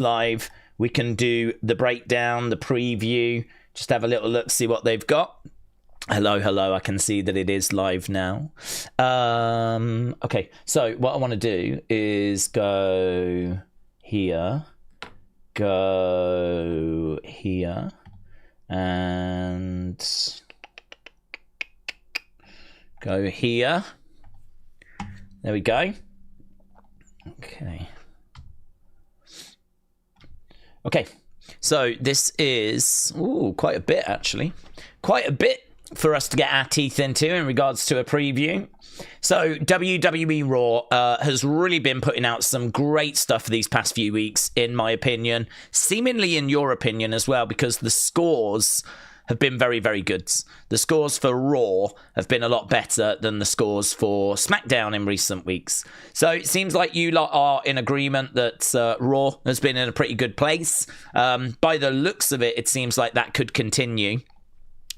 live, we can do the breakdown, the preview, just have a little look, see what they've got. Hello, I can see that it is live now. Okay, so what I want to do is go here, and go here. There we go. Okay, so this is quite a bit, actually. Quite a bit for us to get our teeth into in regards to a preview. So WWE Raw has really been putting out some great stuff these past few weeks, in my opinion, seemingly in your opinion as well, because the scores have been very, very good. The scores for Raw have been a lot better than the scores for SmackDown in recent weeks. So it seems like you lot are in agreement that Raw has been in a pretty good place. By the looks of it, it seems like that could continue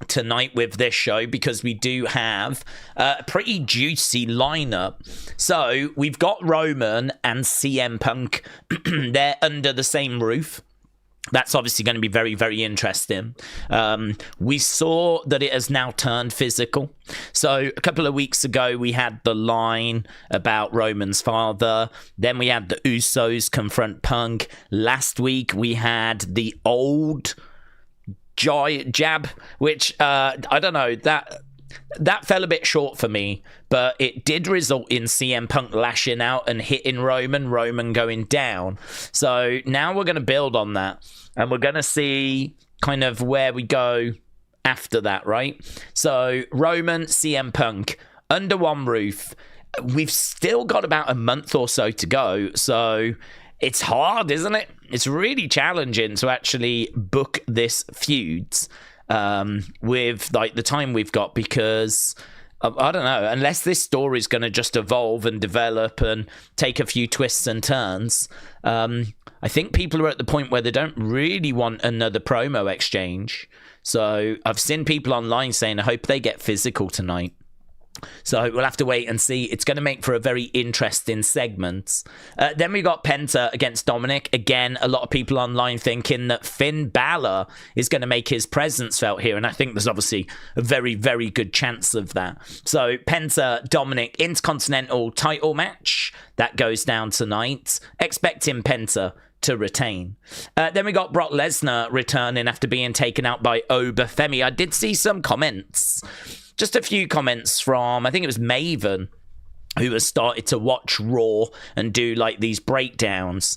tonight with this show, because we do have a pretty juicy lineup. So we've got Roman and CM Punk. They're under the same roof. That's obviously going to be very, very interesting. We saw that it has now turned physical. So a couple of weeks ago, we had the line about Roman's father. Then we had the Usos confront Punk. Last week, we had the old jab, which I don't know, that fell a bit short for me, but it did result in CM Punk lashing out and hitting Roman going down. So now we're going to build on that, and we're going to see kind of where we go after that, right? So Roman, CM Punk, under one roof. We've still got about a month or so to go, so it's hard, isn't it? It's really challenging to actually book this feuds with like the time we've got, because I don't know, unless this story is going to just evolve and develop and take a few twists and turns. I think people are at the point where they don't really want another promo exchange. So I've seen people online saying, I hope they get physical tonight. So we'll have to wait and see. It's going to make for a very interesting segment. Then we got Penta against Dominik. Again, a lot of people online thinking that Finn Balor is going to make his presence felt here. And I think there's obviously a very, very good chance of that. So Penta, Dominik, Intercontinental title match. That goes down tonight. Expecting Penta to retain. Then we got Brock Lesnar returning after being taken out by Femi. I did see some comments. Just a few comments from, I think it was Maven, who has started to watch Raw and do like these breakdowns.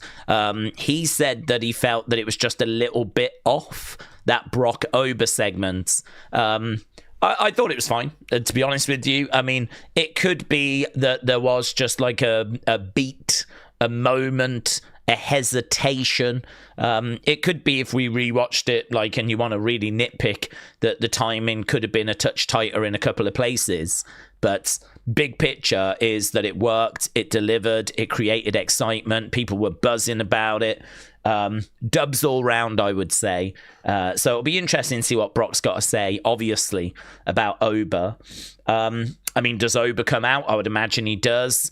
He said that he felt that it was just a little bit off, that Brock Ober segment. I thought it was fine, to be honest with you. I mean, it could be that there was just like a beat, a moment, a hesitation. It could be, if we rewatched it, like, and you want to really nitpick, that the timing could have been a touch tighter in a couple of places. But big picture is that it worked, it delivered, it created excitement, people were buzzing about it. Dubs all round, I would say. So it'll be interesting to see what Brock's got to say, obviously, about Ober. I mean, does Ober come out? I would imagine he does.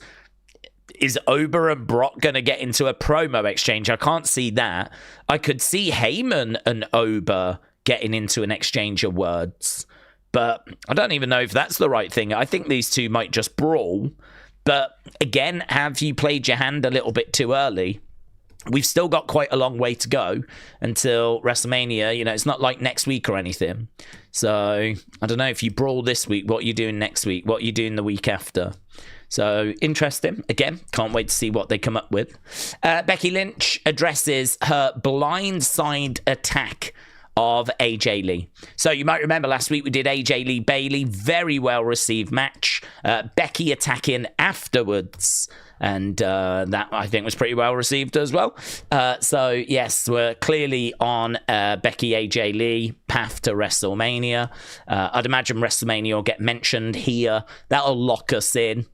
Is Ober and Brock going to get into a promo exchange? I can't see that. I could see Heyman and Ober getting into an exchange of words, but I don't even know if that's the right thing. I think these two might just brawl. But again, have you played your hand a little bit too early? We've still got quite a long way to go until WrestleMania. You know, it's not like next week or anything. So I don't know, if you brawl this week, what are you doing next week? What are you doing the week after? So interesting. Again, can't wait to see what they come up with. Becky Lynch addresses her blindside attack of AJ Lee. So you might remember last week we did AJ Lee Bayley, very well received match. Becky attacking afterwards, and that I think was pretty well received as well. So yes, we're clearly on Becky AJ Lee path to WrestleMania. I'd imagine WrestleMania will get mentioned here. That'll lock us in.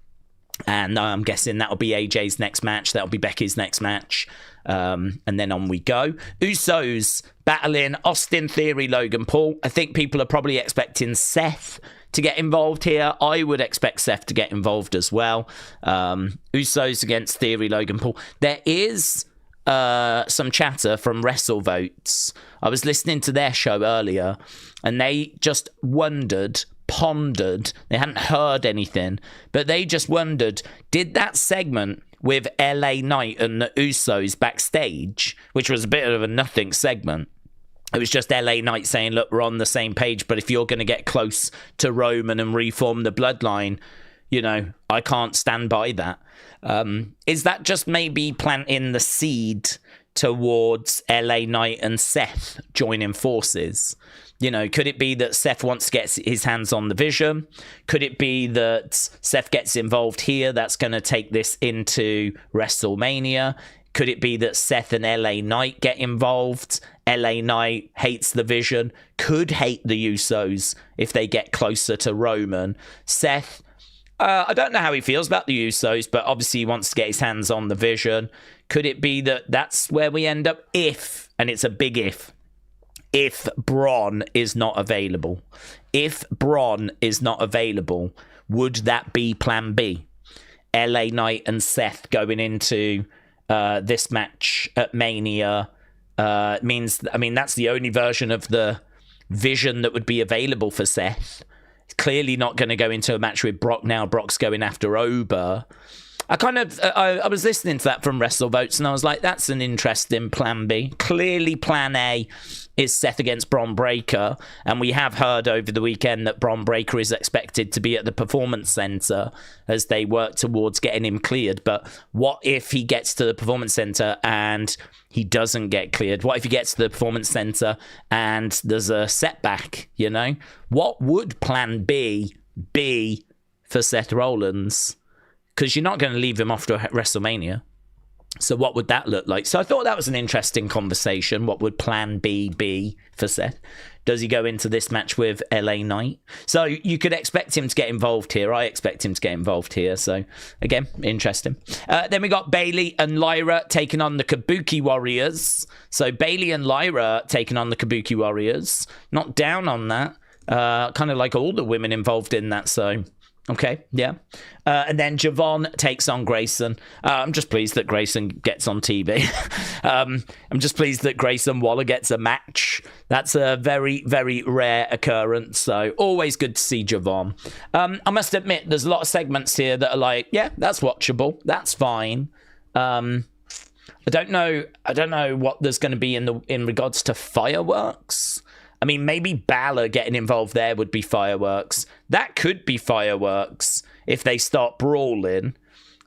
And I'm guessing that'll be AJ's next match. That'll be Becky's next match. And then on we go. Usos battling Austin Theory, Logan Paul. I think people are probably expecting Seth to get involved here. I would expect Seth to get involved as well. Usos against Theory, Logan Paul. There is some chatter from WrestleVotes. I was listening to their show earlier, and they just pondered, they hadn't heard anything, but they just wondered, did that segment with LA Knight and the Usos backstage, which was a bit of a nothing segment, it was just LA Knight saying, look, we're on the same page, but if you're going to get close to Roman and reform the bloodline, you know, I can't stand by that. Is that just maybe planting the seed towards LA Knight and Seth joining forces? You know, could it be that Seth wants to get his hands on the vision? Could it be that Seth gets involved here? That's going to take this into WrestleMania. Could it be that Seth and LA Knight get involved? LA Knight hates the vision, could hate the Usos if they get closer to Roman. Seth, I don't know how he feels about the Usos, but obviously he wants to get his hands on the vision. Could it be that that's where we end up if, and it's a big if Braun is not available? If Braun is not available, would that be plan B? LA Knight and Seth going into this match at Mania means, I mean, that's the only version of the vision that would be available for Seth. Clearly not going to go into a match with Brock now. Brock's going after Ober. I was listening to that from WrestleVotes, and I was like, that's an interesting plan B. Clearly plan A is Seth against Bron Breakker, and we have heard over the weekend that Bron Breakker is expected to be at the Performance Center as they work towards getting him cleared. But what if he gets to the Performance Center and he doesn't get cleared? What if he gets to the Performance Center and there's a setback, you know? What would plan B be for Seth Rollins? Because you're not going to leave him after WrestleMania. So what would that look like? So I thought that was an interesting conversation. What would plan B be for Seth? Does he go into this match with LA Knight? So you could expect him to get involved here. I expect him to get involved here. So again, interesting. Then we got Bayley and Lyra taking on the Kabuki Warriors. So Bayley and Lyra taking on the Kabuki Warriors. Not down on that. Kind of like all the women involved in that. So okay, yeah. And then Javon takes on Grayson. I'm just pleased that Grayson gets on TV. I'm just pleased that Grayson Waller gets a match. That's a very, very rare occurrence. So always good to see Javon. I must admit, there's a lot of segments here that are like, yeah, that's watchable. That's fine. I don't know what there's going to be in regards to fireworks. I mean, maybe Balor getting involved there would be fireworks. That could be fireworks if they start brawling.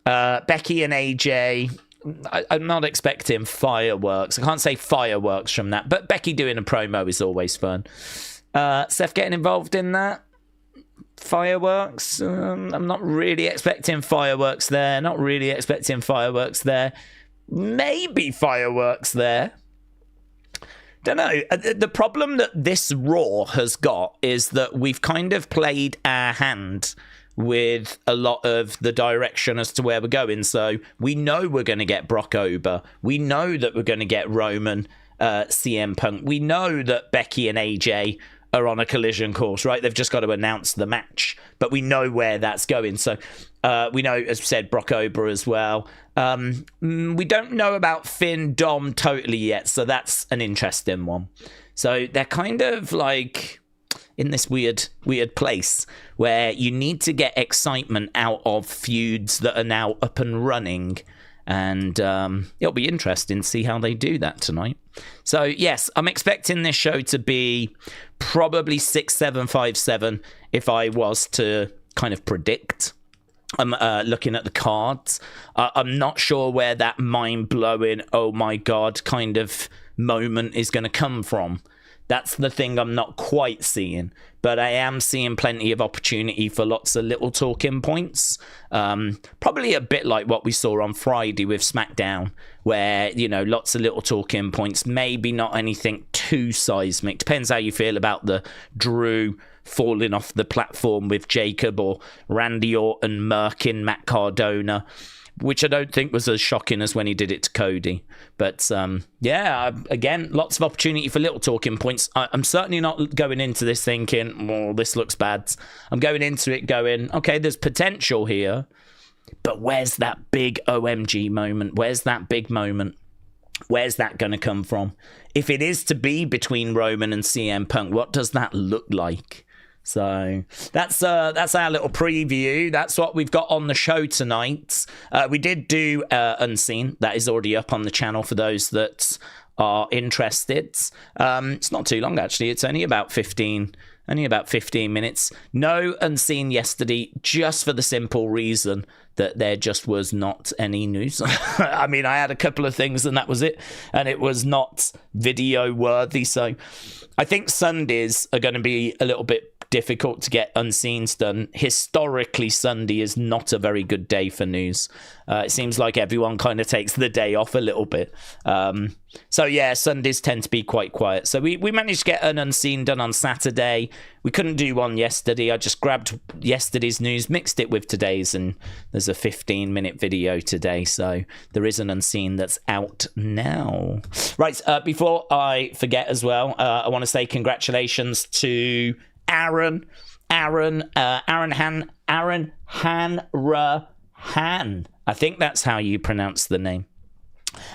Becky and AJ, I'm not expecting fireworks. I can't say fireworks from that, but Becky doing a promo is always fun. Seth getting involved in that? Fireworks? I'm not really expecting fireworks there. Not really expecting fireworks there. Maybe fireworks there. Don't know. The problem that this Raw has got is that we've kind of played our hand with a lot of the direction as to where we're going. So we know we're going to get Brock Ober. We know that we're going to get Roman, CM Punk. We know that Becky and AJ are on a collision course, right? They've just got to announce the match, but we know where that's going. So we know, as we said, Brock Ober as well. We don't know about Finn Dom totally yet, so that's an interesting one. So they're kind of like in this weird place where you need to get excitement out of feuds that are now up and running. And it'll be interesting to see how they do that tonight. So, yes, I'm expecting this show to be probably 6, 7, 5, 7 if I was to kind of predict. I'm looking at the cards. I'm not sure where that mind-blowing, oh my God kind of moment is going to come from. That's the thing I'm not quite seeing. But I am seeing plenty of opportunity for lots of little talking points. Probably a bit like what we saw on Friday with SmackDown, where, you know, lots of little talking points. Maybe not anything too seismic. Depends how you feel about the Drew falling off the platform with Jacob, or Randy Orton murking Matt Cardona, which I don't think was as shocking as when he did it to Cody. But yeah, again, lots of opportunity for little talking points. I'm certainly not going into this thinking, oh, this looks bad. I'm going into it going, okay, there's potential here, but where's that big OMG moment? Where's that big moment? Where's that going to come from? If it is to be between Roman and CM Punk, what does that look like? So that's our little preview. That's what we've got on the show tonight. We did do Unseen. That is already up on the channel for those that are interested. It's not too long, actually. It's only about 15 minutes. No Unseen yesterday, just for the simple reason that there just was not any news. I mean, I had a couple of things and that was it. And it was not video worthy. So I think Sundays are going to be a little bit difficult to get Unseens done. Historically, Sunday is not a very good day for news. It seems like everyone kind of takes the day off a little bit. So yeah, Sundays tend to be quite quiet. So we managed to get an Unseen done on Saturday. We couldn't do one yesterday. I just grabbed yesterday's news, mixed it with today's, and there's a 15-minute video today. So there is an Unseen that's out now. Right, before I forget as well, I want to say congratulations to Aaron Hanrahan. I think that's how you pronounce the name.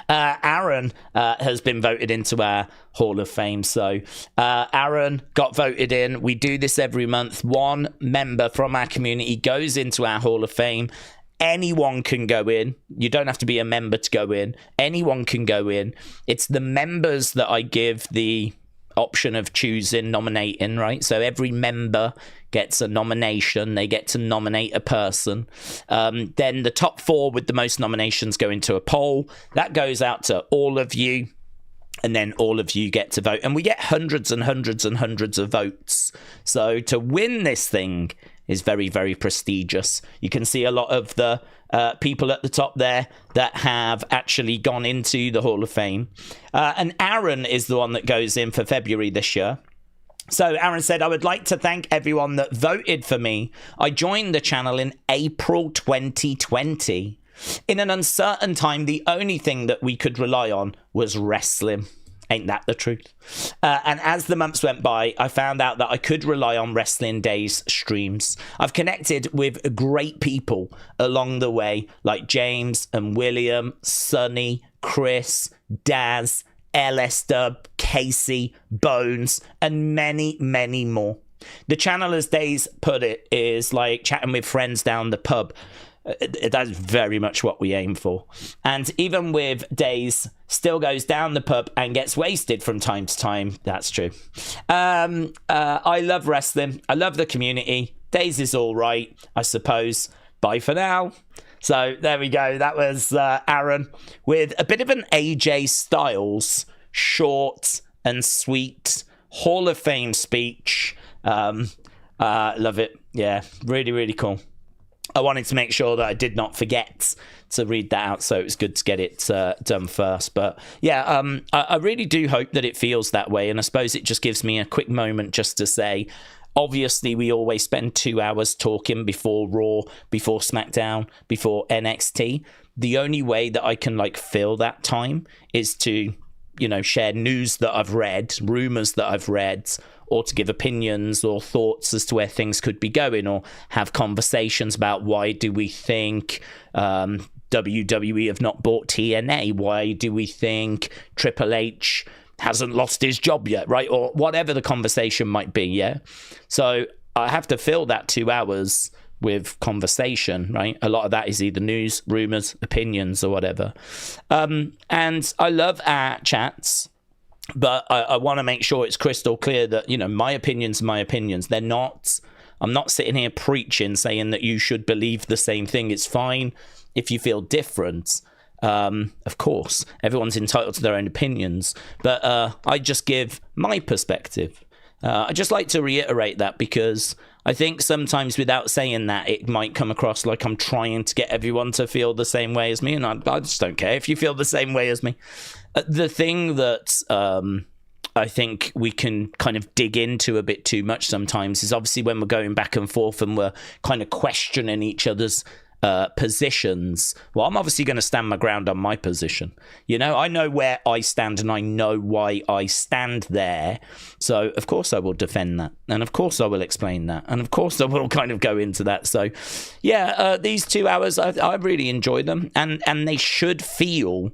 Aaron has been voted into our Hall of Fame. So Aaron got voted in. We do this every month. One member from our community goes into our Hall of Fame. Anyone can go in. You don't have to be a member to go in. Anyone can go in. It's the members that I give the option of choosing, nominating, right? So every member gets a nomination. They get to nominate a person. Then the top 4 with the most nominations go into a poll. That goes out to all of you. And then all of you get to vote. And we get hundreds and hundreds and hundreds of votes. So to win this thing is very, very prestigious. You can see a lot of the people at the top there that have actually gone into the Hall of Fame. And Aaron is the one that goes in for February this year. So Aaron said, I would like to thank everyone that voted for me. I joined the channel in April 2020. In an uncertain time, the only thing that we could rely on was wrestling. Ain't that the truth? And as the months went by, I found out that I could rely on Wrestling Daze streams. I've connected with great people along the way, like James and William, Sonny, Chris, Daz, LS Dub, Casey, Bones, and many, many more. The channel, as Daze put it, is like chatting with friends down the pub. That's very much what we aim for. And even with Daze, still goes down the pub and gets wasted from time to time. That's true. I love wrestling. I love the community. Daze is all right, I suppose. Bye for now. So there we go. That was Aaron with a bit of an AJ Styles short and sweet Hall of Fame speech. Love it. Yeah, really, really cool. I wanted to make sure that I did not forget to read that out, so it was good to get it done first. But yeah, I really do hope that it feels that way, and I suppose it just gives me a quick moment just to say, obviously we always spend 2 hours talking before Raw, before SmackDown, before NXT. The only way that I can fill that time is to, share news that I've read, rumors that I've read, or to give opinions or thoughts as to where things could be going, or have conversations about why do we think WWE have not bought TNA? Why do we think Triple H hasn't lost his job yet, right? Or whatever the conversation might be, yeah? So I have to fill that 2 hours with conversation, right? A lot of that is either news, rumors, opinions, or whatever. And I love our chats, but I want to make sure it's crystal clear that, my opinions are my opinions. They're not, I'm not sitting here preaching, saying that you should believe the same thing. It's fine if you feel different. Of course, everyone's entitled to their own opinions, but I just give my perspective. I just like to reiterate that, because I think sometimes without saying that, it might come across like I'm trying to get everyone to feel the same way as me, and I just don't care if you feel the same way as me. The thing that I think we can kind of dig into a bit too much sometimes is obviously when we're going back and forth and we're kind of questioning each other's positions. Well, I'm obviously going to stand my ground on my position. I know where I stand and I know why I stand there. So of course I will defend that, and of course I will explain that, and of course I will kind of go into that. So yeah, these 2 hours, I really enjoy them, and they should feel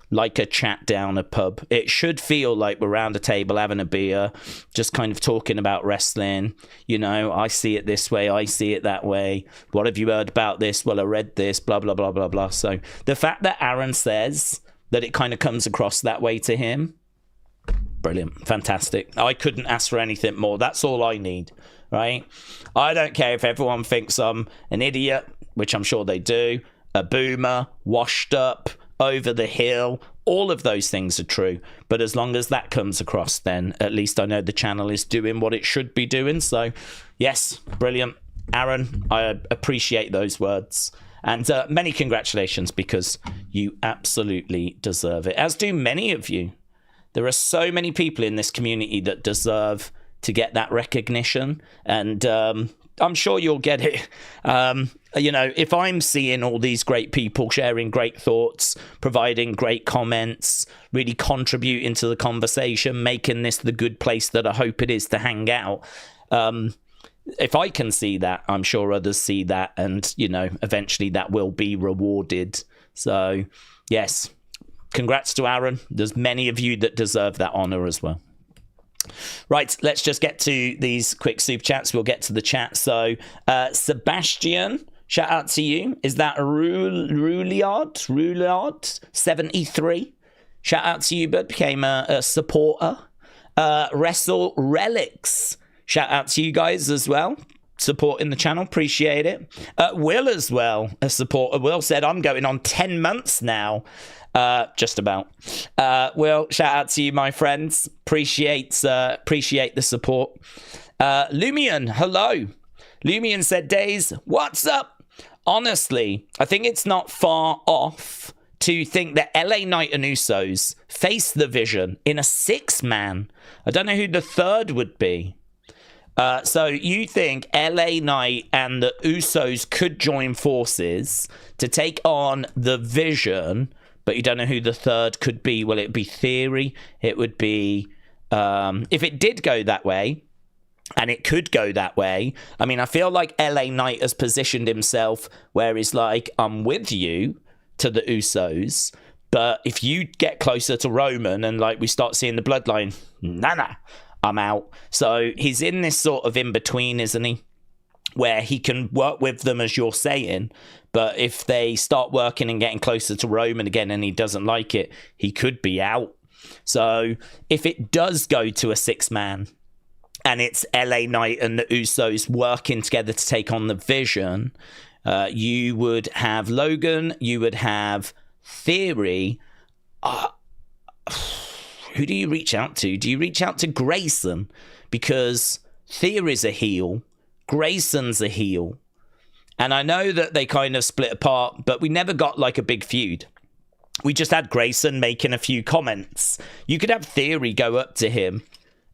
like a chat down a pub. It should feel like we're around a table having a beer, just kind of talking about wrestling. You know, I see it this way, I see it that way. What have you heard about this? Well, I read this, blah, blah, blah, blah, blah. So the fact that Aaron says that it kind of comes across that way to him, brilliant, fantastic. I couldn't ask for anything more. That's all I need, right? I don't care if everyone thinks I'm an idiot, which I'm sure they do, a boomer, washed up, over the hill. All of those things are true. But as long as that comes across, then at least I know the channel is doing what it should be doing. So, yes, brilliant. Aaron, I appreciate those words. And many congratulations, because you absolutely deserve it, as do many of you. There are so many people in this community that deserve to get that recognition. And I'm sure you'll get it. You know, if I'm seeing all these great people sharing great thoughts, providing great comments, really contributing to the conversation, making this the good place that I hope it is to hang out. If I can see that, I'm sure others see that. And, you know, eventually that will be rewarded. So, yes, congrats to Aaron. There's many of you that deserve that honor as well. Right, let's just get to these quick super chats. We'll get to the chat. So, Sebastian, shout out to you. Is that Rouliard 73? Shout out to you, but became a supporter. Wrestle Relics, shout out to you guys as well. Supporting the channel, appreciate it. Will as well, a supporter. Will said, I'm going on 10 months now. Just about. Will, shout out to you, my friends. Appreciate the support. Lumion, hello. Lumion said, Daze, what's up? Honestly, I think it's not far off to think that LA Knight and Usos face the Vision in a 6-man. I don't know who the third would be. So you think LA Knight and the Usos could join forces to take on the Vision, but you don't know who the third could be? Will it be Theory? It would be, if it did go that way, and it could go that way, I mean, I feel like LA Knight has positioned himself where he's like, I'm with you to the Usos, but if you get closer to Roman and like we start seeing the Bloodline, nah, I'm out. So he's in this sort of in-between, isn't he? Where he can work with them, as you're saying, but if they start working and getting closer to Roman again and he doesn't like it, he could be out. So if it does go to a 6-man and it's LA Knight and the Usos working together to take on the Vision, you would have Logan, you would have Theory. Who do you reach out to? Do you reach out to Grayson? Because Theory's a heel, Grayson's a heel. And I know that they kind of split apart, but we never got like a big feud. We just had Grayson making a few comments. You could have Theory go up to him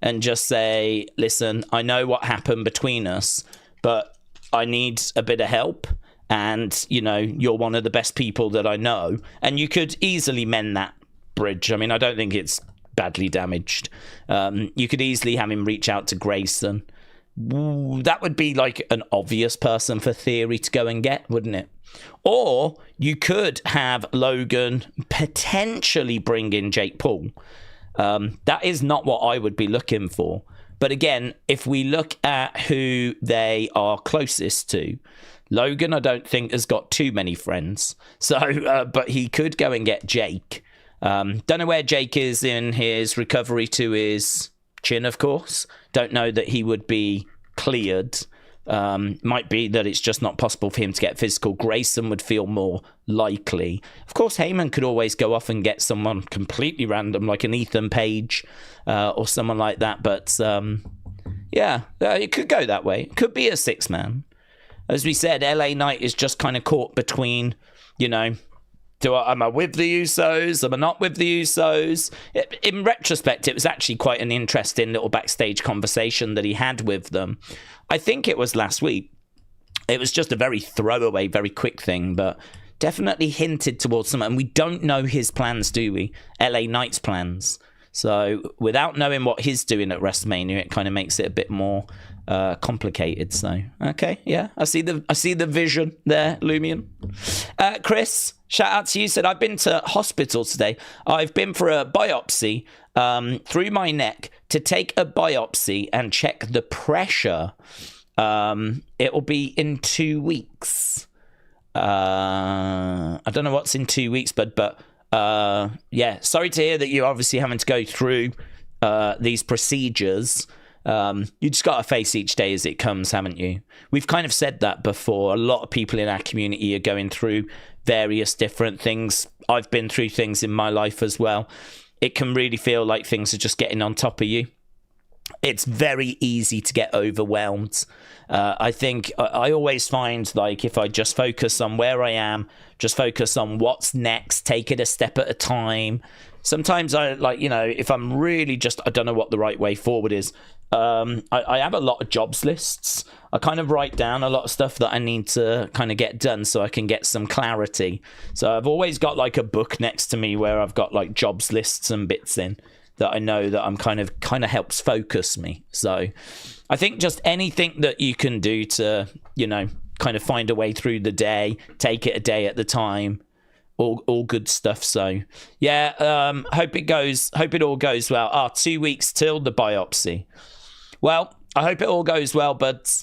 and just say, listen, I know what happened between us, but I need a bit of help. And, you know, you're one of the best people that I know. And you could easily mend that bridge. I mean, I don't think it's badly damaged. You could easily have him reach out to Grayson. Ooh, that would be like an obvious person for Theory to go and get, wouldn't it? Or you could have Logan potentially bring in Jake Paul. That is not what I would be looking for. But again, if we look at who they are closest to, Logan, I don't think, has got too many friends. So, but he could go and get Jake. Don't know where Jake is in his recovery to his chin, of course. Don't know that he would be cleared. Might be that it's just not possible for him to get physical. Grayson would feel more likely. Of course, Heyman could always go off and get someone completely random, like an Ethan Page or someone like that. But yeah, it could go that way. It could be a 6-man. As we said, LA Knight is just kind of caught between, you know, am I with the Usos? Am I not with the Usos? In retrospect, it was actually quite an interesting little backstage conversation that he had with them. I think it was last week. It was just a very throwaway, very quick thing, but definitely hinted towards something. And we don't know his plans, do we? LA Knight's plans. So without knowing what he's doing at WrestleMania, it kind of makes it a bit more complicated. So okay, yeah, I see the vision there, Lumion. Chris, shout out to you. Said I've been to hospital today. I've been for a biopsy through my neck to take a biopsy and check the pressure. It will be in 2 weeks. I don't know what's in 2 weeks, but yeah, sorry to hear that you're obviously having to go through these procedures. You just got to face each day as it comes, haven't you? We've kind of said that before. A lot of people in our community are going through various different things. I've been through things in my life as well. It can really feel like things are just getting on top of you. It's very easy to get overwhelmed. I think I always find, like, if I just focus on where I am, just focus on what's next, take it a step at a time. Sometimes I, like, you know, if I'm really just, I don't know what the right way forward is. I have a lot of jobs lists. I kind of write down a lot of stuff that I need to kind of get done so I can get some clarity. So I've always got like a book next to me where I've got like jobs lists and bits in that I know that I'm kind of helps focus me. So I think just anything that you can do to, you know, kind of find a way through the day, take it a day at the time, all good stuff. So yeah, hope it all goes well. 2 weeks till the biopsy. Well, I hope it all goes well, but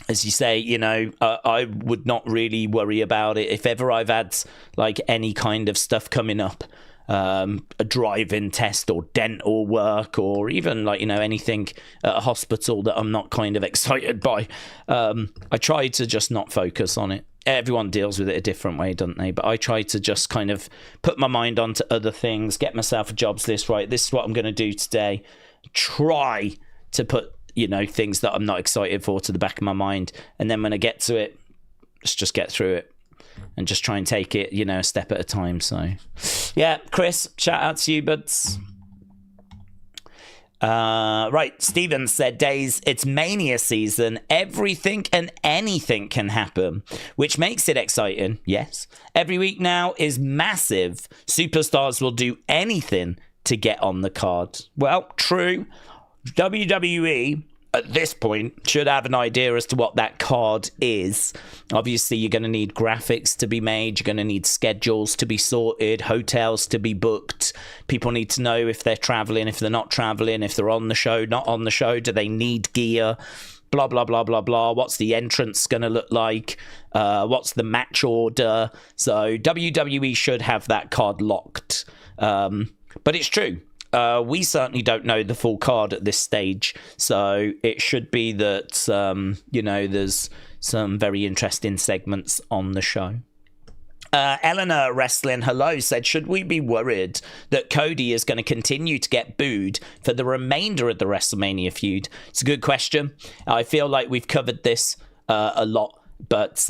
as you say, you know, I would not really worry about it. If ever I've had like any kind of stuff coming up, a drive-in test or dental work or even like, you know, anything at a hospital that I'm not kind of excited by, I try to just not focus on it. Everyone deals with it a different way, don't they? But I try to just kind of put my mind onto other things, get myself a jobs list, right? This is what I'm going to do today. Try to put, you know, things that I'm not excited for to the back of my mind. And then when I get to it, just get through it and just try and take it, you know, a step at a time. So yeah, Chris, shout out to you, buds. Right, Steven said, Daze, it's Mania season. Everything and anything can happen, which makes it exciting. Yes. Every week now is massive. Superstars will do anything to get on the card. Well, true. WWE at this point should have an idea as to what that card is. Obviously, you're going to need graphics to be made. You're going to need schedules to be sorted, hotels to be booked. People need to know if they're traveling, if they're not traveling, if they're on the show, not on the show. Do they need gear? Blah, blah, blah, blah, blah. What's the entrance going to look like? What's the match order? So WWE should have that card locked. But it's true. We certainly don't know the full card at this stage, so it should be that, you know, there's some very interesting segments on the show. Eleanor Wrestling Hello said, should we be worried that Cody is going to continue to get booed for the remainder of the WrestleMania feud? It's a good question. I feel like we've covered this a lot, but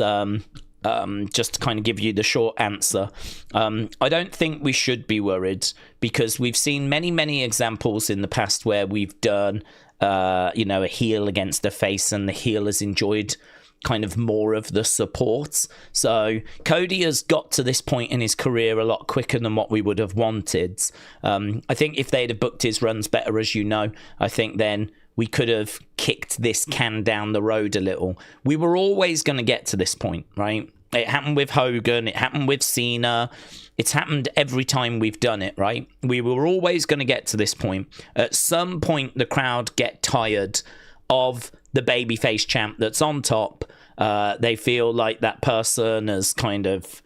just to kind of give you the short answer, I don't think we should be worried because we've seen many examples in the past where we've done, you know, a heel against a face and the heel has enjoyed kind of more of the support. So Cody has got to this point in his career a lot quicker than what we would have wanted. I think if they'd have booked his runs better, as you know, I think then we could have kicked this can down the road a little. We were always going to get to this point, right? It happened with Hogan. It happened with Cena. It's happened every time we've done it, right? We were always going to get to this point. At some point, the crowd get tired of the babyface champ that's on top. They feel like that person has kind of,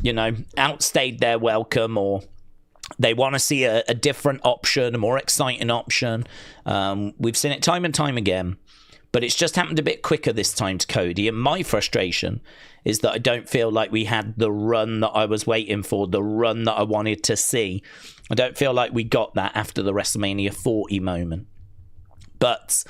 you know, outstayed their welcome, or they want to see a different option, a more exciting option. We've seen it time and time again. But it's just happened a bit quicker this time to Cody. And my frustration is that I don't feel like we had the run that I was waiting for, the run that I wanted to see. I don't feel like we got that after the WrestleMania 40 moment. But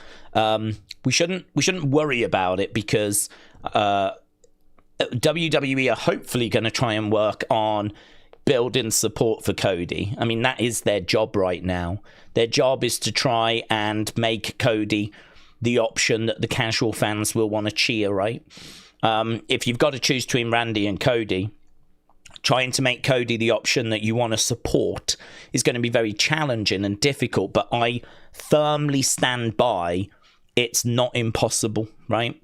we shouldn't worry about it because WWE are hopefully going to try and work on building support for Cody. I mean, that is their job right now. Their job is to try and make Cody the option that the casual fans will want to cheer, right? If you've got to choose between Randy and Cody, trying to make Cody the option that you want to support is going to be very challenging and difficult, but I firmly stand by it's not impossible, right?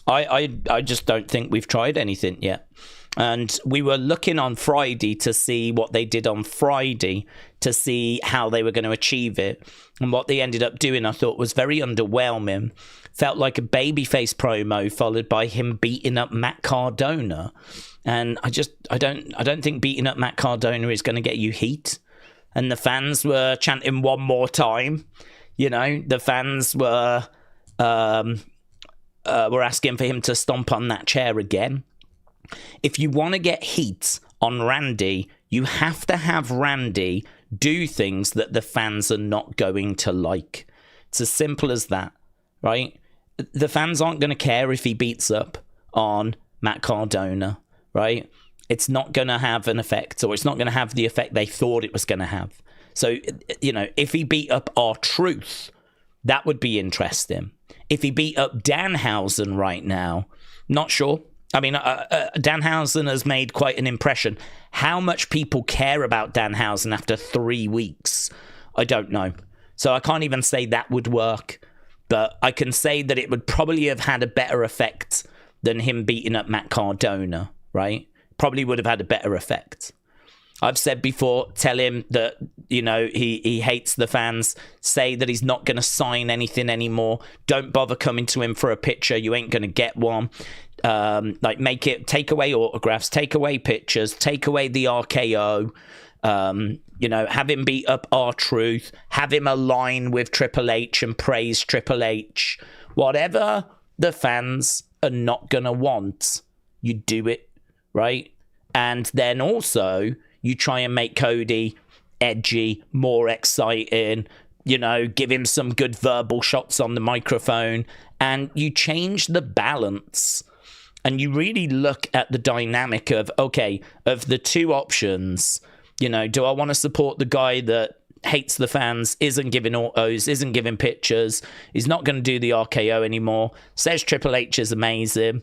I just don't think we've tried anything yet. And we were looking on Friday to see what they did on Friday to see how they were going to achieve it. And what they ended up doing, I thought, was very underwhelming. Felt like a babyface promo followed by him beating up Matt Cardona. And I don't think beating up Matt Cardona is going to get you heat. And the fans were chanting one more time. You know, the fans were asking for him to stomp on that chair again. If you want to get heat on Randy, you have to have Randy do things that the fans are not going to like. It's as simple as that, right? The fans aren't going to care if he beats up on Matt Cardona, right? It's not going to have an effect, or it's not going to have the effect they thought it was going to have. So, you know, if he beat up R-Truth, that would be interesting. If he beat up Danhausen right now, not sure. I mean, Danhausen has made quite an impression. How much people care about Danhausen after 3 weeks, I don't know. So I can't even say that would work. But I can say that it would probably have had a better effect than him beating up Matt Cardona, right? Probably would have had a better effect. I've said before, tell him that, you know, he hates the fans. Say that he's not going to sign anything anymore. Don't bother coming to him for a picture. You ain't going to get one. Make it, take away autographs, take away pictures, take away the RKO. You know, have him beat up R-Truth. Have him align with Triple H and praise Triple H. Whatever the fans are not going to want, you do it, right? And then also, you try and make Cody edgy, more exciting, you know, give him some good verbal shots on the microphone, and you change the balance. And you really look at the dynamic of, okay, of the two options, you know, do I want to support the guy that hates the fans, isn't giving autos, isn't giving pictures, is not going to do the RKO anymore, says Triple H is amazing,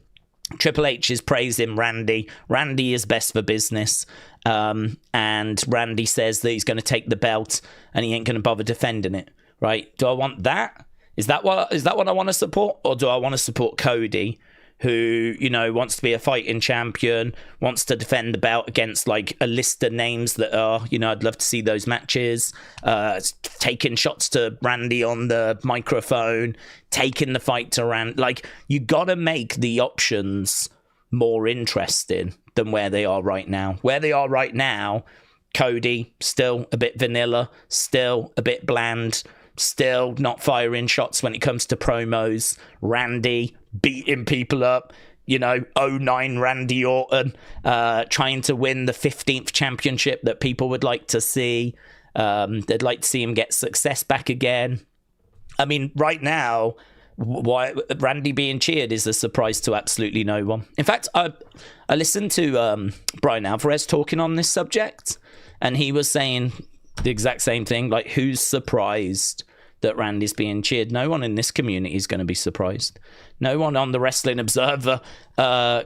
Triple H is praising Randy. Randy is best for business. And Randy says that he's going to take the belt and he ain't going to bother defending it, right? Do I want that? Is that what I want to support? Or do I want to support Cody, who, you know, wants to be a fighting champion, wants to defend the belt against, like, a list of names that are, you know, I'd love to see those matches, taking shots to Randy on the microphone, taking the fight to Randy. Like, you got to make the options more interesting than where they are right now. Where they are right now, Cody, still a bit vanilla, still a bit bland, still not firing shots when it comes to promos. Randy beating people up, you know, 09 Randy Orton, trying to win the 15th championship that people would like to see. They'd like to see him get success back again. I mean, right now, why Randy being cheered is a surprise to absolutely no one. In fact, I listened to Brian Alvarez talking on this subject, and he was saying the exact same thing, like, who's surprised that Randy's being cheered? No one in this community is going to be surprised. No one on the Wrestling Observer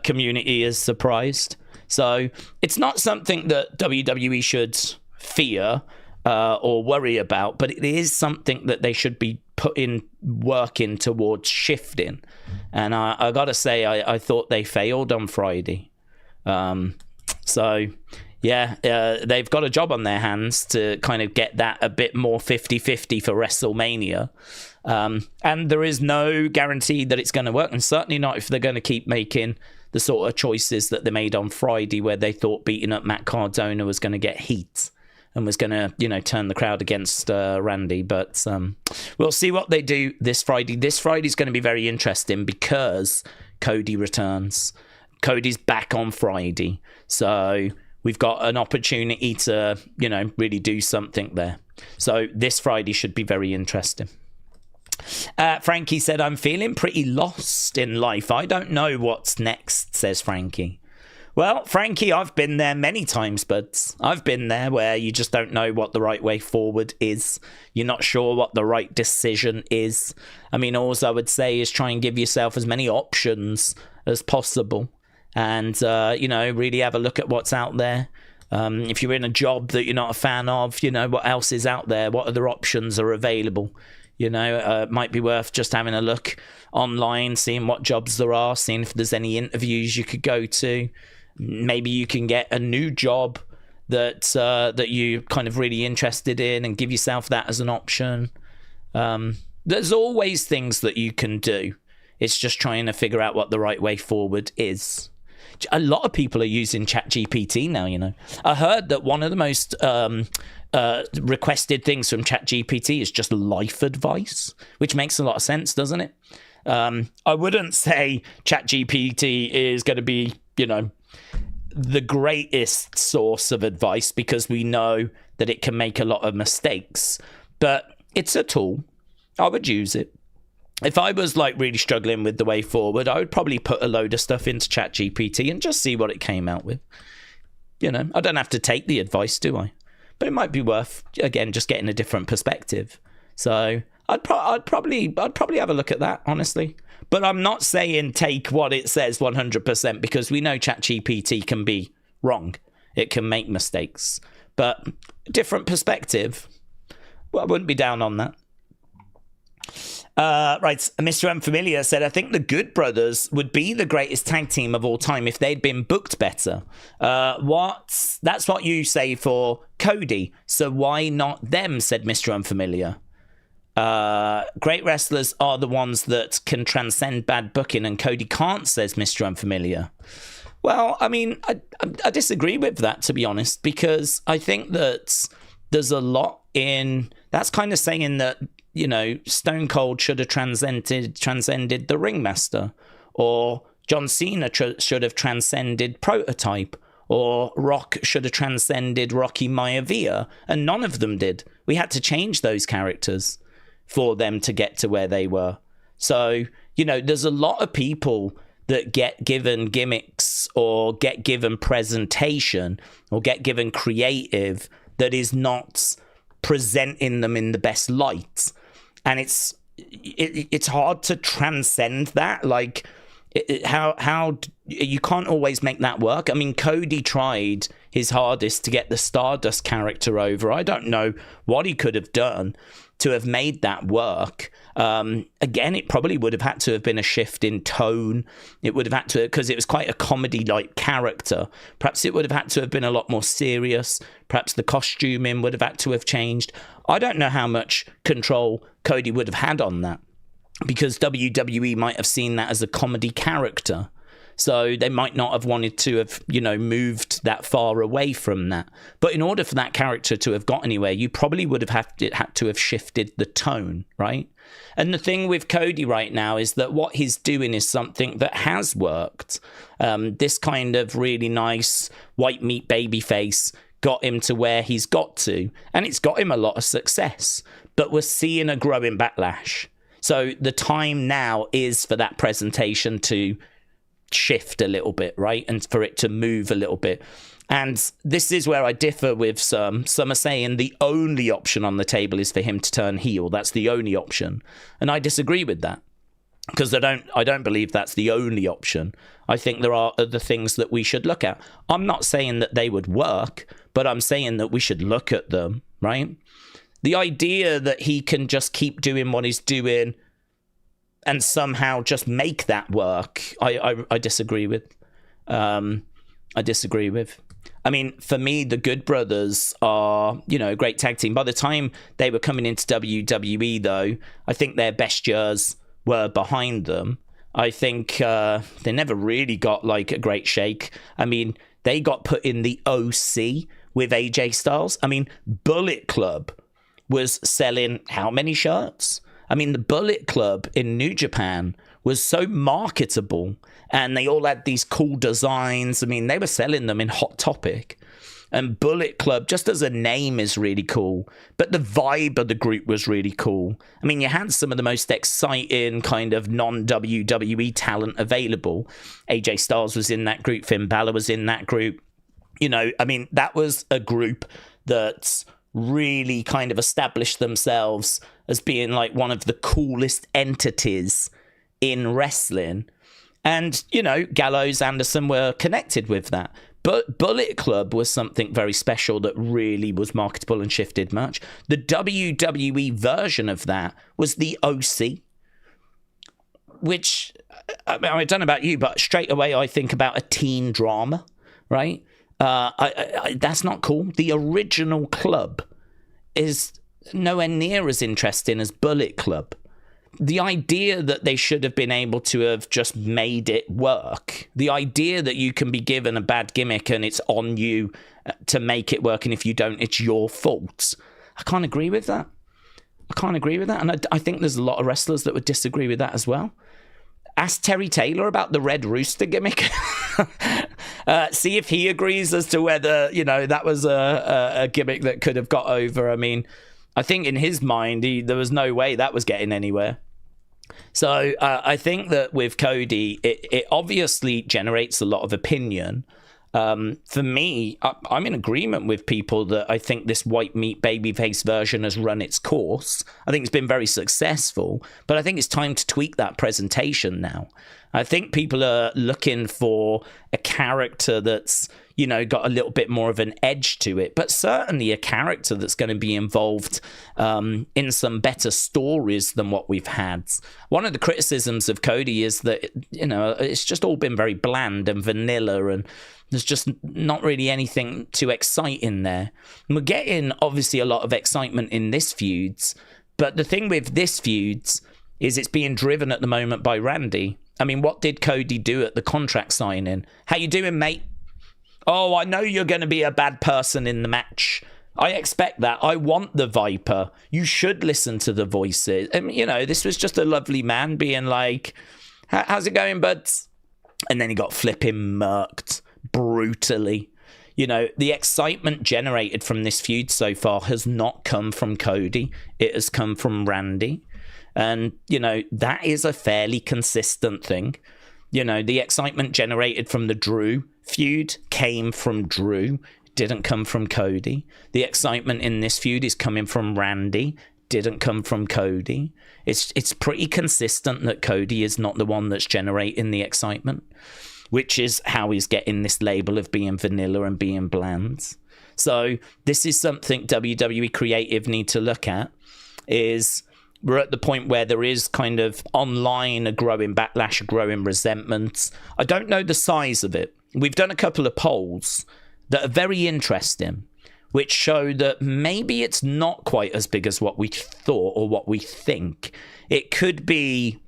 community is surprised. So it's not something that WWE should fear or worry about, but it is something that they should be working towards shifting. And I got to say, I thought they failed on Friday. They've got a job on their hands to kind of get that a bit more 50-50 for WrestleMania. And there is no guarantee that it's going to work, and certainly not if they're going to keep making the sort of choices that they made on Friday, where they thought beating up Matt Cardona was going to get heat and was going to, you know, turn the crowd against Randy. But we'll see what they do this Friday. This Friday is going to be very interesting because Cody returns. Cody's back on Friday. So we've got an opportunity to, you know, really do something there. So this Friday should be very interesting. Frankie said, I'm feeling pretty lost in life. I don't know what's next, says Frankie. Well, Frankie, I've been there many times, but I've been there where you just don't know what the right way forward is. You're not sure what the right decision is. I mean, all I would say is try and give yourself as many options as possible. and, really have a look at what's out there. If you're in a job that you're not a fan of, what else is out there? What other options are available? It might be worth just having a look online, seeing what jobs there are, seeing if there's any interviews you could go to. Maybe you can get a new job that you're kind of really interested in and give yourself that as an option. There's always things that you can do. It's just trying to figure out what the right way forward is. A lot of people are using ChatGPT now, I heard that one of the most requested things from ChatGPT is just life advice, which makes a lot of sense, doesn't it? I wouldn't say ChatGPT is going to be, the greatest source of advice, because we know that it can make a lot of mistakes, but it's a tool. I would use it. If I was really struggling with the way forward, I would probably put a load of stuff into ChatGPT and just see what it came out with. I don't have to take the advice, do I? But it might be worth, again, just getting a different perspective. So I'd probably have a look at that, honestly. But I'm not saying take what it says 100%, because we know ChatGPT can be wrong. It can make mistakes. But different perspective, well, I wouldn't be down on that. Right, Mr. Unfamiliar said, I think the Good Brothers would be the greatest tag team of all time if they'd been booked better. That's what you say for Cody, so why not them, said Mr. Unfamiliar. Great wrestlers are the ones that can transcend bad booking, and Cody can't, says Mr. Unfamiliar. Well, I mean, I disagree with that, to be honest, because I think that there's a lot in... That's kind of saying that, Stone Cold should have transcended the Ringmaster, or John Cena should have transcended Prototype, or Rock should have transcended Rocky Maivia, and none of them did. We had to change those characters for them to get to where they were. So, there's a lot of people that get given gimmicks or get given presentation or get given creative that is not presenting them in the best light. And it's hard to transcend that. How you can't always make that work. I mean, Cody tried his hardest to get the Stardust character over. I don't know what he could have done to have made that work. Again, it probably would have had to have been a shift in tone. It would have had to, because it was quite a comedy-like character. Perhaps it would have had to have been a lot more serious. Perhaps the costuming would have had to have changed. I don't know how much control Cody would have had on that, because WWE might have seen that as a comedy character. So they might not have wanted to have, moved that far away from that. But in order for that character to have got anywhere, you probably would have had to have shifted the tone, right? And the thing with Cody right now is that what he's doing is something that has worked. This kind of really nice white meat baby face got him to where he's got to. And it's got him a lot of success. But we're seeing a growing backlash. So the time now is for that presentation to shift a little bit, right? And for it to move a little bit. And this is where I differ with some. Some are saying the only option on the table is for him to turn heel. That's the only option. And I disagree with that, because I don't believe that's the only option. I think there are other things that we should look at. I'm not saying that they would work, but I'm saying that we should look at them, right? The idea that he can just keep doing what he's doing and somehow just make that work, I disagree with. I disagree with. I mean, for me, the Good Brothers are, a great tag team. By the time they were coming into WWE, though, I think their best years were behind them. I think they never really got, a great shake. I mean, they got put in the OC with AJ Styles. I mean, Bullet Club was selling how many shirts? I mean, the Bullet Club in New Japan was so marketable, and they all had these cool designs. I mean, they were selling them in Hot Topic. And Bullet Club, just as a name, is really cool. But the vibe of the group was really cool. I mean, you had some of the most exciting kind of non-WWE talent available. AJ Styles was in that group. Finn Balor was in that group. I mean, that was a group that really kind of established themselves as being one of the coolest entities in wrestling. And, you know, Gallows, Anderson were connected with that. But Bullet Club was something very special that really was marketable and shifted much. The WWE version of that was the OC, which, I don't know about you, but straight away I think about a teen drama, right? That's not cool. The original club is nowhere near as interesting as Bullet Club. The idea that they should have been able to have just made it work, the idea that you can be given a bad gimmick and it's on you to make it work, and if you don't, it's your fault. I can't agree with that. And I think there's a lot of wrestlers that would disagree with that as well. Ask Terry Taylor about the Red Rooster gimmick. See if he agrees as to whether, you know, that was a gimmick that could have got over. I mean, I think in his mind, there was no way that was getting anywhere. So I think that with Cody, it obviously generates a lot of opinion. For me, I'm in agreement with people that I think this white meat babyface version has run its course. I think it's been very successful, but I think it's time to tweak that presentation now. I think people are looking for a character that's, you know, got a little bit more of an edge to it, but certainly a character that's going to be involved in some better stories than what we've had. One of the criticisms of Cody is that, you know, it's just all been very bland and vanilla, and there's just not really anything too exciting there. And we're getting, obviously, a lot of excitement in this feuds, but the thing with this feuds is it's being driven at the moment by Randy. I mean, what did Cody do at the contract signing? How you doing, mate? Oh, I know you're going to be a bad person in the match. I expect that. I want the Viper. You should listen to the voices. I mean, you know, this was just a lovely man being like, how's it going, buds? And then he got flipping murked brutally. You know, the excitement generated from this feud so far has not come from Cody. It has come from Randy. And, you know, that is a fairly consistent thing. You know, the excitement generated from the Drew feud came from Drew, didn't come from Cody. The excitement in this feud is coming from Randy, didn't come from Cody. It's pretty consistent that Cody is not the one that's generating the excitement, which is how he's getting this label of being vanilla and being bland. So this is something WWE Creative need to look at, is we're at the point where there is kind of online a growing backlash, a growing resentment. I don't know the size of it. We've done a couple of polls that are very interesting, which show that maybe it's not quite as big as what we thought or what we think. It could be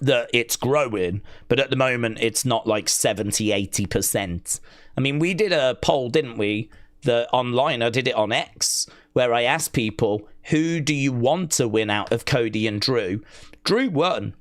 that it's growing, but at the moment it's not like 70, 80%. I mean, we did a poll, didn't we? Online, I did it on X, where I asked people, who do you want to win out of Cody and Drew? Drew won,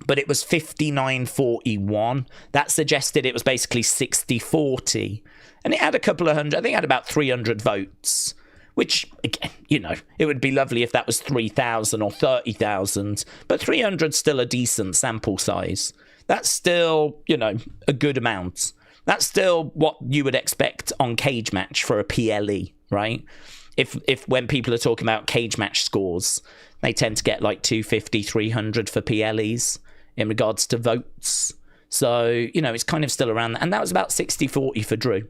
but it was 59-41. That suggested it was basically 60-40. And it had a couple of hundred, I think it had about 300 votes, which, again, you know, it would be lovely if that was 3,000 or 30,000, but 300's still a decent sample size. That's still, you know, a good amount. That's still what you would expect on Cage Match for a PLE, right? If when people are talking about Cage Match scores, they tend to get like 250, 300 for PLEs in regards to votes. So, you know, it's kind of still around that. And that was about 60-40 for Drew.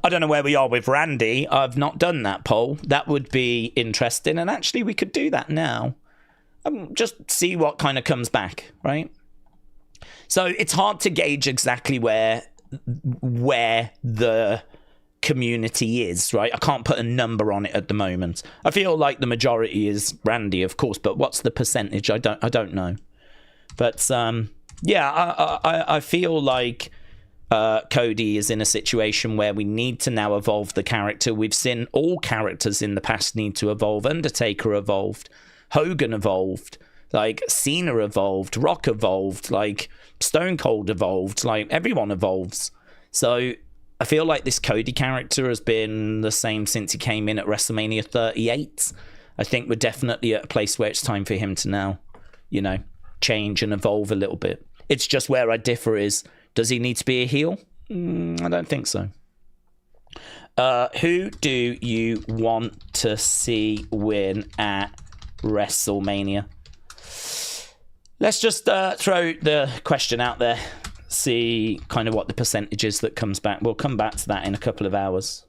I don't know where we are with Randy. I've not done that poll. That would be interesting. And actually, we could do that now. Just see what kind of comes back, right? So it's hard to gauge exactly where the community is, right? I can't put a number on it at the moment. I feel like the majority is Randy, of course, but what's the percentage? I don't know. But yeah, I feel like Cody is in a situation where we need to now evolve the character. We've seen all characters in the past need to evolve. Undertaker evolved, Hogan evolved, like Cena evolved, Rock evolved, like Stone Cold evolved, like everyone evolves. So I feel like this Cody character has been the same since he came in at WrestleMania 38. I think we're definitely at a place where it's time for him to now, you know, change and evolve a little bit. It's just where I differ is, does he need to be a heel? I don't think so. Who do you want to see win at WrestleMania? Let's just throw the question out there, see kind of what the percentage is that comes back. We'll come back to that in a couple of hours.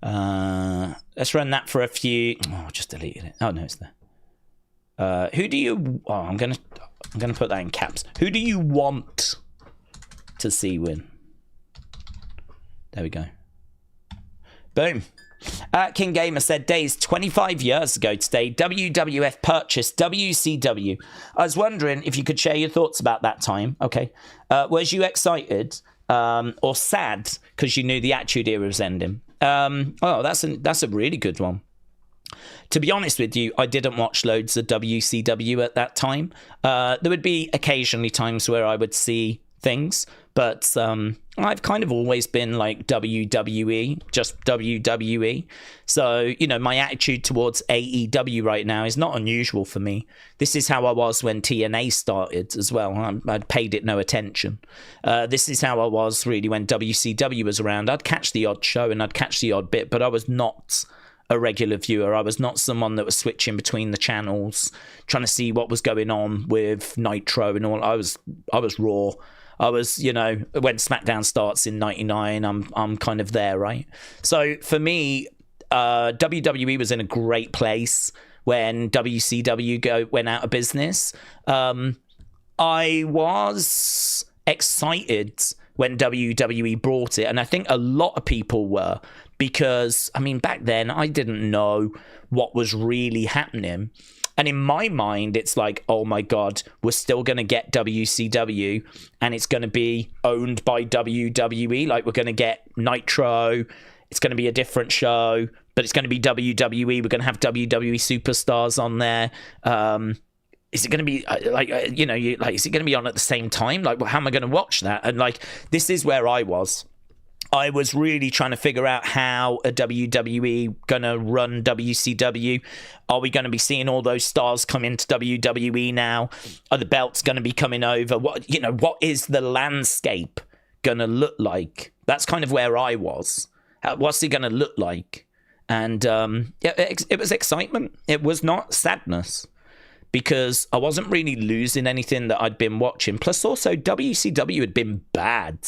Let's run that for a few. Oh, I just deleted it. Oh no, it's there. Who do you? Oh, I'm gonna put that in caps. Who do you want to see win? There we go. Boom. King Gamer said, Daze, 25 years ago today, WWF purchased WCW. I was wondering if you could share your thoughts about that time. Okay. Was you excited or sad because you knew the Attitude Era was ending? Oh, that's a really good one. To be honest with you, I didn't watch loads of WCW at that time. There would be occasionally times where I would see things, but I've kind of always been like WWE, just WWE. So, you know, my attitude towards AEW right now is not unusual for me. This is how I was when TNA started as well. I'd paid it no attention. This is how I was really when WCW was around. I'd catch the odd show and I'd catch the odd bit, but I was not a regular viewer. I was not someone that was switching between the channels, trying to see what was going on with Nitro and all. I was Raw. I was, you know, when SmackDown starts in '99, I'm kind of there, right? So for me, WWE was in a great place when WCW went out of business. I was excited when WWE brought it, and I think a lot of people were, because, I mean, back then I didn't know what was really happening. And in my mind, it's like, oh my God, we're still going to get WCW and it's going to be owned by WWE. Like, we're going to get Nitro. It's going to be a different show, but it's going to be WWE. We're going to have WWE superstars on there. Is it going to be is it going to be on at the same time? Like, well, how am I going to watch that? And like, this is where I was. I was really trying to figure out how a WWE going to run WCW. Are we going to be seeing all those stars come into WWE now? Are the belts going to be coming over? What is the landscape going to look like? That's kind of where I was. What's it going to look like? And it was excitement. It was not sadness, because I wasn't really losing anything that I'd been watching. Plus, also, WCW had been bad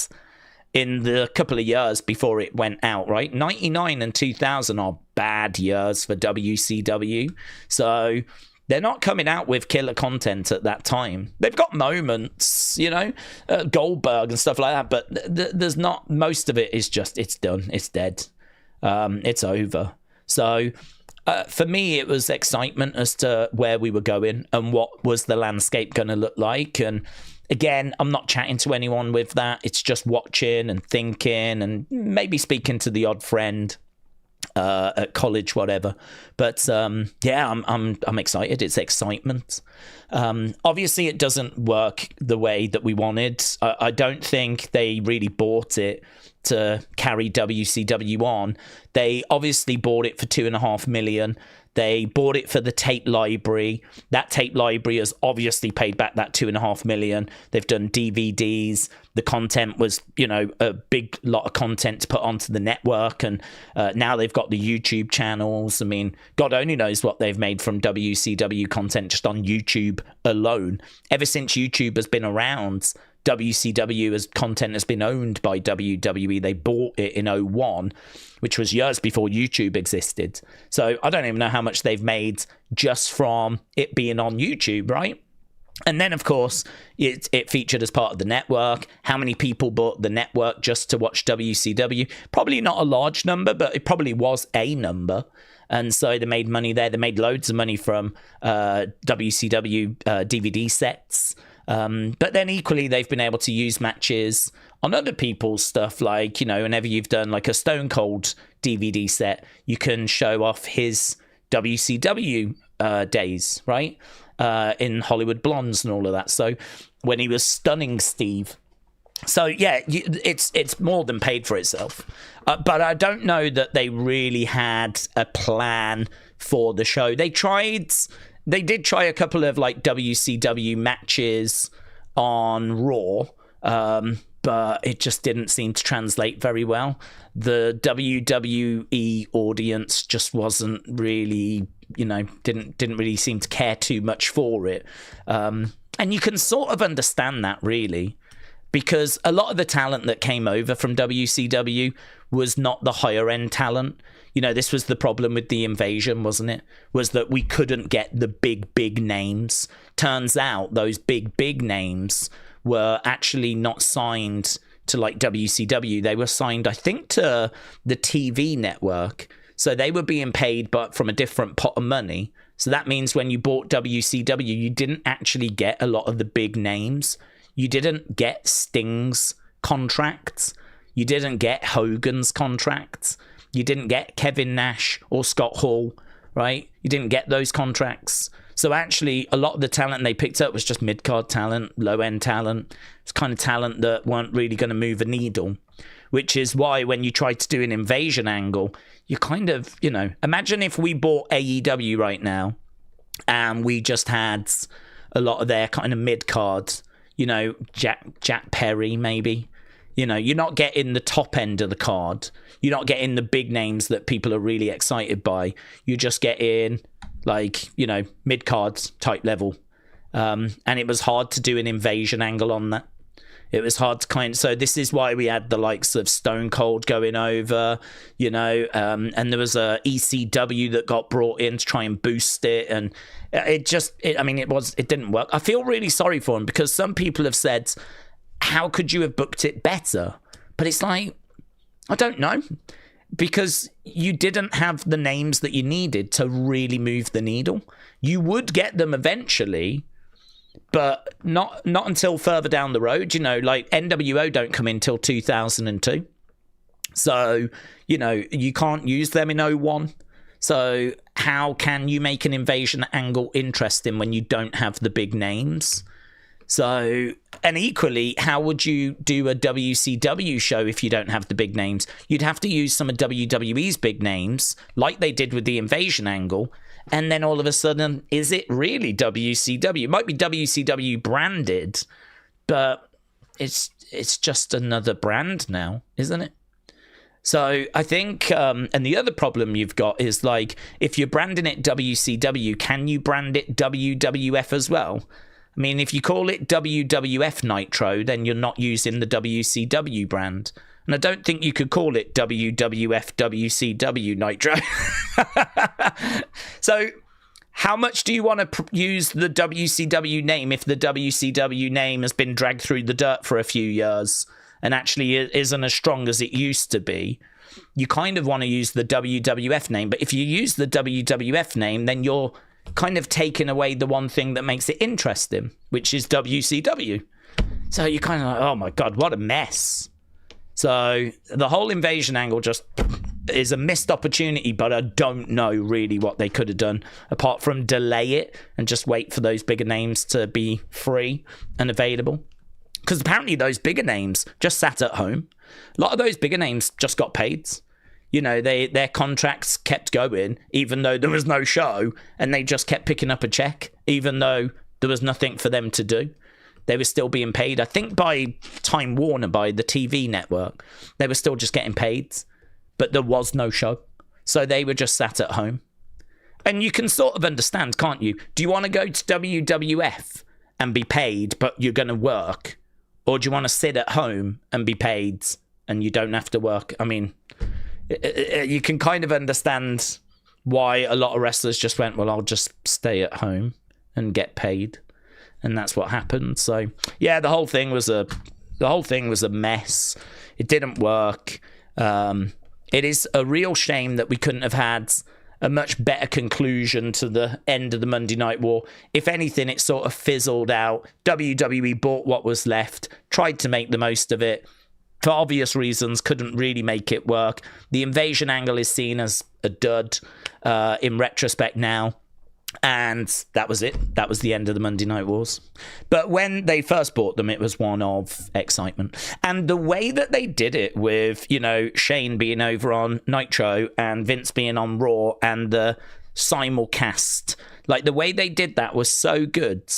in the couple of years before it went out, right? 99 and 2000 are bad years for WCW. So they're not coming out with killer content at that time. They've got moments, you know, Goldberg and stuff like that, but there's not, most of it is just, it's done, it's dead, it's over. So for me, it was excitement as to where we were going and what was the landscape going to look like. And again, I'm not chatting to anyone with that. It's just watching and thinking and maybe speaking to the odd friend at college, whatever. But yeah, I'm excited. It's excitement. Obviously, it doesn't work the way that we wanted. I don't think they really bought it to carry WCW on. They obviously bought it for $2.5 million. They bought it for the tape library. That tape library has obviously paid back that $2.5 million. They've done DVDs. The content was, you know, a big lot of content to put onto the network. And now they've got the YouTube channels. I mean, God only knows what they've made from WCW content just on YouTube alone. Ever since YouTube has been around, WCW as content has been owned by WWE. They bought it in '01, which was years before YouTube existed. So I don't even know how much they've made just from it being on YouTube, right? And then, of course, it featured as part of the network. How many people bought the network just to watch WCW? Probably not a large number, but it probably was a number. And so they made money there. They made loads of money from WCW DVD sets. But then equally, they've been able to use matches on other people's stuff. Like, you know, whenever you've done like a Stone Cold DVD set, you can show off his WCW days, right? In Hollywood Blondes and all of that. So when he was stunning Steve. So yeah, it's more than paid for itself. But I don't know that they really had a plan for the show. They did try a couple of like WCW matches on Raw, but it just didn't seem to translate very well. The WWE audience just wasn't really didn't really seem to care too much for it. And you can sort of understand that, really, because a lot of the talent that came over from WCW was not the higher end talent. This was the problem with the invasion, wasn't it? Was that we couldn't get the big names. Turns out those big names were actually not signed to like WCW. They were signed, I think, to the TV network. So they were being paid, but from a different pot of money. So that means when you bought WCW, you didn't actually get a lot of the big names. You didn't get Sting's contracts. You didn't get Hogan's contracts. You didn't get Kevin Nash or Scott Hall, right? You didn't get those contracts. So actually, a lot of the talent they picked up was just mid-card talent, low-end talent. It's kind of talent that weren't really going to move a needle, which is why when you try to do an invasion angle, you kind of, imagine if we bought AEW right now and we just had a lot of their kind of mid-cards, Jack Perry, maybe. You're not getting the top end of the card. You're not getting the big names that people are really excited by. You're just getting, mid-cards type level. And it was hard to do an invasion angle on that. It was hard to so this is why we had the likes of Stone Cold going over, and there was a ECW that got brought in to try and boost it. And it didn't work. I feel really sorry for him because some people have said, how could you have booked it better? But it's like, I don't know, because you didn't have the names that you needed to really move the needle. You would get them eventually, but not until further down the road. Like NWO don't come in till 2002. So, you can't use them in 01. So how can you make an invasion angle interesting when you don't have the big names? So, and equally, how would you do a WCW show if you don't have the big names? You'd have to use some of WWE's big names, like they did with the invasion angle, and then all of a sudden, is it really WCW? It might be WCW branded, but it's just another brand now, isn't it? So I think, and the other problem you've got is like, if you're branding it WCW, can you brand it WWF as well? I mean, if you call it WWF Nitro, then you're not using the WCW brand. And I don't think you could call it WWF WCW Nitro. So how much do you want to use the WCW name if the WCW name has been dragged through the dirt for a few years and actually isn't as strong as it used to be? You kind of want to use the WWF name. But if you use the WWF name, then you're kind of taking away the one thing that makes it interesting, which is WCW. So you're kind of like, oh my God, what a mess. So the whole invasion angle just is a missed opportunity, but I don't know really what they could have done apart from delay it and just wait for those bigger names to be free and available. Because apparently those bigger names just sat at home. A lot of those bigger names just got paid. Their contracts kept going, even though there was no show, and they just kept picking up a check, even though there was nothing for them to do. They were still being paid, I think, by Time Warner, by the TV network. They were still just getting paid, but there was no show. So they were just sat at home. And you can sort of understand, can't you? Do you want to go to WWF and be paid, but you're going to work? Or do you want to sit at home and be paid and you don't have to work? I mean, you can kind of understand why a lot of wrestlers just went, well, I'll just stay at home and get paid. And that's what happened. So yeah, the whole thing was a mess. It didn't work. It is a real shame that we couldn't have had a much better conclusion to the end of the Monday Night War. If anything, it sort of fizzled out. WWE bought what was left, tried to make the most of it. For obvious reasons, couldn't really make it work. The invasion angle is seen as a dud in retrospect now. And that was it. That was the end of the Monday Night Wars. But when they first bought them, it was one of excitement. And the way that they did it with, Shane being over on Nitro and Vince being on Raw and the simulcast, like the way they did that was so good.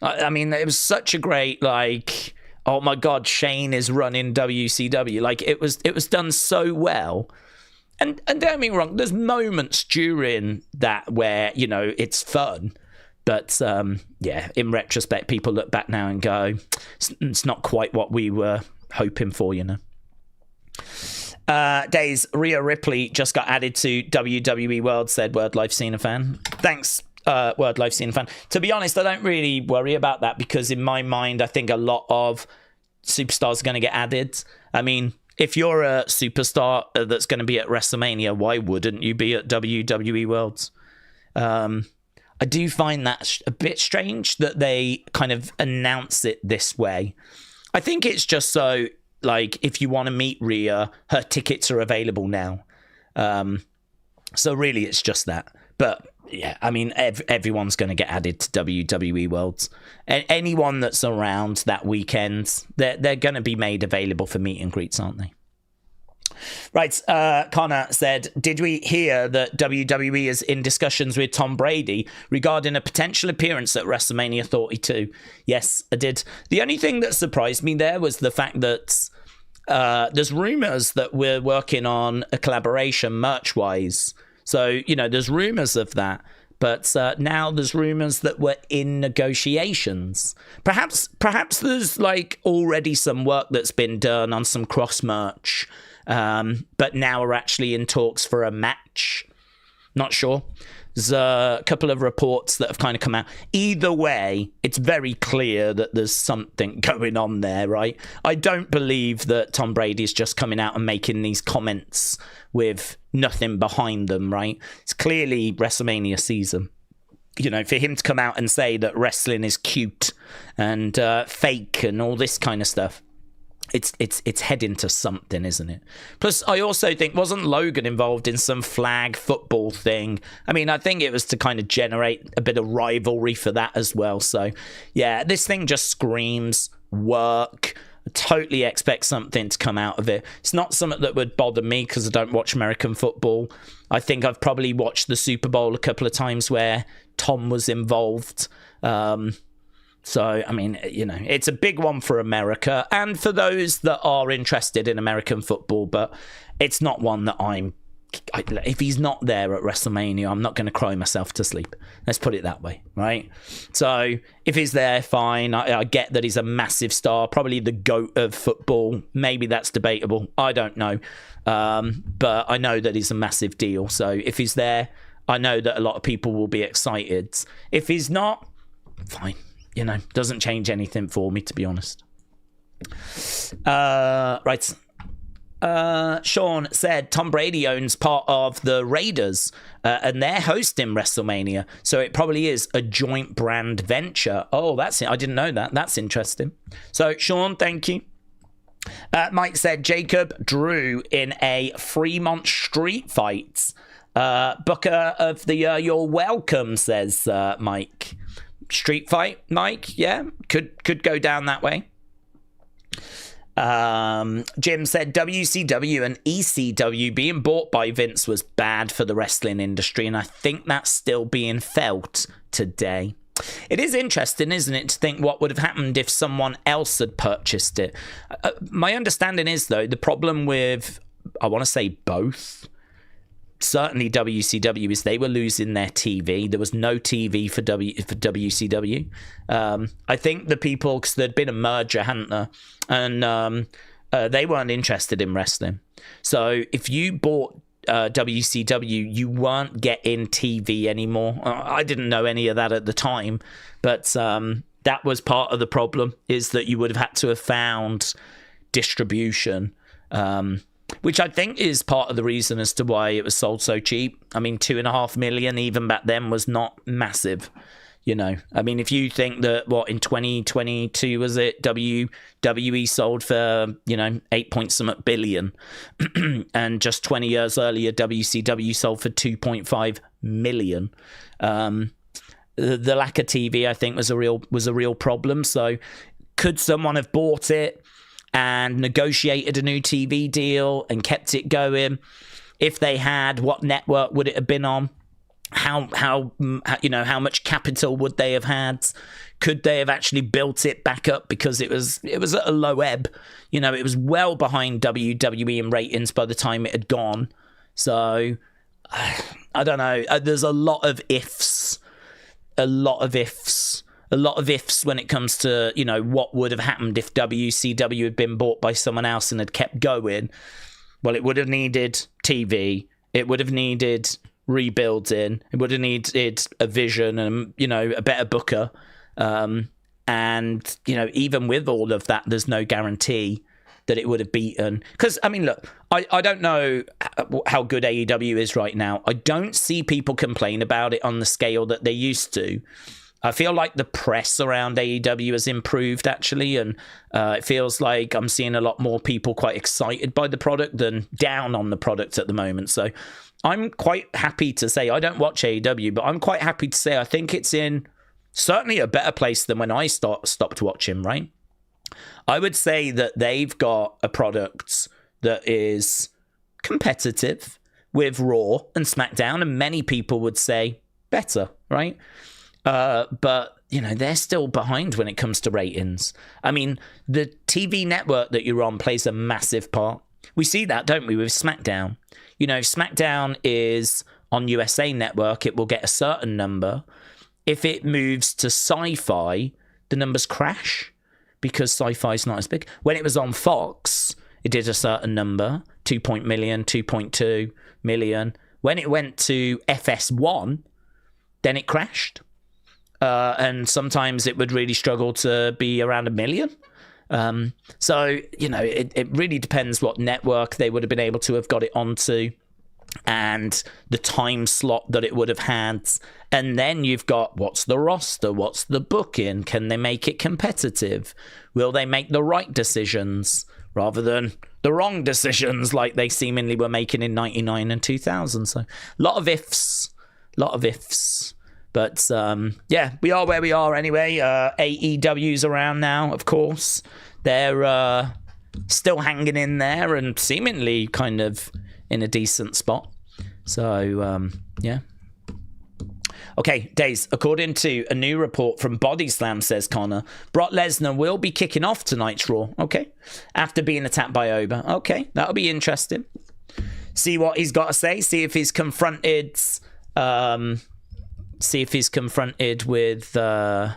I mean, it was such a great, like, oh my God, Shane is running WCW. Like it was done so well. And don't get me wrong, there's moments during that where, you know, it's fun. But, yeah, in retrospect, people look back now and go, it's not quite what we were hoping for, you know. Daze, Rhea Ripley just got added to WWE World, said Word Life Cena fan. Thanks, Word Life Cena fan. To be honest, I don't really worry about that because in my mind, I think a lot of superstars are going to get added. I mean, if you're a superstar that's going to be at WrestleMania, why wouldn't you be at WWE Worlds? I do find that a bit strange that they kind of announce it this way. I think it's just so, like, if you want to meet Rhea, her tickets are available now. So really, it's just that. But yeah, I mean, everyone's going to get added to WWE Worlds. Anyone that's around that weekend, they're going to be made available for meet and greets, aren't they? Right, Connor said, did we hear that WWE is in discussions with Tom Brady regarding a potential appearance at WrestleMania 32? Yes, I did. The only thing that surprised me there was the fact that there's rumors that we're working on a collaboration merch-wise. So, you know, there's rumors of that. But now there's rumors that we're in negotiations. Perhaps there's, like, already some work that's been done on some cross-merch. But now we're actually in talks for a match. Not sure. There's a couple of reports that have kind of come out. Either way, it's very clear that there's something going on there, right? I don't believe that Tom Brady's just coming out and making these comments with nothing behind them, right? It's clearly WrestleMania season. You know, for him to come out and say that wrestling is cute and fake and all this kind of stuff. It's heading to something, isn't it? Plus, I also think, wasn't Logan involved in some flag football thing? I mean, I think it was to kind of generate a bit of rivalry for that as well. So, yeah, this thing just screams work. I totally expect something to come out of it. It's not something that would bother me because I don't watch American football. I think I've probably watched the Super Bowl a couple of times where Tom was involved. So, I mean, you know, it's a big one for America and for those that are interested in American football, but it's not one that if he's not there at WrestleMania, I'm not going to cry myself to sleep. Let's put it that way, right? So, if he's there, fine. I get that he's a massive star, probably the GOAT of football. Maybe that's debatable. I don't know. But I know that he's a massive deal. So, if he's there, I know that a lot of people will be excited. If he's not, fine. You know, doesn't change anything for me, to be honest. Right. Sean said Tom Brady owns part of the Raiders and they're hosting WrestleMania. So it probably is a joint brand venture. Oh, that's it. I didn't know that. That's interesting. So, Sean, thank you. Mike said Jacob Drew in a Fremont street fight. Booker of the year, you're welcome, says Mike. Street fight, Mike, yeah, could go down that way. Jim said WCW and ECW being bought by Vince was bad for the wrestling industry, and I think that's still being felt today. It is interesting, isn't it, to think what would have happened if someone else had purchased it. My understanding is, though, the problem with, I want to say both, certainly WCW, is they were losing their TV. There was no TV for WCW. I think the people, because there'd been a merger, hadn't there? And they weren't interested in wrestling. So if you bought WCW, you weren't getting TV anymore. I didn't know any of that at the time, but that was part of the problem, is that you would have had to have found distribution. Which I think is part of the reason as to why it was sold so cheap. I mean, 2.5 million even back then was not massive, you know. I mean, if you think that, in 2022, was it, WWE sold for, 8-point-something billion, and just 20 years earlier, WCW sold for 2.5 million. The lack of TV, I think, was a real problem. So could someone have bought it and negotiated a new TV deal and kept it going? If they had, what network would it have been on? How much capital would they have had? Could they have actually built it back up, because it was at a low ebb? It was well behind WWE in ratings by the time it had gone. So I don't know. There's a lot of ifs. A lot of ifs when it comes to, you know, what would have happened if WCW had been bought by someone else and had kept going. Well, it would have needed TV. It would have needed rebuilding. It would have needed a vision and, you know, a better booker. And, you know, even with all of that, there's no guarantee that it would have beaten. Because, I mean, look, I don't know how good AEW is right now. I don't see people complain about it on the scale that they used to. I feel like the press around AEW has improved, actually, and it feels like I'm seeing a lot more people quite excited by the product than down on the product at the moment. So I'm quite happy to say, I don't watch AEW, but I'm quite happy to say I think it's in certainly a better place than when I stopped watching, right? I would say that they've got a product that is competitive with Raw and SmackDown, and many people would say better, right? But, you know, they're still behind when it comes to ratings. I mean, the TV network that you're on plays a massive part. We see that, don't we, with SmackDown? You know, if SmackDown is on USA Network, it will get a certain number. If it moves to Sci-Fi, the numbers crash because Sci-Fi is not as big. When it was on Fox, it did a certain number, 2.2 million, 2.2 million. When it went to FS1, then it crashed. And sometimes it would really struggle to be around 1 million. So, you know, it really depends what network they would have been able to have got it onto and the time slot that it would have had. And then you've got, what's the roster? What's the booking? Can they make it competitive? Will they make the right decisions rather than the wrong decisions like they seemingly were making in 99 and 2000? So a lot of ifs. But, yeah, we are where we are anyway. AEW's around now, of course. They're still hanging in there and seemingly kind of in a decent spot. So, yeah. Okay, Daze, according to a new report from Body Slam, says Connor, Brock Lesnar will be kicking off tonight's Raw. Okay. After being attacked by Oba. Okay, that'll be interesting. See what he's got to say. See if he's confronted... See if he's confronted with Oba.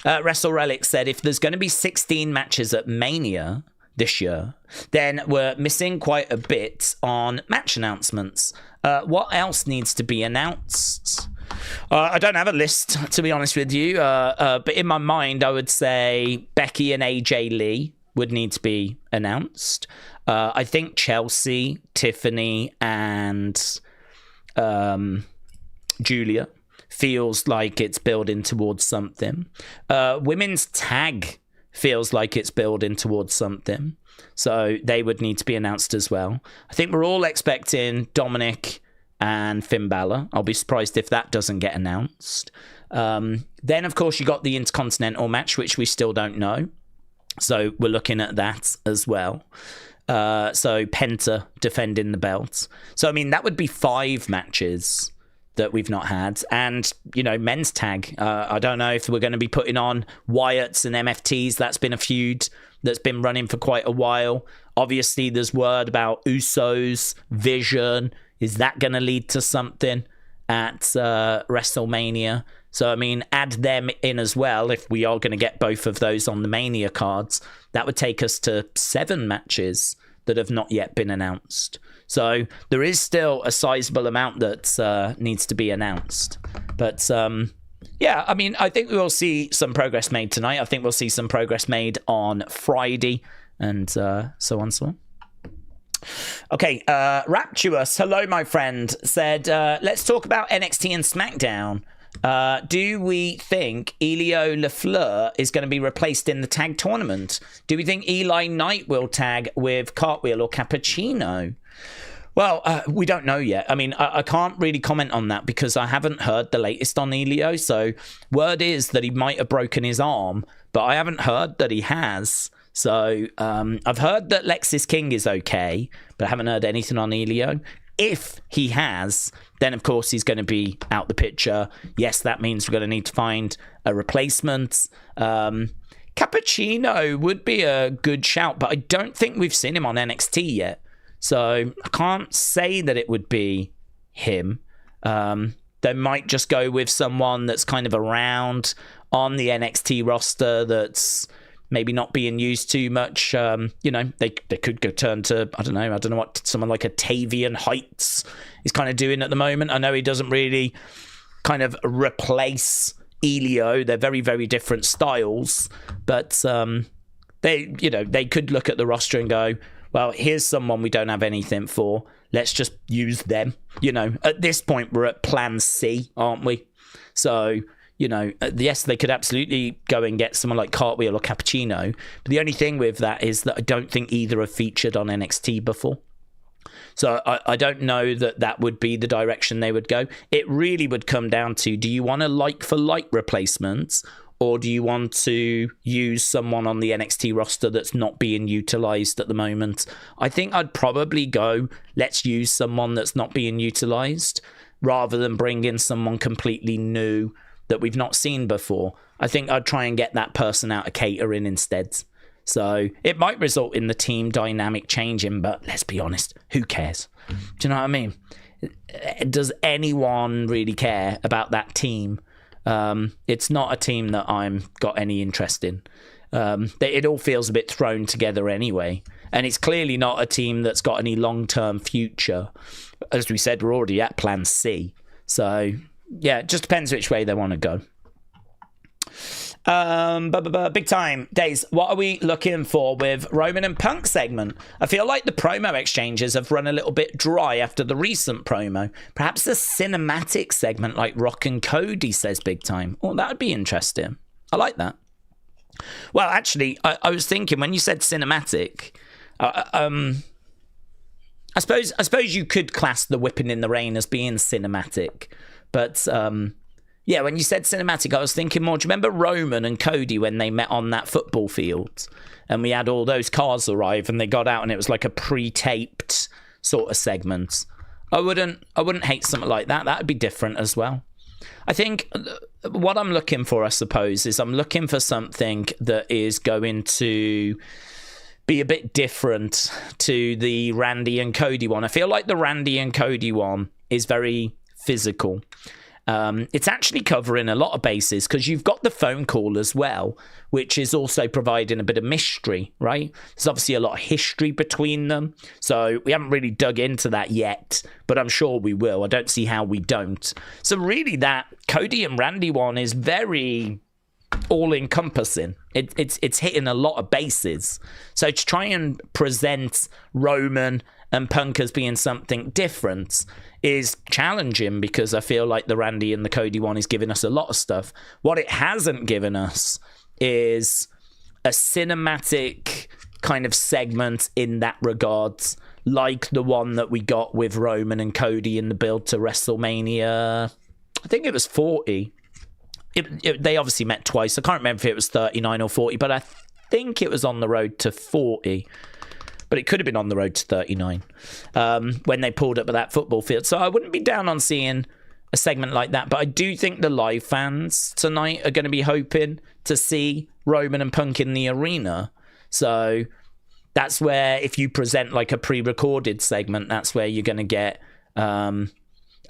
Wrestle Relic said if there's going to be 16 matches at Mania this year, then we're missing quite a bit on match announcements. What else needs to be announced? I don't have a list, to be honest with you. But in my mind, I would say Becky and AJ Lee would need to be announced. I think Chelsea, Tiffany, and Julia feels like it's building towards something. Women's tag feels like it's building towards something. So they would need to be announced as well. I think we're all expecting Dominik and Finn Balor. I'll be surprised if that doesn't get announced. Then, of course, you got the Intercontinental match, which we still don't know. So we're looking at that as well. So Penta defending the belt. So, I mean, that would be 5 matches that we've not had. And, you know, men's tag. I don't know if we're going to be putting on Wyatts and MFTs. That's been a feud that's been running for quite a while. Obviously, there's word about Usos, Vision. Is that going to lead to something at WrestleMania? So, I mean, add them in as well. If we are going to get both of those on the Mania cards, that would take us to 7 matches that have not yet been announced. So there is still a sizable amount that needs to be announced. But, yeah, I mean, I think we will see some progress made tonight. I think we'll see some progress made on Friday and so on, so on. Okay, Rapturous, hello, my friend, said, let's talk about NXT and SmackDown. Do we think Elio LaFleur is going to be replaced in the tag tournament? Do we think Eli Knight will tag with Cartwheel or Cappuccino? Well, we don't know yet. I mean, I can't really comment on that because I haven't heard the latest on Elio. So word is that he might have broken his arm, but I haven't heard that he has. So I've heard that Lexis King is okay, but I haven't heard anything on Elio. If he has, then of course he's going to be out the picture. Yes, that means we're going to need to find a replacement. Cappuccino would be a good shout, but I don't think we've seen him on NXT yet. So I can't say that it would be him. They might just go with someone that's kind of around on the NXT roster that's maybe not being used too much. They could go turn to, I don't know what someone like a Tavian Heights is kind of doing at the moment. I know he doesn't really kind of replace Elio. They're very, very different styles, but they could look at the roster and go, well, here's someone we don't have anything for. Let's just use them. At this point, we're at plan C, aren't we? So, yes, they could absolutely go and get someone like Cartwheel or Cappuccino. But the only thing with that is that I don't think either have featured on NXT before. So I don't know that would be the direction they would go. It really would come down to, do you want a like-for-like replacement, or do you want to use someone on the NXT roster that's not being utilized at the moment? I think I'd probably go, let's use someone that's not being utilized, rather than bring in someone completely new that we've not seen before. I think I'd try and get that person out of catering instead. So it might result in the team dynamic changing, but let's be honest, who cares? Do you know what I mean? Does anyone really care about that team? It's not a team that I'm got any interest in. It all feels a bit thrown together anyway. And it's clearly not a team that's got any long-term future. As we said, we're already at plan C. So, yeah, it just depends which way they want to go. Big time Daze, what are we looking for with Roman and Punk segment? I feel like the promo exchanges have run a little bit dry after the recent promo. Perhaps a cinematic segment like Rock and Cody, says Big Time. Oh, that would be interesting. I like that. Well, actually, I was thinking when you said cinematic, I suppose you could class the whipping in the rain as being cinematic, but yeah, when you said cinematic, I was thinking more, do you remember Roman and Cody when they met on that football field? And we had all those cars arrive and they got out and it was like a pre-taped sort of segment. I wouldn't hate something like that. That would be different as well. I think what I'm looking for, I suppose, is I'm looking for something that is going to be a bit different to the Randy and Cody one. I feel like the Randy and Cody one is very physical. It's actually covering a lot of bases because you've got the phone call as well, which is also providing a bit of mystery, right? There's obviously a lot of history between them, so we haven't really dug into that yet, but I'm sure we will. I don't see how we don't. So really that Cody and Randy one is very all-encompassing. It's hitting a lot of bases. So to try and present Roman and Punk as being something different is challenging because I feel like the Randy and the Cody one is giving us a lot of stuff. What it hasn't given us is a cinematic kind of segment in that regards, like the one that we got with Roman and Cody in the build to WrestleMania. I think it was 40. They obviously met twice. I can't remember if it was 39 or 40, but I think it was on the road to 40. But it could have been on the road to 39 when they pulled up at that football field. So I wouldn't be down on seeing a segment like that. But I do think the live fans tonight are going to be hoping to see Roman and Punk in the arena. So that's where, if you present like a pre-recorded segment, that's where you're going to get a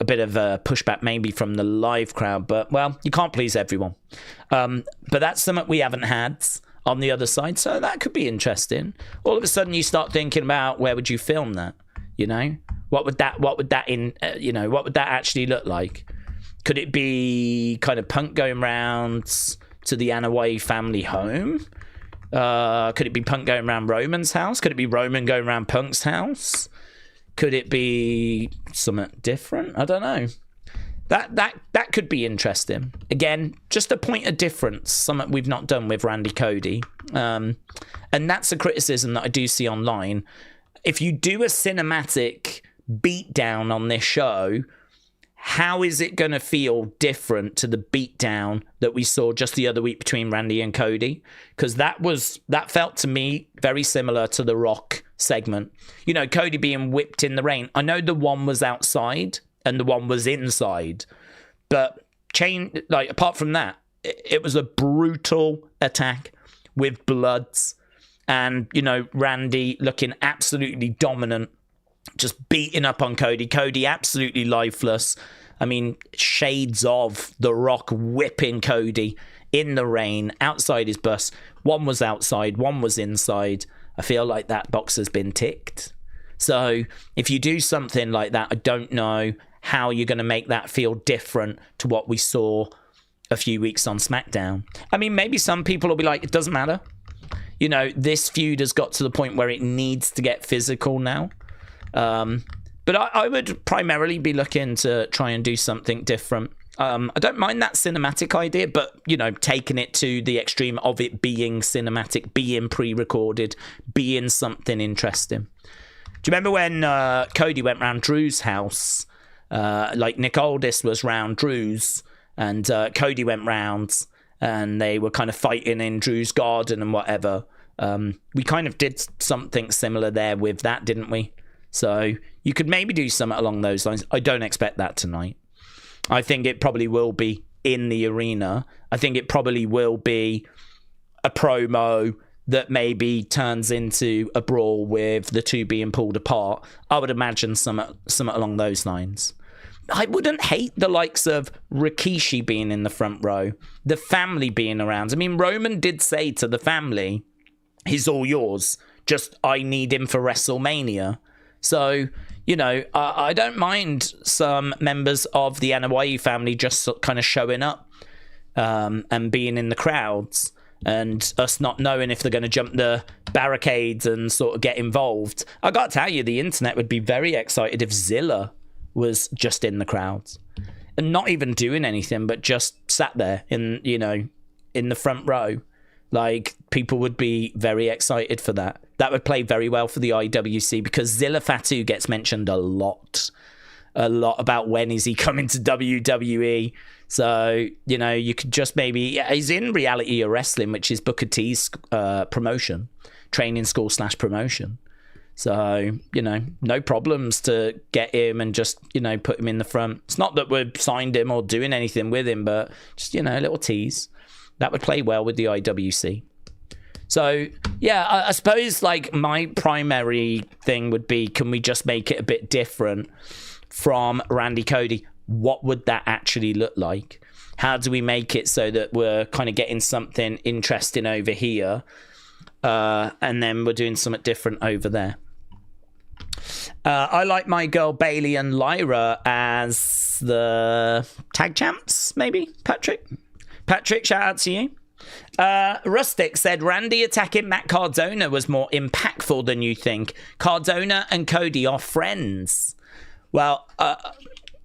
bit of a pushback maybe from the live crowd. But, well, you can't please everyone. But that's something we haven't had on the other side, so that could be interesting. All of a sudden you start thinking about, where would you film that? What would that actually look like? Could it be kind of Punk going round to the Anoa'i family home? Could it be Punk going around Roman's house? Could it be Roman going around Punk's house? Could it be something different? I don't know. That could be interesting. Again, just a point of difference, something we've not done with Randy Cody. And that's a criticism that I do see online. If you do a cinematic beatdown on this show, how is it going to feel different to the beatdown that we saw just the other week between Randy and Cody? Because that felt to me very similar to the Rock segment. Cody being whipped in the rain. I know the one was outside and the one was inside, but apart from that, it was a brutal attack with bloods. And, you know, Randy looking absolutely dominant, just beating up on Cody. Cody absolutely lifeless. I mean, shades of The Rock whipping Cody in the rain, outside his bus. One was outside, one was inside. I feel like that box has been ticked. So if you do something like that, I don't know how you're going to make that feel different to what we saw a few weeks on SmackDown. I mean, maybe some people will be like, it doesn't matter. You know, this feud has got to the point where it needs to get physical now. But I would primarily be looking to try and do something different. I don't mind that cinematic idea, but, you know, taking it to the extreme of it being cinematic, being pre-recorded, being something interesting. Do you remember when Cody went round Drew's house? Like Nick Aldis was round Drew's, and Cody went round, and they were kind of fighting in Drew's garden and whatever. We kind of did something similar there with that, didn't we? So you could maybe do something along those lines. I don't expect that tonight. I think it probably will be in the arena. I think it probably will be a promo that maybe turns into a brawl with the two being pulled apart. I would imagine something along those lines. I wouldn't hate the likes of Rikishi being in the front row, the family being around. I mean, Roman did say to the family, he's all yours, just I need him for WrestleMania. So, you know, I don't mind some members of the NYE family just kind of showing up and being in the crowds, and us not knowing if they're going to jump the barricades and sort of get involved. I got to tell you, the internet would be very excited if Zilla was just in the crowds and not even doing anything, but just sat there in, you know, in the front row. Like, people would be very excited for that. That would play very well for the IWC, because Zilla Fatu gets mentioned a lot about when is he coming to WWE. So, you know, you could just maybe, he's in Reality of Wrestling, which is Booker T's promotion, training school / promotion. So, you know, no problems to get him and just, you know, put him in the front. It's not that we've signed him or doing anything with him, but just, you know, a little tease. That would play well with the IWC. So, yeah, I suppose, like, my primary thing would be, can we just make it a bit different from Randy Cody? What would that actually look like? How do we make it so that we're kind of getting something interesting over here, and then we're doing something different over there? I like my girl Bayley and Lyra as the tag champs, maybe, Patrick, shout out to you. Rustic said Randy attacking Matt Cardona was more impactful than you think. Cardona and Cody are friends. Well,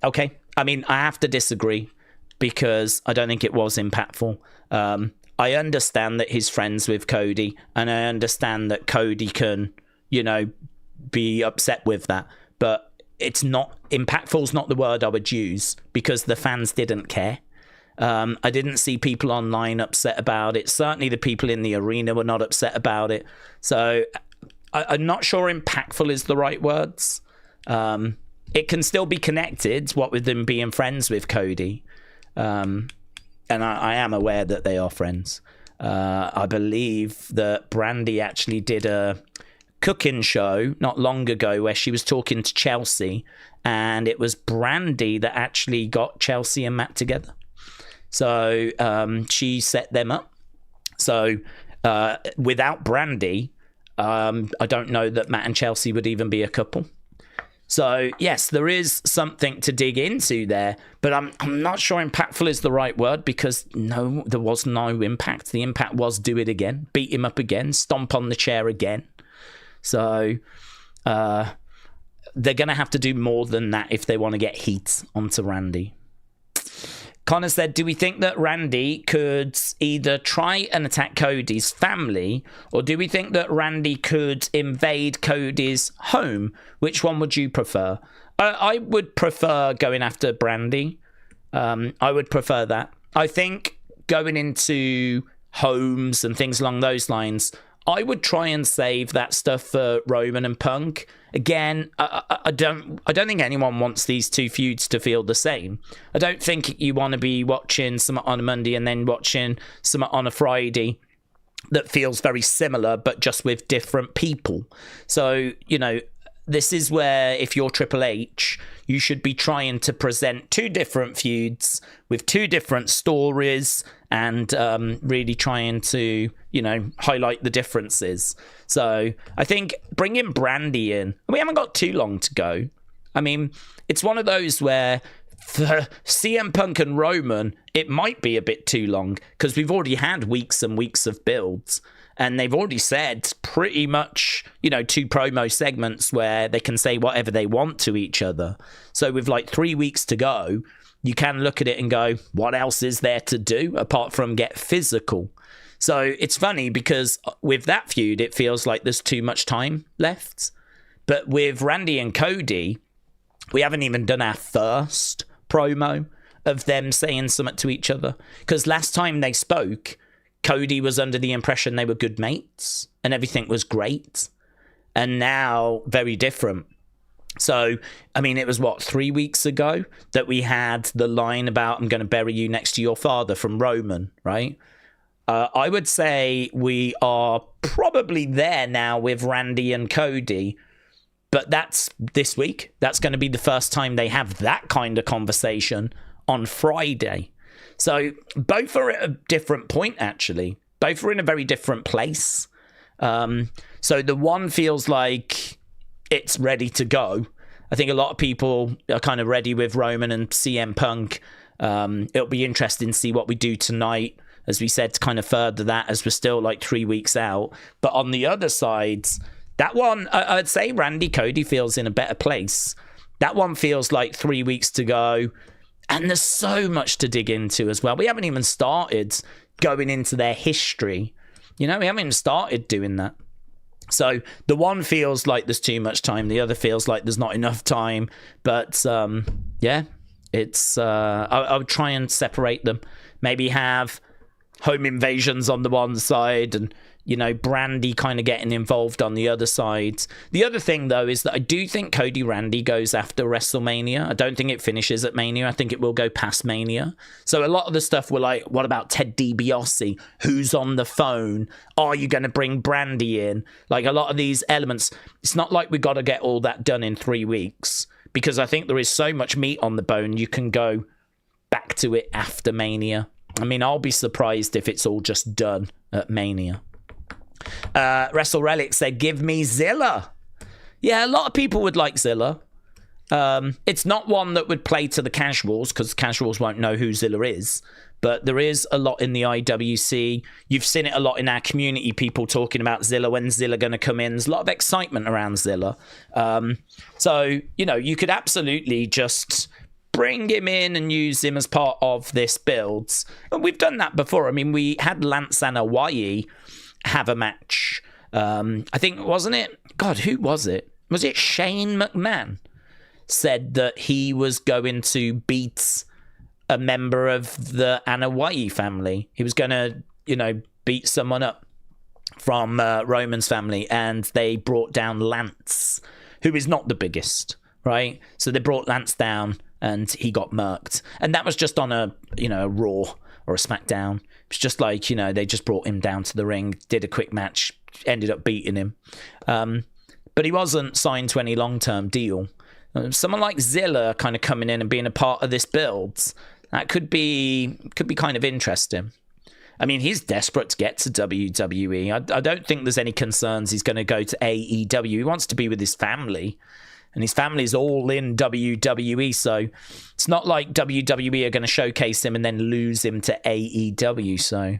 okay. I mean, I have to disagree, because I don't think it was impactful. I understand that he's friends with Cody, and I understand that Cody can, you know, be upset with that. But it's not, impactful's not the word I would use, because the fans didn't care. I didn't see people online upset about it. Certainly the people in the arena were not upset about it. So I'm not sure impactful is the right words. It can still be connected, what with them being friends with Cody. And I am aware that they are friends. I believe that Brandy actually did a cooking show not long ago where she was talking to Chelsea, and it was Brandy that actually got Chelsea and Matt together. So she set them up. So without Brandy, I don't know that Matt and Chelsea would even be a couple. So yes, there is something to dig into there, but I'm not sure impactful is the right word, because no, there was no impact. The impact was do it again, beat him up again, stomp on the chair again. So they're going to have to do more than that if they want to get heat onto Randy. Connor said, do we think that Randy could either try and attack Cody's family, or do we think that Randy could invade Cody's home? Which one would you prefer? I would prefer going after Brandy. I would prefer that. I think going into homes and things along those lines, I would try and save that stuff for Roman and Punk. Again, I don't think anyone wants these two feuds to feel the same. I don't think you want to be watching some on a Monday and then watching some on a Friday, that feels very similar, but just with different people. So, you know, this is where, if you're Triple H, you should be trying to present two different feuds with two different stories and really trying to, you know, highlight the differences. So I think bringing Brandy in, we haven't got too long to go. I mean, it's one of those where for CM Punk and Roman, it might be a bit too long because we've already had weeks and weeks of builds. And they've already said pretty much, you know, 2 promo segments where they can say whatever they want to each other. So with like 3 weeks to go, you can look at it and go, what else is there to do apart from get physical? So it's funny because with that feud, it feels like there's too much time left. But with Randy and Cody, we haven't even done our first promo of them saying something to each other. Because last time they spoke, Cody was under the impression they were good mates and everything was great. And now, very different. So, I mean, it was, 3 weeks ago that we had the line about, I'm going to bury you next to your father from Roman, right? I would say we are probably there now with Randy and Cody. But that's this week. That's going to be the first time they have that kind of conversation on Friday. So both are at a different point, actually. Both are in a very different place. So the one feels like it's ready to go. I think a lot of people are kind of ready with Roman and CM Punk. It'll be interesting to see what we do tonight, as we said, to kind of further that as we're still like 3 weeks out. But on the other side, that one, I'd say Randy Cody feels in a better place. That one feels like 3 weeks to go. And there's so much to dig into as well. We haven't even started going into their history. You know, we haven't even started doing that. So the one feels like there's too much time. The other feels like there's not enough time. But, yeah, it's... I would try and separate them. Maybe have home invasions on the one side and, you know, Brandy kind of getting involved on the other side. The other thing, though, is that I do think Cody Randy goes after WrestleMania. I don't think it finishes at Mania. I think it will go past Mania. So a lot of the stuff we're like, what about Ted DiBiase? Who's on the phone? Are you going to bring Brandy in? Like a lot of these elements, it's not like we got to get all that done in 3 weeks because I think there is so much meat on the bone. You can go back to it after Mania. I mean, I'll be surprised if it's all just done at Mania. Wrestle Relic said, give me Zilla. Yeah, a lot of people would like Zilla. It's not one that would play to the casuals because casuals won't know who Zilla is. But there is a lot in the IWC. You've seen it a lot in our community, people talking about Zilla, when's Zilla going to come in. There's a lot of excitement around Zilla. So, you know, you could absolutely just bring him in and use him as part of this build. And we've done that before. I mean, we had Lance and Hawaii have a match. I think, wasn't it? God, who was it? Was it Shane McMahon? Said that he was going to beat a member of the Anoa'i family. He was going to, you know, beat someone up from Roman's family, and they brought down Lance, who is not the biggest, right? So they brought Lance down, and he got murked. And that was just on a, you know, a Raw or a SmackDown. It's just like, you know, they just brought him down to the ring, did a quick match, ended up beating him. But he wasn't signed to any long-term deal. Someone like Zilla kind of coming in and being a part of this build, that could be kind of interesting. I mean, he's desperate to get to WWE. I don't think there's any concerns he's going to go to AEW. He wants to be with his family. And his family's all in WWE, so it's not like WWE are going to showcase him and then lose him to AEW. So,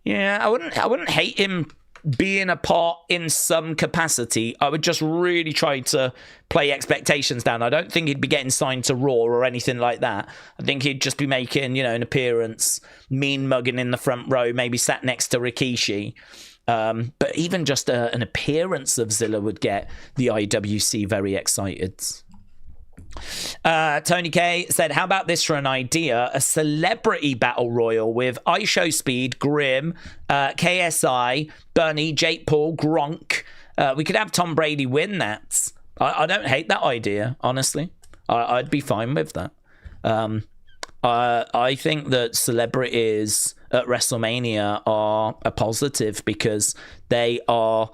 yeah, I wouldn't hate him being a part in some capacity. I would just really try to play expectations down. I don't think he'd be getting signed to Raw or anything like that. I think he'd just be making, you know, an appearance, mean mugging in the front row, maybe sat next to Rikishi. But even just an appearance of Zilla would get the IWC very excited. Tony K said, how about this for an idea? A celebrity battle royal with ISHO Speed, Grim, KSI, Bernie, Jake Paul, Gronk. We could have Tom Brady win that. I don't hate that idea, honestly. I'd be fine with that. I think that celebrities at WrestleMania are a positive, because they are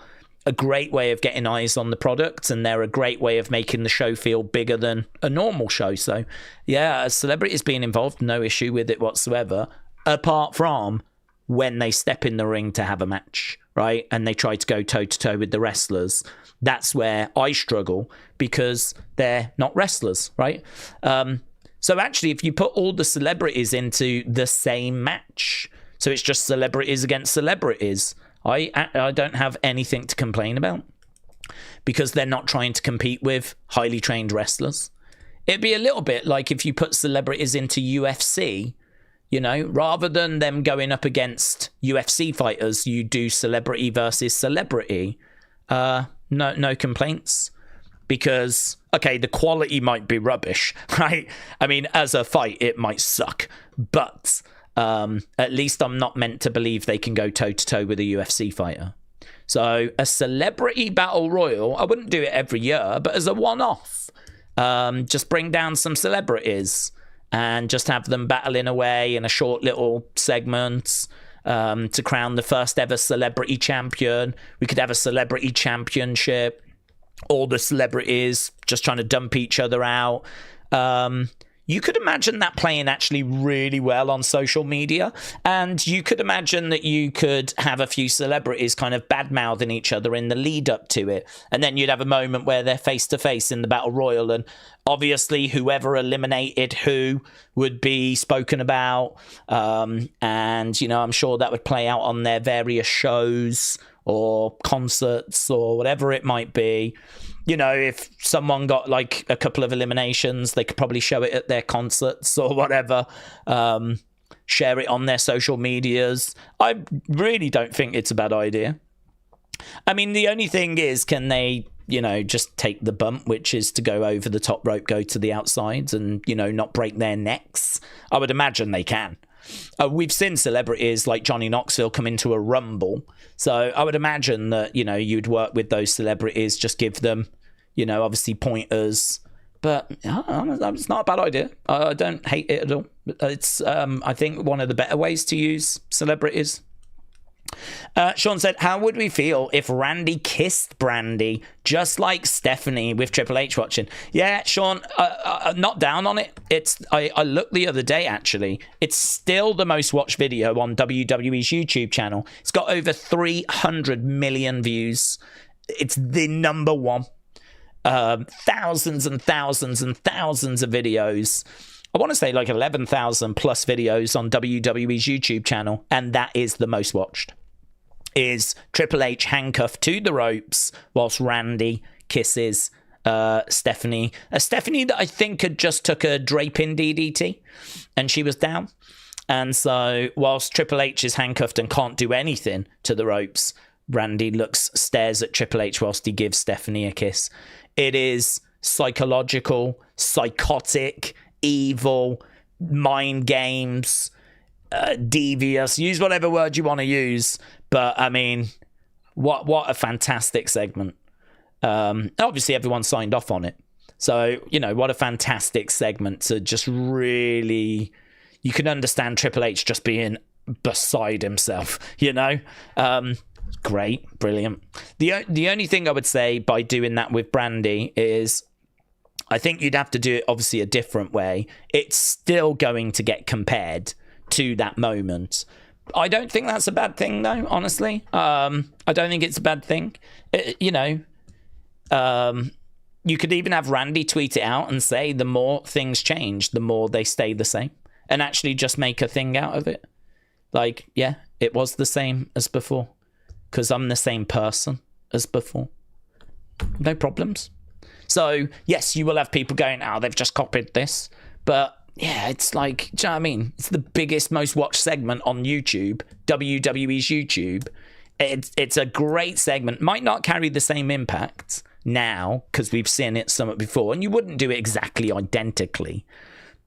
a great way of getting eyes on the product, and they're a great way of making the show feel bigger than a normal show. So yeah, celebrities being involved, no issue with it whatsoever, apart from when they step in the ring to have a match, right? And they try to go toe-to-toe with the wrestlers. That's where I struggle, because they're not wrestlers, right? So actually, if you put all the celebrities into the same match, so it's just celebrities against celebrities, I don't have anything to complain about, because they're not trying to compete with highly trained wrestlers. It'd be a little bit like if you put celebrities into UFC, you know, rather than them going up against UFC fighters, you do celebrity versus celebrity. No complaints, because, okay, the quality might be rubbish, right? I mean, as a fight, it might suck, but at least I'm not meant to believe they can go toe-to-toe with a UFC fighter. So a celebrity battle royal, I wouldn't do it every year, but as a one-off, just bring down some celebrities and just have them battling away in a short little segment to crown the first ever celebrity champion. We could have a celebrity championship, all the celebrities just trying to dump each other out. You could imagine that playing actually really well on social media, and you could imagine that you could have a few celebrities kind of bad-mouthing each other in the lead up to it, and then you'd have a moment where they're face-to-face in the Battle Royal, and obviously whoever eliminated who would be spoken about, and, you know, I'm sure that would play out on their various shows or concerts or whatever it might be. You know, if someone got like a couple of eliminations, they could probably show it at their concerts or whatever, share it on their social medias. I really don't think it's a bad idea. I mean, the only thing is, can they, you know, just take the bump, which is to go over the top rope, go to the outsides and, you know, not break their necks? I would imagine they can. We've seen celebrities like Johnny Knoxville come into a rumble. So I would imagine that, you know, you'd work with those celebrities, just give them, you know, obviously pointers. But it's not a bad idea. I don't hate it at all. It's, I think, one of the better ways to use celebrities. Sean said, how would we feel if Randy kissed Brandy just like Stephanie with Triple H watching? Yeah, Sean, not down on it. I looked the other day, actually. It's still the most watched video on WWE's YouTube channel. It's got over 300 million views. It's the number one. Thousands and thousands and thousands of videos. I want to say like 11,000 plus videos on WWE's YouTube channel, and that is the most watched. Is Triple H handcuffed to the ropes whilst Randy kisses Stephanie. Stephanie that I think had just took a draping DDT and she was down. And so whilst Triple H is handcuffed and can't do anything to the ropes, Randy stares at Triple H whilst he gives Stephanie a kiss. It is psychological, psychotic, evil, mind games, devious, use whatever word you want to use, but I mean, what a fantastic segment. Obviously everyone signed off on it, so, you know, what a fantastic segment to just really, you can understand Triple H just being beside himself, you know. Great, brilliant. The only thing I would say by doing that with Brandy is, I think you'd have to do it obviously a different way. It's still going to get compared to that moment. I don't think that's a bad thing, though, honestly. I don't think it's a bad thing. You know, you could even have Randy tweet it out and say the more things change, the more they stay the same, and actually just make a thing out of it. Like, yeah, it was the same as before because I'm the same person as before. No problems. So, yes, you will have people going, oh, they've just copied this. But, yeah, it's like, do you know what I mean? It's the biggest, most watched segment on YouTube, WWE's YouTube. It's a great segment. Might not carry the same impact now, because we've seen it somewhat before, and you wouldn't do it exactly identically.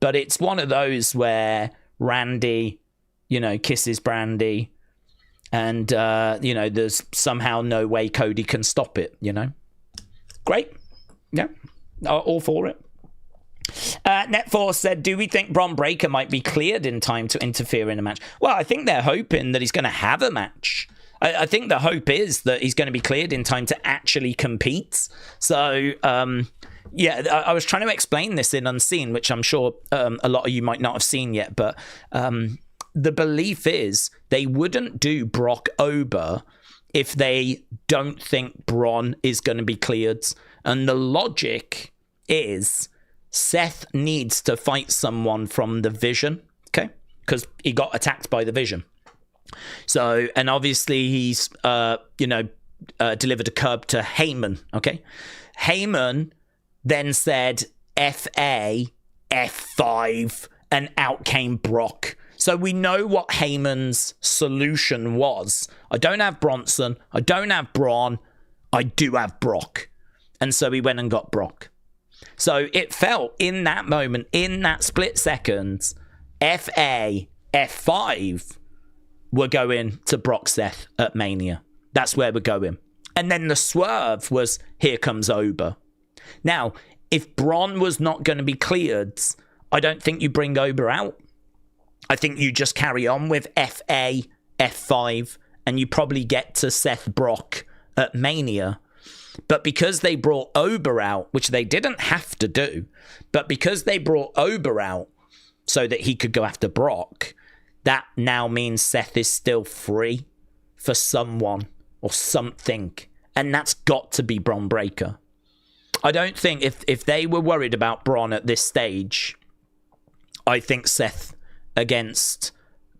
But it's one of those where Randy, you know, kisses Brandy, and, you know, there's somehow no way Cody can stop it, you know? Great. Yeah, all for it. Netforce said, do we think Bron Breakker might be cleared in time to interfere in a match? Well, I think they're hoping that he's going to have a match. I think the hope is that he's going to be cleared in time to actually compete. So, yeah, I was trying to explain this in Unseen, which I'm sure a lot of you might not have seen yet. But the belief is they wouldn't do Brock Ober if they don't think Bron is going to be cleared. And the logic is Seth needs to fight someone from the Vision, okay? Because he got attacked by the Vision. So, and obviously he's, delivered a curb to Heyman, okay? Heyman then said FA, F5, and out came Brock. So we know what Heyman's solution was. I don't have Bronson. I don't have Braun. I do have Brock. And so he went and got Brock. So it felt in that moment, in that split second, FA, F5 were going to Brock Seth at Mania. That's where we're going. And then the swerve was, here comes Ober. Now, if Braun was not going to be cleared, I don't think you bring Ober out. I think you just carry on with FA, F5, and you probably get to Seth Brock at Mania. But because they brought Ober out, which they didn't have to do, but because they brought Ober out so that he could go after Brock, that now means Seth is still free for someone or something. And that's got to be Bron Breakker. I don't think if they were worried about Braun at this stage, I think Seth against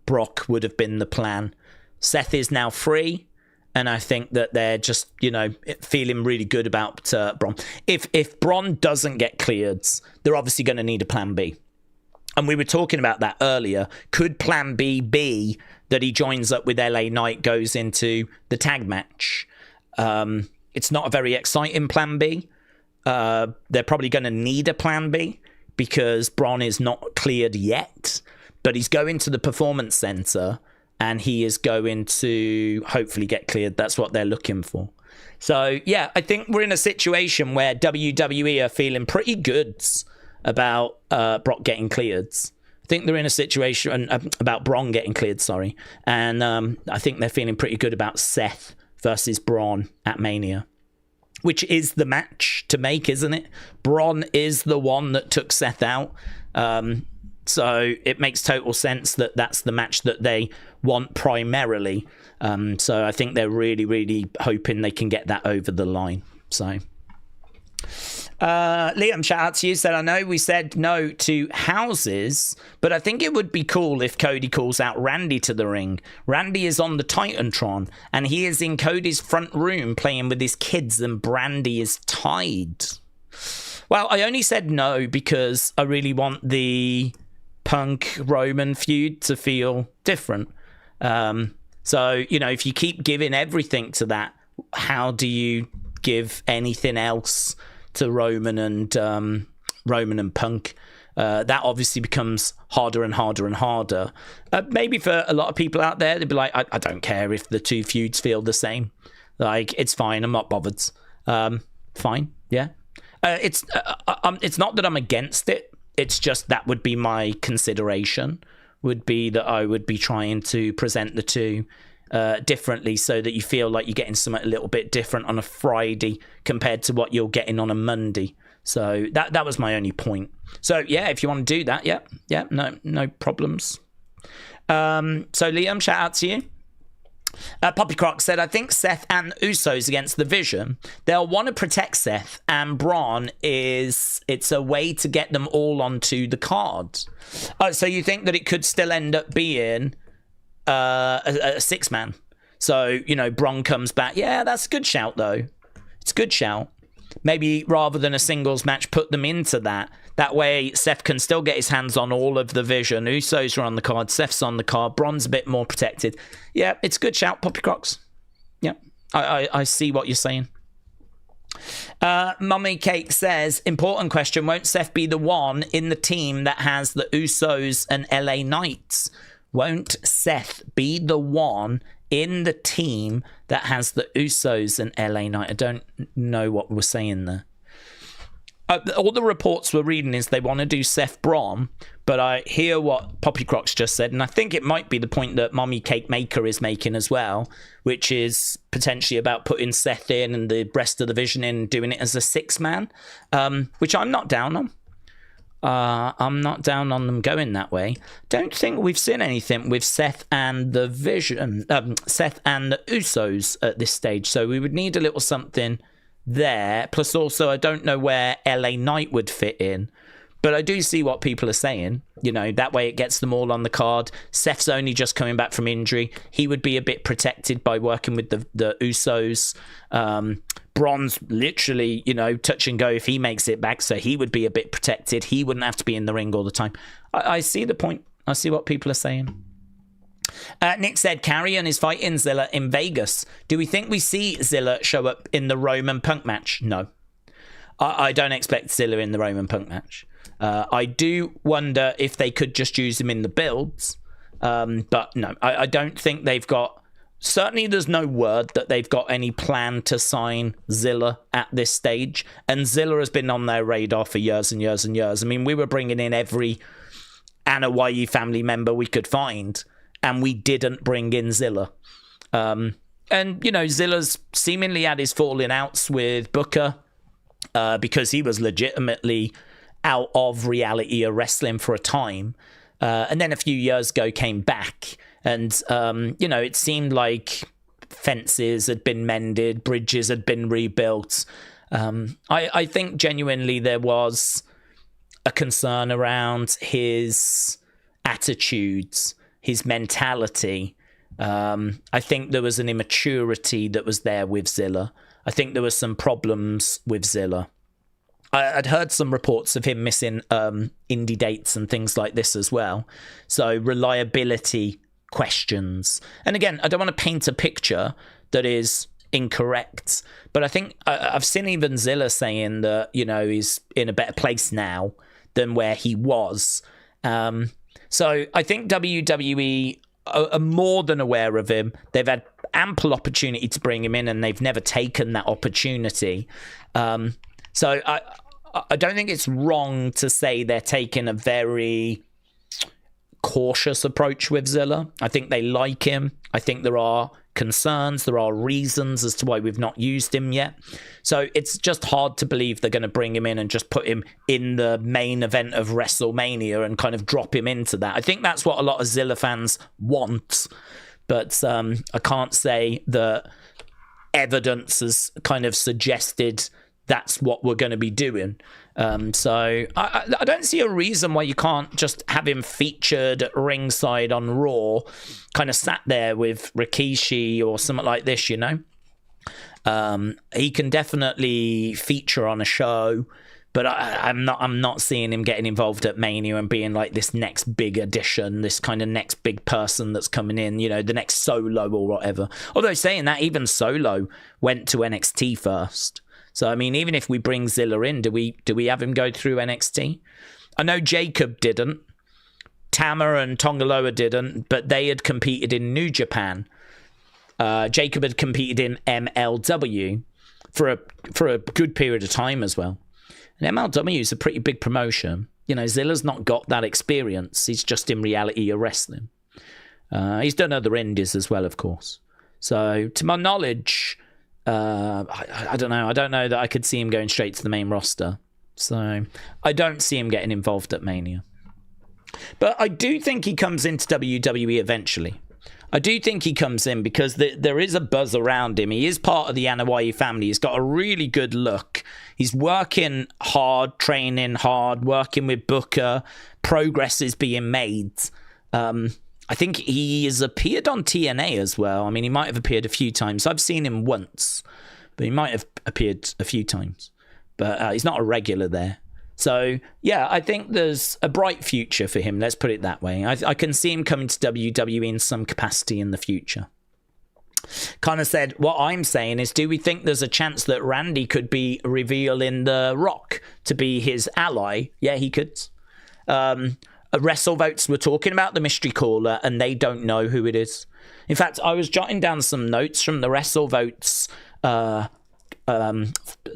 Brock would have been the plan. Seth is now free, and I think that they're just, feeling really good about Braun. If Braun doesn't get cleared, they're obviously going to need a plan B. And we were talking about that earlier. Could plan B be that he joins up with LA Knight, goes into the tag match? It's not a very exciting plan B. They're probably going to need a plan B because Braun is not cleared yet, but he's going to the Performance Center and he is going to hopefully get cleared. That's what they're looking for. So, yeah, I think we're in a situation where WWE are feeling pretty good about Brock getting cleared. I think they're in a situation about Braun getting cleared, sorry. And I think they're feeling pretty good about Seth versus Braun at Mania, which is the match to make, isn't it? Braun is the one that took Seth out. So it makes total sense that that's the match that they want primarily. So I think they're really, really hoping they can get that over the line. So Liam, shout out to you, said, I know we said no to houses, but I think it would be cool if Cody calls out Randy to the ring. Randy is on the Titantron and he is in Cody's front room playing with his kids and Brandy is tied. Well, I only said no because I really want the Punk Roman feud to feel different. So, if you keep giving everything to that, how do you give anything else to Roman and Punk? That obviously becomes harder and harder and harder. Maybe for a lot of people out there, they'd be like, I don't care if the two feuds feel the same. Like, it's fine. I'm not bothered. Fine. Yeah. It's not that I'm against it. It's just that would be my consideration, would be that I would be trying to present the two differently so that you feel like you're getting something a little bit different on a Friday compared to what you're getting on a Monday. So that was my only point. So yeah, if you want to do that, yeah, no problems. So Liam, shout out to you. Poppy Croc said, I think Seth and Usos against the Vision, they'll want to protect Seth, and Braun it's a way to get them all onto the card. So you think that it could still end up being a six-man? So, Braun comes back. Yeah, that's a good shout, though. It's a good shout. Maybe rather than a singles match, put them into that. That way, Seth can still get his hands on all of the Vision. Usos are on the card. Seth's on the card. Braun's a bit more protected. Yeah, it's a good shout, Poppy Crocs. Yeah, I see what you're saying. Mummy Cake says, important question. Won't Seth be the one in the team that has the Usos and LA Knights? Won't Seth be the one in the team that has the Usos and LA Knight? I don't know what we're saying there. all the reports we're reading is they want to do Seth Braun, but I hear what Poppy Crocs just said, and I think it might be the point that Mommy Cake Maker is making as well, which is potentially about putting Seth in and the rest of the division in and doing it as a 6-man, which I'm not down on. I'm not down on them going that way. Don't think we've seen anything with Seth and the Seth and the Usos at this stage, so we would need a little something there. Plus, also, I don't know where LA Knight would fit in, but I do see what people are saying. You know, that way it gets them all on the card. Seth's only just coming back from injury. He would be a bit protected by working with the Usos. Braun's literally, you know, touch and go if he makes it back, so he would be a bit protected. He wouldn't have to be in the ring all the time. I see the point. I see what people are saying. Nick said, Carrion is fighting Zilla in Vegas. Do we think we see Zilla show up in the Roman Punk match? No. I don't expect Zilla in the Roman Punk match. I do wonder if they could just use him in the builds. But no, I don't think they've got... Certainly there's no word that they've got any plan to sign Zilla at this stage. And Zilla has been on their radar for years and years and years. I mean, we were bringing in every Anoa'i family member we could find, and we didn't bring in Zilla. And, you know, Zilla's seemingly had his falling outs with Booker because he was legitimately out of reality of wrestling for a time. And then a few years ago came back. And, you know, it seemed like fences had been mended, bridges had been rebuilt. I think genuinely there was a concern around his attitudes, his mentality. I think there was an immaturity that was there with Zilla. I think there were some problems with Zilla. I'd heard some reports of him missing indie dates and things like this as well. So reliability questions. And again, I don't want to paint a picture that is incorrect, but I think I've seen even Zilla saying that, you know, he's in a better place now than where he was. So I think WWE are more than aware of him. They've had ample opportunity to bring him in, and they've never taken that opportunity. So I don't think it's wrong to say they're taking a very cautious approach with Zilla. I think they like him. I think there are concerns, there are reasons as to why we've not used him yet. So it's just hard to believe they're going to bring him in and just put him in the main event of WrestleMania and kind of drop him into that. I think that's what a lot of Zilla fans want, but I can't say that evidence has kind of suggested that's what we're going to be doing. So I don't see a reason why you can't just have him featured at ringside on Raw, kind of sat there with Rikishi or something like this, you know. He can definitely feature on a show, but I'm not seeing him getting involved at Mania and being like this next big addition, this kind of next big person that's coming in, you know, the next Solo or whatever. Although saying that, even Solo went to NXT first. So, I mean, even if we bring Zilla in, do we have him go through NXT? I know Jacob didn't. Tama and Tongaloa didn't, but they had competed in New Japan. Jacob had competed in MLW for a good period of time as well. And MLW is a pretty big promotion. You know, Zilla's not got that experience. He's just in reality of wrestling. He's done other indies as well, of course. So, to my knowledge... I don't know. I don't know that I could see him going straight to the main roster. So I don't see him getting involved at Mania. But I do think he comes into WWE eventually. I do think he comes in because there is a buzz around him. He is part of the Anoa'i family. He's got a really good look. He's working hard, training hard, working with Booker. Progress is being made. I think he has appeared on TNA as well. I mean, he might have appeared a few times. I've seen him once, but he might have appeared a few times. But he's not a regular there. So, yeah, I think there's a bright future for him. Let's put it that way. I can see him coming to WWE in some capacity in the future. Kind of said, what I'm saying is, do we think there's a chance that Randy could be revealing The Rock to be his ally? Yeah, he could. WrestleVotes were talking about the mystery caller, and they don't know who it is. In fact, I was jotting down some notes from the WrestleVotes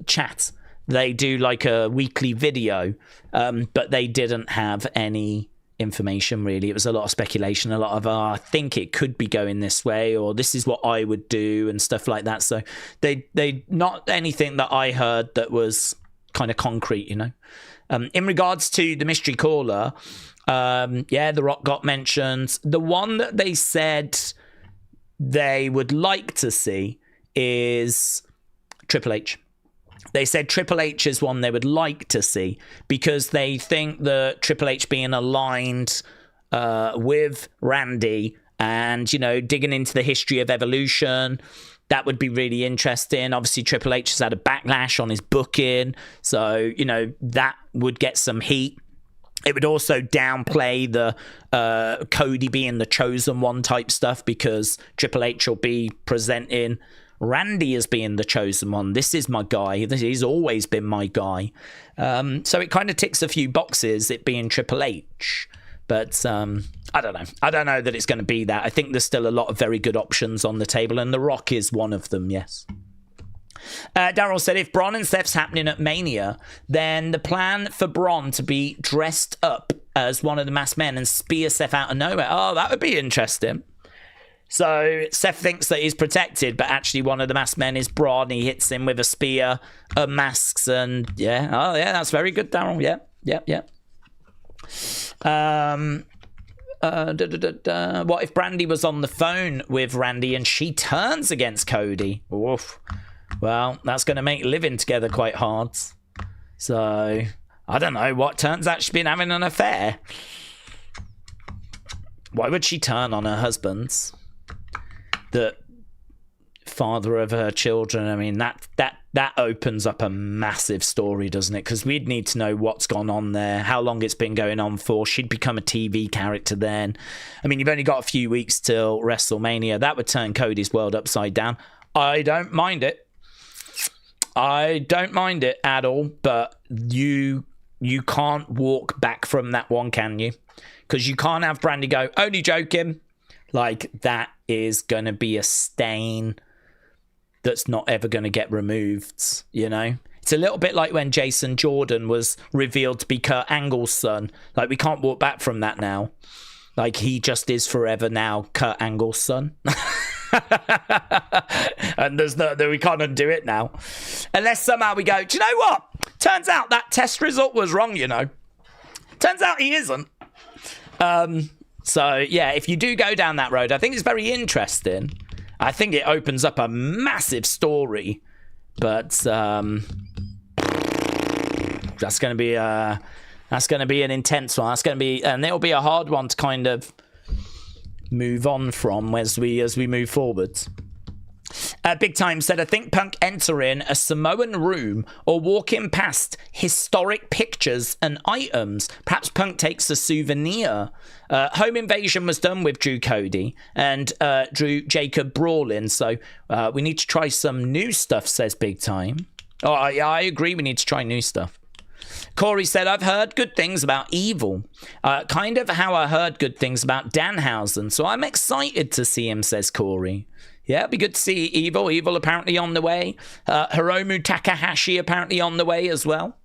chat they do like a weekly video, but they didn't have any information really. It was a lot of speculation, a lot of I think it could be going this way, or this is what I would do and stuff like that. So they not anything that I heard that was kind of concrete, you know. In regards to the mystery caller, The Rock got mentioned. The one that they said they would like to see is Triple H. They said Triple H is one they would like to see because they think that Triple H being aligned with Randy and, you know, digging into the history of Evolution, that would be really interesting. Obviously, Triple H has had a backlash on his booking, so, you know, that would get some heat. It would also downplay the Cody being the chosen one type stuff because Triple H will be presenting Randy as being the chosen one. This is my guy. He's always been my guy. So it kind of ticks a few boxes, it being Triple H. But I don't know. I don't know that it's going to be that. I think there's still a lot of very good options on the table, and The Rock is one of them, yes. Daryl said, if Braun and Steph's happening at Mania, then the plan for Braun to be dressed up as one of the masked men and spear Steph out of nowhere. Oh, that would be interesting. So Seth thinks that he's protected, but actually one of the masked men is Braun. He hits him with a spear, masks, and yeah. Oh, yeah, that's very good, Daryl. Yeah. What if Brandy was on the phone with Randy and she turns against Cody? Oof. Well, that's going to make living together quite hard. So, I don't know. What turns out she's been having an affair? Why would she turn on her husband? The father of her children. I mean, that opens up a massive story, doesn't it? Because we'd need to know what's gone on there, how long it's been going on for. She'd become a TV character then. I mean, you've only got a few weeks till WrestleMania. That would turn Cody's world upside down. I don't mind it. I don't mind it at all, but you can't walk back from that one, can you? Because you can't have Brandy go, only joking. Like, that is going to be a stain that's not ever going to get removed, you know? It's a little bit like when Jason Jordan was revealed to be Kurt Angle's son. Like, we can't walk back from that now. Like, he just is forever now Kurt Angle's son. And we can't undo it now. Unless somehow we go, do you know what? Turns out that test result was wrong, you know. Turns out he isn't. So, yeah, if you do go down that road, I think it's very interesting. I think it opens up a massive story. But that's going to be an intense one. That's going to be, and it'll be a hard one to kind of move on from as we move forward. Big Time said, I think Punk entering a Samoan room or walking past historic pictures and items. Perhaps Punk takes a souvenir. Home Invasion was done with Drew Cody and Drew Jacob brawling. So we need to try some new stuff, says Big Time. Oh, yeah, I agree. We need to try new stuff. Corey said, I've heard good things about Evil. Kind of how I heard good things about Danhausen. So I'm excited to see him, says Corey. Yeah, it'd be good to see Evil. Evil apparently on the way. Hiromu Takahashi apparently on the way as well.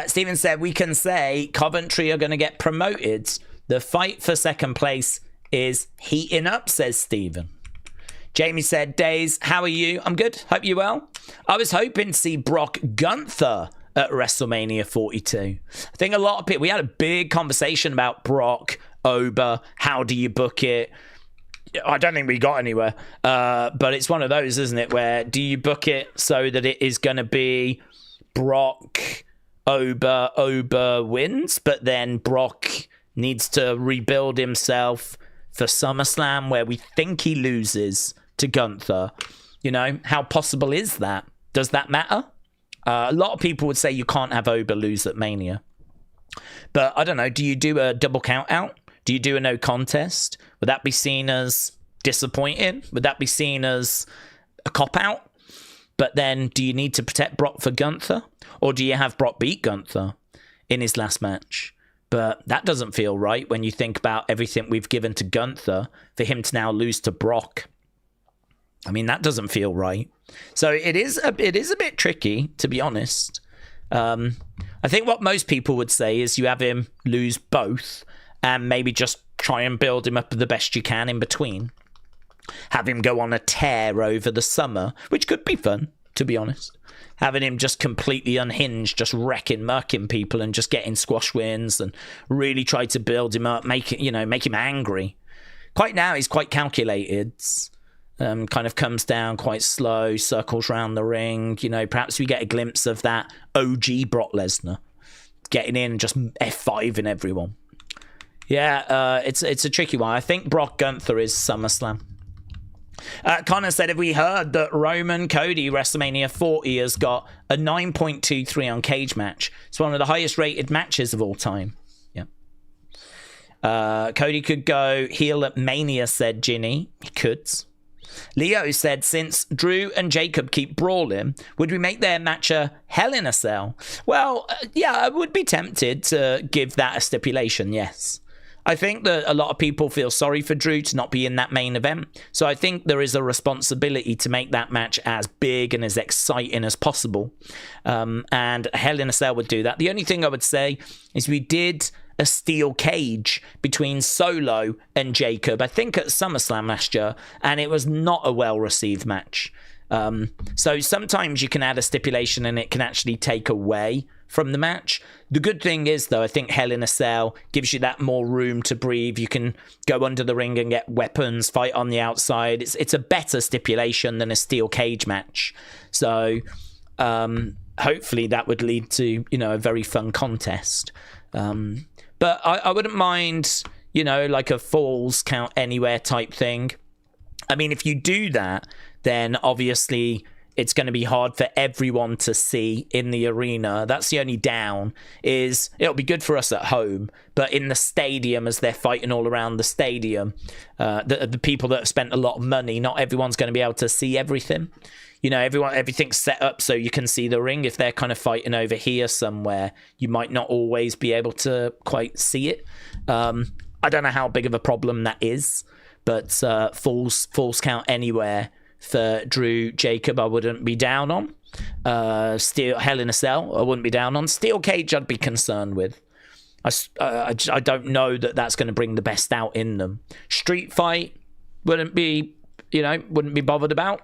Stephen said, we can say Coventry are going to get promoted. The fight for second place is heating up, says Stephen. Jamie said, Daze, how are you? I'm good. Hope you're well. I was hoping to see Brock Gunther at WrestleMania 42. I think a lot of people, we had a big conversation about Brock, Oba, how do you book it? I don't think we got anywhere, but it's one of those, isn't it, where do you book it so that it is going to be Brock, Oba wins, but then Brock needs to rebuild himself for SummerSlam where we think he loses to Gunther. You know, how possible is that? Does that matter? A lot of people would say you can't have Oba lose at Mania. But I don't know, do you do a double count out? Do you do a no contest? Would that be seen as disappointing? Would that be seen as a cop-out? But then, do you need to protect Brock for Gunther? Or do you have Brock beat Gunther in his last match? But that doesn't feel right when you think about everything we've given to Gunther for him to now lose to Brock. I mean, that doesn't feel right. So it is a bit tricky, to be honest. I think what most people would say is you have him lose both and maybe just try and build him up the best you can in between. Have him go on a tear over the summer, which could be fun, to be honest. Having him just completely unhinged, just murking people and just getting squash wins and really try to build him up, make him angry. Quite now, he's quite calculated. Kind of comes down quite slow, circles around the ring. Perhaps we get a glimpse of that OG Brock Lesnar getting in and just F5ing everyone. Yeah, it's a tricky one. I think Brock Gunther is SummerSlam. Connor said, have we heard that Roman Cody WrestleMania 40 has got a 9.23 on Cage Match? It's one of the highest rated matches of all time. Yeah. Cody could go heel at Mania, said Ginny. He could. Leo said, since Drew and Jacob keep brawling, would we make their match a Hell in a Cell? Well, yeah, I would be tempted to give that a stipulation, yes. I think that a lot of people feel sorry for Drew to not be in that main event. So I think there is a responsibility to make that match as big and as exciting as possible. And Hell in a Cell would do that. The only thing I would say is we did a steel cage between Solo and Jacob, I think at SummerSlam last year, and it was not a well-received match. So sometimes you can add a stipulation and it can actually take away from the match. The good thing is, though, I think Hell in a Cell gives you that more room to breathe. You can go under the ring and get weapons, fight on the outside. It's a better stipulation than a steel cage match. So hopefully that would lead to, a very fun contest. But I wouldn't mind, like a Falls Count Anywhere type thing. I mean, if you do that, then obviously it's going to be hard for everyone to see in the arena. That's the only down, is it'll be good for us at home, but in the stadium, as they're fighting all around the stadium, the people that have spent a lot of money, not everyone's going to be able to see everything. Everything's set up so you can see the ring. If they're kind of fighting over here somewhere, you might not always be able to quite see it. I don't know how big of a problem that is, but Falls Count Anywhere for Drew Jacob, I wouldn't be down on. Hell in a Cell, I wouldn't be down on. Steel Cage, I'd be concerned with. I don't know that that's going to bring the best out in them. Street Fight, wouldn't be bothered about.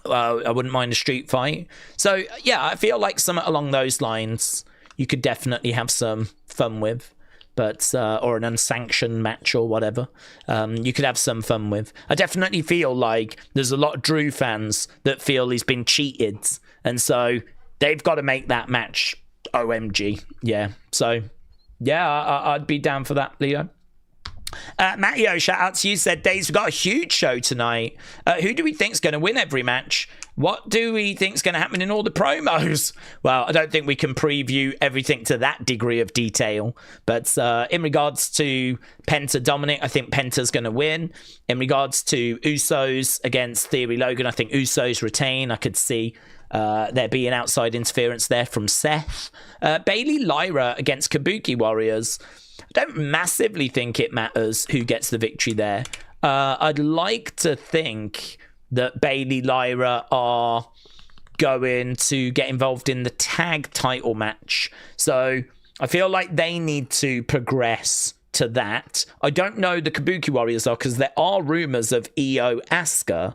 I wouldn't mind a street fight. So, yeah, I feel like something along those lines you could definitely have some fun with. But or an unsanctioned match or whatever, you could have some fun with. I definitely feel like there's a lot of Drew fans that feel he's been cheated, and so they've got to make that match OMG. Yeah, so yeah, I'd be down for that, Leo. Matteo, shout out to you, said, Daze, we've got a huge show tonight. Who do we think's going to win every match? What do we think's going to happen in all the promos? Well, I don't think we can preview everything to that degree of detail, but in regards to Penta Dominik, I think Penta's going to win. In regards to Usos against Theory Logan, I think Usos retain. I could see there being outside interference there from Seth. Bayley Lyra against Kabuki Warriors. I don't massively think it matters who gets the victory there. I'd like to think that Bayley Lyra are going to get involved in the tag title match. So I feel like they need to progress to that. I don't know the Kabuki Warriors are, because there are rumors of Io Asuka.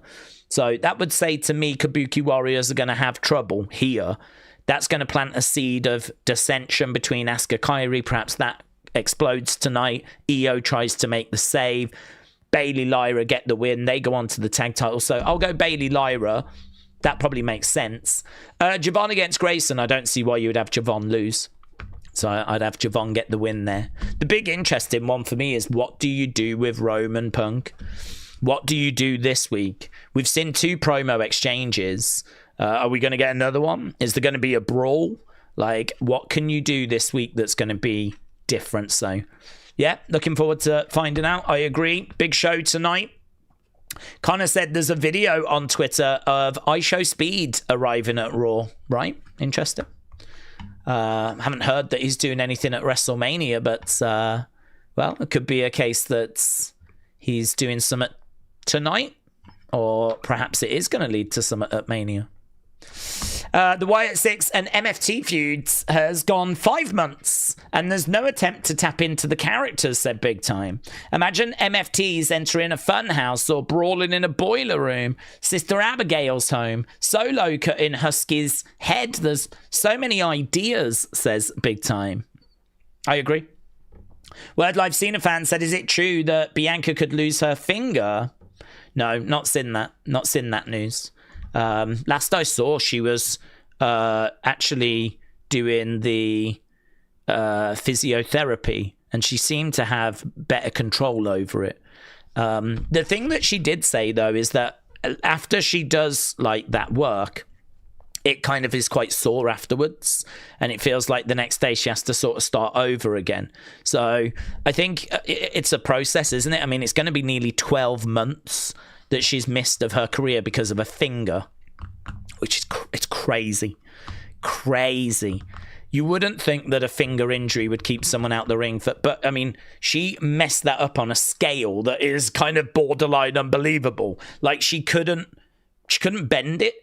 So that would say to me Kabuki Warriors are going to have trouble here. That's going to plant a seed of dissension between Asuka Kairi. Perhaps that explodes tonight. Io tries to make the save. Bayley Lyra get the win. They go on to the tag title. So I'll go Bayley Lyra. That probably makes sense. Javon against Grayson. I don't see why you would have Javon lose. So I'd have Javon get the win there. The big interesting one for me is, what do you do with Roman Punk? What do you do this week? We've seen 2 promo exchanges. Are we going to get another one? Is there going to be a brawl? Like, what can you do this week that's going to be different? So yeah, looking forward to finding out. I agree, big show tonight. Connor said there's a video on Twitter of I Show Speed arriving at Raw. Right, interesting. Haven't heard that he's doing anything at WrestleMania, but well, it could be a case that he's doing something tonight. Or perhaps it is going to lead to some at Mania. The Wyatt 6 and MFT feuds has gone 5 months, and there's no attempt to tap into the characters, said Big Time. Imagine MFTs entering a funhouse or brawling in a boiler room, Sister Abigail's home, Solo cutting Husky's head. There's so many ideas, says Big Time. I agree. Word Live Cena fan said, is it true that Bianca could lose her finger? No, not seen that. Not seen that news. Last I saw, she was actually doing the physiotherapy, and she seemed to have better control over it. The thing that she did say, though, is that after she does like that work, it kind of is quite sore afterwards, and it feels like the next day she has to sort of start over again. So I think it's a process, isn't it? I mean, it's going to be nearly 12 months that she's missed of her career because of a finger, which is it's crazy. You wouldn't think that a finger injury would keep someone out the ring, but I mean, she messed that up on a scale that is kind of borderline unbelievable. Like she couldn't bend it,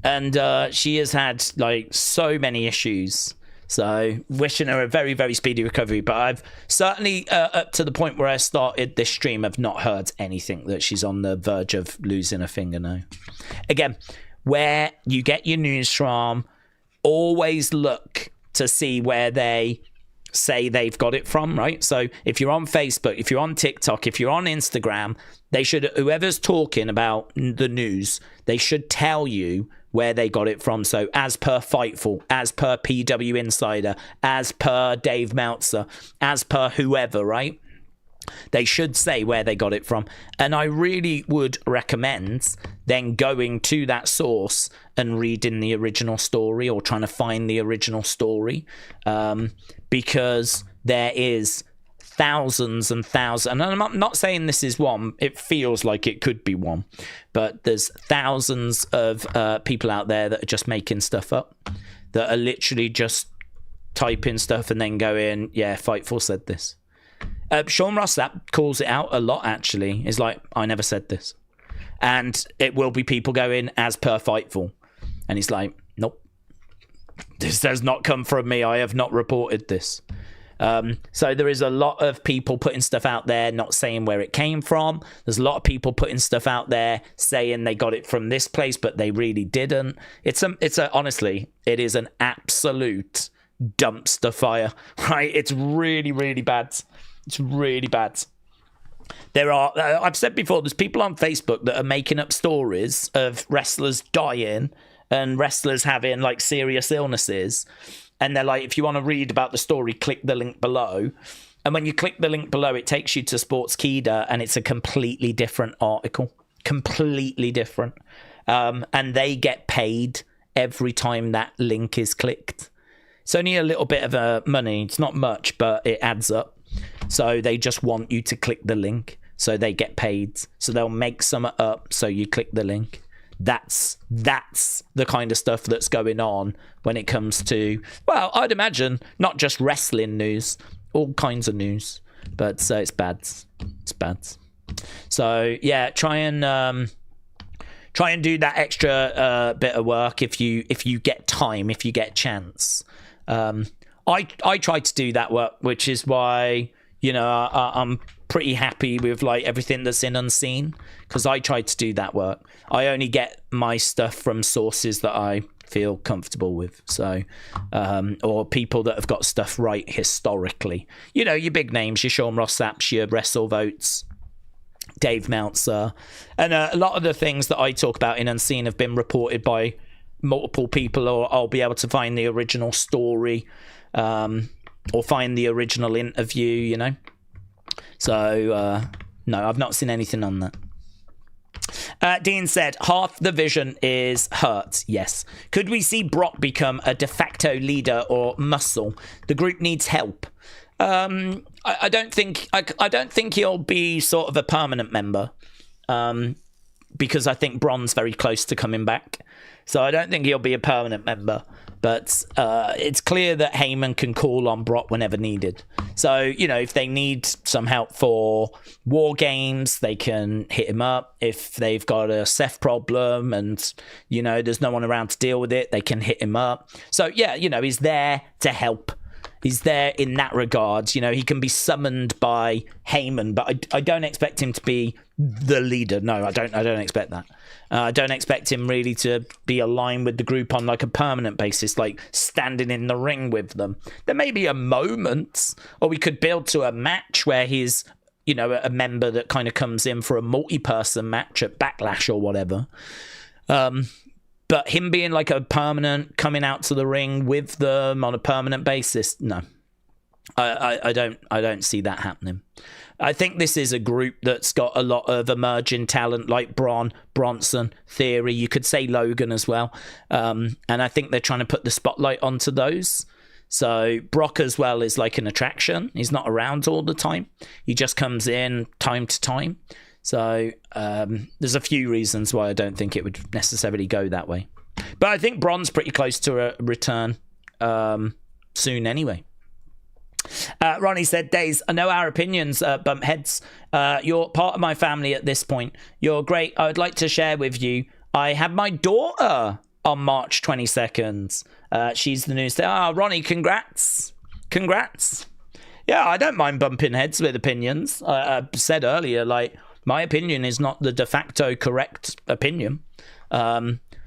and she has had like so many issues. So wishing her a very, very speedy recovery. But I've certainly, up to the point where I started this stream, I've not heard anything that she's on the verge of losing a finger now. Again, where you get your news from, always look to see where they say they've got it from, right? So if you're on Facebook, if you're on TikTok, if you're on Instagram, they should, whoever's talking about the news, they should tell you where they got it from. So as per Fightful, as per PW Insider, as per Dave Meltzer, as per whoever, right? They should say where they got it from. And I really would recommend then going to that source and reading the original story, or trying to find the original story, because there is thousands and thousands, and I'm not saying this is one, it feels like it could be one, but there's thousands of people out there that are just making stuff up, that are literally just typing stuff and then going, yeah, Fightful said this. Sean Ross Sapp calls it out a lot, actually. It's like, I never said this. And it will be people going, as per Fightful. And he's like, nope, this does not come from me. I have not reported this. So there is a lot of people putting stuff out there not saying where it came from. There's a lot of people putting stuff out there saying they got it from this place, but they really didn't. Honestly, it is an absolute dumpster fire, right? It's really, really bad. It's really bad. There are, I've said before, there's people on Facebook that are making up stories of wrestlers dying and wrestlers having like serious illnesses. And they're like, if you want to read about the story, click the link below. And when you click the link below, it takes you to Sportskeeda, and it's a completely different article. Completely different. And they get paid every time that link is clicked. It's only a little bit of money. It's not much, but it adds up. So they just want you to click the link. So they get paid. So they'll make some up, so you click the link. That's the kind of stuff that's going on when it comes to, well, I'd imagine not just wrestling news, all kinds of news. But it's bad. It's bad. So yeah, try and do that extra bit of work if you get time, if you get chance. I try to do that work, which is why, you know, I'm pretty happy with like everything that's in Unseen, because I try to do that work. I only get my stuff from sources that I feel comfortable with, so or people that have got stuff right historically. You know, your big names, your Sean Ross Sapps, your WrestleVotes, Dave Meltzer, and a lot of the things that I talk about in Unseen have been reported by multiple people, or I'll be able to find the original story, or find the original interview, you know. So no, I've not seen anything on that. Dean said, half the vision is hurt. Yes. Could we see Brock become a de facto leader or muscle? The group needs help. I don't think he'll be sort of a permanent member. because I think Braun's very close to coming back. So I don't think he'll be a permanent member. But it's clear that Heyman can call on Brock whenever needed. So, you know, if they need some help for War Games, they can hit him up. If they've got a Seth problem and, you know, there's no one around to deal with it, they can hit him up. So, yeah, you know, he's there to help. He's there in that regard. You know, he can be summoned by Heyman, but I don't expect him to be the leader. No, I don't expect that. I don't expect him really to be aligned with the group on like a permanent basis, like standing in the ring with them. There may be a moment, or we could build to a match where he's, you know, a member that kind of comes in for a multi-person match at Backlash or whatever. But him being like a permanent, coming out to the ring with them on a permanent basis, no. I don't see that happening. I think this is a group that's got a lot of emerging talent like Braun, Bronson, Theory. You could say Logan as well. And I think they're trying to put the spotlight onto those. So Brock as well is like an attraction. He's not around all the time. He just comes in time to time. So there's a few reasons why I don't think it would necessarily go that way. But I think Braun's pretty close to a return soon anyway. Ronnie said, Daze, I know our opinions bump heads. You're part of my family at this point. You're great. I would like to share with you. I had my daughter on March 22nd. She's the news. Ronnie, congrats. Congrats. Yeah, I don't mind bumping heads with opinions. I said earlier, like, my opinion is not the de facto correct opinion.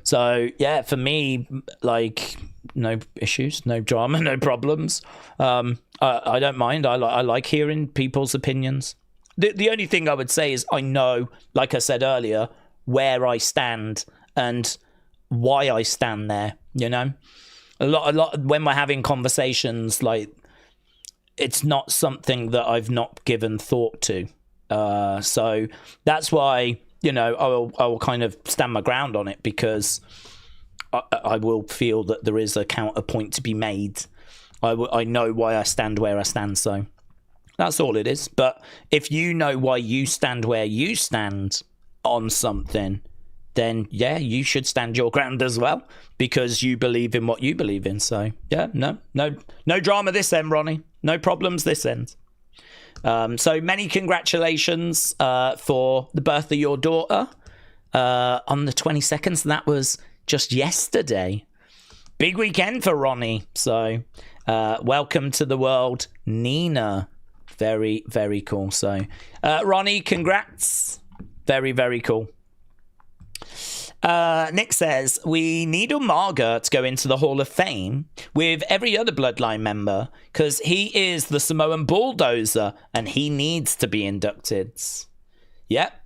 So, yeah, for me, like, no issues, no drama, no problems. I don't mind. I like hearing people's opinions. The only thing I would say is I know, like I said earlier, where I stand and why I stand there, you know? A lot when we're having conversations, like, it's not something that I've not given thought to. So that's why, you know, I will kind of stand my ground on it, because I will feel that there is a counterpoint to be made. I know why I stand where I stand, so that's all it is. But if you know why you stand where you stand on something, then yeah, you should stand your ground as well, because you believe in what you believe in. So yeah, no drama this end, Ronnie. No problems this end. So many congratulations for the birth of your daughter on the 22nd. So that was just yesterday. Big weekend for Ronnie. So welcome to the world, Nina. Very, very cool. So Ronnie, congrats. Very, very cool. Nick says, we need Umaga to go into the Hall of Fame with every other Bloodline member, because he is the Samoan bulldozer and he needs to be inducted. Yep.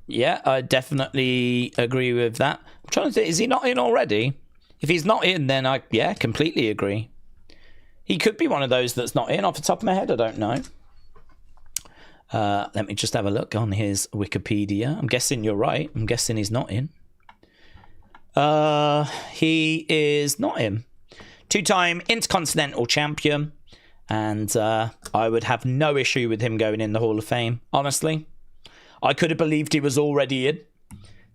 Yeah, I definitely agree with that. I'm trying to think, is he not in already? If he's not in, then I completely agree. He could be one of those that's not in. Off the top of my head, I don't know. Let me just have a look on his Wikipedia. I'm guessing you're right. I'm guessing he's not in. He is not in. 2-time Intercontinental champion. And I would have no issue with him going in the Hall of Fame, honestly. I could have believed he was already in.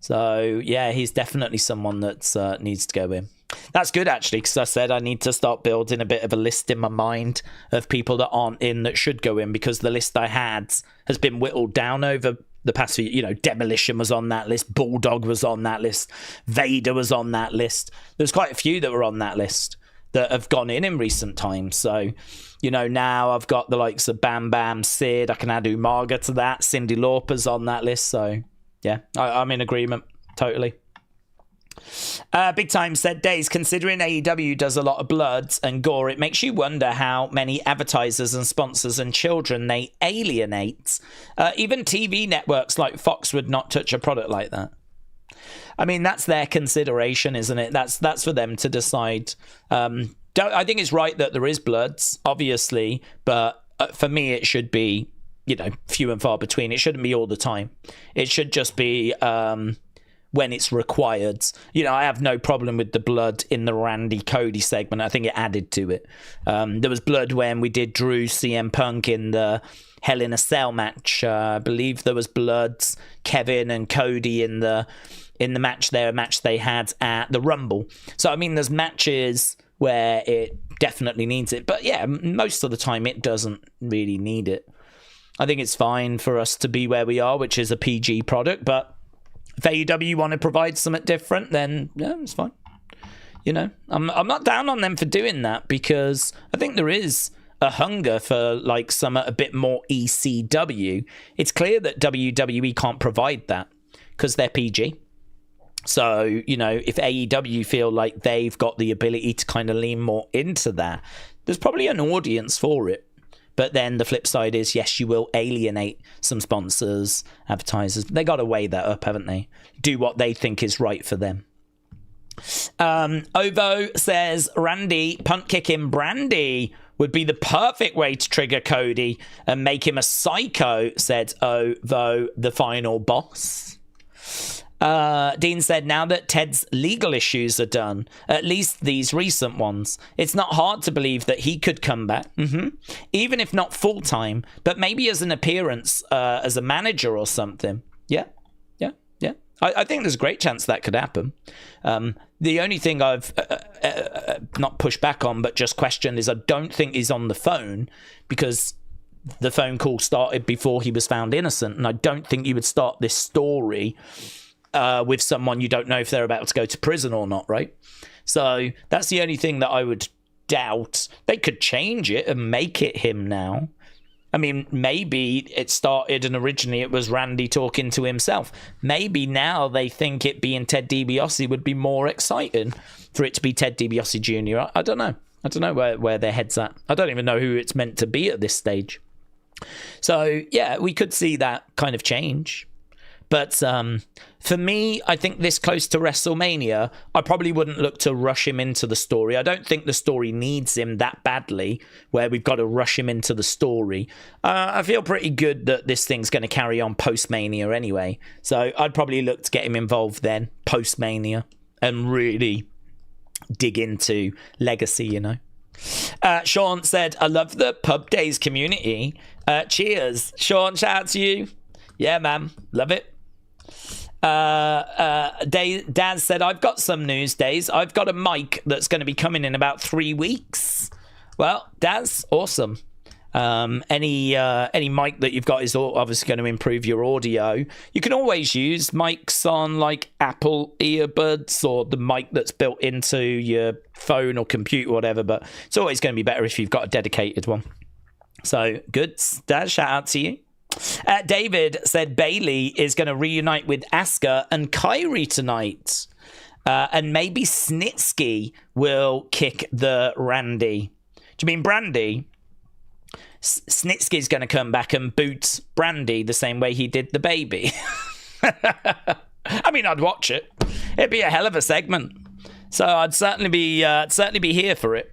So, yeah, he's definitely someone that needs to go in. That's good, actually, because I said I need to start building a bit of a list in my mind of people that aren't in that should go in, because the list I had has been whittled down over the past few, you know. Demolition was on that list, Bulldog was on that list, Vader was on that list. There's quite a few that were on that list that have gone in recent times. So, you know, now I've got the likes of Bam Bam, Sid, I can add Umaga to that, Cyndi Lauper's on that list. So, yeah, I'm in agreement, totally. Big Time said, Daze, considering AEW does a lot of blood and gore, it makes you wonder how many advertisers and sponsors and children they alienate. Even TV networks like Fox would not touch a product like that. I mean, that's their consideration, isn't it? That's for them to decide. I think it's right that there is bloods, obviously, but for me it should be, you know, few and far between. It shouldn't be all the time. It should just be when it's required. You know, I have no problem with the blood in the Randy Cody segment. I think it added to it. There was blood when we did Drew CM Punk in the Hell in a Cell match. I believe there was blood Kevin and Cody in the match there, a match they had at the Rumble. So I mean, there's matches where it definitely needs it, but yeah, most of the time it doesn't really need it. I think it's fine for us to be where we are, which is a PG product, but if AEW want to provide something different, then yeah, it's fine. You know, I'm not down on them for doing that, because I think there is a hunger for like some a bit more ECW. It's clear that WWE can't provide that because they're PG. So, you know, if AEW feel like they've got the ability to kind of lean more into that, there's probably an audience for it. But then the flip side is, yes, you will alienate some sponsors, advertisers. They got to weigh that up, haven't they? Do what they think is right for them. Ovo says, Randy punt kicking Brandy would be the perfect way to trigger Cody and make him a psycho, said Ovo, the final boss. Dean said, now that Ted's legal issues are done, at least these recent ones, it's not hard to believe that he could come back, even if not full-time, but maybe as an appearance as a manager or something. Yeah. I think there's a great chance that could happen. The only thing I've not pushed back on, but just questioned, is I don't think he's on the phone, because the phone call started before he was found innocent, and I don't think you would start this story with someone you don't know if they're about to go to prison or not, right? So that's the only thing that I would doubt. They could change it and make it him now. I mean, maybe it started and originally it was Randy talking to himself. Maybe now they think it being Ted DiBiase would be more exciting for it to be Ted DiBiase Jr. I don't know. I don't know where their head's at. I don't even know who it's meant to be at this stage. So, yeah, we could see that kind of change. But for me, I think this close to WrestleMania, I probably wouldn't look to rush him into the story. I don't think the story needs him that badly, where we've got to rush him into the story. I feel pretty good that this thing's going to carry on post-Mania anyway. So I'd probably look to get him involved then, post-Mania, and really dig into legacy, you know. Sean said, I love the Pub Days community. Cheers. Sean, shout out to you. Yeah, man. Love it. Daz said, I've got some news, Days. I've got a mic that's going to be coming in about 3 weeks. Well, Daz, awesome. Any mic that you've got is obviously going to improve your audio. You can always use mics on like Apple earbuds or the mic that's built into your phone or computer or whatever, but it's always going to be better if you've got a dedicated one. So good. Daz, shout out to you. David said Bayley is going to reunite with Asuka and Kairi tonight. And maybe Snitsky will kick the Randy. Do you mean Brandy? Snitsky's going to come back and boot Brandy the same way he did the baby. I mean, I'd watch it. It'd be a hell of a segment. So I'd certainly be here for it.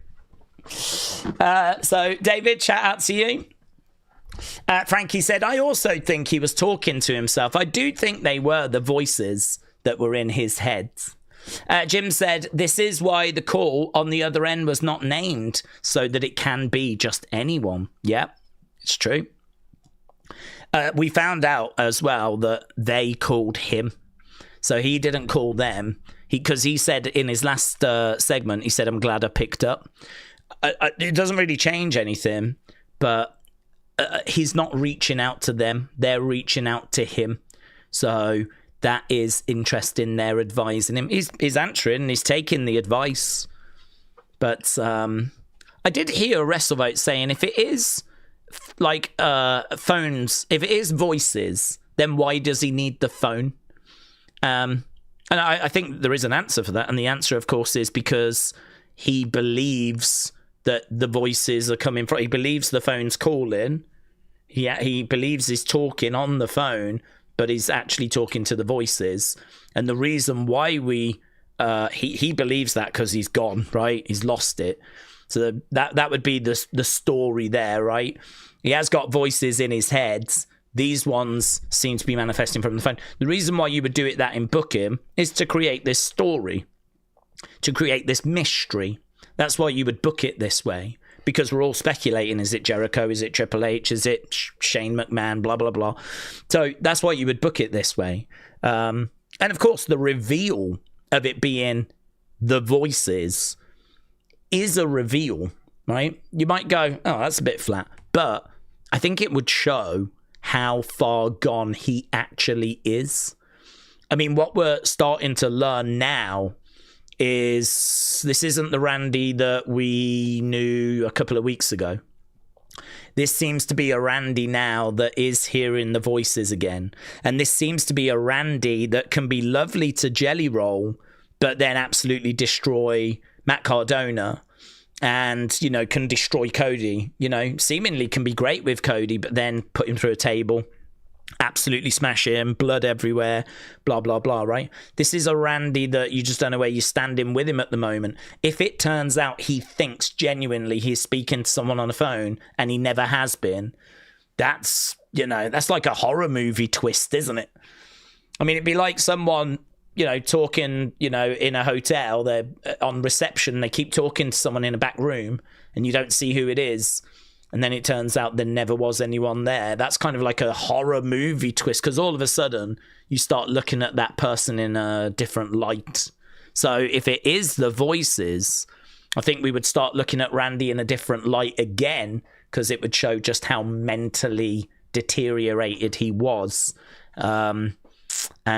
So David, shout out to you. Frankie said, I also think he was talking to himself. I do think they were the voices that were in his head. Jim said, this is why the call on the other end was not named, so that it can be just anyone. Yeah, it's true. We found out as well that they called him. So he didn't call them. Because he said in his last segment, he said, I'm glad I picked up. It doesn't really change anything, but he's not reaching out to them. They're reaching out to him. So that is interesting. They're advising him. He's answering. He's taking the advice. But I did hear a WrestleVote saying if it is like phones, if it is voices, then why does he need the phone? And I think there is an answer for that. And the answer, of course, is because he believes that the voices are coming from. He believes the phone's calling. He believes he's talking on the phone, but he's actually talking to the voices. And the reason why he believes that because he's gone, right? He's lost it. So that would be the story there, right? He has got voices in his head, These ones seem to be manifesting from the phone. The reason why you would do it that in booking is to create this story, to create this mystery. That's why you would book it this way, because we're all speculating. Is it Jericho? Is it Triple H? Is it Shane McMahon? Blah, blah, blah. So that's why you would book it this way. And of course, the reveal of it being the voices is a reveal, right? You might go, oh, that's a bit flat. But I think it would show how far gone he actually is. I mean, what we're starting to learn now is this isn't the Randy that we knew a couple of weeks ago. This seems to be a Randy now that is hearing the voices again. And this seems to be a Randy that can be lovely to Jelly Roll, but then absolutely destroy Matt Cardona and, you know, can destroy Cody. You know, seemingly can be great with Cody, but then put him through a table, absolutely smash him, blood everywhere, blah, blah, blah, right? This is a Randy that you just don't know where you're standing with him at the moment. If it turns out he thinks genuinely he's speaking to someone on the phone and he never has been, that's, you know, that's like a horror movie twist, isn't it? I mean, it'd be like someone, you know, talking, you know, in a hotel, they're on reception, they keep talking to someone in a back room and you don't see who it is. And then it turns out there never was anyone there. That's kind of like a horror movie twist, because all of a sudden you start looking at that person in a different light. So if it is the voices, I think we would start looking at Randy in a different light again, because it would show just how mentally deteriorated he was. And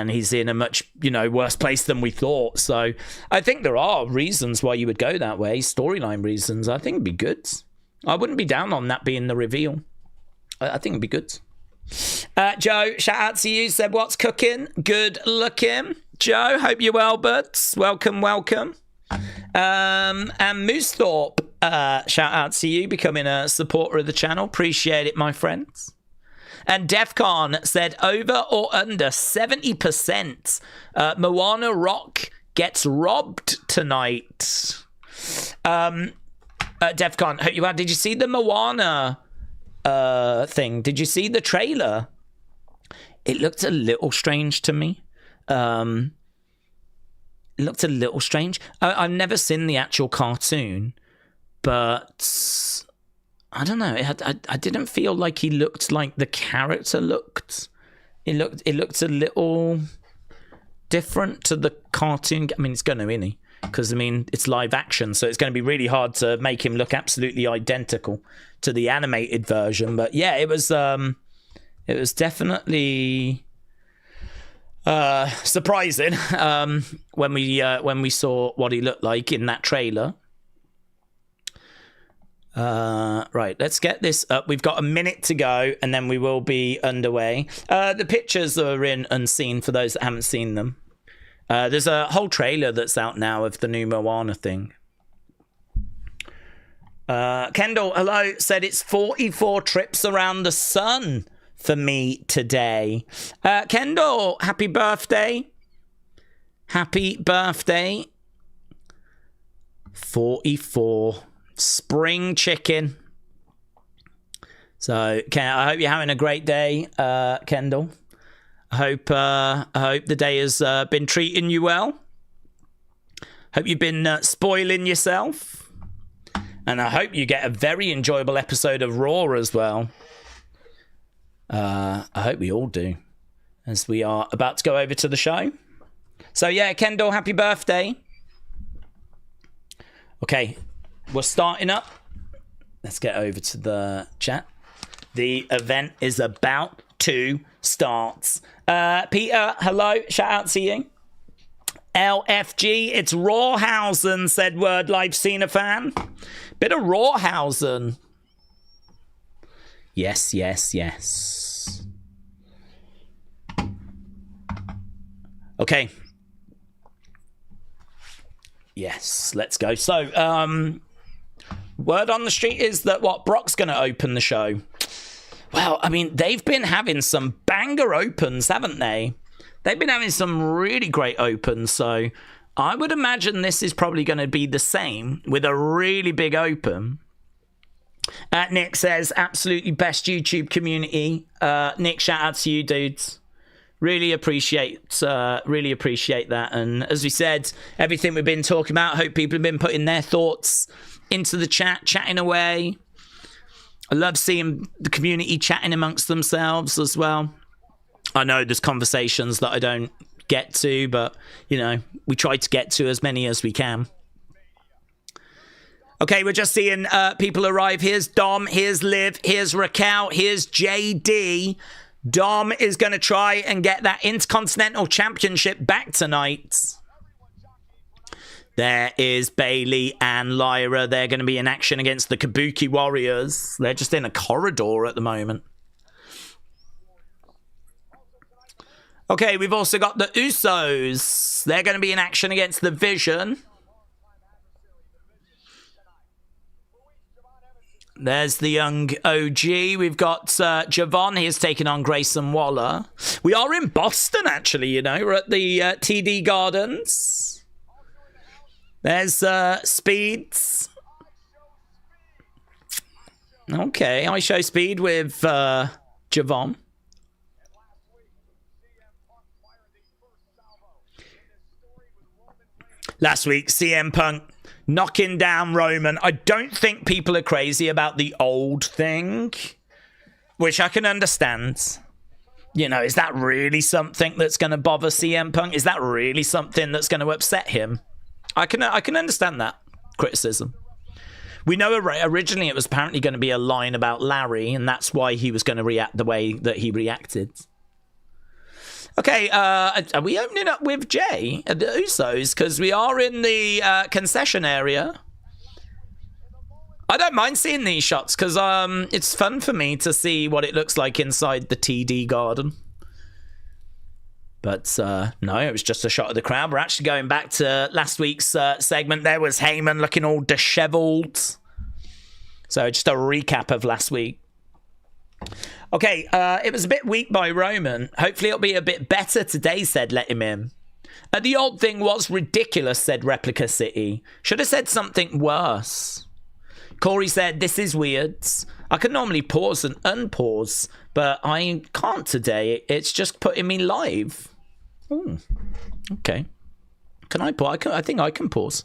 he's in a much, you know, worse place than we thought. So I think there are reasons why you would go that way, storyline reasons. I think it'd be good. I wouldn't be down on that being the reveal. I think it'd be good. Joe, shout out to you. Said, what's cooking? Good looking. Joe, hope you're well, buds. Welcome, welcome. And Moose Thorpe, shout out to you, becoming a supporter of the channel. Appreciate it, my friends. And Defcon said, over or under 70%. Moana Rock gets robbed tonight. Defcon, hope you are. Did you see the Moana thing? Did you see the trailer? It looked a little strange to me. It looked a little strange. I've never seen the actual cartoon, but I don't know. I didn't feel like he looked like the character looked. It looked a little different to the cartoon. I mean, it's going to, isn't he? Because, I mean, it's live action, so it's going to be really hard to make him look absolutely identical to the animated version. But yeah, it was definitely surprising when we saw what he looked like in that trailer. Right, let's get this up. We've got a minute to go, and then we will be underway. The pictures are in Unseen for those that haven't seen them. There's a whole trailer that's out now of the new Moana thing. Kendall, hello, said it's 44 trips around the sun for me today. Kendall, happy birthday. Happy birthday. 44. Spring chicken. So, I hope you're having a great day, Kendall. I hope the day has been treating you well. Hope you've been spoiling yourself. And I hope you get a very enjoyable episode of Raw as well. I hope we all do, as we are about to go over to the show. So yeah, Kendall, happy birthday. Okay, we're starting up. Let's get over to the chat. The event is about to start. Peter, hello. Shout out to you. LFG, it's Rawhausen, said Word Live Cena fan. Bit of Rawhausen. Yes, yes, yes. Okay. Yes, let's go. So, word on the street is that Brock's going to open the show. Well, I mean, they've been having some banger opens, haven't they? They've been having some really great opens, so I would imagine this is probably going to be the same with a really big open. Nick says, absolutely best YouTube community. Nick, shout out to you, dudes. Really appreciate that. And as we said, everything we've been talking about, hope people have been putting their thoughts into the chat, chatting away. I love seeing the community chatting amongst themselves as well. I know there's conversations that I don't get to, but, you know, we try to get to as many as we can. Okay, we're just seeing people arrive. Here's Dom, here's Liv, here's Raquel, here's JD. Dom is going to try and get that Intercontinental Championship back tonight. There is Bayley and Lyra. They're going to be in action against the Kabuki Warriors. They're just in a corridor at the moment. Okay, we've also got the Usos. They're going to be in action against the Vision. There's the young OG. We've got Javon. He has taken on Grayson Waller. We are in Boston, actually, you know. We're at the TD Gardens. There's Speeds. Okay, I show Speed with Javon. Last week, CM Punk knocking down Roman. I don't think people are crazy about the old thing, which I can understand. You know, is that really something that's going to bother CM Punk? Is that really something that's going to upset him? I can understand that criticism. We know originally it was apparently going to be a line about Larry, and that's why he was going to react the way that he reacted. Okay, are we opening up with Jay at the Usos? Because we are in the concession area. I don't mind seeing these shots because it's fun for me to see what it looks like inside the TD Garden. But no, it was just a shot of the crowd. We're actually going back to last week's segment. There was Heyman looking all disheveled. So just a recap of last week. Okay, it was a bit weak by Roman. Hopefully it'll be a bit better today, said Let Him In. The old thing was ridiculous, said Replica City. Should have said something worse. Corey said, this is weird. I can normally pause and unpause, but I can't today. It's just putting me live. Ooh, okay. Can I pause? I think I can pause.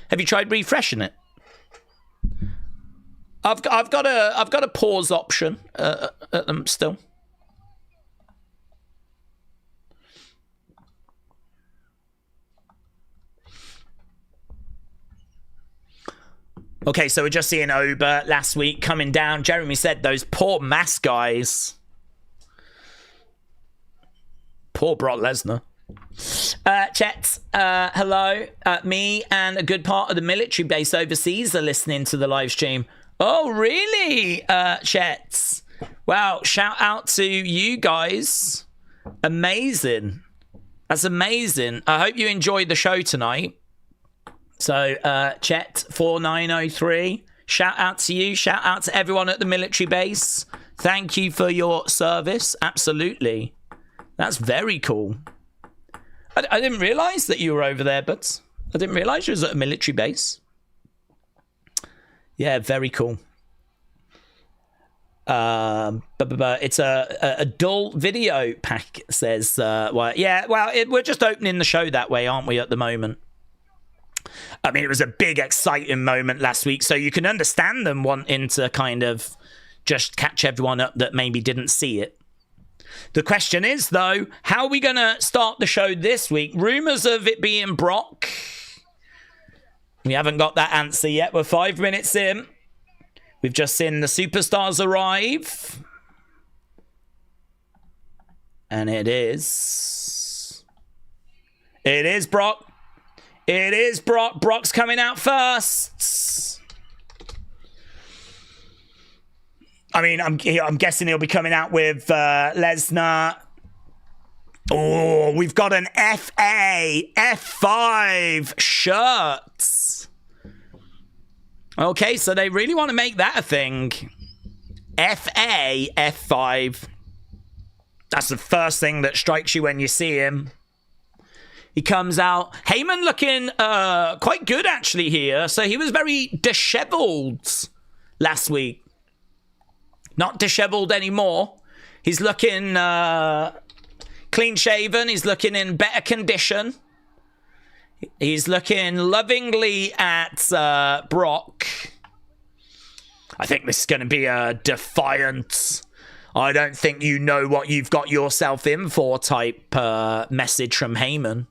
Have you tried refreshing it? I've got a pause option at them still. Okay, so we're just seeing Ober last week coming down. Jeremy said those poor mask guys. Poor Brock Lesnar. Chet, hello. Me and a good part of the military base overseas are listening to the live stream. Oh, really, Chet? Wow, shout out to you guys. Amazing. That's amazing. I hope you enjoyed the show tonight. So, Chet4903, shout out to you. Shout out to everyone at the military base. Thank you for your service. Absolutely. That's very cool. I didn't realise that you were over there, but I didn't realise you was at a military base. Yeah, very cool. It's a dull video pack, says, we're just opening the show that way, aren't we, at the moment? I mean, it was a big, exciting moment last week, so you can understand them wanting to kind of just catch everyone up that maybe didn't see it. The question is, though, how are we going to start the show this week? Rumours of it being Brock. We haven't got that answer yet. We're 5 minutes in. We've just seen the superstars arrive. And it is Brock. It is Brock. Brock's coming out first. I mean, I'm guessing he'll be coming out with Lesnar. Oh, we've got an FA F5 shirt. Okay, so they really want to make that a thing. FA F5. That's the first thing that strikes you when you see him. He comes out. Heyman looking quite good, actually, here. So he was very disheveled last week. Not disheveled anymore. He's looking clean shaven. He's looking in better condition. He's looking lovingly at Brock. I think this is going to be a defiant, I don't think you know what you've got yourself in for type message from Heyman.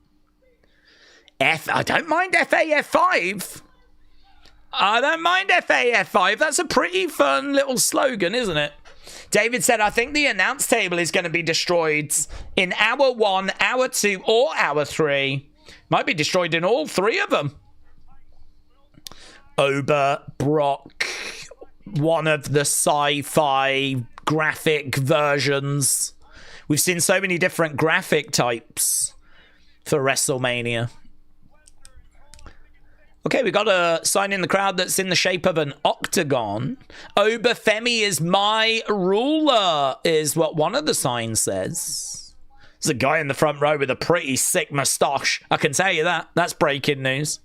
I don't mind FAF5. I don't mind FAF5. That's a pretty fun little slogan, isn't it? David said, I think the announce table is going to be destroyed in hour 1, hour 2, or hour 3. Might be destroyed in all 3 of them. Ober, Brock, one of the sci-fi graphic versions. We've seen so many different graphic types for WrestleMania. Okay, we got a sign in the crowd that's in the shape of an octagon. Ober Femi is my ruler, is what one of the signs says. There's a guy in the front row with a pretty sick moustache. I can tell you that. That's breaking news.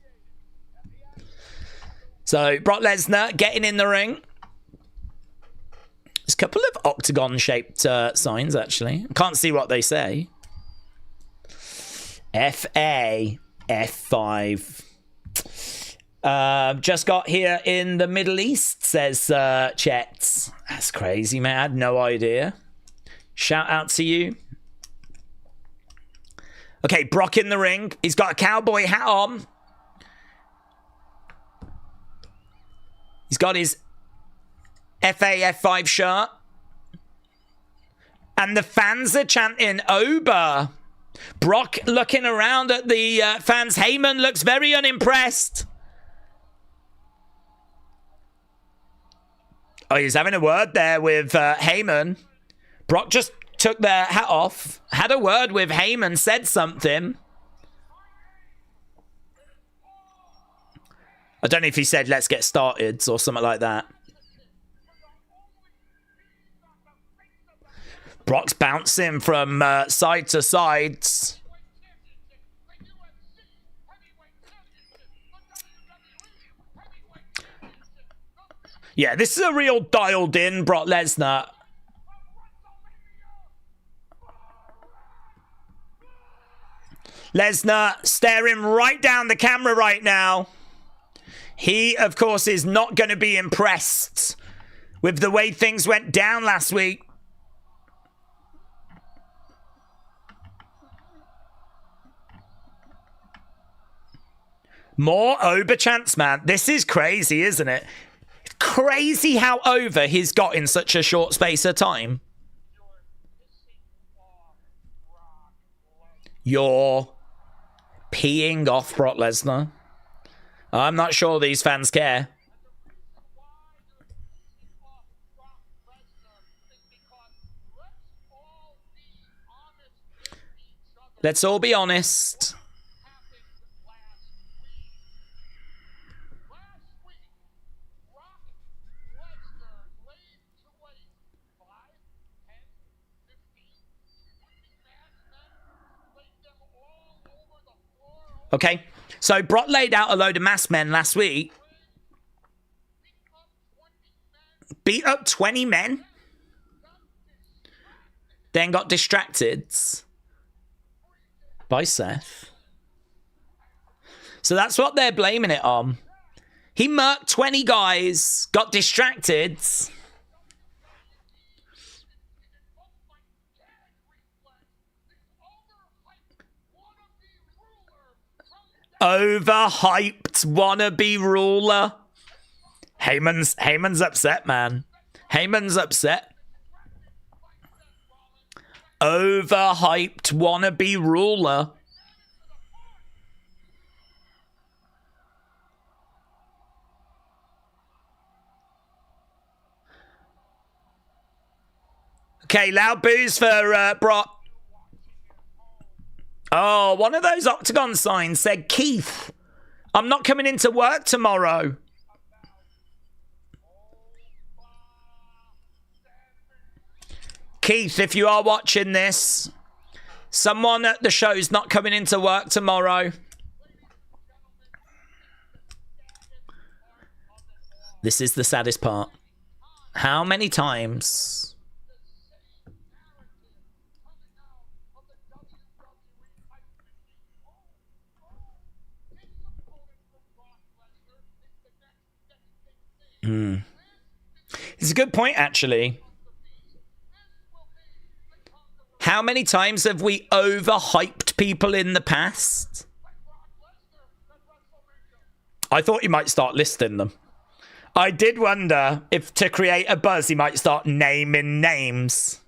So, Brock Lesnar getting in the ring. There's a couple of octagon-shaped signs, actually. Can't see what they say. FA, F5. Just got here in the Middle East, says Chet. That's crazy, man. I had no idea. Shout out to you. Okay, Brock in the ring. He's got a cowboy hat on. He's got his FAF5 shirt. And the fans are chanting Ober. Brock looking around at the fans. Heyman looks very unimpressed. Oh, he's having a word there with Heyman. Brock just took their hat off, had a word with Heyman, said something. I don't know if he said, let's get started or something like that. Brock's bouncing from side to side. Yeah, this is a real dialed in Brock Lesnar. Lesnar staring right down the camera right now. He, of course, is not going to be impressed with the way things went down last week. More Ober chants, man. This is crazy, isn't it? Crazy how over he's got in such a short space of time. You're peeing off Brock Lesnar. I'm not sure these fans care. Let's all be honest. Okay, so Brock laid out a load of masked men last week. Beat up 20 men. Then got distracted by Seth. So that's what they're blaming it on. He murked 20 guys, got distracted. Overhyped wannabe ruler. Heyman's upset, man. Heyman's upset. Overhyped wannabe ruler. Okay, loud boos for Brock. Oh, one of those octagon signs said, Keith, I'm not coming into work tomorrow. Keith, if you are watching this, someone at the show's not coming into work tomorrow. This is the saddest part. How many times... It's a good point, actually. How many times have we overhyped people in the past? I thought he might start listing them. I did wonder if to create a buzz, he might start naming names.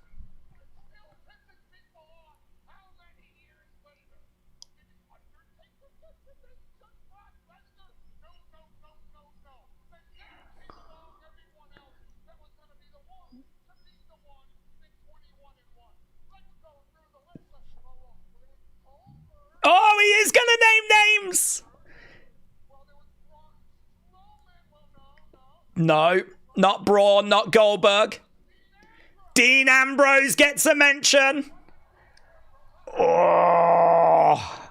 Oh, he is going to name names. No, not Braun, not Goldberg. Dean Ambrose gets a mention. Oh.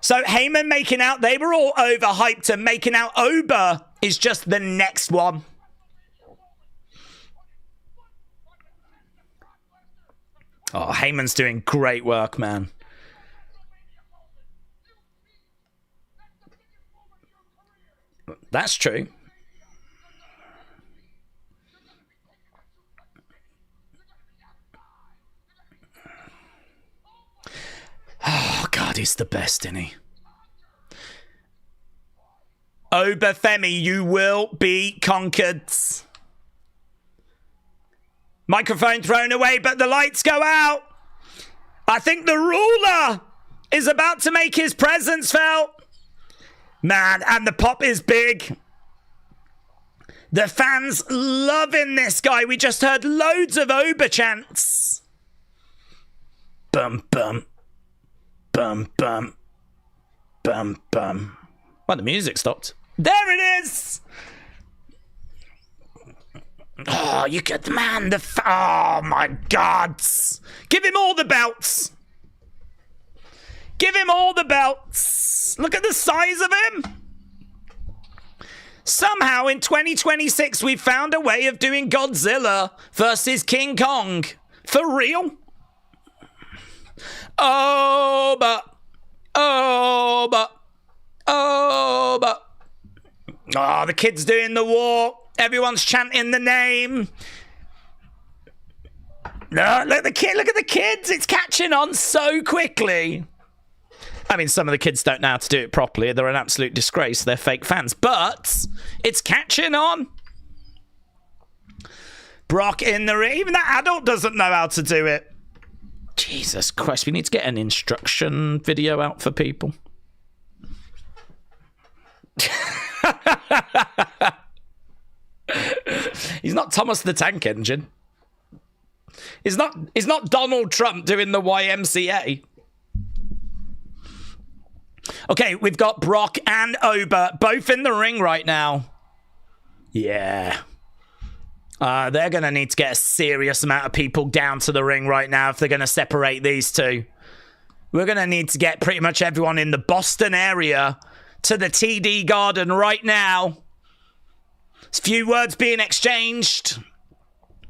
So Heyman making out, they were all overhyped, and making out Oba is just the next one. Oh, Heyman's doing great work, man. That's true. Oh, God, he's the best, isn't he? Oba Femi, you will be conquered. Microphone thrown away, but the lights go out. I think the ruler is about to make his presence felt. Man, and the pop is big. The fans loving this guy. We just heard loads of Oba chants. Bum, bum. Bum, bum. Bum, bum. Well, the music stopped. There it is. Oh, you get the man. Oh, my God. Give him all the belts. Give him all the belts. Look at the size of him. Somehow in 2026, we found a way of doing Godzilla versus King Kong. For real? Oh, but. Oh, the kid's doing the walk. Everyone's chanting the name. No, look at the kid. Look at the kids. It's catching on so quickly. I mean, some of the kids don't know how to do it properly. They're an absolute disgrace. They're fake fans. But it's catching on. Brock in the ring. Even that adult doesn't know how to do it. Jesus Christ. We need to get an instruction video out for people. He's not Thomas the Tank Engine. He's not Donald Trump doing the YMCA. Okay, we've got Brock and Oba both in the ring right now. Yeah. They're going to need to get a serious amount of people down to the ring right now if they're going to separate these two. We're going to need to get pretty much everyone in the Boston area to the TD Garden right now. There's a few words being exchanged.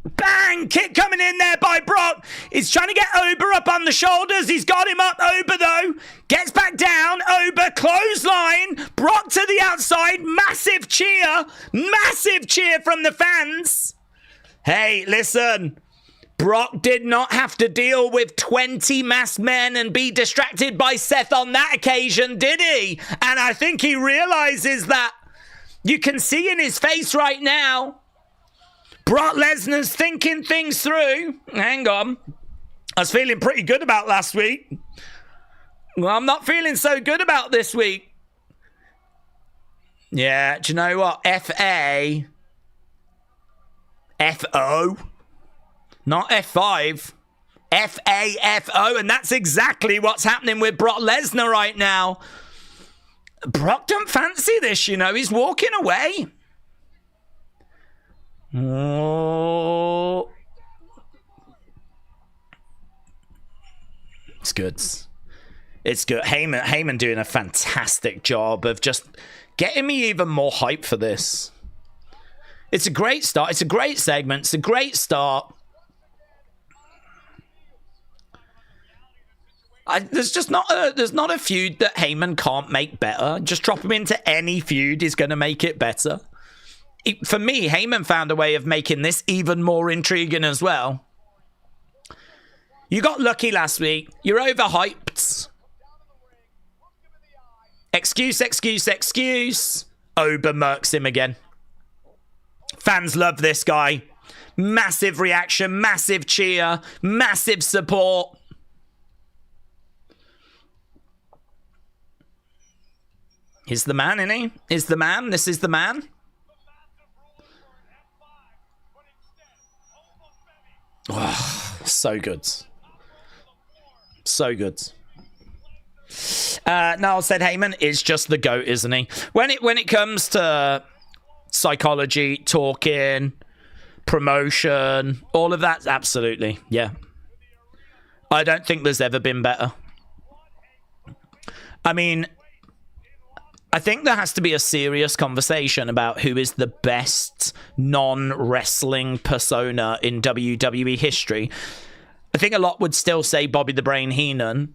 Bang! Kick coming in there by Brock. He's trying to get Oba up on the shoulders. He's got him up. Oba, though, gets back down. Oba, clothesline. Brock to the outside. Massive cheer. Massive cheer from the fans. Hey, listen. Brock did not have to deal with 20 masked men and be distracted by Seth on that occasion, did he? And I think he realizes that. You can see in his face right now. Brock Lesnar's thinking things through. Hang on. I was feeling pretty good about last week. Well, I'm not feeling so good about this week. Yeah, do you know what? F-A. F-O. Not F5. F-A-F-O. And that's exactly what's happening with Brock Lesnar right now. Brock don't fancy this, you know. He's walking away. Oh. It's good. It's good. Heyman doing a fantastic job of just getting me even more hype for this. It's a great start. It's a great segment. It's a great start. There's not a feud that Heyman can't make better. Just drop him into any feud, he's going to make it better. For me, Heyman found a way of making this even more intriguing as well. You got lucky last week. You're overhyped. Excuse. Ober murks him again. Fans love this guy. Massive reaction, massive cheer, massive support. He's the man, isn't he? Is the man. This is the man. Oh, so good. So good. Niall said Heyman is just the GOAT, isn't he? When it comes to psychology, talking, promotion, all of that, absolutely. Yeah. I don't think there's ever been better. I mean, I think there has to be a serious conversation about who is the best non-wrestling persona in WWE history. I think a lot would still say Bobby the Brain Heenan.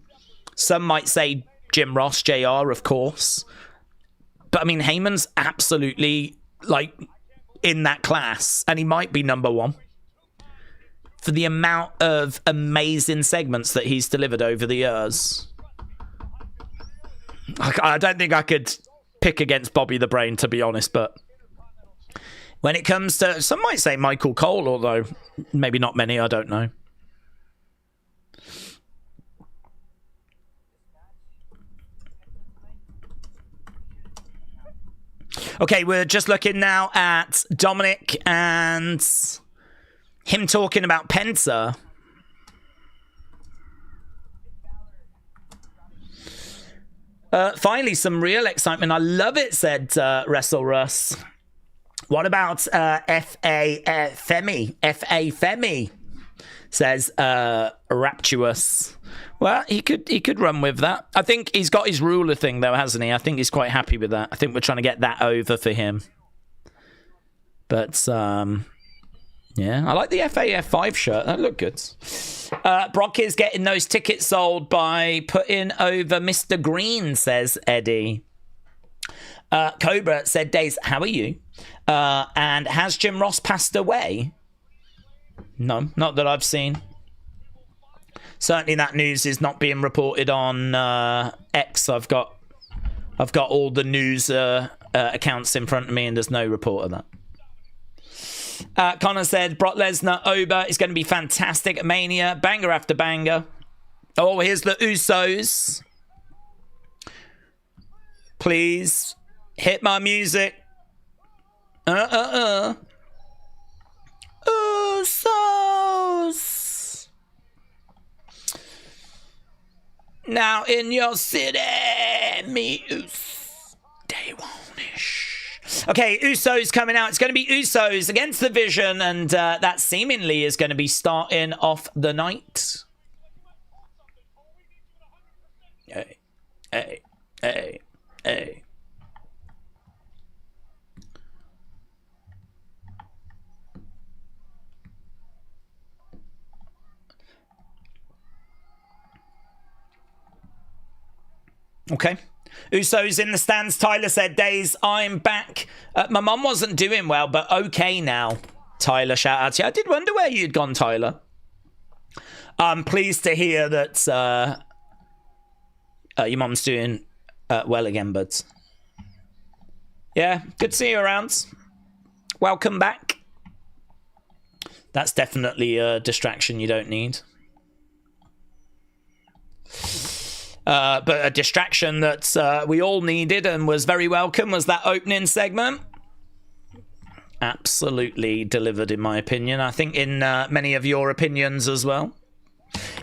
Some might say Jim Ross, JR, of course. But I mean, Heyman's absolutely like in that class, and he might be number one for the amount of amazing segments that he's delivered over the years. I don't think I could pick against Bobby the Brain, to be honest, but when it comes to, some might say Michael Cole, although maybe not many, I don't know. Okay, we're just looking now at Dominik and him talking about Penta. Finally, some real excitement. I love it, said Wrestle Russ. What about F.A. Femi? F.A. Femi says rapturous. Well, he could run with that. I think he's got his ruler thing, though, hasn't he? I think he's quite happy with that. I think we're trying to get that over for him. But, yeah, I like the FAF5 shirt. That looked good. Brock is getting those tickets sold by putting over Mr. Green, says Eddie. Cobra said, Daze, how are you? And has Jim Ross passed away? No, not that I've seen. Certainly that news is not being reported on X. I've got all the news accounts in front of me, and there's no report of that. Connor said Brock Lesnar Ober is going to be fantastic at Mania. Banger after banger. Oh, here's the Usos. Please hit my music. Usos. Now in your city, me Us. Day one-ish. Okay, Usos coming out. It's going to be Usos against the Vision, and that seemingly is going to be starting off the night. Hey. Okay. Usos in the stands. Tyler said, Daze, I'm back. My mum wasn't doing well, but okay now. Tyler, shout out to you. I did wonder where you'd gone, Tyler. I'm pleased to hear that your mum's doing well again, buds. Yeah, good to see you around. Welcome back. That's definitely a distraction you don't need. But a distraction that we all needed and was very welcome was that opening segment. Absolutely delivered, in my opinion. I think in many of your opinions as well.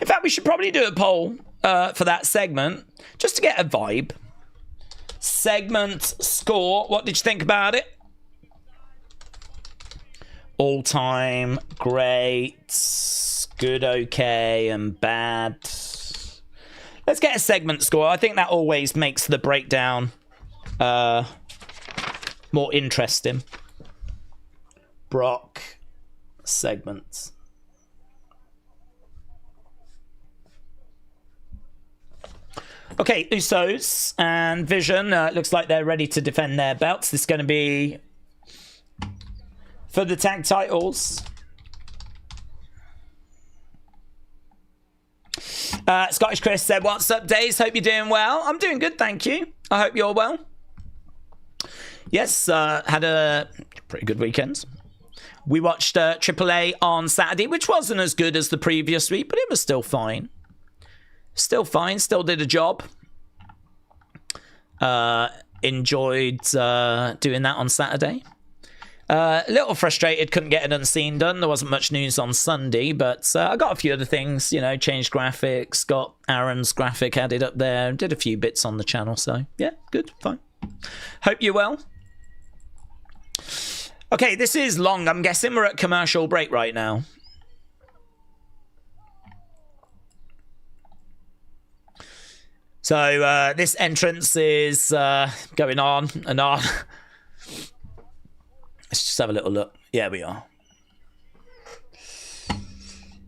In fact, we should probably do a poll for that segment, just to get a vibe. Segment score. What did you think about it? All-time, great, good, okay, and bad. Let's get a segment score. I think that always makes the breakdown more interesting. Brock segments. Okay, Usos and Vision. Looks like they're ready to defend their belts. This is going to be for the tag titles. Scottish Chris said, "What's up, Daze? Hope you're doing well." I'm doing good, thank you. I hope you're well. Yes, had a pretty good weekend. We watched AAA on Saturday, which wasn't as good as the previous week, but it was still fine. Still fine, still did a job. Enjoyed doing that on Saturday. A little frustrated, couldn't get an unseen done. There wasn't much news on Sunday, but I got a few other things, you know, changed graphics, got Aaron's graphic added up there, did a few bits on the channel, so yeah, good, fine. Hope you're well. Okay, this is long. I'm guessing we're at commercial break right now. So this entrance is going on and on. Let's just have a little look. Yeah, we are.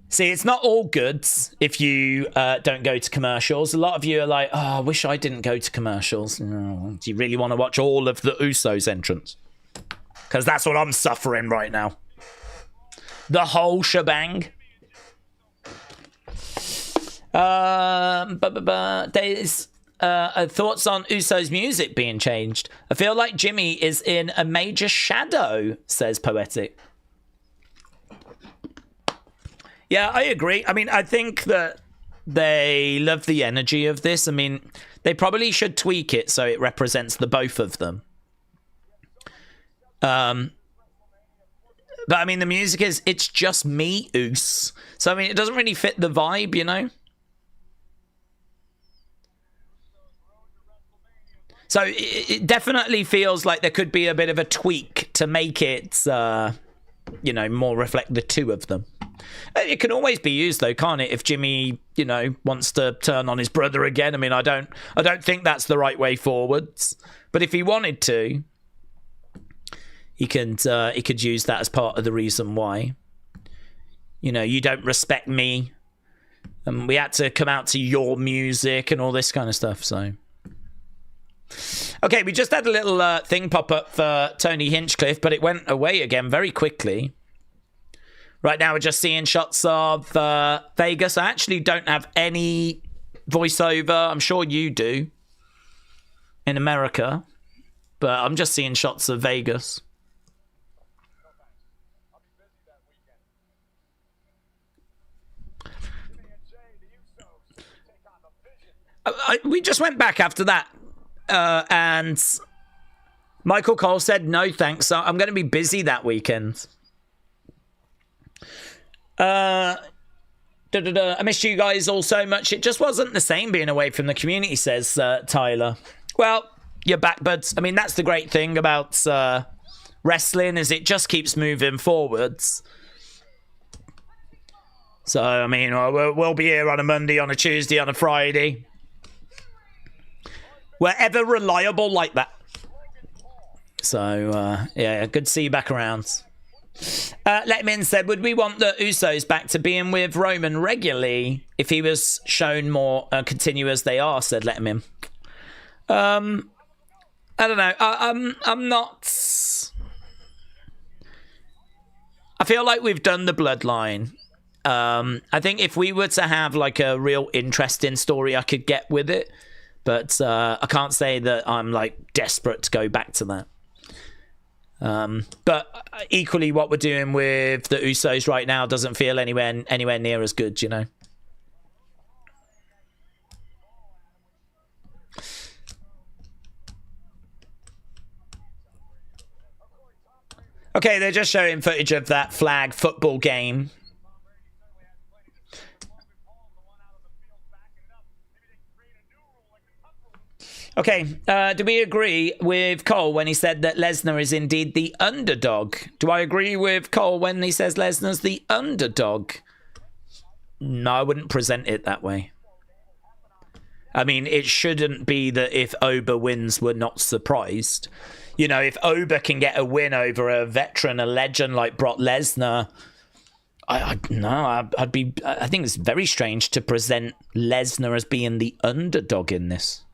See, it's not all good if you don't go to commercials. A lot of you are like, oh, I wish I didn't go to commercials. Do you really want to watch all of the Usos entrance? Because that's what I'm suffering right now. The whole shebang. There's thoughts on Uso's music being changed. I feel like Jimmy is in a major shadow, says Poetic. Yeah, I agree. I mean, I think that they love the energy of this. I mean, they probably should tweak it so it represents the both of them. But I mean, the music is, it's just me, Us. So, I mean, it doesn't really fit the vibe, you know? So it definitely feels like there could be a bit of a tweak to make it, you know, more reflect the two of them. It can always be used, though, can't it? If Jimmy, you know, wants to turn on his brother again. I mean, I don't think that's the right way forwards. But if he wanted to, he could use that as part of the reason why. You know, you don't respect me, and we had to come out to your music and all this kind of stuff. So. Okay, we just had a little thing pop up for Tony Hinchcliffe, but it went away again very quickly. Right now we're just seeing shots of Vegas. I actually don't have any voiceover. I'm sure you do in America, but I'm just seeing shots of Vegas. We just went back after that. And Michael Cole said, no, thanks. I'm going to be busy that weekend. I missed you guys all so much. It just wasn't the same being away from the community, says Tyler. Well, you're back, buds. I mean, that's the great thing about wrestling is it just keeps moving forwards. So, I mean, we'll be here on a Monday, on a Tuesday, on a Friday. We're ever reliable like that. So, yeah, good to see you back around. Let him in said, would we want the Usos back to being with Roman regularly if he was shown more continue as they are, said Let him in. I don't know. I'm not... I feel like we've done the Bloodline. I think if we were to have like a real interesting story, I could get with it. But I can't say that I'm like desperate to go back to that. But equally, what we're doing with the Usos right now doesn't feel anywhere near as good, you know. Okay, they're just showing footage of that flag football game. Okay, do we agree with Cole when he said that Lesnar is indeed the underdog? Do I agree with Cole when he says Lesnar's the underdog? No, I wouldn't present it that way. I mean, it shouldn't be that if Oba wins, we're not surprised. You know, if Oba can get a win over a veteran, a legend like Brock Lesnar, I think it's very strange to present Lesnar as being the underdog in this.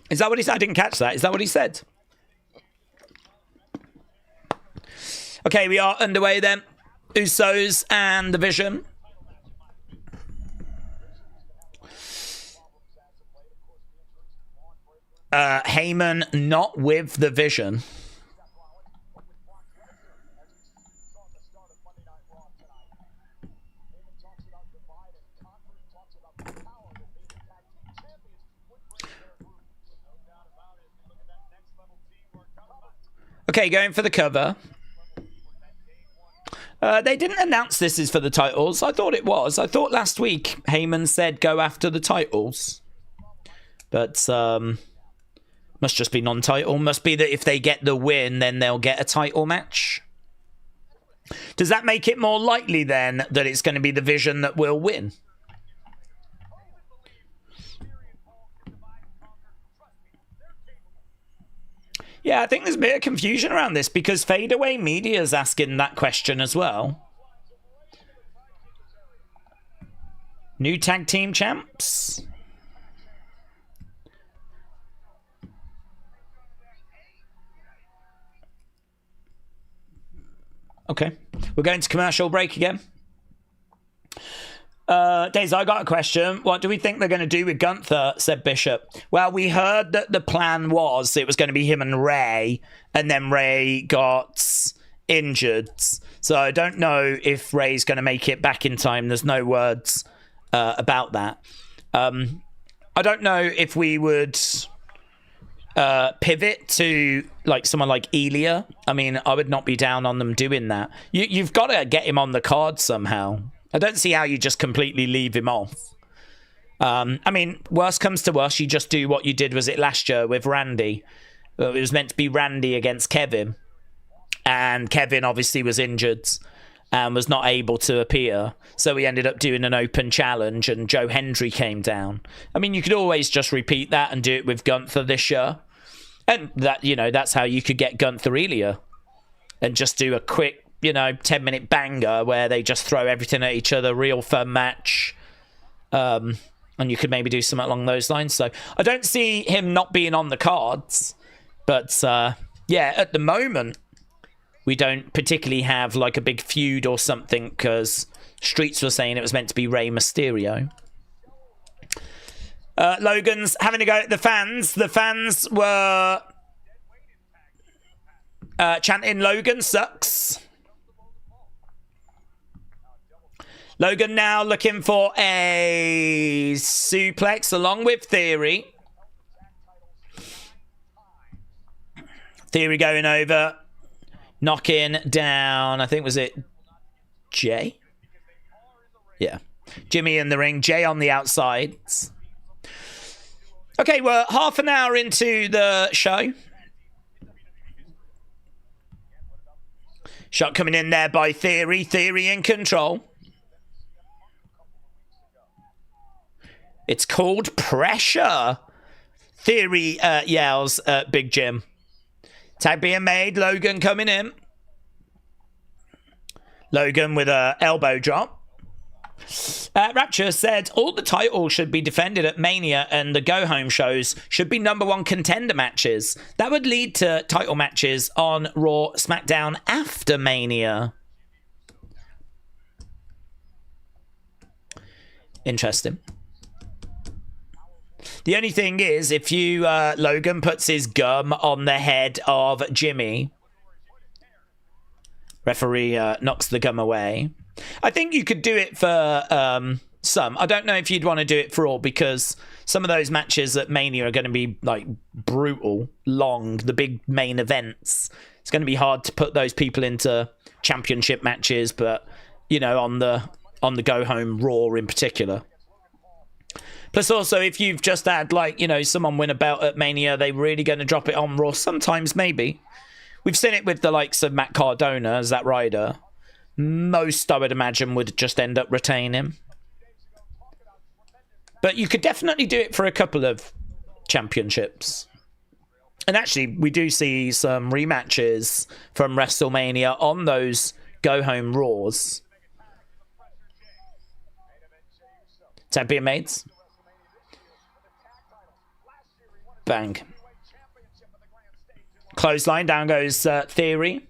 Is that what he said? I didn't catch that. Is that what he said? Okay, we are underway then. Usos and the Vision. Heyman not with the Vision. Okay, going for the cover. They didn't announce this is for the titles. I thought it was. I thought last week Heyman said go after the titles. But must just be non-title. Must be that if they get the win, then they'll get a title match. Does that make it more likely then that it's going to be the Vision that will win? Yeah, I think there's a bit of confusion around this because Fadeaway Media is asking that question as well. New tag team champs. Okay, we're going to commercial break again. Daze, I got a question. What do we think they're going to do with Gunther, said Bishop. Well, we heard that the plan was it was going to be him and Ray, and then Ray got injured. So I don't know if Ray's going to make it back in time. There's no words about that. I don't know if we would pivot to like someone like Elia. I mean, I would not be down on them doing that. You've got to get him on the card somehow. I don't see how you just completely leave him off. I mean, worst comes to worst, you just do what you did, was it last year with Randy? It was meant to be Randy against Kevin. And Kevin obviously was injured and was not able to appear. So we ended up doing an open challenge and Joe Hendry came down. I mean, you could always just repeat that and do it with Gunther this year. And that, you know, that's how you could get Gunther Elia. And just do a quick, 10-minute banger where they just throw everything at each other, real fun match. And you could maybe do something along those lines. So I don't see him not being on the cards. But, yeah, at the moment, we don't particularly have like a big feud or something because Streets were saying it was meant to be Rey Mysterio. Logan's having a go at the fans. The fans were chanting, Logan sucks. Logan now looking for a suplex along with Theory. Theory going over. Knocking down, I think, was it Jay? Yeah. Jimmy in the ring. Jay on the outside. Okay, we're half an hour into the show. Shot coming in there by Theory. Theory in control. It's called pressure. Theory yells at Big Jim. Tag being made. Logan coming in. Logan with a elbow drop. Rapture said all the titles should be defended at Mania and the go-home shows should be #1 contender matches. That would lead to title matches on Raw, SmackDown after Mania. Interesting. The only thing is, if you, Logan puts his gum on the head of Jimmy, referee knocks the gum away. I think you could do it for some. I don't know if you'd want to do it for all because some of those matches at Mania are going to be like brutal, long, the big main events. It's going to be hard to put those people into championship matches, but, on the go-home Raw in particular. Plus, also, if you've just had, someone win a belt at Mania, are they really going to drop it on Raw? Sometimes, maybe. We've seen it with the likes of Matt Cardona as that rider. Most, I would imagine, would just end up retaining. But you could definitely do it for a couple of championships. And actually, we do see some rematches from WrestleMania on those go-home Raws. Tag being made. Bang. Clothesline, down goes Theory.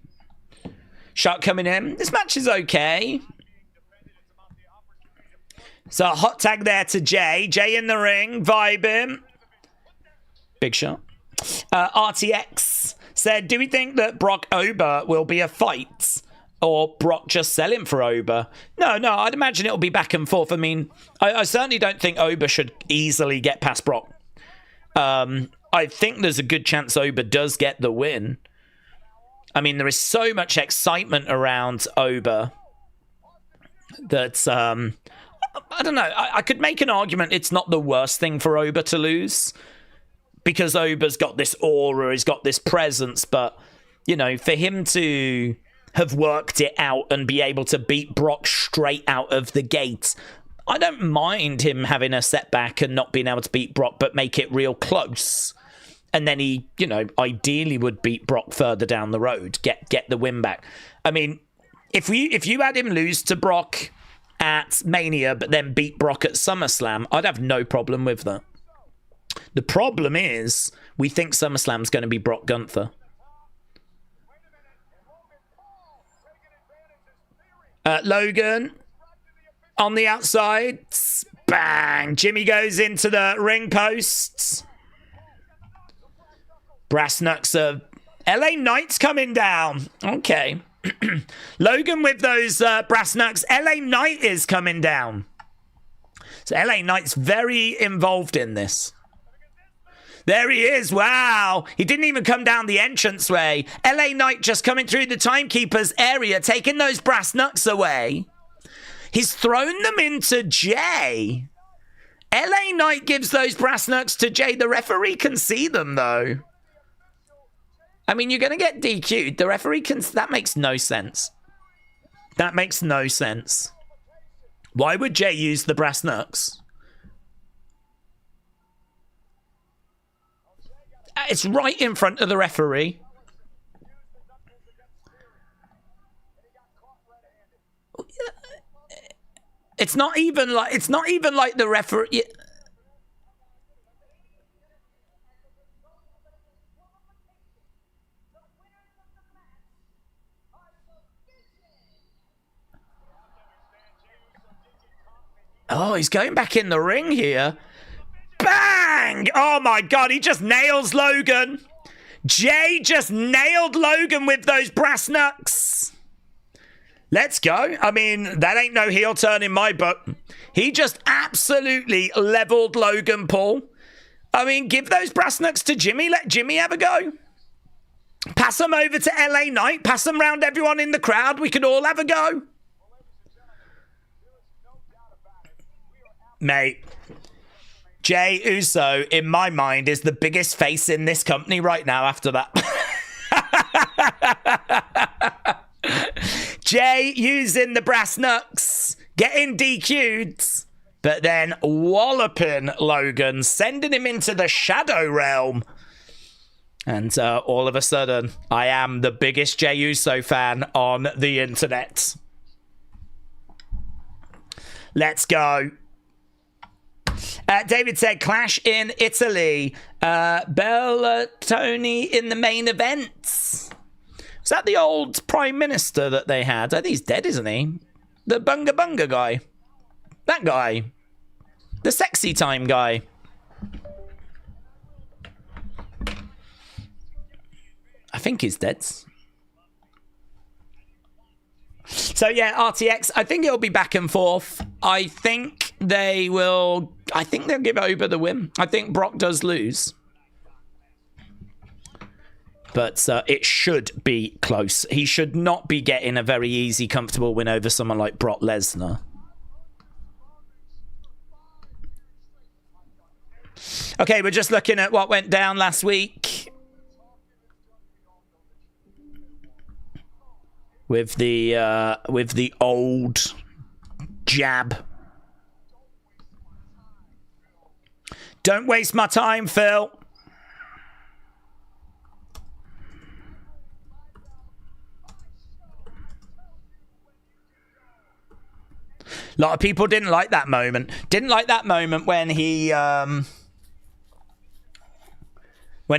Shot coming in. This match is okay. So a hot tag there to Jay. Jay in the ring, vibing. Big shot. RTX said, do we think that Brock Ober will be a fight? Or Brock just sell him for Ober? No, I'd imagine it'll be back and forth. I mean, I certainly don't think Ober should easily get past Brock. I think there's a good chance Ober does get the win. I mean, there is so much excitement around Ober that, I don't know. I could make an argument it's not the worst thing for Ober to lose. Because Ober's got this aura, he's got this presence, but, you know, for him to have worked it out and be able to beat Brock straight out of the gate, I don't mind him having a setback and not being able to beat Brock, but make it real close. And then he, you know, ideally would beat Brock further down the road, get the win back. I mean, if you had him lose to Brock at Mania, but then beat Brock at SummerSlam, I'd have no problem with that. The problem is, we think SummerSlam's going to be Brock Gunther. Logan on the outside. Bang! Jimmy goes into the ring posts. Brass knucks of LA Knight's coming down. Okay. Logan with those brass knucks. LA Knight is coming down. So LA Knight's very involved in this. There he is. Wow. He didn't even come down the entranceway. LA Knight just coming through the timekeeper's area, taking those brass knucks away. He's thrown them into Jay. LA Knight gives those brass knucks to Jay. The referee can see them, though. I mean, you're going to get DQ'd. The referee can... That makes no sense. That makes no sense. Why would Jay use the brass knucks? It's right in front of the referee. It's not even like the referee. Oh, he's going back in the ring here. Bang! Oh my God, he just nails Logan. Jay just nailed Logan with those brass knucks. Let's go. I mean, that ain't no heel turn in my book. He just absolutely leveled Logan Paul. I mean, give those brass knucks to Jimmy. Let Jimmy have a go. Pass them over to LA Knight. Pass them round everyone in the crowd. We can all have a go. Mate. Jay Uso, in my mind, is the biggest face in this company right now after that. Jay using the brass knucks, getting DQ'd, but then walloping Logan, sending him into the shadow realm. And all of a sudden, I am the biggest Jay Uso fan on the internet. Let's go. David said, Clash in Italy. Bellatoni in the main events. Is that the old Prime Minister that they had? I think he's dead, isn't he? The Bunga Bunga guy. That guy. The sexy time guy. I think he's dead. So yeah, RTX, I think it'll be back and forth. I think they'll give Ober the win. I think Brock does lose. But it should be close. He should not be getting a very easy, comfortable win over someone like Brock Lesnar. Okay, we're just looking at what went down last week. With the old jab. Don't waste my time, Phil. A lot of people didn't like that moment. Didn't like that moment when he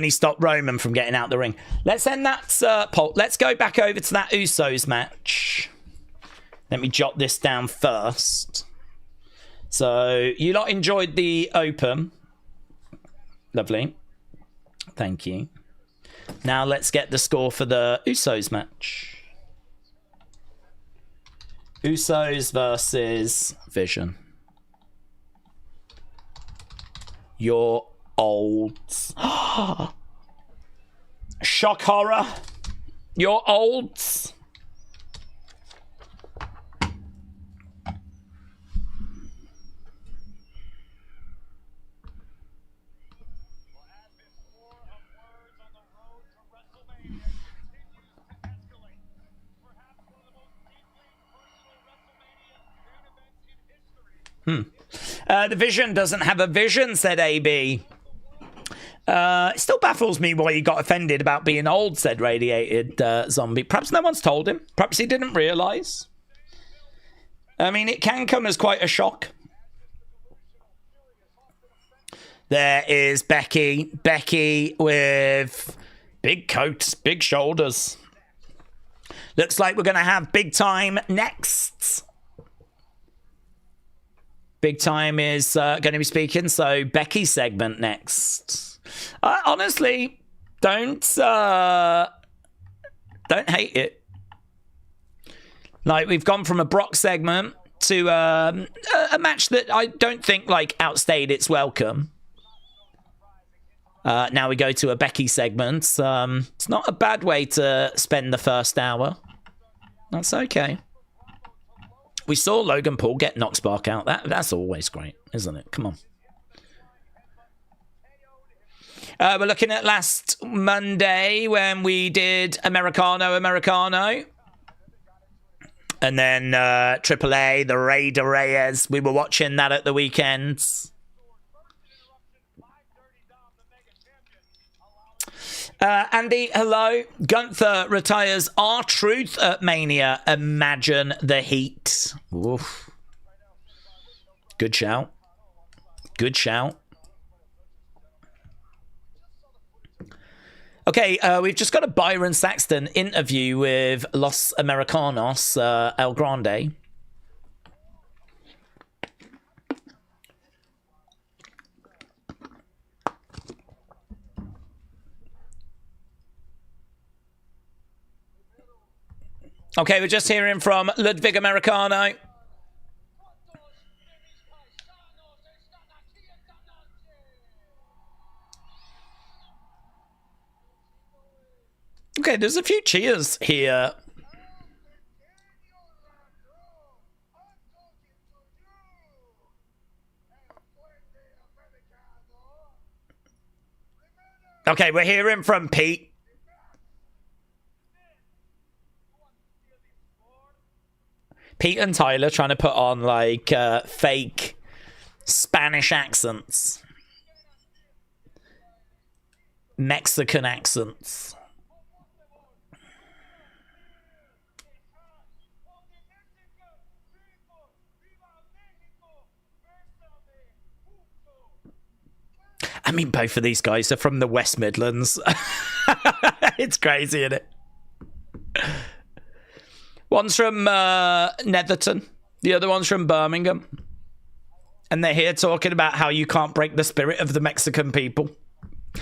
stopped Roman from getting out the ring. Let's end that poll. Let's go back over to that Usos match. Let me jot this down first. So, you lot enjoyed the open. Lovely. Thank you. Now let's get the score for the Usos match. Usos versus Vision. You're old. Shock horror. You're old. The Vision doesn't have a vision, said AB. It still baffles me why he got offended about being old, said Radiated Zombie. Perhaps no one's told him. Perhaps he didn't realise. I mean, it can come as quite a shock. There is Becky. Becky with big coat, big shoulders. Looks like we're going to have Big Time next. Big Time is going to be speaking, so Becky's segment next. Honestly, don't hate it. Like, we've gone from a Brock segment to a match that I don't think like outstayed its welcome. Now we go to a Becky segment. It's not a bad way to spend the first hour. That's okay. We saw Logan Paul get Knoxbark out. That's always great, isn't it? Come on. We're looking at last Monday when we did Americano. And then AAA, the Raider Reyes. We were watching that at the weekends. Andy, hello. Gunther retires R-Truth at Mania. Imagine the heat. Oof. Good shout. Good shout. Okay, we've just got a Byron Saxton interview with Los Americanos, El Grande. Okay, we're just hearing from Ludwig Americano. Okay, there's a few cheers here. Okay, we're hearing from Pete. Pete and Tyler trying to put on, like, fake Spanish accents. Mexican accents. I mean, both of these guys are from the West Midlands. It's crazy, isn't it? One's from Netherton. The other one's from Birmingham. And they're here talking about how you can't break the spirit of the Mexican people.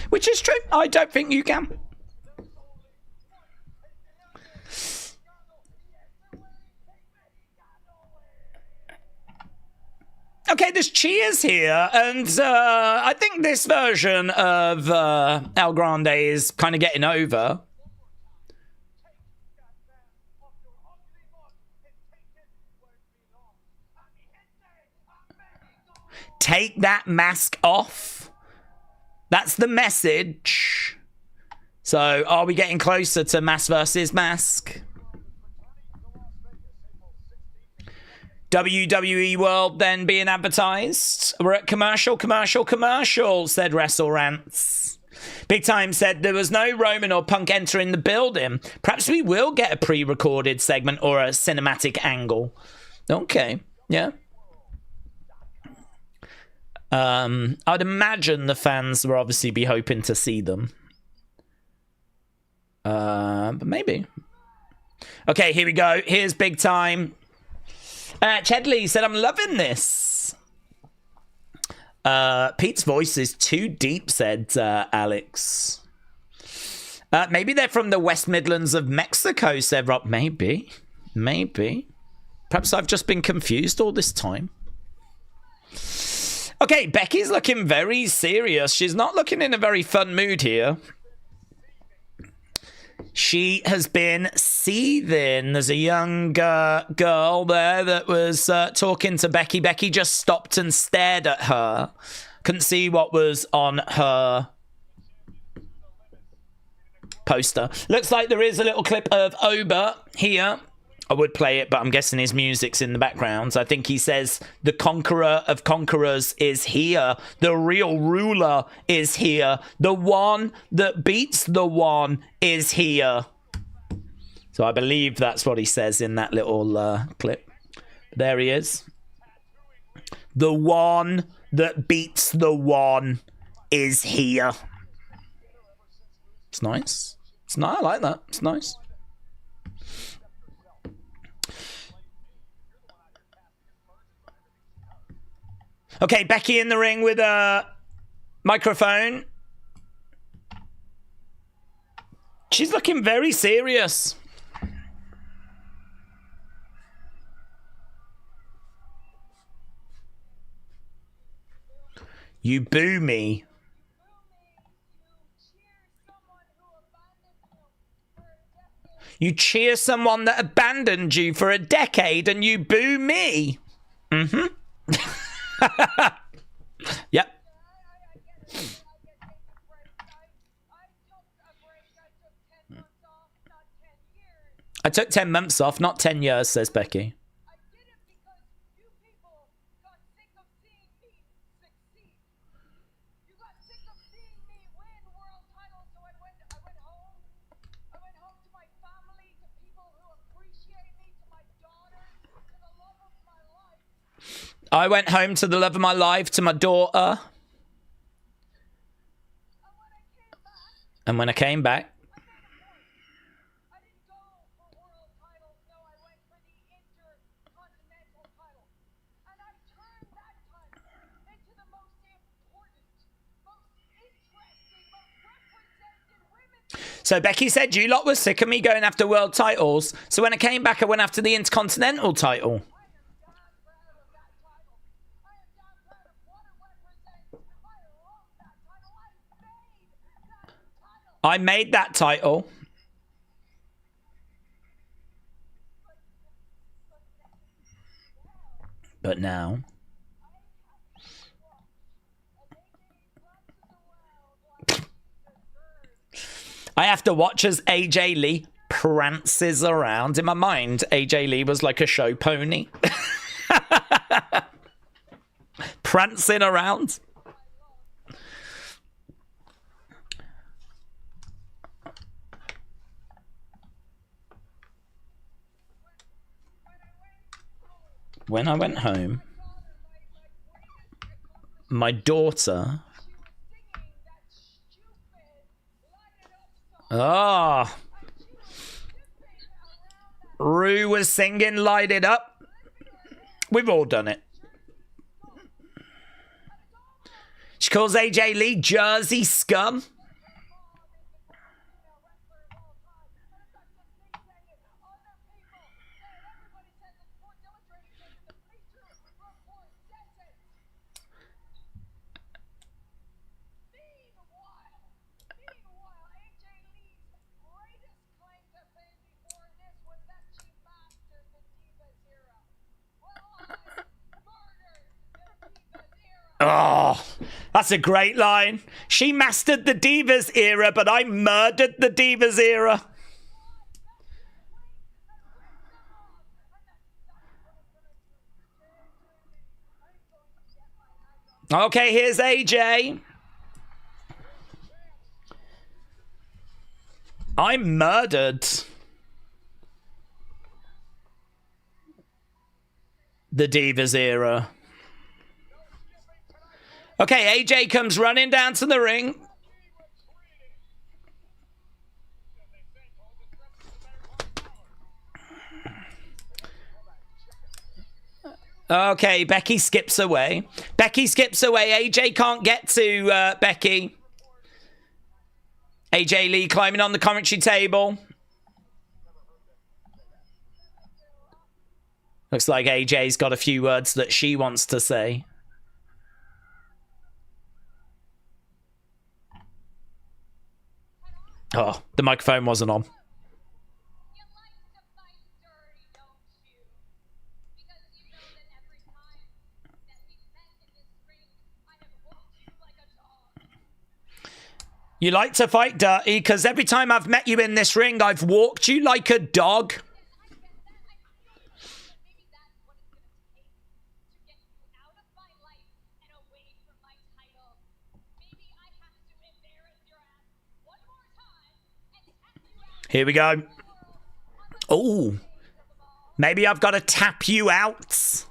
Which is true. I don't think you can. Okay, there's cheers here. And I think this version of El Grande is kind of getting over. Take that mask off. That's the message. So, are we getting closer to mask versus mask? WWE World then being advertised. We're at commercial, said Wrestle Rants. Big Time said there was no Roman or Punk entering the building. Perhaps we will get a pre-recorded segment or a cinematic angle. Okay, yeah. I'd imagine the fans will obviously be hoping to see them. But maybe. Okay, here we go. Here's Big Time. Chedley said, I'm loving this. Pete's voice is too deep, said Alex. Maybe they're from the West Midlands of Mexico, said Rob. Maybe. Perhaps I've just been confused all this time. Okay, Becky's looking very serious. She's not looking in a very fun mood here. She has been seething. There's a young girl there that was talking to Becky. Becky just stopped and stared at her. Couldn't see what was on her poster. Looks like there is a little clip of Oba here. I would play it, but I'm guessing his music's in the background. I think he says, the conqueror of conquerors is here. The real ruler is here. The one that beats the one is here. So I believe that's what he says in that little clip. There he is. The one that beats the one is here. It's nice. It's nice. I like that. It's nice. Okay, Becky in the ring with a microphone. She's looking very serious. You boo me. You cheer someone that abandoned you for a decade and you boo me. Mm-hmm. Yep. I took 10 months off, not 10 years, says Becky. I went home to the love of my life, to my daughter. And when I came back, I didn't go for world titles, no, I went for the Intercontinental title. And I turned that title into the most important, most interesting, most represented women. So Becky said, you lot were sick of me going after world titles. So when I came back, I went after the Intercontinental title. I made that title. But now I have to watch as AJ Lee prances around. In my mind, AJ Lee was like a show pony. Prancing around. When I went home, my daughter... Ah, Rue was singing Light It Up. We've all done it. She calls AJ Lee Jersey scum. Oh, that's a great line. She mastered the Divas era, but I murdered the Divas era. Okay, here's AJ. I murdered the Divas era. Okay, AJ comes running down to the ring. Okay, Becky skips away. Becky skips away. AJ can't get to Becky. AJ Lee climbing on the commentary table. Looks like AJ's got a few words that she wants to say. Oh, the microphone wasn't on. You like to fight dirty because every time I've met you in this ring, I've walked you like a dog. Here we go. Oh, maybe I've got to tap you out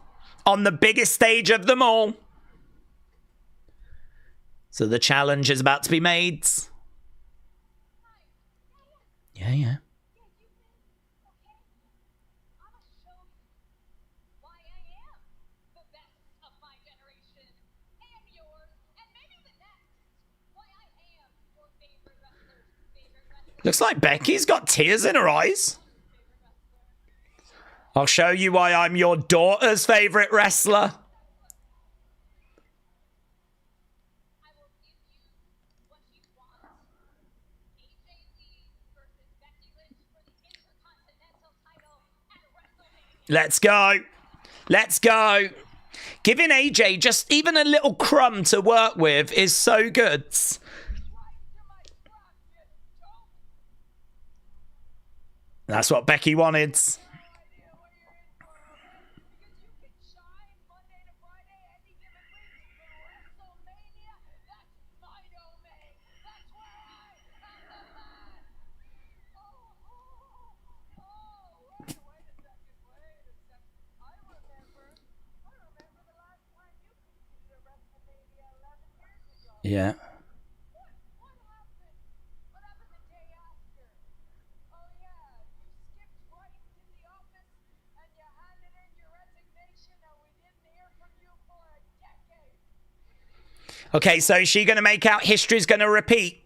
on the biggest stage of them all. So the challenge is about to be made. Yeah. Looks like Becky's got tears in her eyes. I'll show you why I'm your daughter's favorite wrestler. Let's go. Let's go. Giving AJ just even a little crumb to work with is so good. That's what Becky wanted. Yeah. Okay, so is she going to make out history's going to repeat?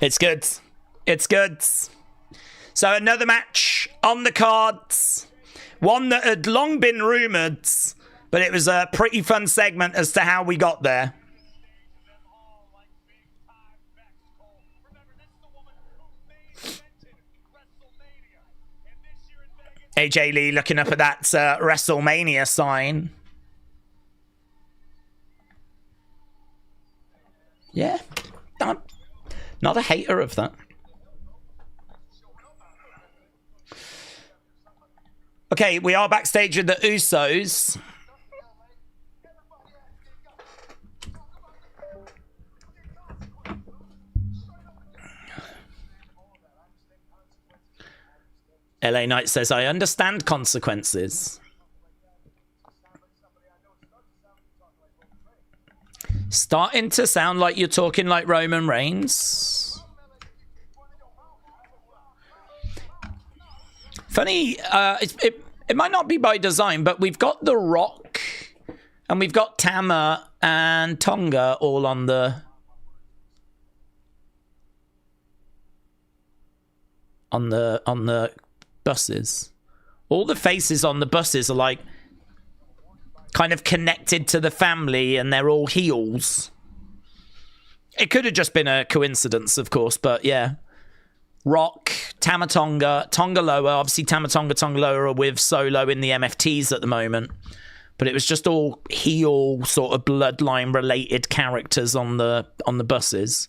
It's good. It's good. So another match on the cards. One that had long been rumoured, but it was a pretty fun segment as to how we got there. AJ Lee looking up at that WrestleMania sign. Yeah. I'm not a hater of that. Okay, we are backstage with the Usos. LA Knight says, I understand consequences. Starting to sound like you're talking like Roman Reigns. Funny, it might not be by design, but we've got The Rock and we've got Tama and Tonga all on the buses. All the faces on the buses are like kind of connected to the family and they're all heels. It could have just been a coincidence, of course, but yeah. Rock, Tama Tonga, Tonga Loa. Obviously, Tama Tonga, Tonga Loa are with Solo in the MFTs at the moment. but it was just all heel sort of bloodline related characters on the buses.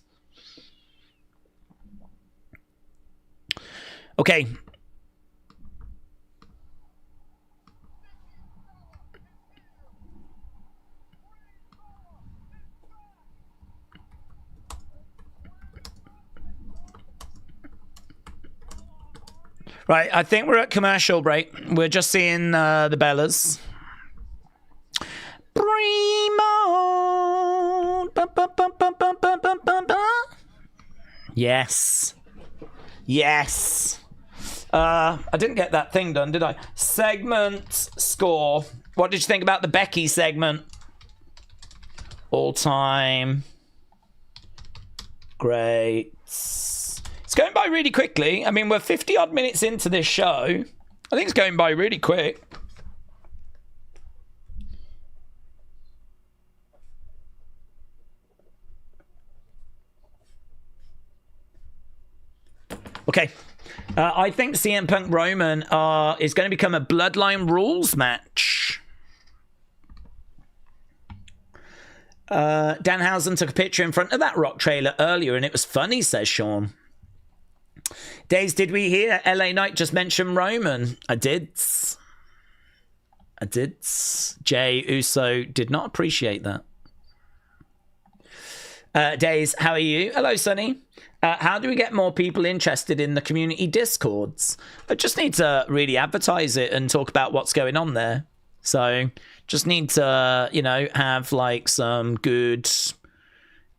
Okay. Right, I think we're at commercial break. We're just seeing the Bellas. Primo. Yes. Yes. I didn't get that thing done, did I? Segment score. What did you think about the Becky segment? All time. Great. It's going by really quickly. I mean, we're 50 odd minutes into this show. I think it's going by really quick. Okay. I think CM Punk Roman is going to become a Bloodline rules match. Danhausen took a picture in front of that Rock trailer earlier and it was funny, says Sean. Daze, did we hear LA Knight just mention Roman? I did. Jay Uso did not appreciate that. Daze, how are you? Hello, Sonny. How do we get more people interested in the community discords? I just need to really advertise it and talk about what's going on there. So just need to, you know, have like some good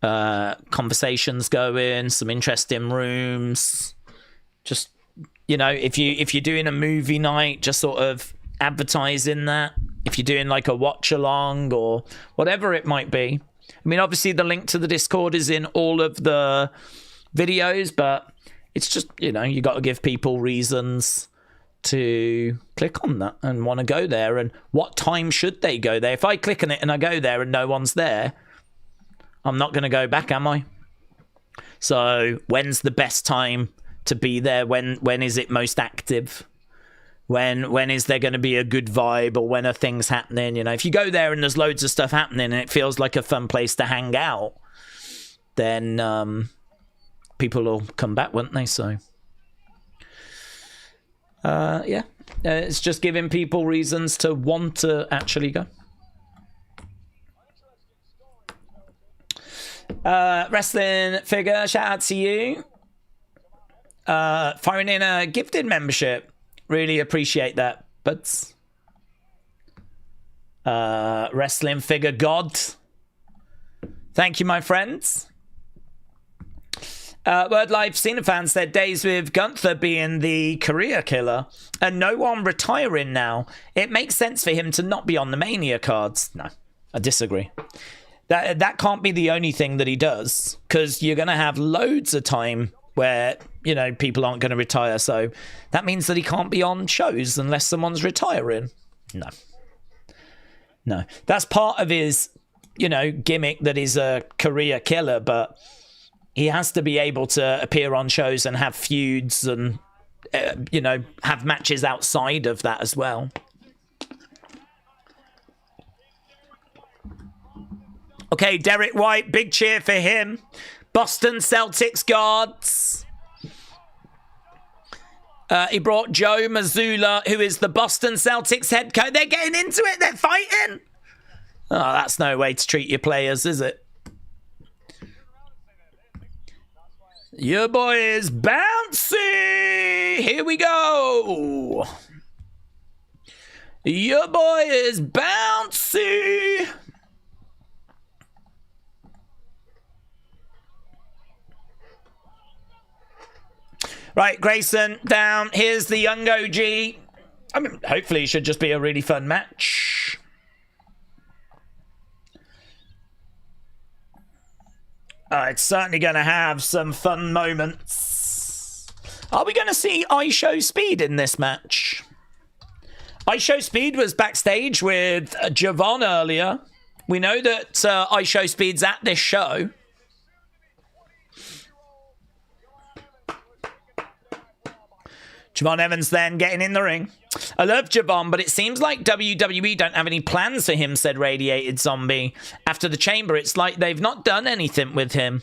conversations going, some interesting rooms. Just, you know, if you're doing a movie night, just sort of advertising that. If you're doing like a watch along or whatever it might be. I mean, obviously the link to the Discord is in all of the videos, but it's just, you know, you got to give people reasons to click on that and want to go there. And what time should they go there? If I click on it and I go there and no one's there, I'm not going to go back, am I? So when's the best time to be there? When is it most active? When is there going to be a good vibe, or when are things happening? You know, if you go there and there's loads of stuff happening and it feels like a fun place to hang out, then people will come back, won't they? So yeah, it's just giving people reasons to want to actually go. Wrestling Figure, shout out to you. Firing in a gifted membership. Really appreciate that. But Wrestling Figure God. Thank you, my friends. Word Life Cinefan said Days with Gunther being the career killer and no one retiring now. It makes sense for him to not be on the Mania cards. No, I disagree. That can't be the only thing that he does, because you're going to have loads of time where, you know, people aren't going to retire. So that means that he can't be on shows unless someone's retiring. No. That's part of his, you know, gimmick, that he's a career killer, but he has to be able to appear on shows and have feuds and, you know, have matches outside of that as well. Okay, Derek White, big cheer for him. Boston Celtics guards. He brought Joe Mazzulla, who is the Boston Celtics head coach. They're getting into it. They're fighting. Oh, that's no way to treat your players, is it? Your boy is bouncy. Here we go. Your boy is bouncy. Right, Grayson down. Here's the young OG. I mean, hopefully it should just be a really fun match. It's certainly going to have some fun moments. Are we going to see I Show Speed in this match? I Show Speed was backstage with Javon earlier. We know that I Show Speed's at this show. Javon Evans then getting in the ring. I love Javon, but it seems like WWE don't have any plans for him, said Radiated Zombie. After the Chamber, it's like they've not done anything with him.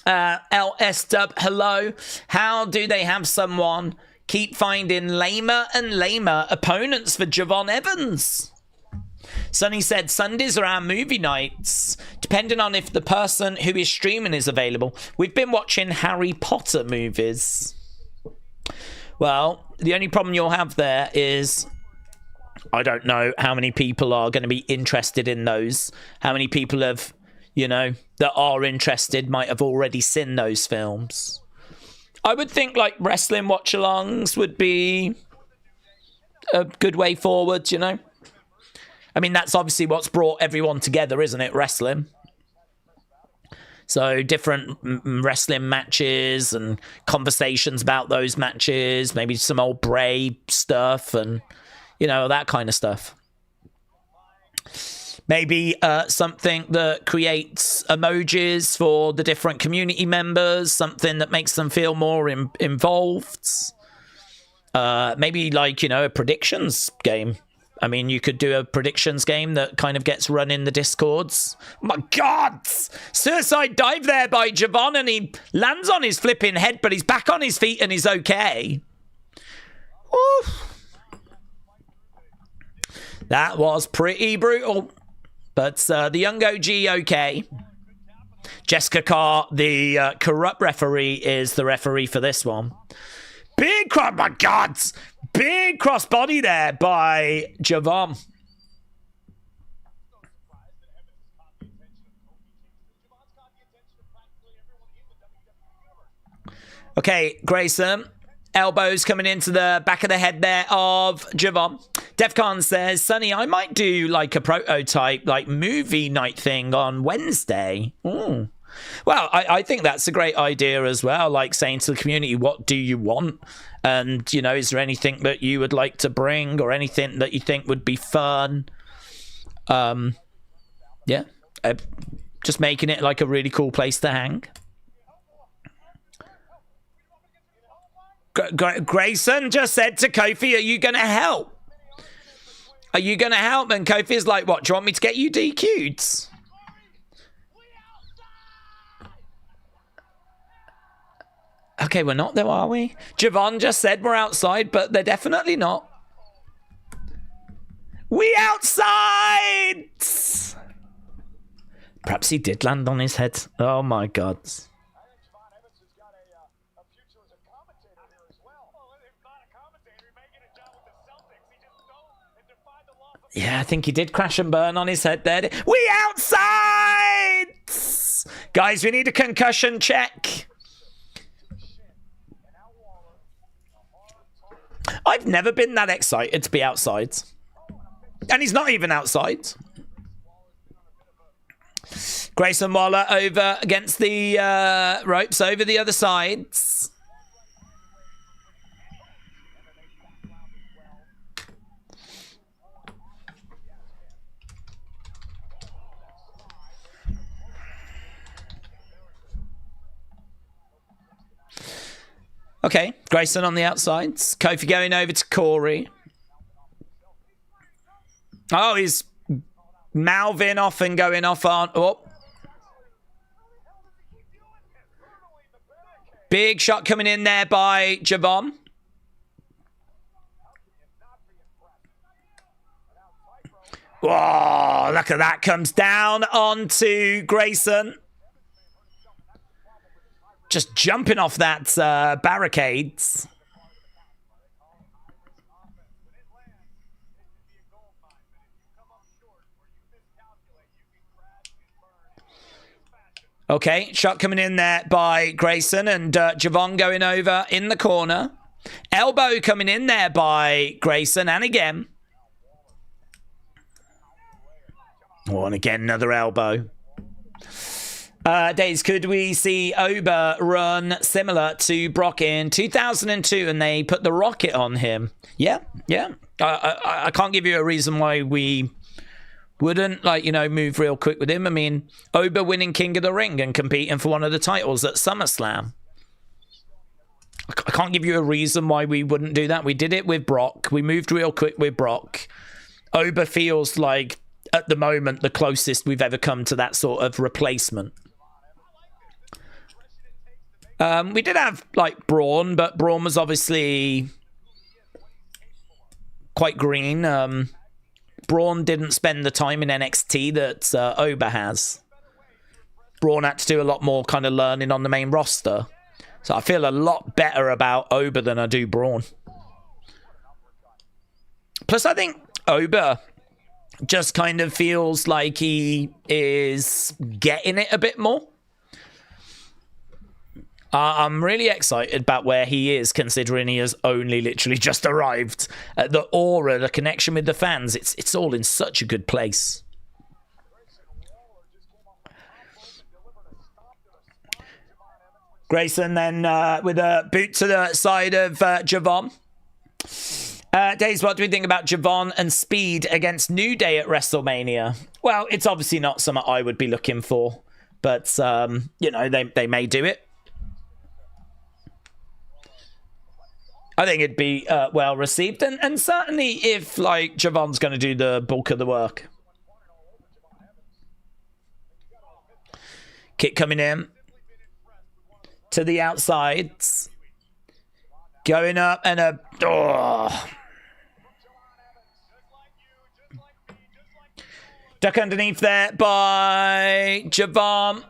LS Dub, hello. How do they have someone keep finding lamer and lamer opponents for Javon Evans? Sonny said Sundays are our movie nights, depending on if the person who is streaming is available. We've been watching Harry Potter movies. Well, the only problem you'll have there is I don't know how many people are going to be interested in those. How many people have, you know, that are interested might have already seen those films. I would think like wrestling watch-alongs would be a good way forward, you know. I mean, that's obviously what's brought everyone together, isn't it? Wrestling. So different wrestling matches and conversations about those matches. Maybe some old Bray stuff and, you know, that kind of stuff. Maybe something that creates emojis for the different community members. Something that makes them feel more involved. Maybe like, you know, a predictions game. I mean, you could do a predictions game that kind of gets run in the Discords. Oh my God! Suicide dive there by Javon, and he lands on his flipping head, but he's back on his feet and he's okay. Woo. That was pretty brutal. But the young OG, okay. Jessica Carr, the corrupt referee, is the referee for this one. Big cross, my God! Big crossbody there by Javon. Okay, Grayson. Elbows coming into the back of the head there of Javon. Defcon says, Sonny, I might do like a prototype, like movie night thing on Wednesday. Ooh. Well, I think that's a great idea as well, like saying to the community, what do you want? And, you know, is there anything that you would like to bring or anything that you think would be fun? Yeah, just making it like a really cool place to hang. Grayson just said to Kofi, are you going to help? Are you going to help? And Kofi's like, what, do you want me to get you DQ'd? Okay, we're not though, are we? Javon just said we're outside, but they're definitely not. We outside! Perhaps he did land on his head. Oh my God. Yeah, I think he did crash and burn on his head there. We outside! Guys, we need a concussion check. I've never been that excited to be outside. And he's not even outside. Grayson Waller over against the ropes over the other sides. Okay, Grayson on the outsides. Kofi going over to Corey. Oh, he's mouthing off and going off on... Oh. Big shot coming in there by Javon. Whoa, look at that. Comes down onto Grayson. Just jumping off that barricades. Okay, shot coming in there by Grayson and Javon going over in the corner. Elbow coming in there by Grayson and again. Oh, and again, another elbow. Daze, could we see Oba run similar to Brock in 2002 and they put the rocket on him? Yeah. I can't give you a reason why we wouldn't, like, you know, move real quick with him. I mean, Oba winning King of the Ring and competing for one of the titles at SummerSlam. I can't give you a reason why we wouldn't do that. We did it with Brock. We moved real quick with Brock. Oba feels like, at the moment, the closest we've ever come to that sort of replacement. We did have, like, Braun, but Braun was obviously quite green. Braun didn't spend the time in NXT that Oba has. Braun had to do a lot more kind of learning on the main roster. So I feel a lot better about Oba than I do Braun. Plus, I think Oba just kind of feels like he is getting it a bit more. I'm really excited about where he is, considering he has only literally just arrived. The aura, the connection with the fans, it's all in such a good place. Grayson then with a boot to the side of Javon. Daze, what do we think about Javon and Speed against New Day at WrestleMania? Well, it's obviously not something I would be looking for, but, you know, they may do it. I think it'd be well received, and certainly if, like, Javon's going to do the bulk of the work. Kick coming in to the outsides, going up, and a duck underneath there by Javon.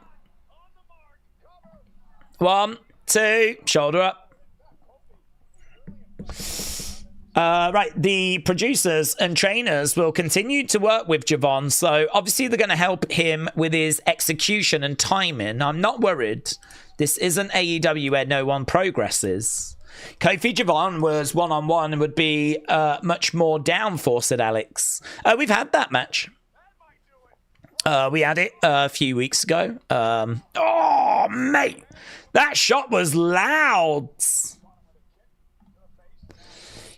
1, 2, shoulder up. Right, the producers and trainers will continue to work with Javon, so obviously they're going to help him with his execution and timing. I'm not worried. This isn't AEW where no one progresses. Kofi Javon was one-on-one and would be much more down for, said Alex. We've had that match. We had it a few weeks ago. Oh, mate, that shot was loud.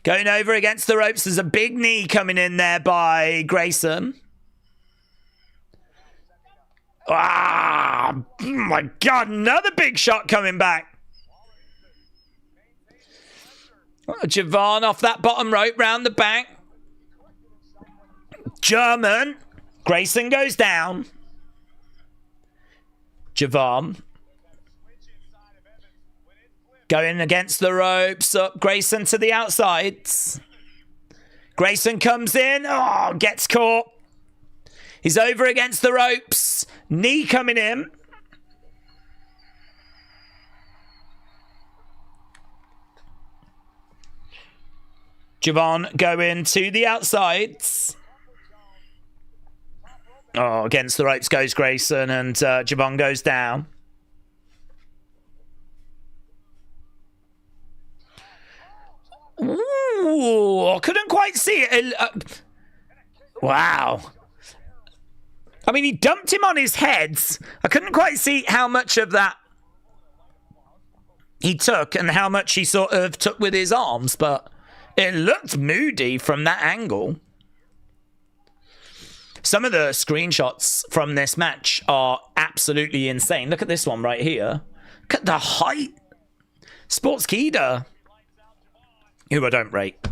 Going over against the ropes. There's a big knee coming in there by Grayson. Ah, oh my God, another big shot coming back. Javon off that bottom rope, round the back. German. Grayson goes down. Javon going against the ropes, up Grayson to the outsides. Grayson comes in, oh, gets caught. He's over against the ropes. Knee coming in. Javon going to the outsides. Oh, against the ropes goes Grayson, and Javon goes down. Ooh, I couldn't quite see it. Wow. I mean, he dumped him on his head. I couldn't quite see how much of that he took and how much he sort of took with his arms, but it looked moody from that angle. Some of the screenshots from this match are absolutely insane. Look at this one right here. Look at the height. Sportskeeda, who I don't rate,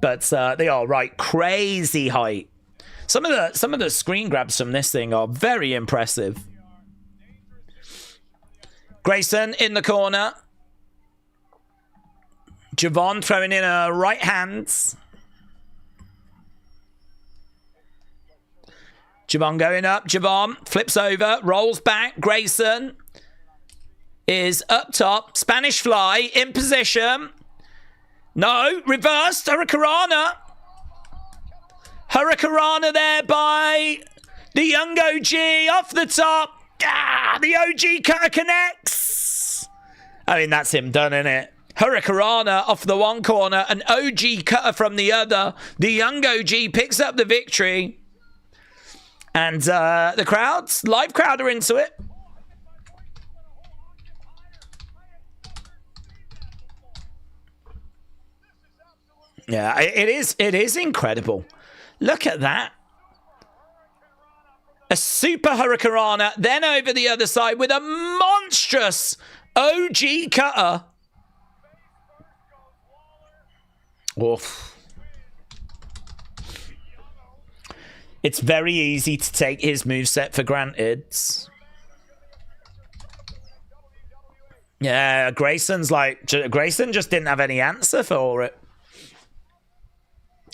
but they are right. Crazy height. Some of the screen grabs from this thing are very impressive. Grayson in the corner. Javon throwing in a right hand. Javon going up. Javon flips over, rolls back. Grayson is up top. Spanish fly in position. No, reversed. Hurricanrana. Hurricanrana there by the young OG off the top. Ah, the OG cutter connects. I mean, that's him done, isn't it? Hurricanrana off the one corner, an OG cutter from the other. The young OG picks up the victory. And the crowds, live crowd, are into it. Yeah, it is incredible. Look at that. A super Hurricanrana, then over the other side with a monstrous OG cutter. Oof. It's very easy to take his moveset for granted. Yeah, Grayson's like... Grayson just didn't have any answer for it.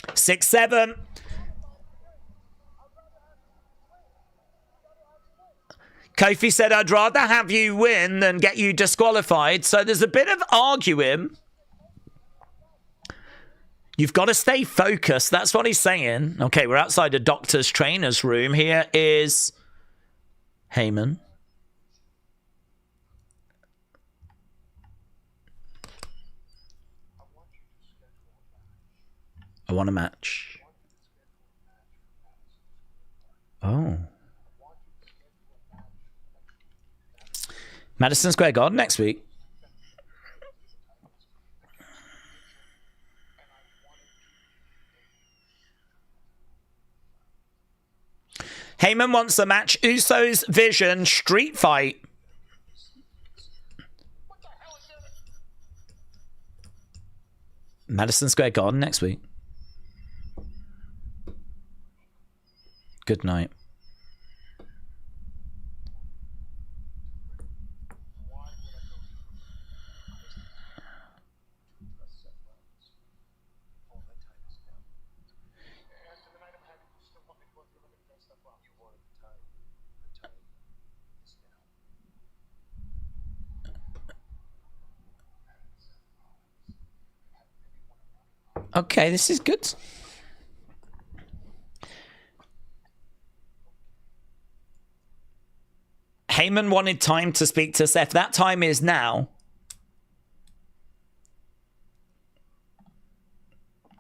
6-7. Kofi said, I'd rather have you win than get you disqualified. So there's a bit of arguing. You've got to stay focused. That's what he's saying. Okay, we're outside a doctor's trainer's room. Here is Heyman. I want a match. Oh. Madison Square Garden next week. Heyman wants a match. Usos Vision street fight. Madison Square Garden next week. Good night. Okay, this is good. Heyman wanted time to speak to Seth. That time is now.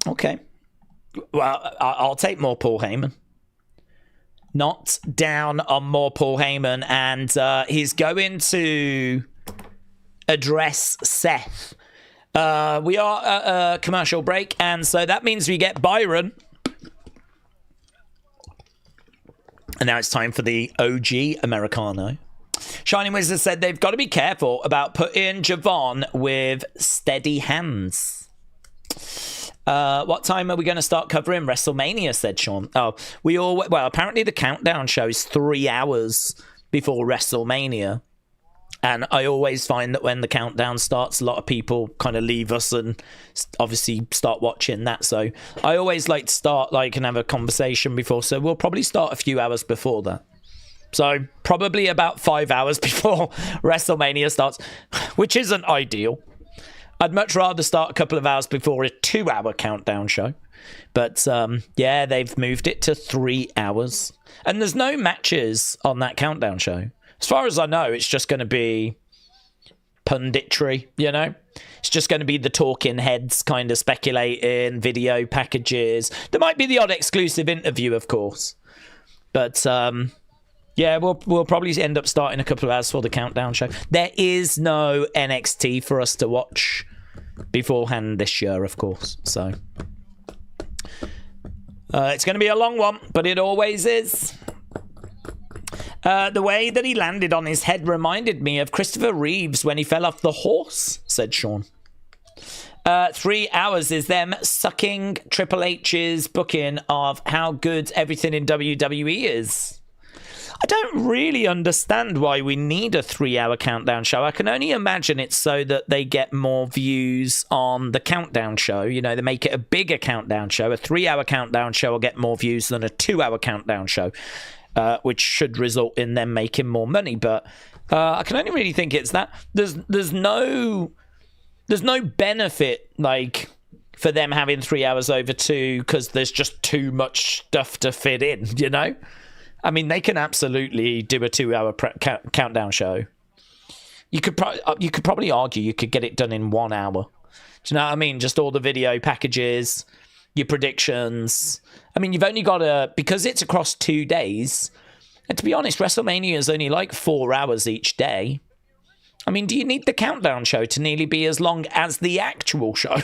Okay. Well, I'll take more Paul Heyman. Not down on more Paul Heyman. And he's going to address Seth. We are at a commercial break, and so that means we get Byron. And now it's time for the OG Americano. Shining Wizard said they've got to be careful about putting Javon with steady hands. What time are we going to start covering WrestleMania, said Sean. Oh, well, apparently the countdown show is 3 hours before WrestleMania. And I always find that when the countdown starts, a lot of people kind of leave us and obviously start watching that. So I always like to start and have a conversation before. So we'll probably start a few hours before that. So probably about 5 hours before WrestleMania starts, which isn't ideal. I'd much rather start a couple of hours before a 2-hour countdown show. But yeah, they've moved it to 3 hours. And there's no matches on that countdown show. As far as I know, it's just going to be punditry, you know? It's just going to be the talking heads kind of speculating, video packages. There might be the odd exclusive interview, of course. But, yeah, we'll probably end up starting a couple of hours for the countdown show. There is no NXT for us to watch beforehand this year, of course. So, it's going to be a long one, but it always is. The way that he landed on his head reminded me of Christopher Reeves when he fell off the horse, said Sean. 3 hours is them sucking Triple H's booking of how good everything in WWE is. I don't really understand why we need a 3-hour countdown show. I can only imagine it's so that they get more views on the countdown show. You know, they make it a bigger countdown show. A 3-hour countdown show will get more views than a 2-hour countdown show. Which should result in them making more money, but I can only really think it's that there's no benefit for them having 3 hours over 2 because there's just too much stuff to fit in. You know, I mean, they can absolutely do a 2-hour countdown show. You could probably argue you could get it done in 1 hour. Do you know what I mean? Just all the video packages, your predictions. I mean, you've only got because it's across 2 days. And to be honest, WrestleMania is only 4 hours each day. I mean, do you need the countdown show to nearly be as long as the actual show?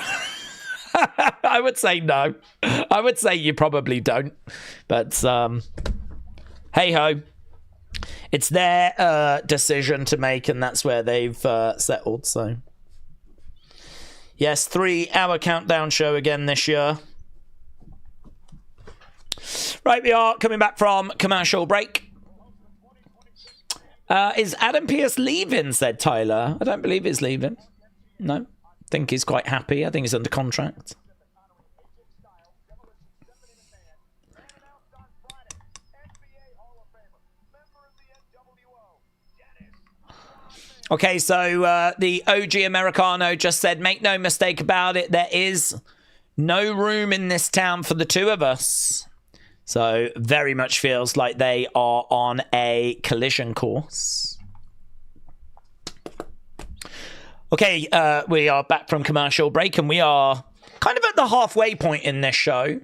I would say no. I would say you probably don't. But, hey-ho. It's their decision to make, and that's where they've settled, so... Yes, 3-hour countdown show again this year. Right, we are coming back from commercial break. Is Adam Pearce leaving, said Tyler. I don't believe he's leaving. No. I think he's quite happy. I think he's under contract. Okay, so the OG Americano just said, make no mistake about it, there is no room in this town for the two of us. So very much feels like they are on a collision course. Okay, we are back from commercial break, and we are kind of at the halfway point in this show.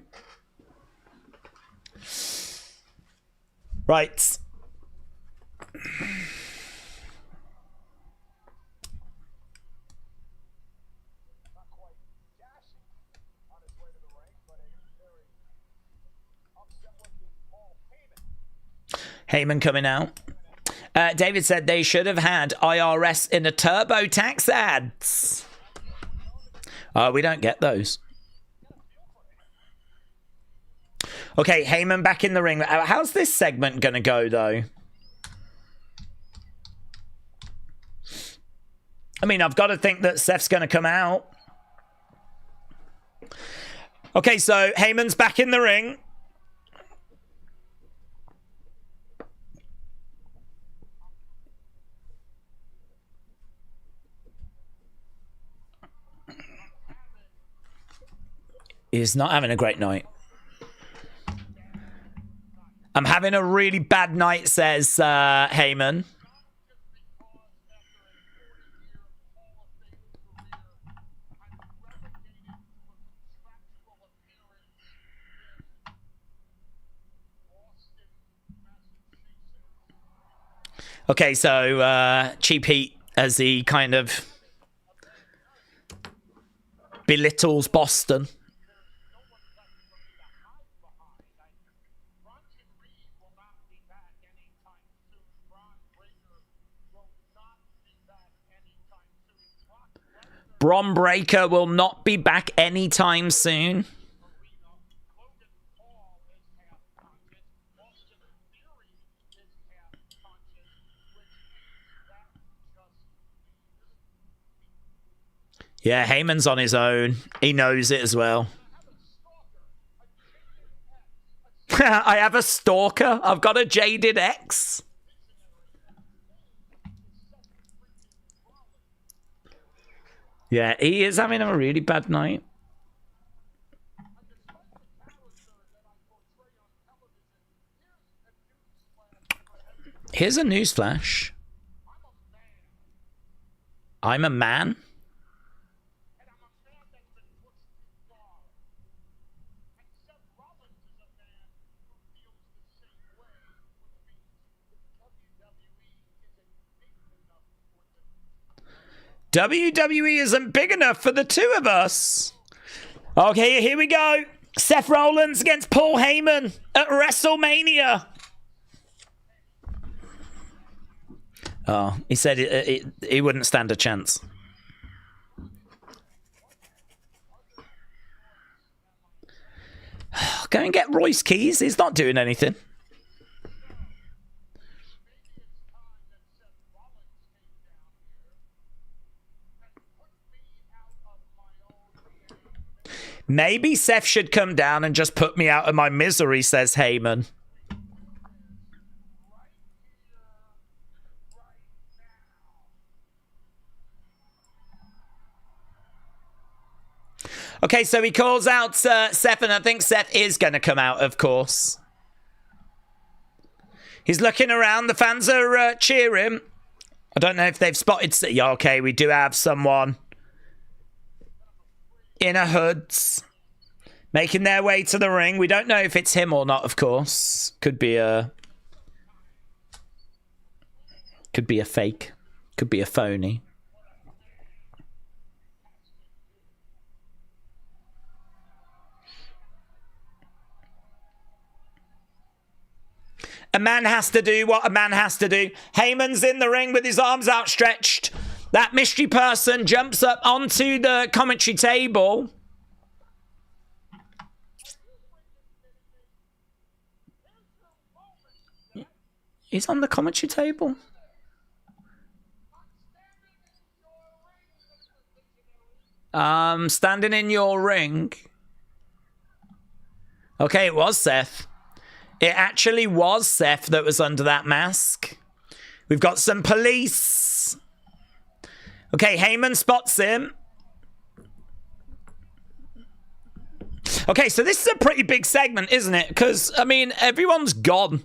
Right. Heyman coming out. David said they should have had IRS in a TurboTax ads. We don't get those. Okay, Heyman back in the ring. How's this segment going to go, though? I mean, I've got to think that Seth's going to come out. Okay, so Heyman's back in the ring. He's not having a great night. I'm having a really bad night, says Heyman. Okay, so Cheap Heat, as he kind of belittles Boston. Bron Breakker will not be back anytime soon. Yeah, Heyman's on his own. He knows it as well. I have a stalker. I've got a jaded ex. Yeah, he is having a really bad night. Here's a newsflash. I'm a man. WWE isn't big enough for the two of us. Okay, here we go. Seth Rollins against Paul Heyman at WrestleMania. Oh, he said he wouldn't stand a chance. Go and get Royce Keys. He's not doing anything. Maybe Seth should come down and just put me out of my misery, says Heyman. Okay, so he calls out Seth, and I think Seth is going to come out, of course. He's looking around. The fans are cheering. I don't know if they've spotted... Yeah, okay, we do have someone in a hoods making their way to the ring. We don't know if it's him or not, of course. Could be a fake. Could be a phony. A man has to do what a man has to do. Heyman's in the ring with his arms outstretched. That mystery person jumps up onto the commentary table. He's on the commentary table. Standing in your ring. Okay, it was Seth. It actually was Seth that was under that mask. We've got some police. Okay, Heyman spots him. Okay, so this is a pretty big segment, isn't it? Because, I mean, everyone's gone.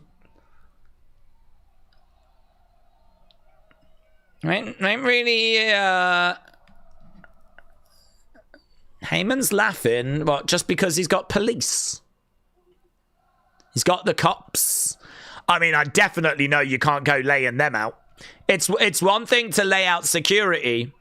Ain't really, Heyman's laughing, what, just because he's got police? He's got the cops. I mean, I definitely know you can't go laying them out. It's one thing to lay out security.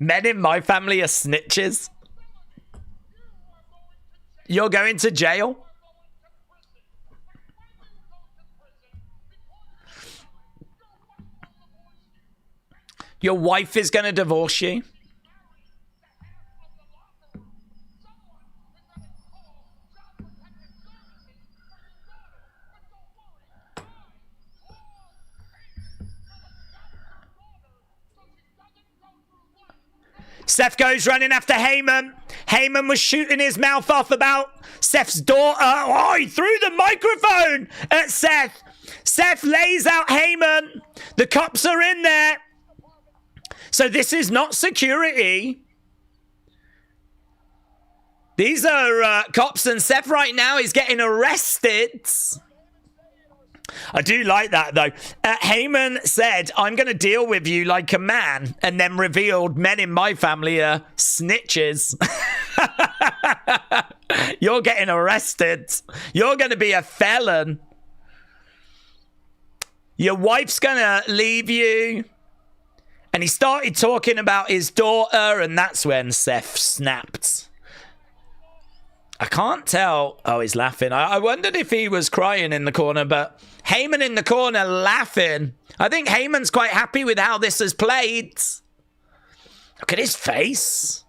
Men in my family are snitches. You're going to jail? Your wife is going to divorce you? Seth goes running after Heyman. Heyman was shooting his mouth off about Seth's daughter. Oh, he threw the microphone at Seth. Seth lays out Heyman. The cops are in there. So this is not security. These are cops, and Seth right now is getting arrested. I do like that, though. Heyman said, I'm going to deal with you like a man, and then revealed men in my family are snitches. You're getting arrested. You're going to be a felon. Your wife's going to leave you. And he started talking about his daughter, and that's when Seth snapped. I can't tell. Oh, he's laughing. I wondered if he was crying in the corner, but Heyman in the corner laughing. I think Heyman's quite happy with how this has played. Look at his face.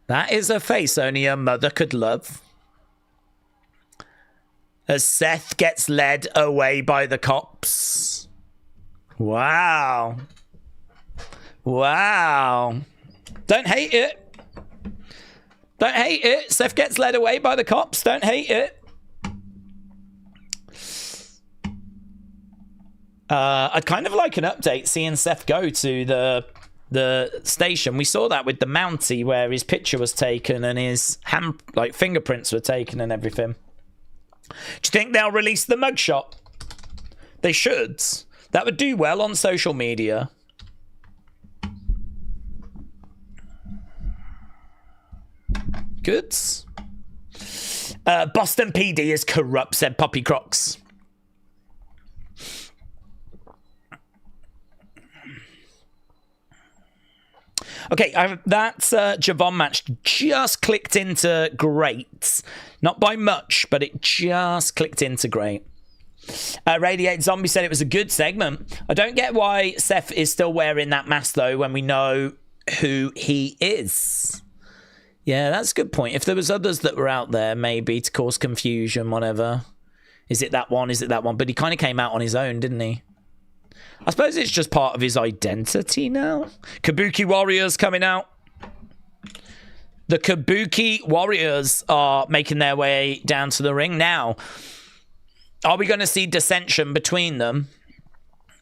That is a face only a mother could love. As Seth gets led away by the cops. Wow. Wow. Don't hate it. Don't hate it. Seth gets led away by the cops. Don't hate it. I'd kind of like an update seeing Seth go to the station. We saw that with the Mountie where his picture was taken and his fingerprints were taken and everything. Do you think they'll release the mugshot? They should. That would do well on social media. Good. Boston PD is corrupt, said Poppy Crocs. Okay, that Javon match just clicked into great. Not by much, but it just clicked into great. Radiate Zombie said it was a good segment. I don't get why Seth is still wearing that mask, though, when we know who he is. Yeah, that's a good point. If there was others that were out there, maybe to cause confusion, whatever. Is it that one? Is it that one? But he kind of came out on his own, didn't he? I suppose it's just part of his identity now. Kabuki Warriors coming out. The Kabuki Warriors are making their way down to the ring now. Are we going to see dissension between them?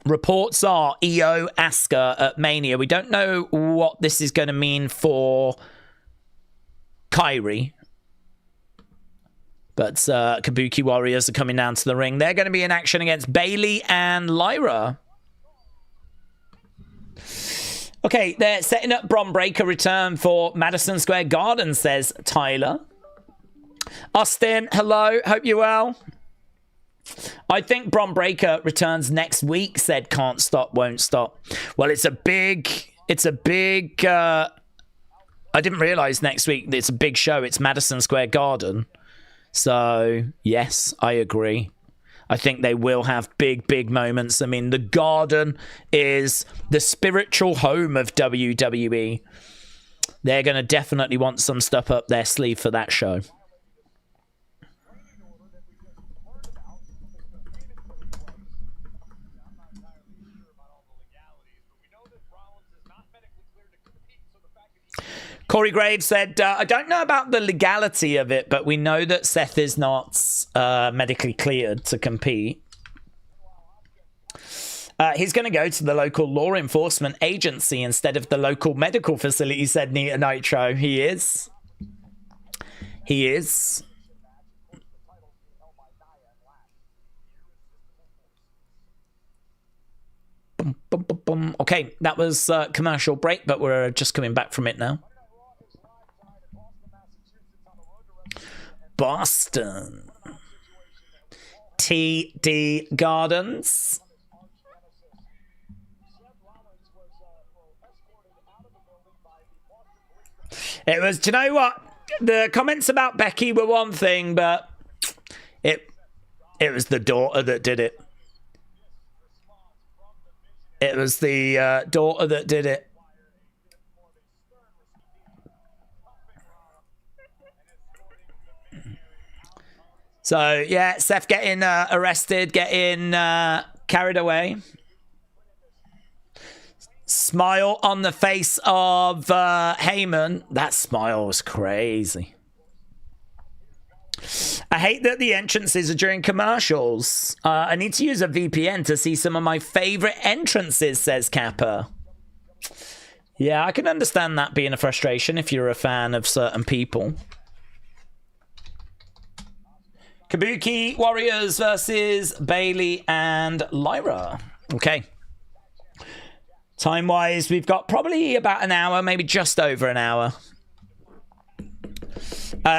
Reports are Io, Asuka at Mania. We don't know what this is going to mean for Kyrie. But Kabuki Warriors are coming down to the ring. They're going to be in action against Bayley and Lyra. Okay, they're setting up Bron Breakker return for Madison Square Garden, says Tyler. Austin, hello. Hope you're well. I think Bron Breakker returns next week, said Can't Stop, Won't Stop. Well, it's a big I didn't realize next week it's a big show. It's Madison Square Garden. So, yes, I agree. I think they will have big moments. I mean, the Garden is the spiritual home of WWE. They're going to definitely want some stuff up their sleeve for that show. Corey Graves said, I don't know about the legality of it, but we know that Seth is not medically cleared to compete. He's going to go to the local law enforcement agency instead of the local medical facility, said Nita Nitro. He is. He is. Bum, bum, bum, bum. Okay, that was commercial break, but we're just coming back from it now. Boston. TD Gardens. It was, do you know what? The comments about Becky were one thing, but it was the daughter that did it. It was the daughter that did it. So, yeah, Seth getting arrested, getting carried away. Smile on the face of Heyman. That smile was crazy. I hate that the entrances are during commercials. I need to use a VPN to see some of my favorite entrances, says Kappa. Yeah, I can understand that being a frustration if you're a fan of certain people. Kabuki Warriors versus Bayley and Lyra. Okay. Time-wise, we've got probably about an hour, maybe just over an hour.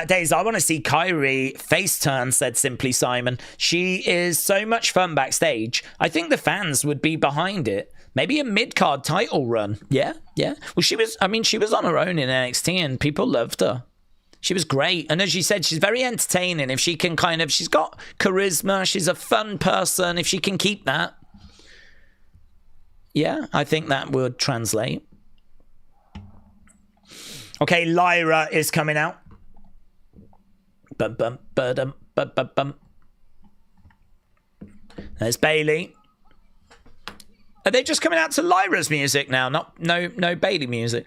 Daze, I want to see Kyrie face turn, said Simply Simon. She is so much fun backstage. I think the fans would be behind it. Maybe a mid-card title run. Yeah. Well, she was on her own in NXT and people loved her. She was great. And as you said, she's very entertaining. If she can she's got charisma. She's a fun person. If she can keep that. Yeah, I think that would translate. Okay, Lyra is coming out. Bum, bum, ba-dum, bum. There's Bayley. Are they just coming out to Lyra's music now? No Bayley music.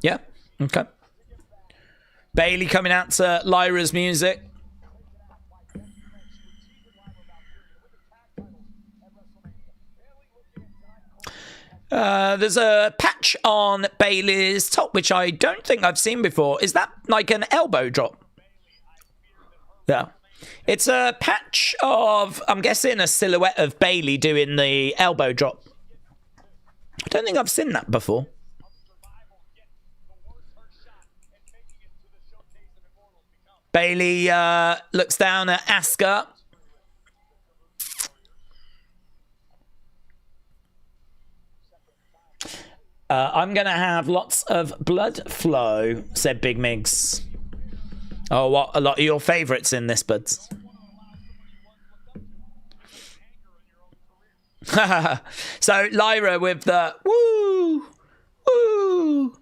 Yeah, okay. Bayley coming out to Lyra's music. There's a patch on Bayley's top, which I don't think I've seen before. Is that like an elbow drop? Yeah. It's a patch of, I'm guessing, a silhouette of Bayley doing the elbow drop. I don't think I've seen that before. Bayley looks down at Asuka. I'm going to have lots of blood flow, said Big Migs. Oh, what? A lot of your favourites in this, buds. So, Lyra with the woo, woo.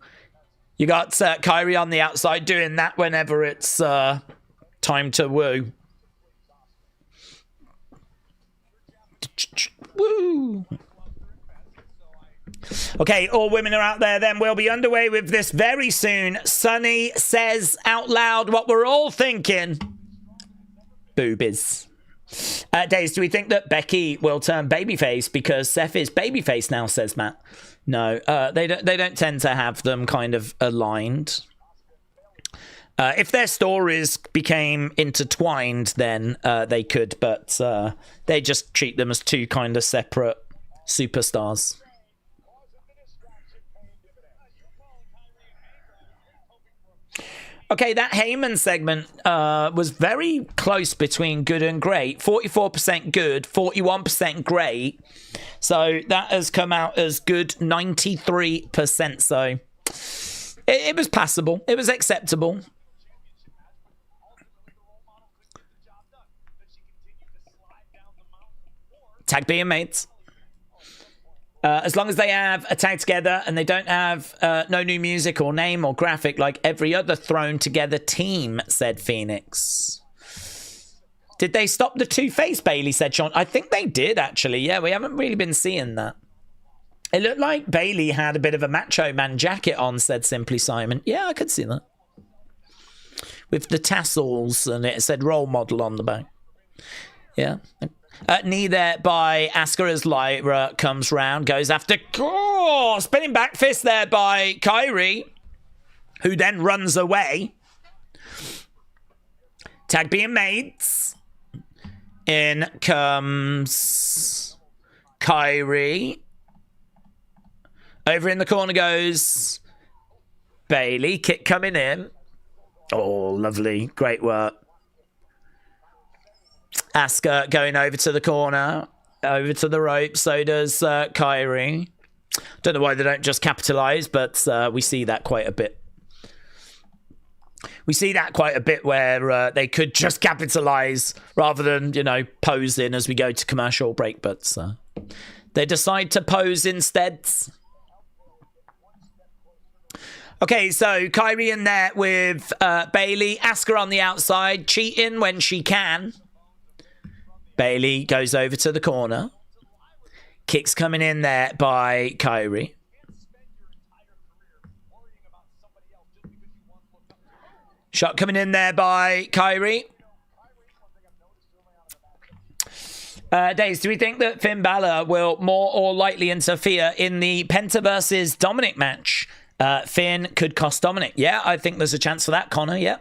You got Kyrie on the outside doing that whenever it's time to woo. Woo. Okay, all women are out there then. We'll be underway with this very soon. Sunny says out loud what we're all thinking. Boobies. Daze, do we think that Becky will turn babyface because Seth is babyface now, says Matt? No, they don't tend to have them kind of aligned. If their stories became intertwined, then they could, but they just treat them as two kind of separate superstars. Okay, that Heyman segment was very close between good and great. 44% good, 41% great. So that has come out as good 93%. So it was passable. It was acceptable. Tag being mates. As long as they have a tag together and they don't have no new music or name or graphic like every other thrown together team, said Phoenix. Did they stop the two-face, Bayley, said Sean. I think they did, actually. Yeah, we haven't really been seeing that. It looked like Bayley had a bit of a Macho Man jacket on, said Simply Simon. Yeah, I could see that. With the tassels, and it said role model on the back. Yeah. Knee there by Asuka as Lyra comes round, goes after... Oh, spinning back fist there by Kyrie, who then runs away. Tag being made. In comes Kyrie. Over in the corner goes Bayley. Kick coming in. Oh, lovely. Great work. Asuka going over to the corner. Over to the rope. So does Kyrie. Don't know why they don't just capitalise, but we see that quite a bit. We see that quite a bit where they could just capitalise rather than, you know, pose in as we go to commercial break. But they decide to pose instead. Okay, so Kyrie in there with Bayley. Asuka on the outside, cheating when she can. Bayley goes over to the corner. Kicks coming in there by Kyrie. Shot coming in there by Kyrie. Daze, do we think that Finn Balor will more or likely interfere in the Penta versus Dominik match? Finn could cost Dominik. Yeah, I think there's a chance for that, Connor. Yeah.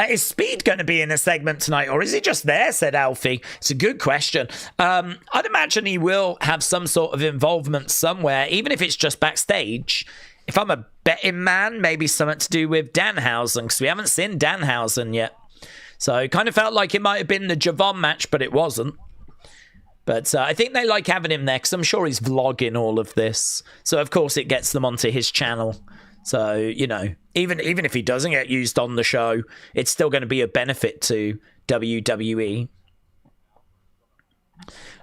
Is Speed going to be in a segment tonight, or is he just there, said Alfie? It's a good question. I'd imagine he will have some sort of involvement somewhere, even if it's just backstage. If I'm a betting man, maybe something to do with Danhausen, because we haven't seen Danhausen yet. So it kind of felt like it might have been the Javon match, but it wasn't. But I think they like having him there, because I'm sure he's vlogging all of this. So, of course, it gets them onto his channel. So, you know, even if he doesn't get used on the show, it's still going to be a benefit to WWE.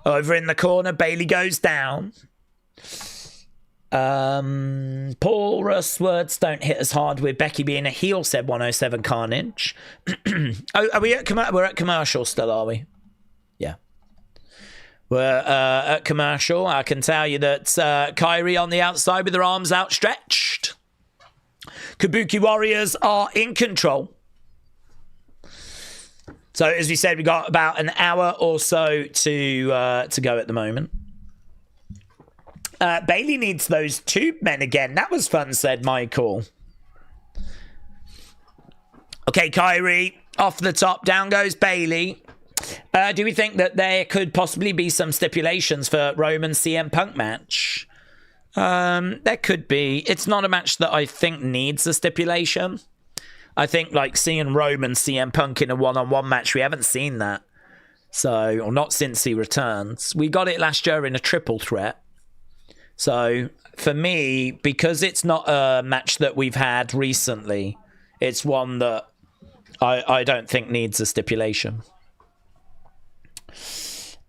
Over in the corner, Bayley goes down. Porous words don't hit as hard with Becky being a heel, said 107 Carnage. Are we at we're at commercial still, are we? Yeah. We're at commercial. I can tell you that Kyrie on the outside with her arms outstretched. Kabuki Warriors are in control. So, as we said, we got about an hour or so to go at the moment. Bayley needs those tube men again. That was fun, said Michael. Okay, Kyrie off the top. Down goes Bayley. Do we think that there could possibly be some stipulations for Roman CM Punk match? There could be. It's not a match that I think needs a stipulation. I think like seeing Roman CM Punk in a one-on-one match, we haven't seen that. So, or not since he returns. We got it last year in a triple threat. So, for me, because it's not a match that we've had recently, it's one that I don't think needs a stipulation.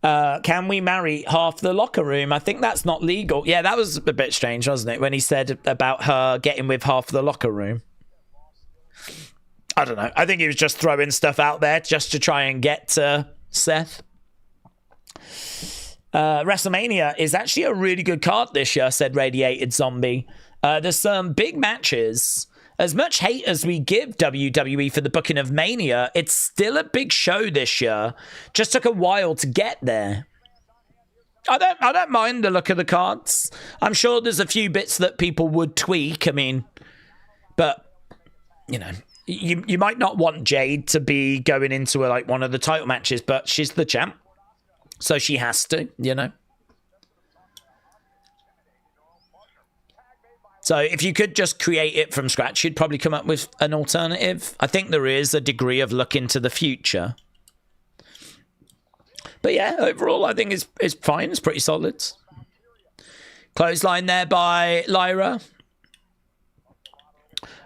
Can we marry half the locker room? I think that's not legal. Yeah, that was a bit strange, wasn't it? When he said about her getting with half the locker room. I don't know. I think he was just throwing stuff out there just to try and get to Seth. WrestleMania is actually a really good card this year, said Radiated Zombie. There's some big matches. As much hate as we give WWE for the booking of Mania, it's still a big show this year. Just took a while to get there. I don't mind the look of the cards. I'm sure there's a few bits that people would tweak. I mean, but you know, you might not want Jade to be going into like one of the title matches, but she's the champ. So she has to, you know. So if you could just create it from scratch, you'd probably come up with an alternative. I think there is a degree of look into the future. But yeah, overall, I think it's fine. It's pretty solid. Clothesline there by Lyra.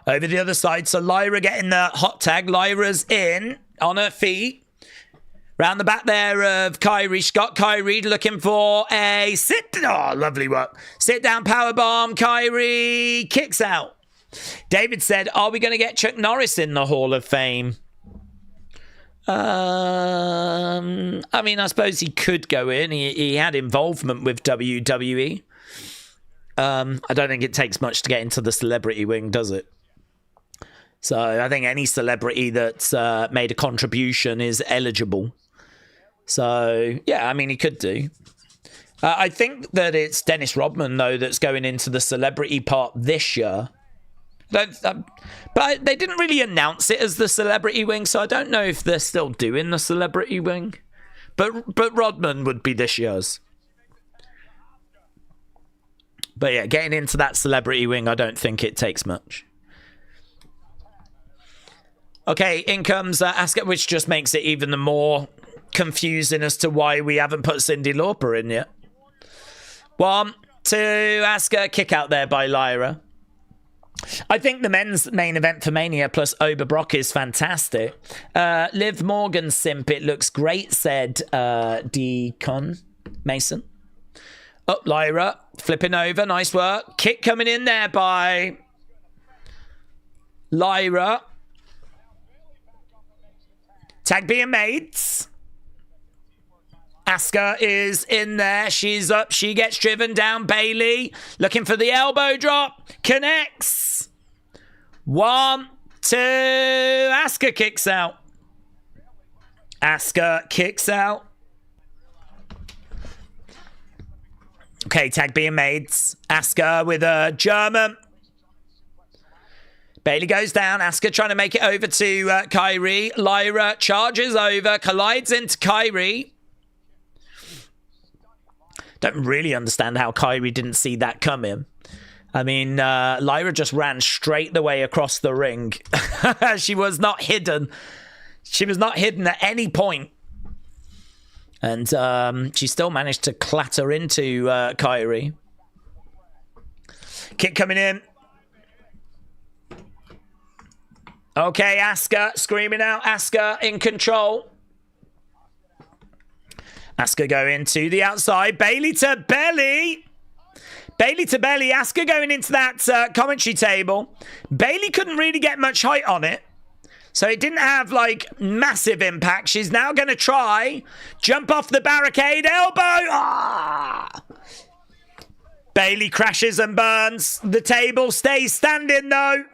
Over the other side. So Lyra getting the hot tag. Lyra's in on her feet. Round the back there of Kyrie. She's got Kyrie looking for a sit. Oh, lovely work. Sit down powerbomb. Kyrie kicks out. David said, are we going to get Chuck Norris in the Hall of Fame? I mean, I suppose he could go in. He had involvement with WWE. I don't think it takes much to get into the celebrity wing, does it? So I think any celebrity that's made a contribution is eligible. So, yeah, I mean, he could do. I think that it's Dennis Rodman, though, that's going into the celebrity part this year. But they didn't really announce it as the celebrity wing, so I don't know if they're still doing the celebrity wing. But Rodman would be this year's. But yeah, getting into that celebrity wing, I don't think it takes much. Okay, in comes Asuka, which just makes it even more confusing as to why we haven't put Cyndi Lauper in yet. 1, 2, Asuka, kick out there by Lyra. I think the men's main event for Mania plus Oberbrock is fantastic. Liv Morgan simp, it looks great, said Deacon Mason. Up Lyra, flipping over, nice work. Kick coming in there by Lyra. Tag being made. Asuka is in there. She's up. She gets driven down. Bayley looking for the elbow drop. Connects. 1, 2. Asuka kicks out. Asuka kicks out. Okay, tag being made. Asuka with a German. Bayley goes down. Asuka trying to make it over to Kyrie. Lyra charges over. Collides into Kyrie. Don't really understand how Kyrie didn't see that coming. I mean, Lyra just ran straight the way across the ring. She was not hidden. She was not hidden at any point. And she still managed to clatter into Kyrie. Kick coming in. Okay, Asuka screaming out. Asuka in control. Asuka going to the outside. Bayley to belly. Bayley to belly. Asuka going into that commentary table. Bayley couldn't really get much height on it. So it didn't have, like, massive impact. She's now going to try. Jump off the barricade. Elbow. Ah! Bayley crashes and burns. The table stays standing, though.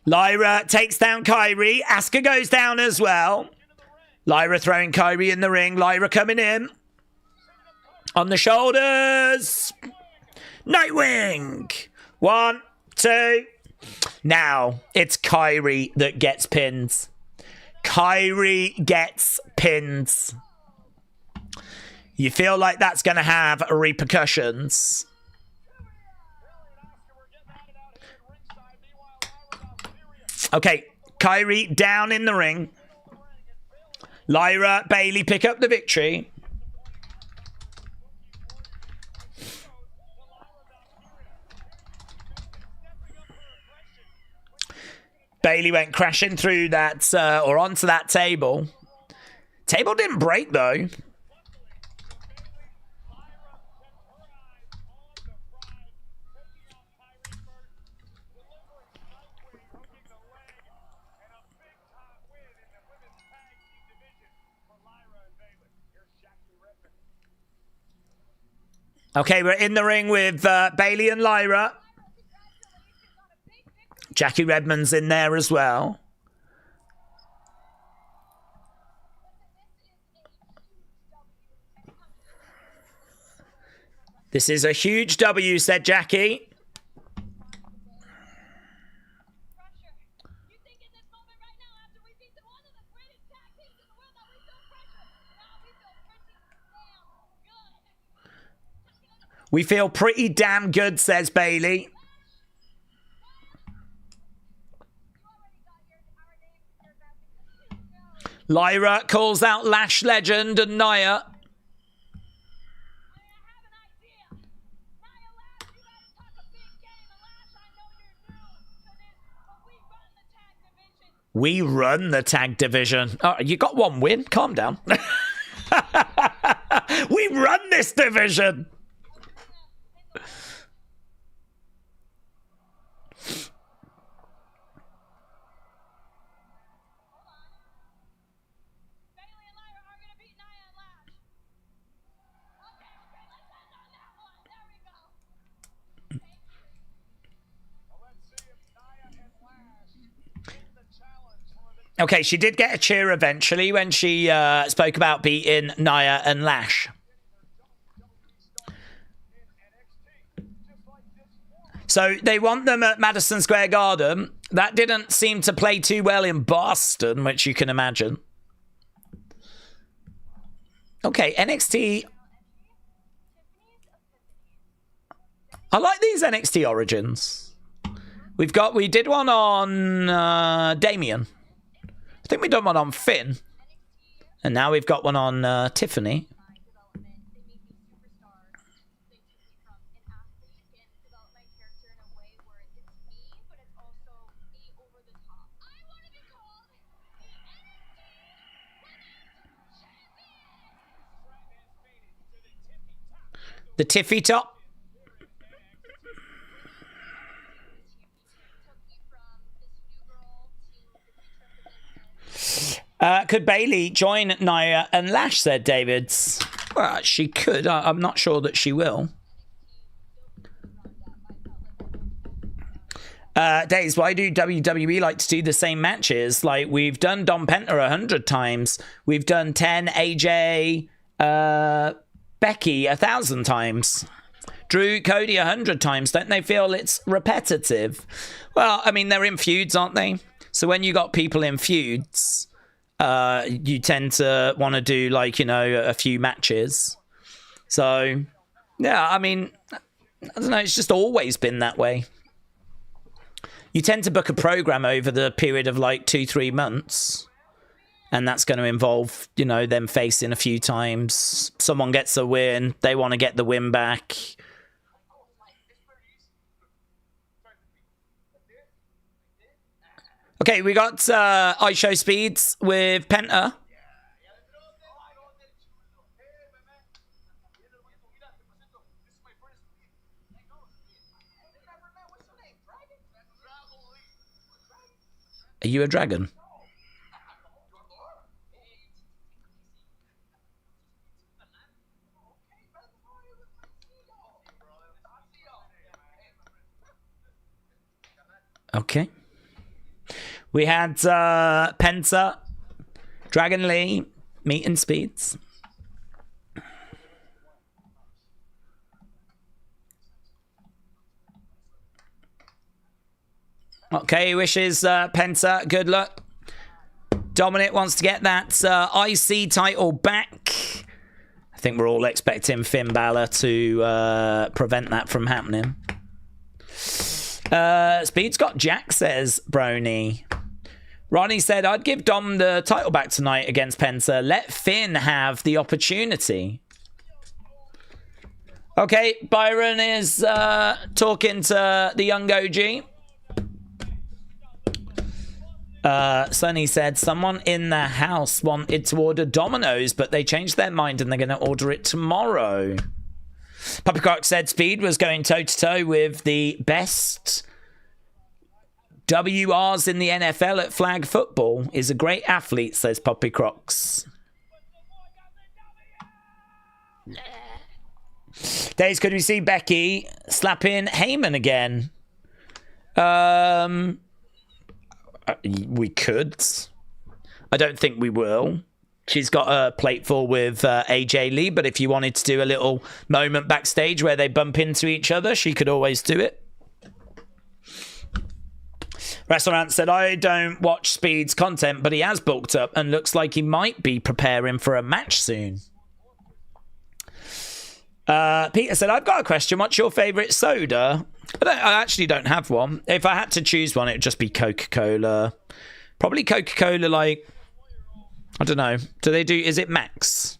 Lyra takes down Kyrie. Asuka goes down as well. Lyra throwing Kyrie in the ring. Lyra coming in. On the shoulders. Nightwing. 1, 2. Now, it's Kyrie that gets pins. Kyrie gets pins. You feel like that's going to have repercussions. Okay, Kyrie down in the ring. Lyra, Bayley pick up the victory. Bayley went crashing through that, or onto that table. Table didn't break, though. Okay, we're in the ring with Bayley and Lyra. Jackie Redmond's in there as well. This is a huge W, said Jackie. We feel pretty damn good, says Bayley. Lyra calls out Lash Legend and Nia. We run the tag division. Oh, you got one win. Calm down. We run this division. Okay, she did get a cheer eventually when she spoke about beating Nia and Lash. So they want them at Madison Square Garden. That didn't seem to play too well in Boston, which you can imagine. Okay, NXT. I like these NXT origins. We did one on Damien. I think we've done one on Finn. And now we've got one on Tiffany. The Tiffy top. Could Bayley join Nia and Lash, said Davids. Well, she could. I'm not sure that she will. Daze, why do WWE like to do the same matches? Like, we've done Dom Penta 100 times. We've done 10 AJ, Becky 1,000 times. Drew, Cody 100 times. Don't they feel it's repetitive? Well, I mean, they're in feuds, aren't they? So when you got people in feuds, you tend to want to do, like, you know, a few matches. So, yeah, I mean, I don't know. It's just always been that way. You tend to book a program over the period of like 2-3 months. And that's going to involve, you know, them facing a few times. Someone gets a win. They want to get the win back. Okay, we got iShow Speeds with Penta. Are you a dragon? Okay. We had Penta, Dragon Lee, meeting Speeds. Okay, wishes Penta good luck. Dominik wants to get that IC title back. I think we're all expecting Finn Balor to prevent that from happening. Speed's got Jack, says Brony. Ronnie said, I'd give Dom the title back tonight against Penta. Let Finn have the opportunity. Okay, Byron is talking to the young OG. Sonny said, someone in the house wanted to order Domino's, but they changed their mind and they're going to order it tomorrow. Poppycock said Speed was going toe-to-toe with the best WRs in the NFL at flag football. Is a great athlete, says Poppycrocs. Days, could we see Becky slapping Heyman again? We could. I don't think we will. She's got a plate full with AJ Lee, but if you wanted to do a little moment backstage where they bump into each other, she could always do it. Restaurant said, I don't watch Speed's content, but he has bulked up and looks like he might be preparing for a match soon. Peter said, I've got a question. What's your favourite soda? I actually don't have one. If I had to choose one, it would just be Coca-Cola. Probably Coca-Cola, like I don't know. Do they do? Is it Max?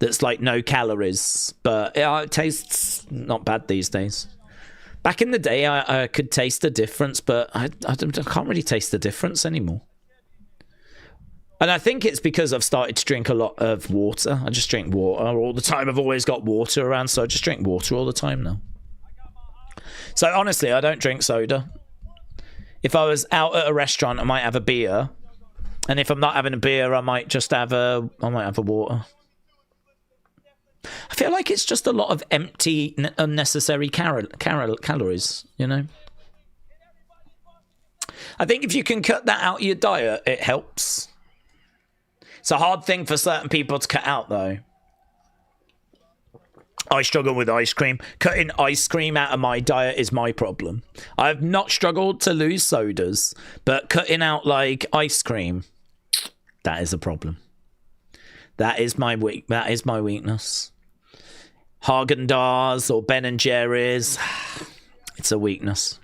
That's like no calories, but it tastes not bad these days. Back in the day, I could taste the difference, but I can't really taste the difference anymore. And I think it's because I've started to drink a lot of water. I just drink water all the time. I've always got water around, so I just drink water all the time now. So honestly, I don't drink soda. If I was out at a restaurant, I might have a beer. And if I'm not having a beer, I might just have a water. I feel like it's just a lot of empty, unnecessary calories, you know? I think if you can cut that out of your diet, it helps. It's a hard thing for certain people to cut out, though. I struggle with ice cream. Cutting ice cream out of my diet is my problem. I've not struggled to lose sodas, but cutting out, like, ice cream, that is a problem. That is my weakness. Haagen-Dazs or Ben & Jerry's, it's a weakness.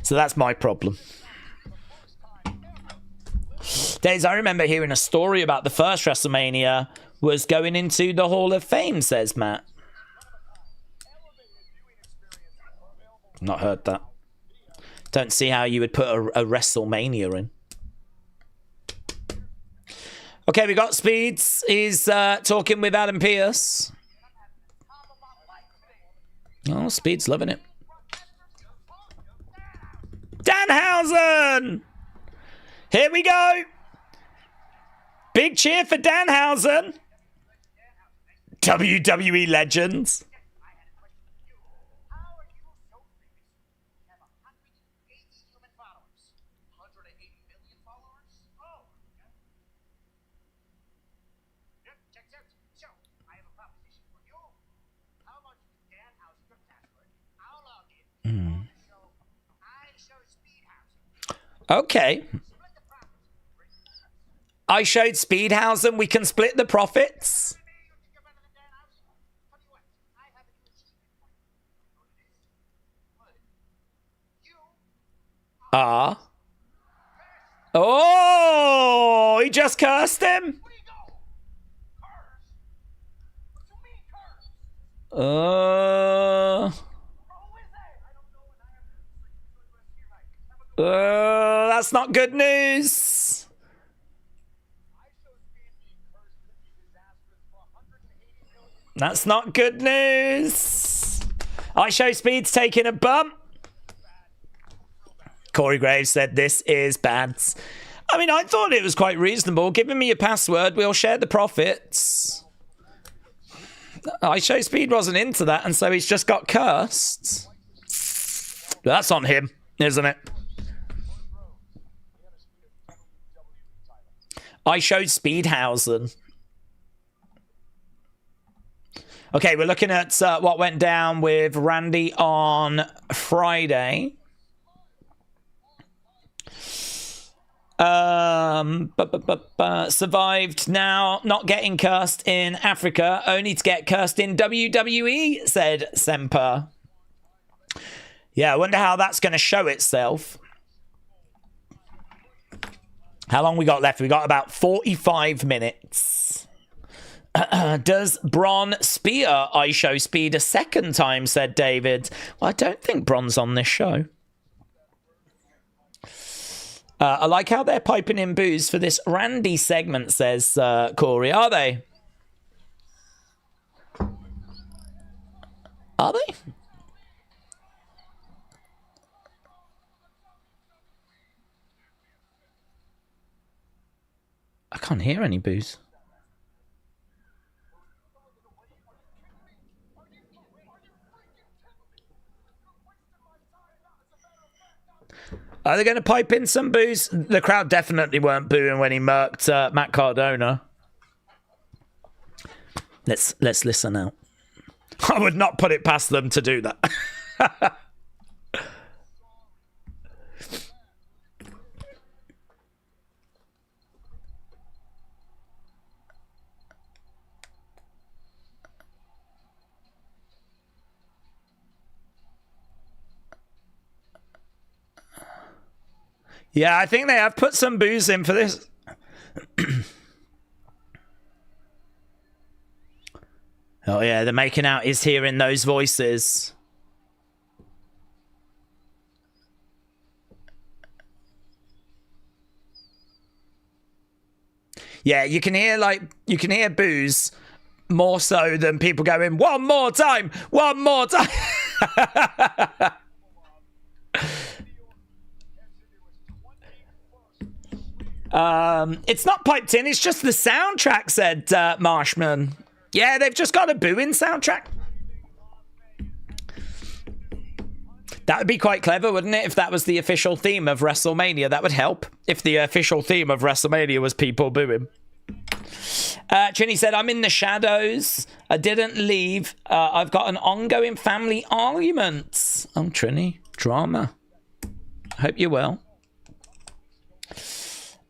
So that's my problem. Daze, I remember hearing a story about the first WrestleMania was going into the Hall of Fame, says Matt. Not heard that. Don't see how you would put a WrestleMania in. Okay, we got Speeds. He's talking with Adam Pearce. Oh, Speed's loving it. Danhausen! Here we go. Big cheer for Danhausen. WWE legends. Okay. I showed Speedhausen we can split the profits. Oh, he just cursed him. That's not good news. That's not good news. I Show Speed's taking a bump. Corey Graves said this is bad. I mean, I thought it was quite reasonable. Giving me a password, we'll share the profits. I Show Speed wasn't into that, and so he's just got cursed. That's on him, isn't it? I showed Speedhausen. Okay, we're looking at what went down with Randy on Friday. Survived now, not getting cursed in Africa, only to get cursed in WWE, said Semper. Yeah, I wonder how that's going to show itself. How long we got left? We got about 45 minutes. Does Bron spear I Show Speed a second time, said David. Well, I don't think Bron's on this show. I like how they're piping in booze for this Randy segment, says Corey. Are they? Are they? I can't hear any booze. Are they going to pipe in some booze? The crowd definitely weren't booing when he murked Matt Cardona. Let's listen out. I would not put it past them to do that. Yeah, I think they have put some booze in for this. Oh yeah, the making out is hearing those voices. Yeah, you can hear booze more so than people going, one more time, one more time. It's not piped in, it's just the soundtrack, said Marshman. Yeah, they've just got a booing soundtrack. That would be quite clever, wouldn't it? If that was the official theme of WrestleMania, that would help. If the official theme of WrestleMania was people booing. Trini said, I'm in the shadows. I didn't leave. I've got an ongoing family argument. Oh, Trini. Drama. Hope you're well.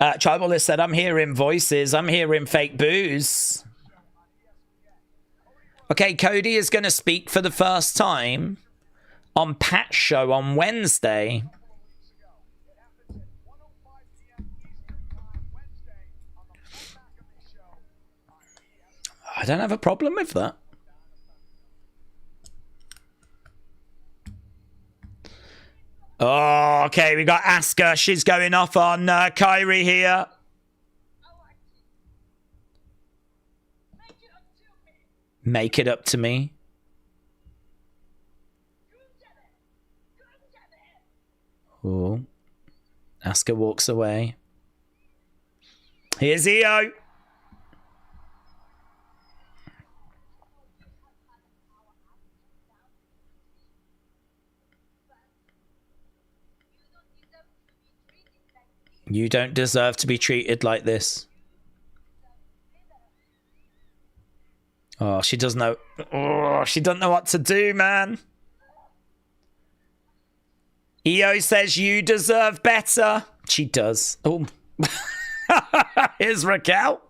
Tribalist said, I'm hearing voices. I'm hearing fake boos. Okay, Cody is going to speak for the first time on Pat's show on Wednesday. I don't have a problem with that. Oh, okay, we got Asuka. She's going off on Kyrie here. Make it up to me. Oh, Asuka walks away. Here's Io. You don't deserve to be treated like this. Oh, she doesn't know. Oh, she doesn't know what to do, man. Io says you deserve better. She does. Oh. Here's Raquel.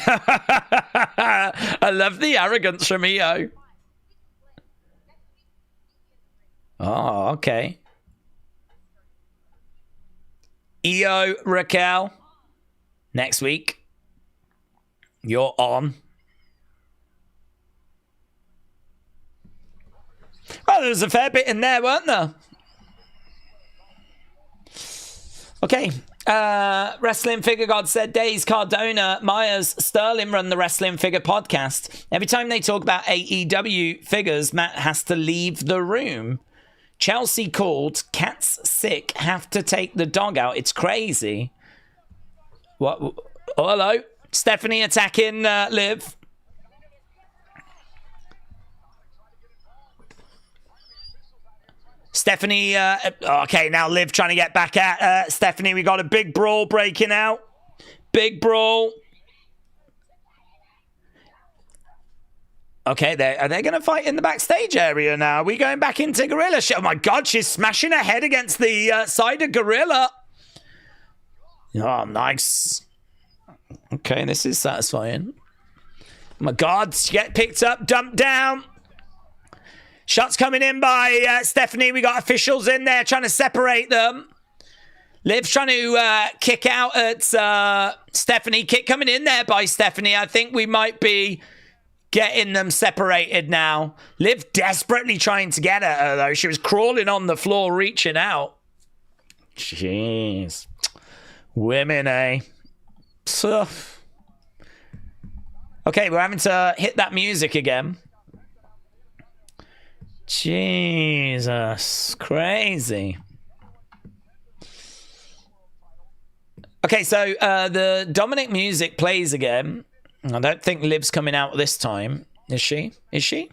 I love the arrogance from Io. Oh, okay. Io, Raquel, next week, you're on. Well, there was a fair bit in there, weren't there? Okay. Wrestling Figure God said, Daze, Cardona, Myers, Sterling run the Wrestling Figure podcast. Every time they talk about AEW figures, Matt has to leave the room. Chelsea called, cat's sick, have to take the dog out. It's crazy. What? Oh, hello. Stephanie attacking Liv. Stephanie, okay, now Liv trying to get back at Stephanie. We got a big brawl breaking out. Big brawl. Okay, are they going to fight in the backstage area now? Are we going back into Gorilla? Oh my God, she's smashing her head against the side of Gorilla. Oh, nice. Okay, this is satisfying. Oh my God, she get picked up, dumped down. Shots coming in by Stephanie. We got officials in there trying to separate them. Liv's trying to kick out at Stephanie. Kick coming in there by Stephanie. I think we might be getting them separated now. Liv desperately trying to get at her, though. She was crawling on the floor, reaching out. Jeez. Women, eh? Tough. Okay, we're having to hit that music again. Jesus. Crazy. Okay, so the Dominik music plays again. I don't think Liv's coming out this time. Is she? Is she?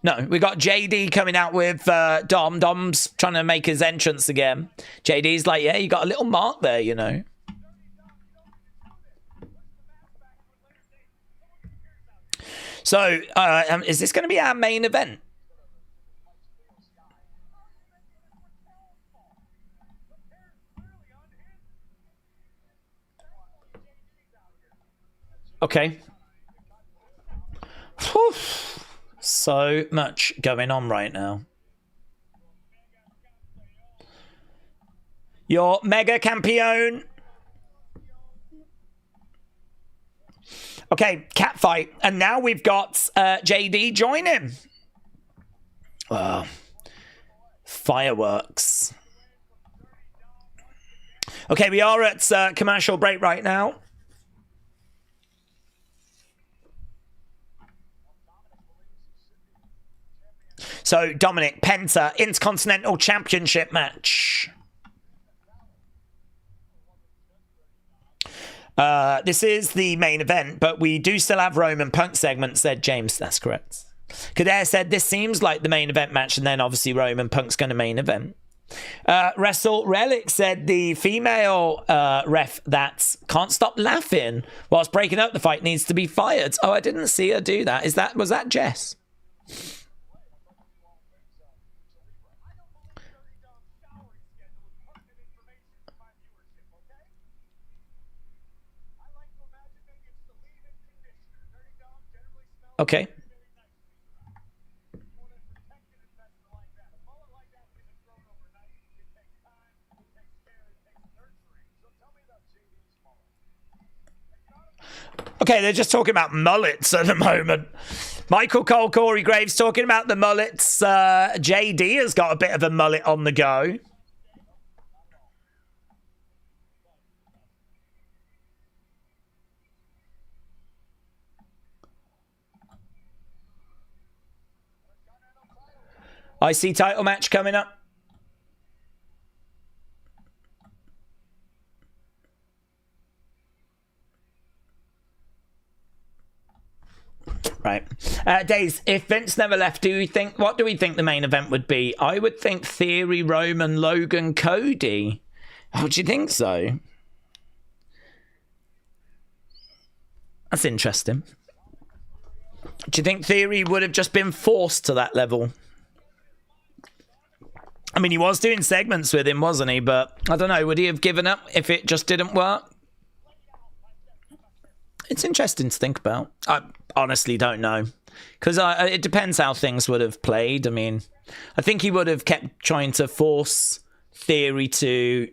No, we got JD coming out with Dom. Dom's trying to make his entrance again. JD's like, yeah, you got a little mark there, you know. So, is this going to be our main event? Okay. Whew. So much going on right now. Your Mega Campeon. Okay, cat fight. And now we've got JD joining. Fireworks. Okay, we are at commercial break right now. So, Dominik, Penta, Intercontinental Championship match. This is the main event, but we do still have Roman Punk segments, said James. That's correct. Kader said this seems like the main event match, and then obviously Roman Punk's going to main event. Wrestle Relic said the female ref that can't stop laughing whilst breaking up the fight needs to be fired. Oh, I didn't see her do that. Was that Jess? Okay. Okay, they're just talking about mullets at the moment. Michael Cole, Corey Graves talking about the mullets. JD has got a bit of a mullet on the go. IC title match coming up. Right. Daze, if Vince never left, what do we think the main event would be? I would think Theory, Roman, Logan, Cody. Oh, do you think so? That's interesting. Do you think Theory would have just been forced to that level? I mean, he was doing segments with him, wasn't he? But I don't know. Would he have given up if it just didn't work? It's interesting to think about. I honestly don't know. Because it depends how things would have played. I mean, I think he would have kept trying to force Theory to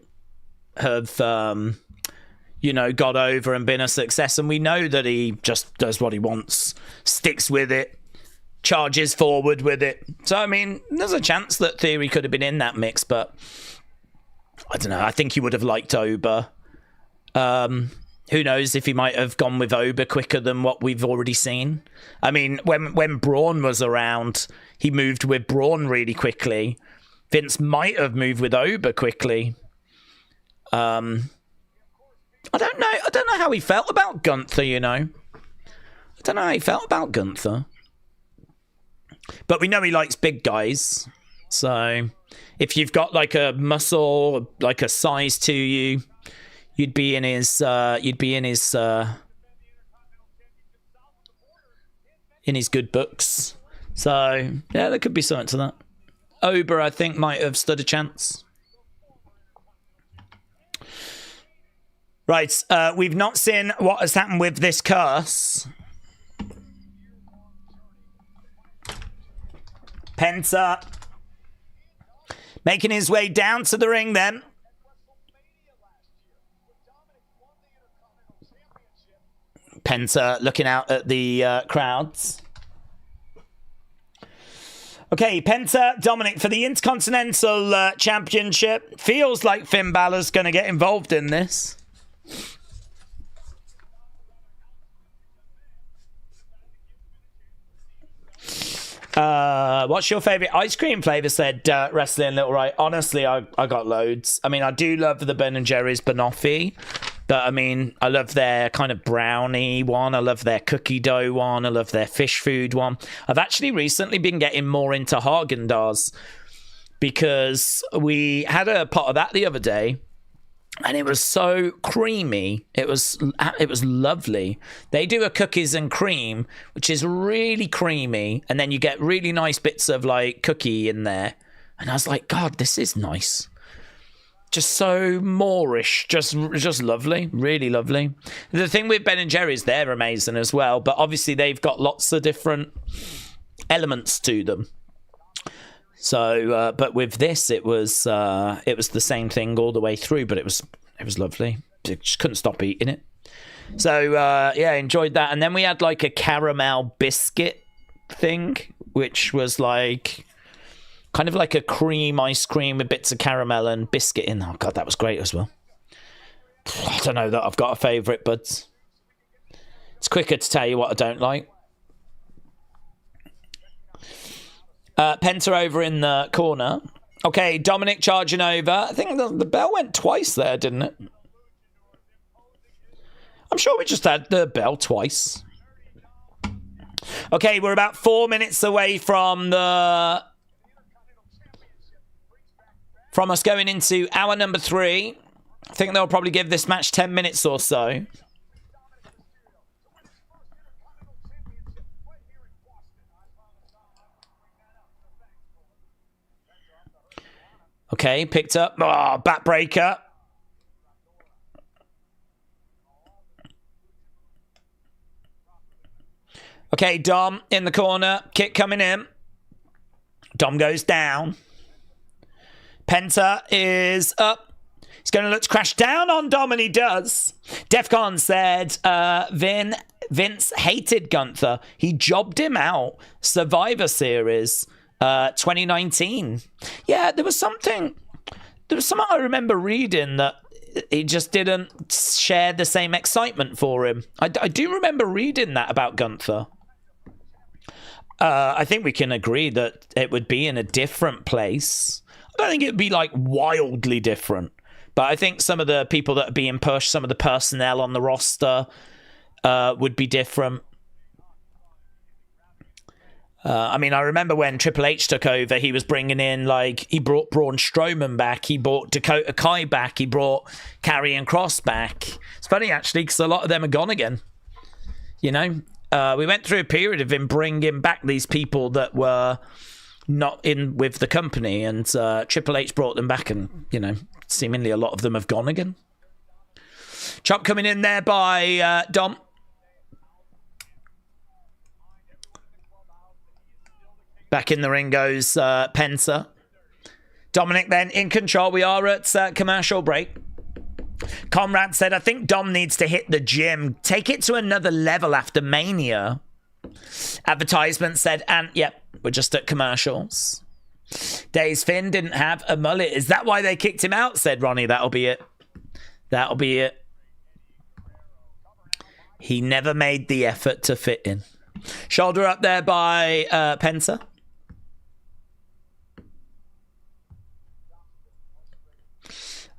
have, got over and been a success. And we know that he just does what he wants, sticks with it, charges forward with it. So, I mean, there's a chance that Theory could have been in that mix, but I don't know. I think he would have liked Oba. Who knows if he might have gone with Oba quicker than what we've already seen. I mean, when Braun was around, he moved with Braun really quickly. Vince might have moved with Oba quickly. I don't know. I don't know how he felt about Gunther, I don't know how he felt about Gunther. But we know he likes big guys. So if you've got like a muscle, like a size to you, you'd be in his good books. So yeah, there could be something to that. Oba, I think, might have stood a chance. Right, we've not seen what has happened with this curse. Penta making his way down to the ring then. Penta looking out at the crowds. Okay, Penta, Dominik for the Intercontinental Championship. Feels like Finn Balor's going to get involved in this. What's your favourite ice cream flavour, said Wrestling Little Right. Honestly, I got loads. I mean, I do love the Ben & Jerry's Banoffee. But, I mean, I love their kind of brownie one. I love their cookie dough one. I love their fish food one. I've actually recently been getting more into Haagen-Dazs because we had a pot of that the other day. And it was so creamy. It was lovely. They do a cookies and cream, which is really creamy. And then you get really nice bits of, like, cookie in there. And I was like, God, this is nice. just so Moorish, just lovely, really lovely. The thing with Ben and Jerry's, they're amazing as well, but obviously they've got lots of different elements to them. So, but with this, it was the same thing all the way through, but it was lovely. Just couldn't stop eating it. So yeah, enjoyed that. And then we had like a caramel biscuit thing, which was like kind of like a cream ice cream with bits of caramel and biscuit in. Oh god, that was great as well. I don't know that I've got a favourite, but it's quicker to tell you what I don't like. Penta over in the corner. Okay, Dominik charging over. I think the bell went twice there, didn't it? I'm sure we just had the bell twice. Okay, we're about 4 minutes away from us going into hour number 3. I think they'll probably give this match 10 minutes or so. Okay, picked up. Oh, backbreaker. Okay, Dom in the corner. Kick coming in. Dom goes down. Penta is up. He's going to look to crash down on Dom, and he does. Defcon said Vince hated Gunther. He jobbed him out. Survivor Series 2019. Yeah, there was something I remember reading that he just didn't share the same excitement for him. I do remember reading that about Gunther. I think we can agree that it would be in a different place. I don't think it would be like wildly different, but I think some of the people that are being pushed, some of the personnel on the roster would be different. I mean, I remember when Triple H took over, he was bringing in, like, he brought Braun Strowman back, he brought Dakota Kai back, he brought Karrion Kross back. It's funny, actually, because a lot of them are gone again. You know? We went through a period of him bringing back these people that were not in with the company, and Triple H brought them back, and, you know, seemingly a lot of them have gone again. Chop coming in there by Dom. Back in the ring goes Penta. Dominik then in control. We are at commercial break. Conrad said, I think Dom needs to hit the gym. Take it to another level after Mania. Advertisement said, and yep, we're just at commercials. Daze Finn didn't have a mullet. Is that why they kicked him out? Said Ronnie. That'll be it. That'll be it. He never made the effort to fit in. Shoulder up there by Penta.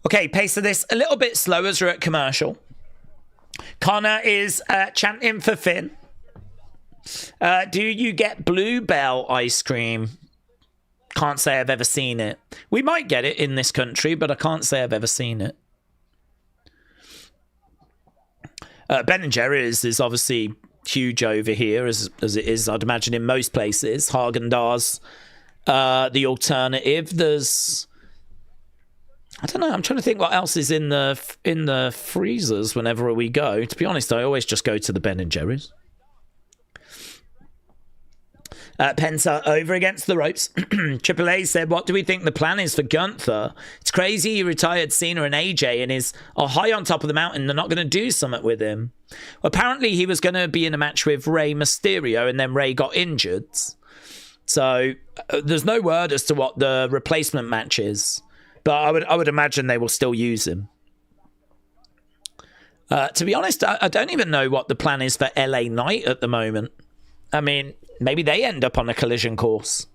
Okay, pace of this a little bit slow as we're at commercial. Connor is chanting for Finn. Do you get Bluebell ice cream? Can't say I've ever seen it. We might get it in this country, but I can't say I've ever seen it. Ben and Jerry's is obviously huge over here, as it is, I'd imagine, in most places. Haagen-Dazs, the alternative. There's, I don't know, I'm trying to think what else is in the freezers whenever we go. To be honest, I always just go to the Ben and Jerry's. Penta over against the ropes. Triple A said, what do we think the plan is for Gunther? It's crazy he retired Cena and AJ and are high on top of the mountain. They're not going to do something with him. Apparently he was going to be in a match with Rey Mysterio, and then Rey got injured. So there's no word as to what the replacement match is. But I would imagine they will still use him. To be honest, I don't even know what the plan is for LA Knight at the moment. I mean, maybe they end up on a collision course.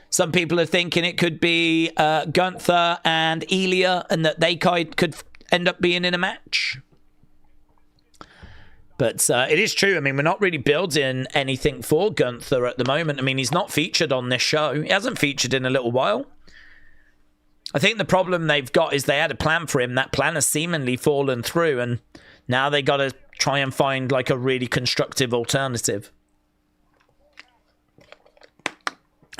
Some people are thinking it could be Gunther and Ilya, and that they could end up being in a match. But it is true. I mean, we're not really building anything for Gunther at the moment. I mean, he's not featured on this show. He hasn't featured in a little while. I think the problem they've got is they had a plan for him. That plan has seemingly fallen through, and now they got to try and find like a really constructive alternative.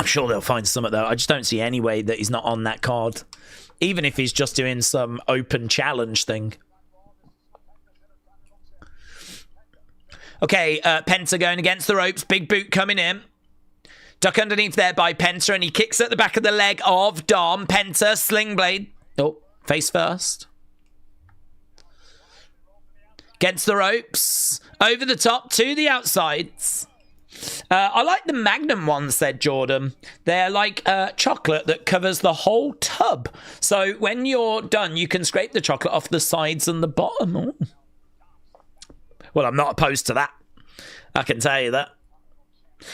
sure they'll find something though. I just don't see any way that he's not on that card. Even if he's just doing some open challenge thing. Okay, Penta going against the ropes. Big boot coming in. Duck underneath there by Penta, and he kicks at the back of the leg of Dom. Penta, sling blade. Oh, face first. Against the ropes. Over the top to the outsides. I like the Magnum ones, said Jordan. They're like chocolate that covers the whole tub. So when you're done, you can scrape the chocolate off the sides and the bottom. Ooh. Well, I'm not opposed to that. I can tell you that.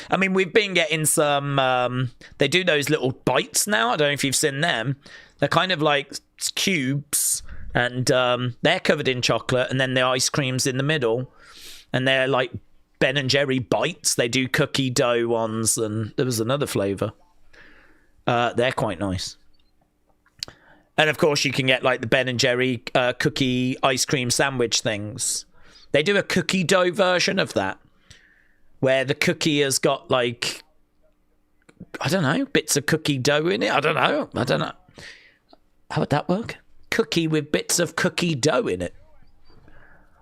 I mean, we've been getting some... they do those little bites now. I don't know if you've seen them. They're kind of like cubes. And they're covered in chocolate. And then the ice cream's in the middle. And they're like Ben and Jerry bites. They do cookie dough ones. And there was another flavour. They're quite nice. And, of course, you can get like the Ben and Jerry cookie ice cream sandwich things. They do a cookie dough version of that, where the cookie has got like, I don't know, bits of cookie dough in it. I don't know. How would that work? Cookie with bits of cookie dough in it.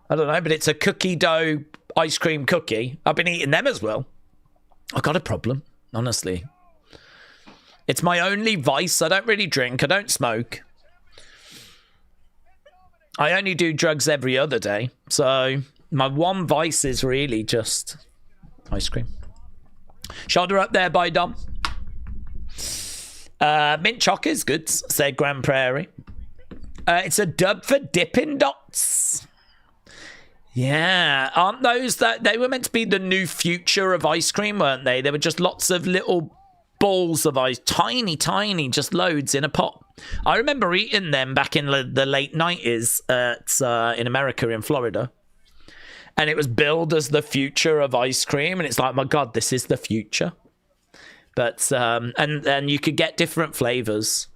I don't know, but it's a cookie dough ice cream cookie. I've been eating them as well. I've got a problem, honestly. It's my only vice. I don't really drink. I don't smoke. I only do drugs every other day. So my one vice is really just ice cream. Shoulder up there by Dom. Mint choc is good, said Grand Prairie. It's a dub for Dippin' Dots. Yeah. Aren't those that... They were meant to be the new future of ice cream, weren't they? There were just lots of little balls of ice. Tiny, just loads in a pot. I remember eating them back in the late 90s in America, in Florida. And it was billed as the future of ice cream. And it's like, my God, this is the future. But, and you could get different flavors.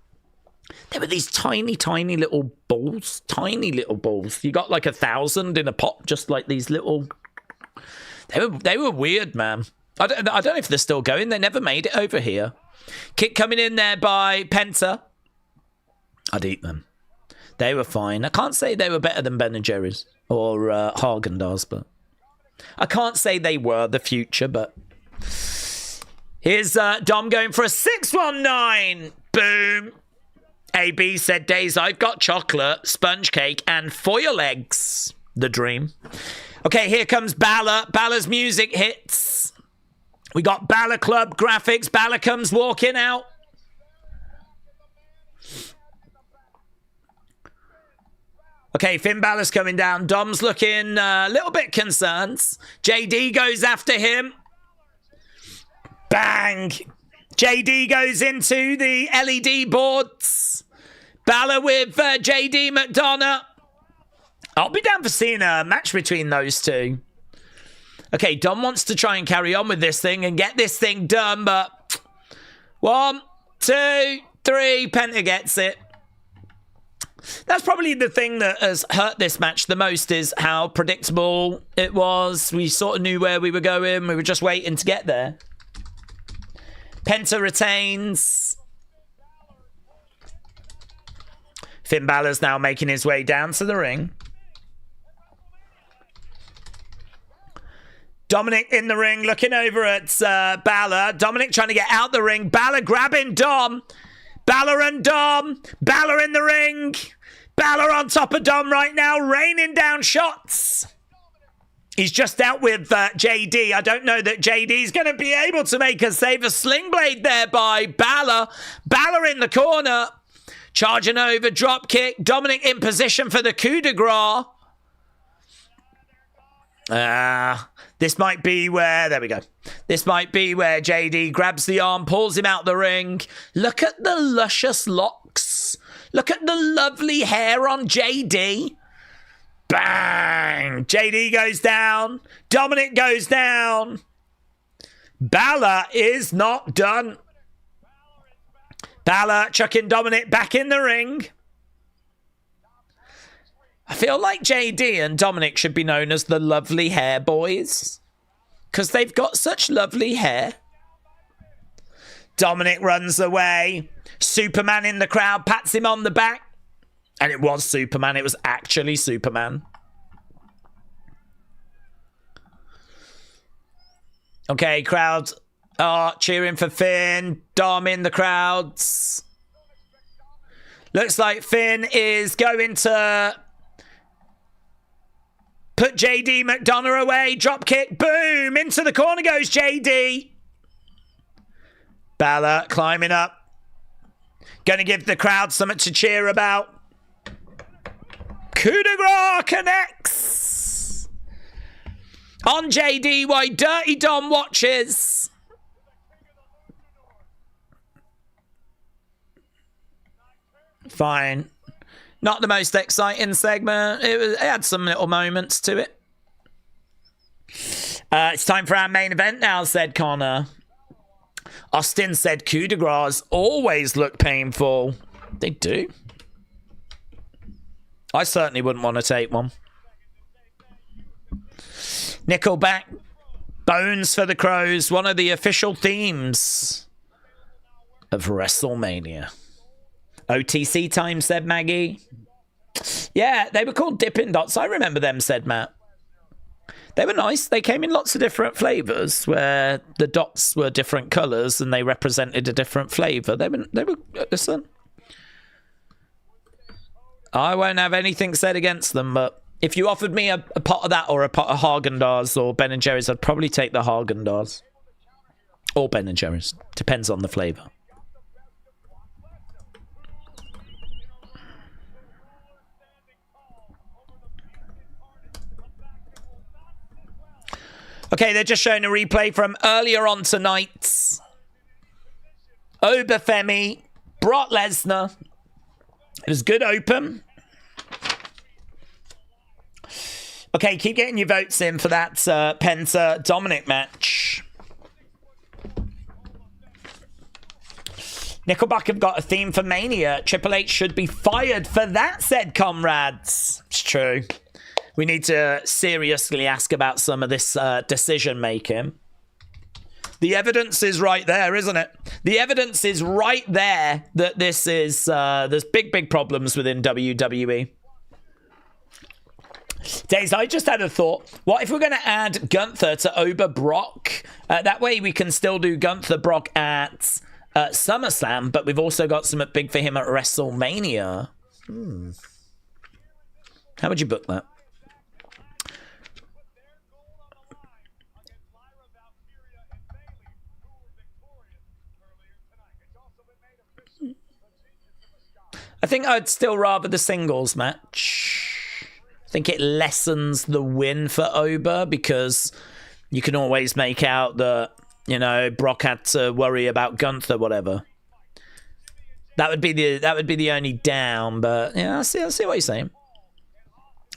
There were these tiny little balls. Tiny little balls. You got like 1,000 in a pot, just like these little... They were weird, man. I don't know if they're still going. They never made it over here. Kick coming in there by Penta. I'd eat them. They were fine. I can't say they were better than Ben & Jerry's or Haagen-Dazs, but I can't say they were the future, but here's Dom going for a 619. Boom. AB said, Daze, I've got chocolate, sponge cake, and foil eggs. The dream. Okay, here comes Balor. Balor's music hits. We got Balor Club graphics. Balor comes walking out. Okay, Finn Balor's coming down. Dom's looking a little bit concerned. JD goes after him. Bang. JD goes into the LED boards. Balor with JD McDonough. I'll be down for seeing a match between those two. Okay, Dom wants to try and carry on with this thing and get this thing done, but 1, 2, 3, Penta gets it. That's probably the thing that has hurt this match the most, is how predictable it was. We sort of knew where we were going. We were just waiting to get there. Penta retains. Finn Balor's now making his way down to the ring. Dominik in the ring, looking over at Balor. Dominik trying to get out the ring. Balor grabbing Dom. Balor and Dom. Balor in the ring. Balor on top of Dom right now, raining down shots. He's just out with JD. I don't know that JD's going to be able to make a save. A sling blade there by Balor. Balor in the corner. Charging over, drop kick. Dominik in position for the coup de grace. This might be where... There we go. This might be where JD grabs the arm, pulls him out the ring. Look at the luscious locks. Look at the lovely hair on JD. Bang! JD goes down. Dominik goes down. Balor is not done. Balor chucking Dominik back in the ring. I feel like JD and Dominik should be known as the lovely hair boys, because they've got such lovely hair. Dominik runs away. Superman in the crowd pats him on the back. And it was Superman. It was actually Superman. Okay, crowd are cheering for Finn. Dom in the crowds. Looks like Finn is going to put JD McDonough away. Drop kick. Boom. Into the corner goes JD. Balor climbing up. Going to give the crowd something to cheer about. Coup de grace connects. On JD while Dirty Dom watches. Fine. Not the most exciting segment. It had some little moments to it. It's time for our main event now, said Connor. Austin said coup de grace always look painful. They do. I certainly wouldn't want to take one. Nickelback. Bones for the Crows. One of the official themes of WrestleMania. OTC time, said Maggie. Yeah, they were called Dippin' Dots. I remember them, said Matt. They were nice. They came in lots of different flavours where the dots were different colours and they represented a different flavour. They were listen. I won't have anything said against them, but if you offered me a pot of that or a pot of Haagen-Dazs or Ben & Jerry's, I'd probably take the Haagen-Dazs. Or Ben & Jerry's. Depends on the flavour. Okay, they're just showing a replay from earlier on tonight. Oba Femi, Brock Lesnar. It was good open. Okay, keep getting your votes in for that Penta Dominik match. Nickelback have got a theme for Mania. Triple H should be fired for that, said comrades. It's true. We need to seriously ask about some of this decision making. The evidence is right there, isn't it? The evidence is right there that this is there's big problems within WWE. Daze, I just had a thought. What if we're going to add Gunther to Oba Brock? That way we can still do Gunther Brock at SummerSlam, but we've also got something big for him at WrestleMania. How would you book that? I think I'd still rather the singles match. I think it lessens the win for Oba because you can always make out that, you know, Brock had to worry about Gunther, whatever. That would be the only down, but yeah, I see what you're saying.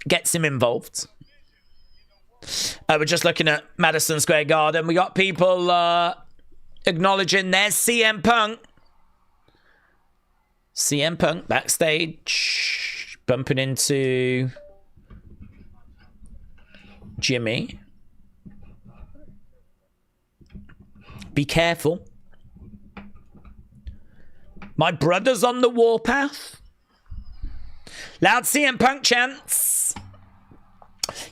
Gets him involved. We're just looking at Madison Square Garden. We got people acknowledging there's CM Punk. CM Punk backstage, bumping into Jimmy. Be careful. My brother's on the warpath. Loud CM Punk chants.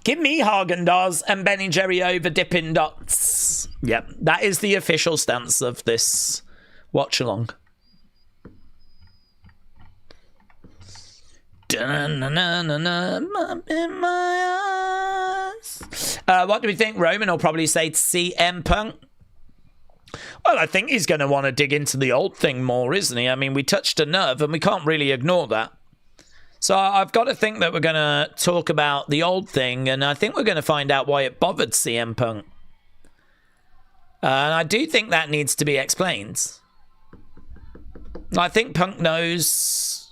Give me Haagen-Dazs and Ben & Jerry over Dippin' Dots. Yep, that is the official stance of this watch-along. In my eyes. What do we think? Roman will probably say to CM Punk. Well, I think he's going to want to dig into the old thing more, isn't he? I mean, we touched a nerve and we can't really ignore that. So I've got to think that we're going to talk about the old thing, and I think we're going to find out why it bothered CM Punk. And I do think that needs to be explained. I think Punk knows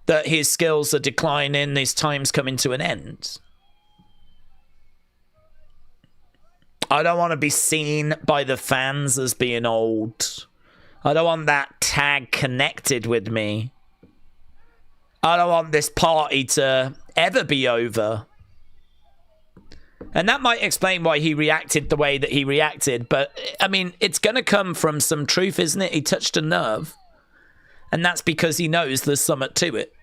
that his skills are declining, his time's coming to an end. I don't want to be seen by the fans as being old. I don't want that tag connected with me. I don't want this party to ever be over. And that might explain why he reacted the way that he reacted. But, I mean, it's going to come from some truth, isn't it? He touched a nerve. And that's because he knows there's something to it.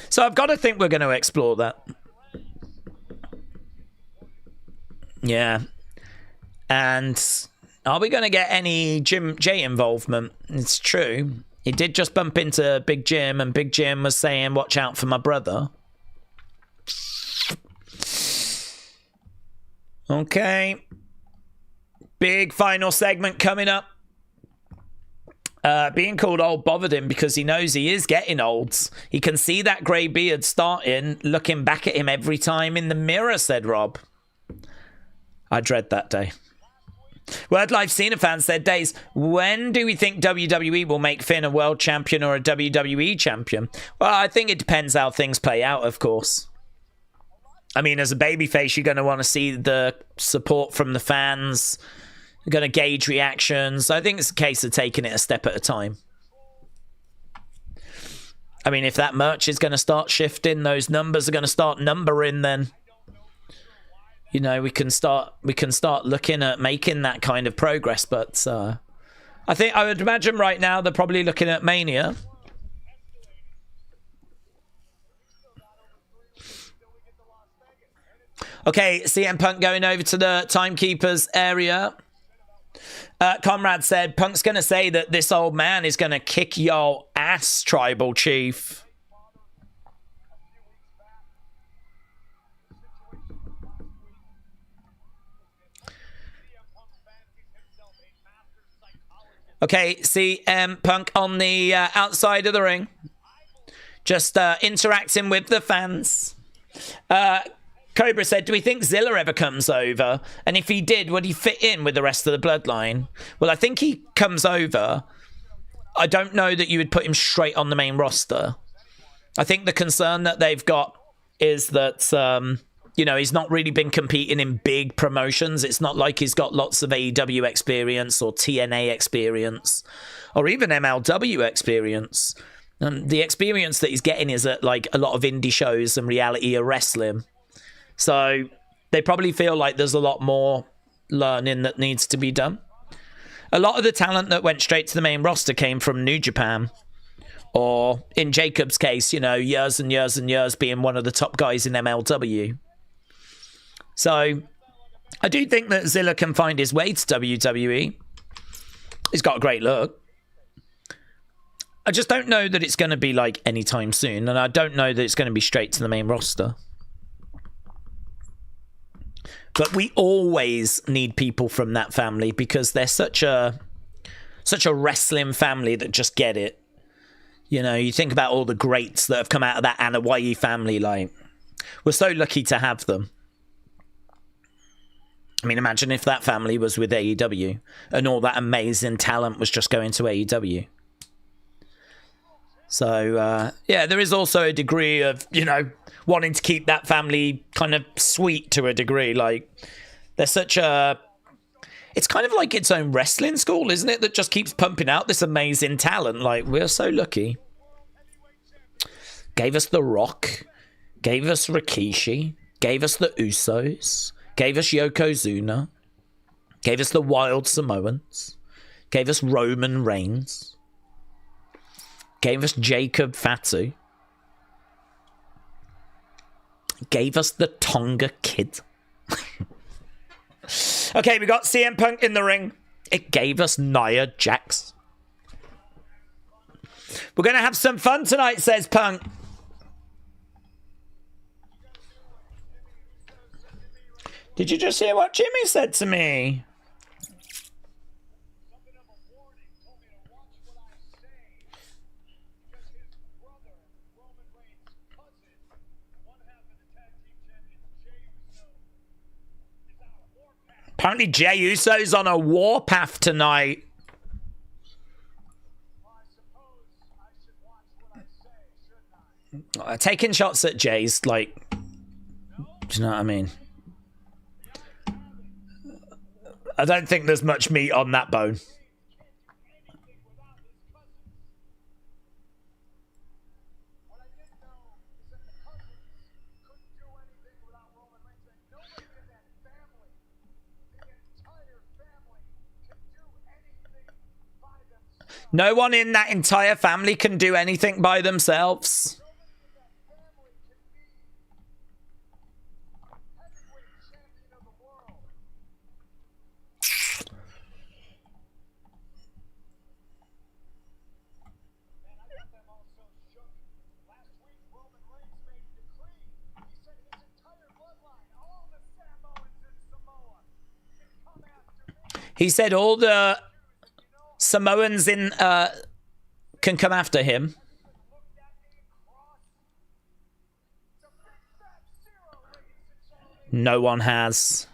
So I've got to think we're going to explore that. Yeah. And are we going to get any Jim J involvement? It's true. He did just bump into Big Jim, and Big Jim was saying, watch out for my brother. Okay. Big final segment coming up. Being called old bothered him because he knows he is getting old. He can see that grey beard starting, looking back at him every time in the mirror, said Rob. I dread that day. Word Life Cena fan said, Daze, when do we think WWE will make Finn a world champion or a WWE champion? Well, I think it depends how things play out, of course. I mean, as a babyface, you're going to want to see the support from the fans. You're going to gauge reactions. I think it's a case of taking it a step at a time. I mean, if that merch is going to start shifting, those numbers are going to start numbering, then you know, we can start looking at making that kind of progress. But I would imagine right now they're probably looking at Mania. Okay, CM Punk going over to the Timekeepers area. Comrade said, Punk's going to say that this old man is going to kick your ass, Tribal Chief. Okay, CM Punk on the outside of the ring. Just interacting with the fans. Cobra said, do we think Zilla ever comes over? And if he did, would he fit in with the rest of the Bloodline? Well, I think he comes over. I don't know that you would put him straight on the main roster. I think the concern that they've got is that, you know, he's not really been competing in big promotions. It's not like he's got lots of AEW experience or TNA experience or even MLW experience. The experience that he's getting is at like a lot of indie shows and reality of wrestling. So they probably feel like there's a lot more learning that needs to be done. A lot of the talent that went straight to the main roster came from New Japan. Or in Jacob's case, you know, years and years and years being one of the top guys in MLW. So I do think that Zilla can find his way to WWE. He's got a great look. I just don't know that it's going to be like anytime soon. And I don't know that it's going to be straight to the main roster. But we always need people from that family because they're such a wrestling family that just get it. You know, you think about all the greats that have come out of that Anoa'i family. Like, we're so lucky to have them. I mean, imagine if that family was with AEW and all that amazing talent was just going to AEW. So, yeah, there is also a degree of, you know, wanting to keep that family kind of sweet to a degree. Like, they're such a... It's kind of like its own wrestling school, isn't it? That just keeps pumping out this amazing talent. Like, we're so lucky. Gave us The Rock. Gave us Rikishi. Gave us the Usos. Gave us Yokozuna. Gave us the Wild Samoans. Gave us Roman Reigns. Gave us Jacob Fatu. Gave us the Tonga Kid. Okay, we got CM Punk in the ring. It gave us Nia Jax. We're going to have some fun tonight, says Punk. Did you just hear what Jimmy said to me? Apparently Jey Uso's on a warpath tonight. Taking shots at Jay's, like, do you know what I mean? I don't think there's much meat on that bone. No one in that entire family can do anything by themselves. He said all the Samoans in can come after him. No one has.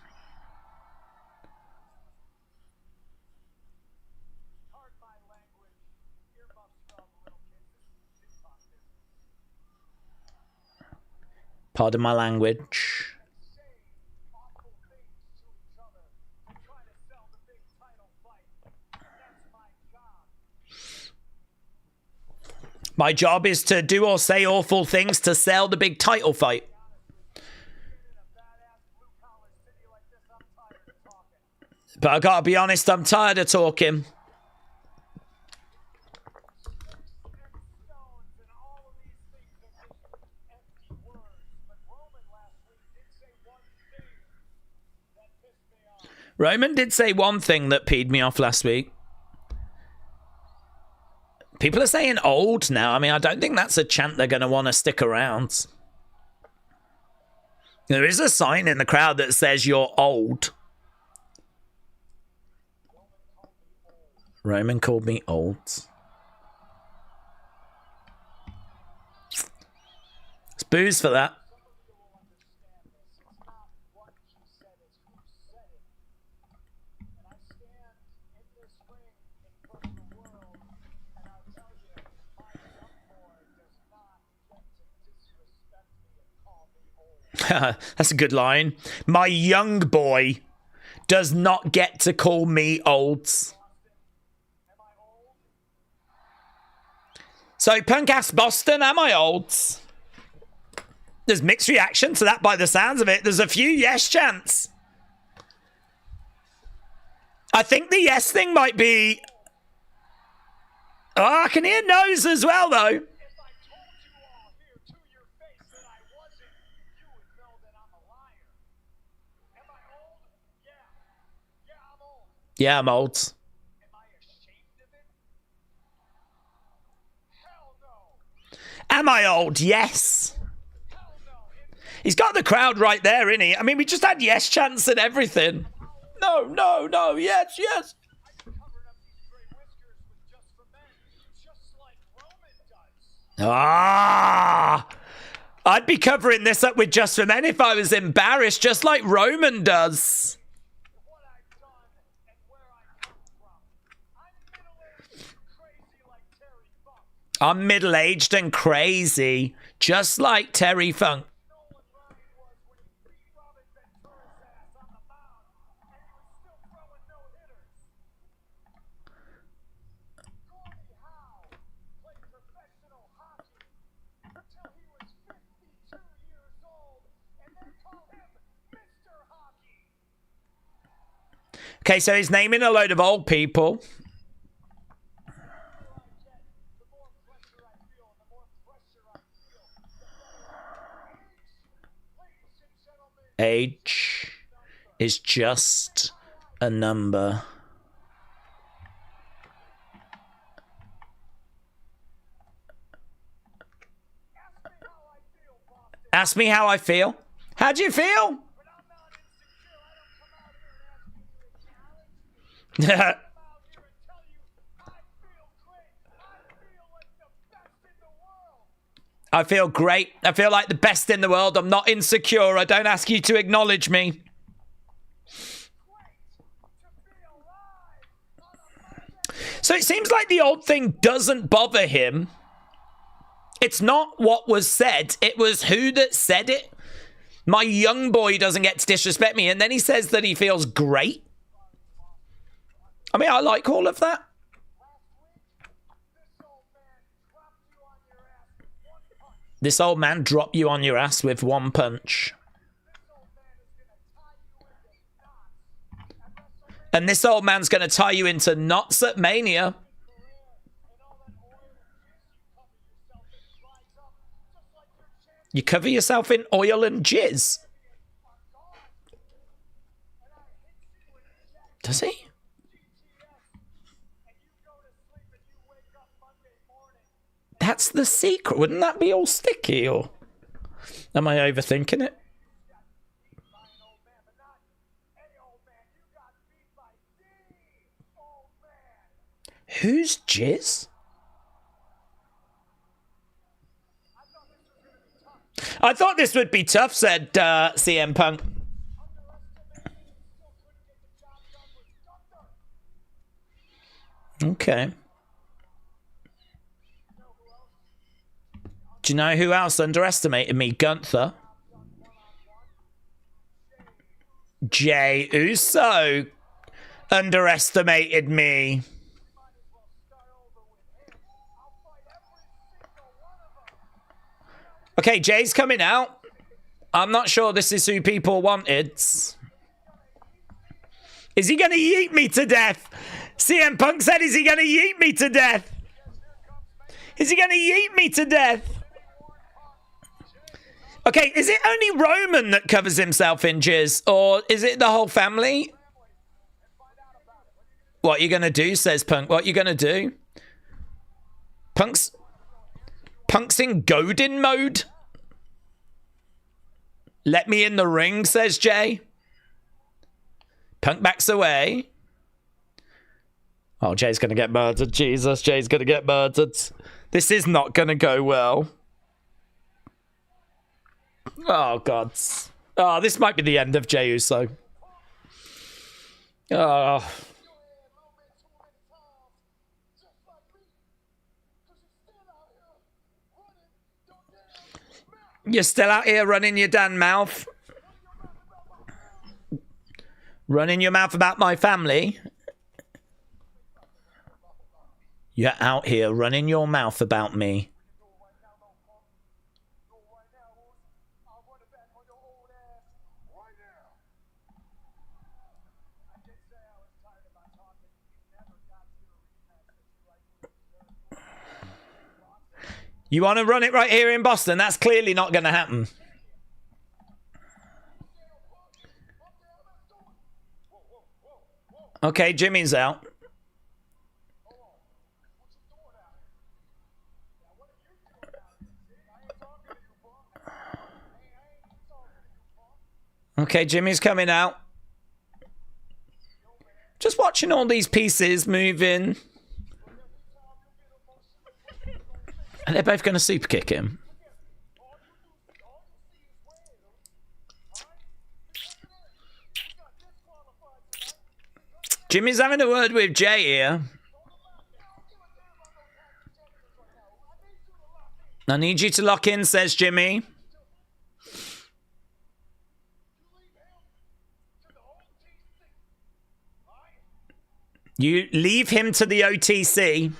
Pardon my language. My job is to do or say awful things to sell the big title fight. But I gotta be honest, I'm tired of talking. Roman did say one thing that peed me off last week. People are saying old now. I mean, I don't think that's a chant they're going to want to stick around. There is a sign in the crowd that says you're old. Roman called me old. It's booze for that. That's a good line. My young boy does not get to call me old. So Punk asked Boston, am I old? There's mixed reaction to that by the sounds of it. There's a few yes chants. I think the yes thing might be... Oh, I can hear no's as well, though. Yeah, I'm old. Am I ashamed of it? Hell no. Am I old? Yes. Hell no. He's got the crowd right there, isn't he? I mean, we just had yes chants and everything. No, no, no, yes, yes. Ah! I'd be covering this up with Just for Men if I was embarrassed, just like Roman does. I'm middle-aged and crazy, just like Terry Funk. Okay, so he's naming a load of old people. Age is just a number. Ask me how I feel. How do you feel? I feel great. I feel like the best in the world. I'm not insecure. I don't ask you to acknowledge me. So it seems like the old thing doesn't bother him. It's not what was said. It was who that said it. My young boy doesn't get to disrespect me. And then he says that he feels great. I mean, I like all of that. This old man dropped you on your ass with one punch. And this old man's going to tie you into knots at Mania. You cover yourself in oil and jizz. Does he? That's the secret. Wouldn't that be all sticky, or am I overthinking it? Who's jizz? I thought this would be tough, said CM Punk. Okay. Do you know who else underestimated me? Gunther. Jey Uso underestimated me. Okay, Jay's coming out. I'm not sure this is who people wanted. Is he going to yeet me to death? CM Punk said, is he going to yeet me to death? Is he going to yeet me to death? Okay, is it only Roman that covers himself in jizz? Or is it the whole family? What you going to do, says Punk. What you going to do? Punk's in Godin mode? Let me in the ring, says Jay. Punk backs away. Oh, Jay's going to get murdered. Jesus, Jay's going to get murdered. This is not going to go well. Oh, God. Oh, this might be the end of Jey Uso. Oh. You're still out here running your damn mouth. Running your mouth about my family. You're out here running your mouth about me. You want to run it right here in Boston? That's clearly not going to happen. Okay, Jimmy's out. Okay, Jimmy's coming out. Just watching all these pieces moving. And they're both going to super kick him. Jimmy's having a word with Jay here. I need you to lock in, says Jimmy. You leave him to the OTC.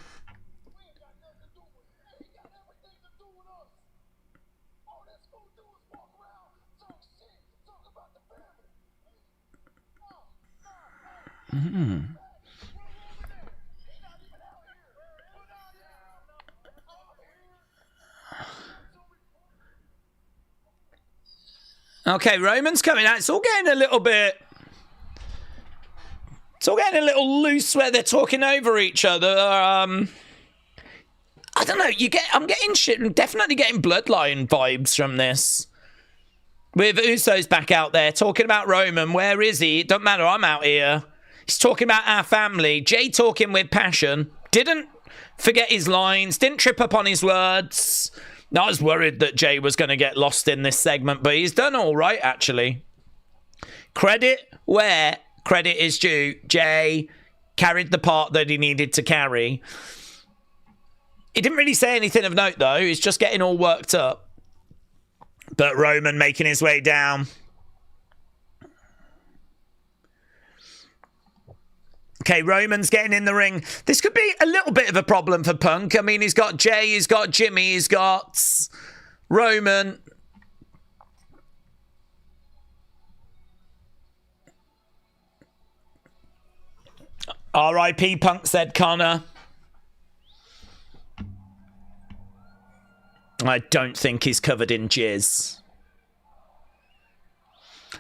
Okay, Roman's coming out. It's all getting a little bit... It's all getting a little loose where they're talking over each other. I don't know. I'm getting shit. I'm definitely getting Bloodline vibes from this. With Usos back out there talking about Roman. Where is he? It doesn't matter. I'm out here. He's talking about our family. Jay talking with passion. Didn't forget his lines. Didn't trip up on his words. I was worried that Jay was going to get lost in this segment, but he's done all right, actually. Credit where credit is due. Jay carried the part that he needed to carry. He didn't really say anything of note, though. He's just getting all worked up. But Roman making his way down. Okay, Roman's getting in the ring. This could be a little bit of a problem for Punk. I mean, he's got Jay, he's got Jimmy, he's got Roman. R.I.P. Punk, said Connor. I don't think he's covered in jizz.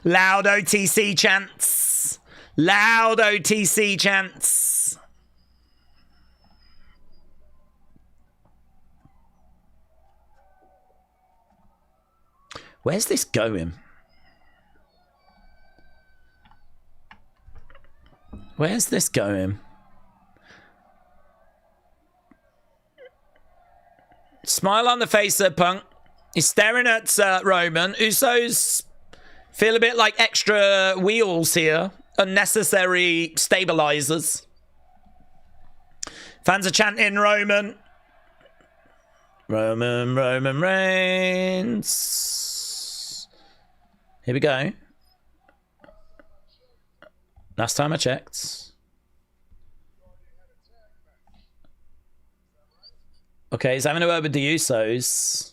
Loud OTC chants. Loud OTC chants. Where's this going? Where's this going? Smile on the face of Punk. He's staring at Roman. Usos feel a bit like extra wheels here. Unnecessary stabilizers. Fans are chanting Roman. Roman Reigns. Here we go. Last time I checked. Okay, he's having a word with the Usos.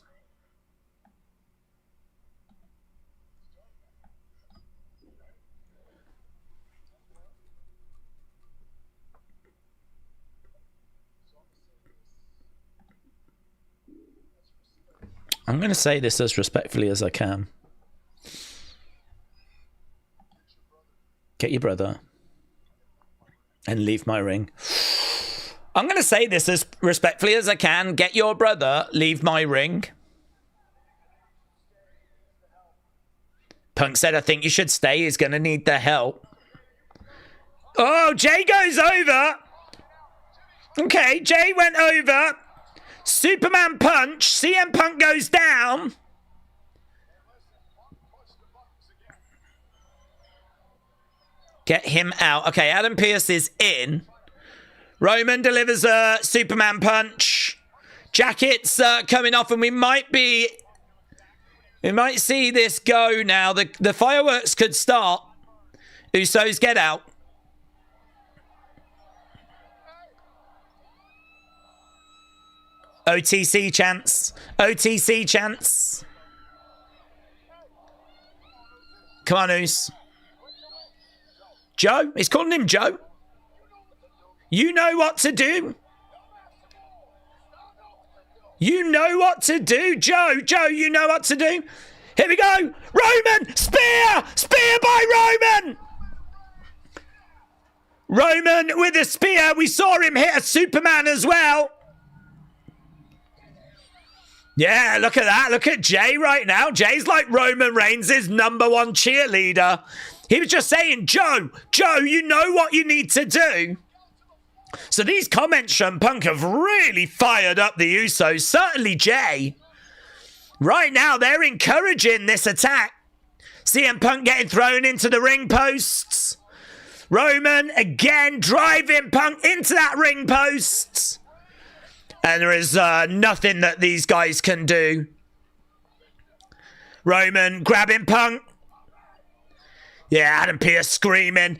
I'm going to say this as respectfully as I can. Get your brother and leave my ring. I'm going to say this as respectfully as I can. Get your brother, leave my ring. Punk said, I think you should stay. He's going to need the help. Oh, Jay goes over. Okay, Jay went over. Superman punch. CM Punk goes down. Get him out. Okay, Adam Pearce is in. Roman delivers a Superman punch. Jacket's coming off, and we might see this go now. The fireworks could start. Usos get out. OTC chants. OTC chants. Come on, Us. Joe? He's calling him Joe. You know what to do. You know what to do. Joe, you know what to do. Here we go. Roman! Spear! Spear by Roman! Roman with a spear. We saw him hit a Superman as well. Yeah, look at that. Look at Jay right now. Jay's like Roman Reigns' #1 cheerleader. He was just saying, Joe, you know what you need to do. So these comments from Punk have really fired up the Usos. Certainly Jay. Right now, they're encouraging this attack. CM Punk getting thrown into the ring posts. Roman again driving Punk into that ring post. And there is nothing that these guys can do. Roman grabbing Punk. Yeah, Adam Pearce screaming.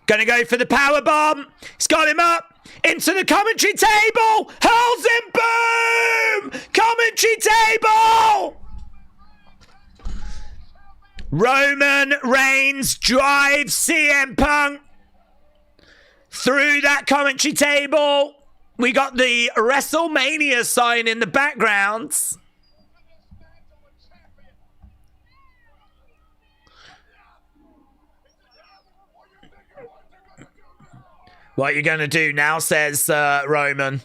Gonna go for the power bomb. He's got him up into the commentary table. Hurls him. Boom! Commentary table. Roman Reigns drives CM Punk through that commentary table. We got the WrestleMania sign in the background. What are you going to do now, says Roman.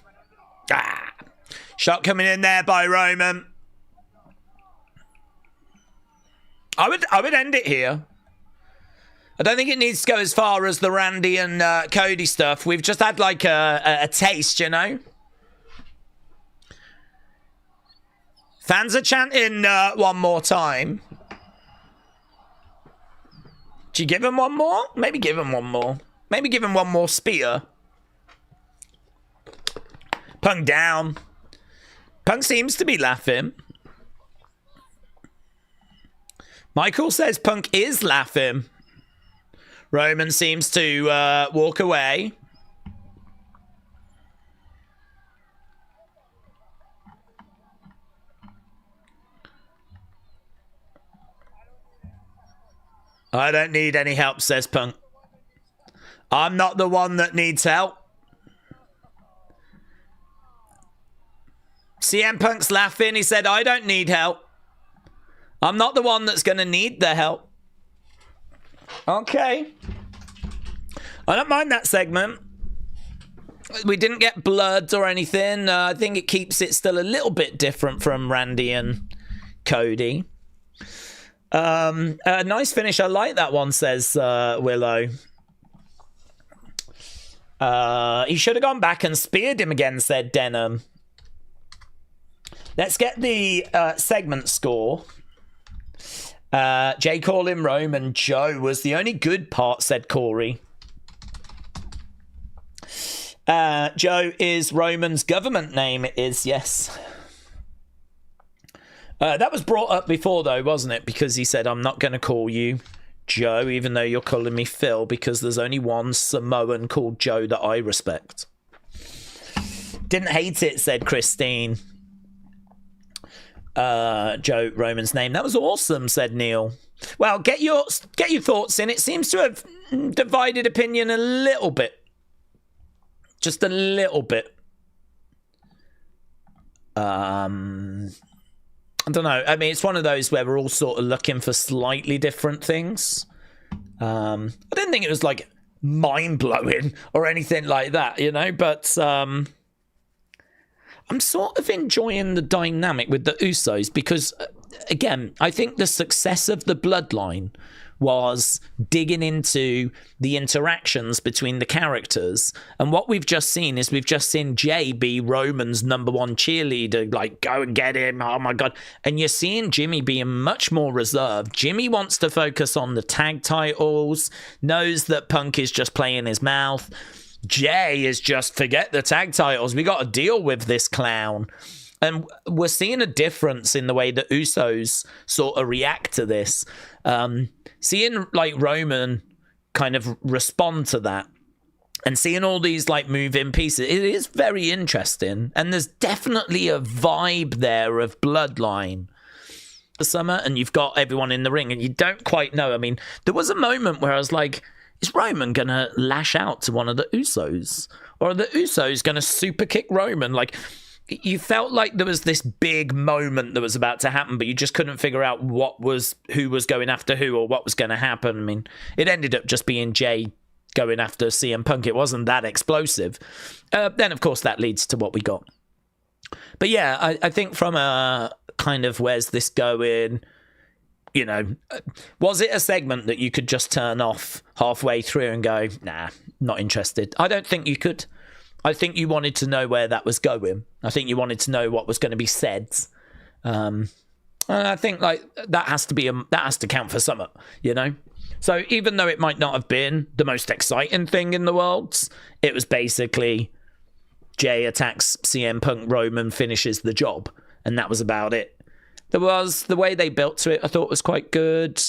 Shot coming in there by Roman. I would end it here. I don't think it needs to go as far as the Randy and Cody stuff. We've just had like a taste, you know? Fans are chanting one more time. Do you give him one more? Maybe give him one more. Maybe give him one more spear. Punk down. Punk seems to be laughing. Michael says Punk is laughing. Roman seems to walk away. I don't need any help, says Punk. I'm not the one that needs help. CM Punk's laughing. He said, I don't need help. I'm not the one that's going to need the help. Okay. I don't mind that segment. We didn't get blood or anything. I think it keeps it still a little bit different from Randy and Cody. Nice finish. I like that one, says Willow. He should have gone back and speared him again, said Denham. Let's get the segment score. Jay calling Roman Joe was the only good part, said Corey. Joe is Roman's government name, it is, yes. That was brought up before, though, wasn't it? Because he said, I'm not going to call you Joe, even though you're calling me Phil, because there's only one Samoan called Joe that I respect. Didn't hate it, said Christine. Joe, Roman's name. That was awesome, said Neil. Well, get your thoughts in. It seems to have divided opinion a little bit. Just a little bit. I don't know. I mean, it's one of those where we're all sort of looking for slightly different things. I didn't think it was like mind-blowing or anything like that, you know, but I'm sort of enjoying the dynamic with the Usos because, again, I think the success of the Bloodline was digging into the interactions between the characters. And what we've just seen is Jay be Roman's number one cheerleader, like, go and get him, oh my God. And you're seeing Jimmy being much more reserved. Jimmy wants to focus on the tag titles, knows that Punk is just playing his mouth. Jay is just, forget the tag titles, we got to deal with this clown. And we're seeing a difference in the way the Usos sort of react to this. Seeing like Roman kind of respond to that and seeing all these like moving pieces, it is very interesting. And there's definitely a vibe there of Bloodline for Summer, and you've got everyone in the ring and you don't quite know. I mean, there was a moment where I was like, is Roman going to lash out to one of the Usos? Or are the Usos going to super kick Roman? Like, you felt like there was this big moment that was about to happen, but you just couldn't figure out who was going after who or what was going to happen. I mean, it ended up just being Jay going after CM Punk. It wasn't that explosive. Then, of course, that leads to what we got. But yeah, I think from a kind of where's this going, you know, was it a segment that you could just turn off halfway through and go, nah, not interested? I don't think you could. I think you wanted to know where that was going. I think you wanted to know what was going to be said. And I think like that has to count for something, you know? So even though it might not have been the most exciting thing in the world, it was basically Jay attacks CM Punk, Roman finishes the job. And that was about it. There was the way they built to it, I thought was quite good.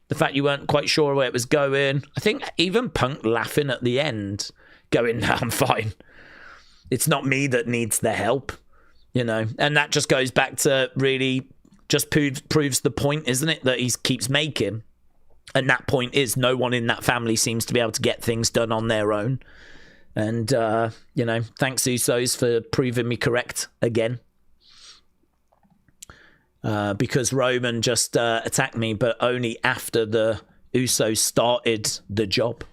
The fact you weren't quite sure where it was going. I think even Punk laughing at the end, going, nah, I'm fine. It's not me that needs the help, you know. And that just goes back to really just proves the point, isn't it, that he keeps making. And that point is no one in that family seems to be able to get things done on their own. And, you know, thanks Usos for proving me correct again. Because Roman just attacked me, but only after the Usos started the job.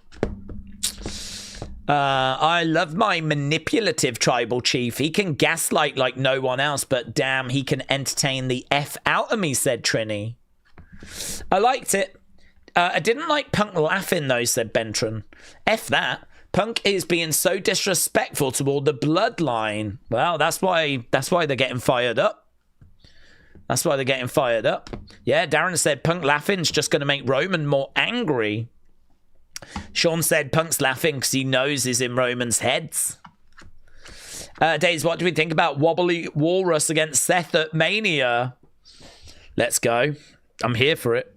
I love my manipulative tribal chief. He can gaslight like no one else, but damn, he can entertain the F out of me, said Trini. I liked it. I didn't like Punk laughing, though, said Bentron. F that. Punk is being so disrespectful toward the Bloodline. Well, that's why they're getting fired up. That's why they're getting fired up. Yeah, Darren said Punk laughing's just going to make Roman more angry. Sean said Punk's laughing because he knows he's in Roman's heads. Daze, what do we think about Wobbly Walrus against Seth at Mania? Let's go. I'm here for it.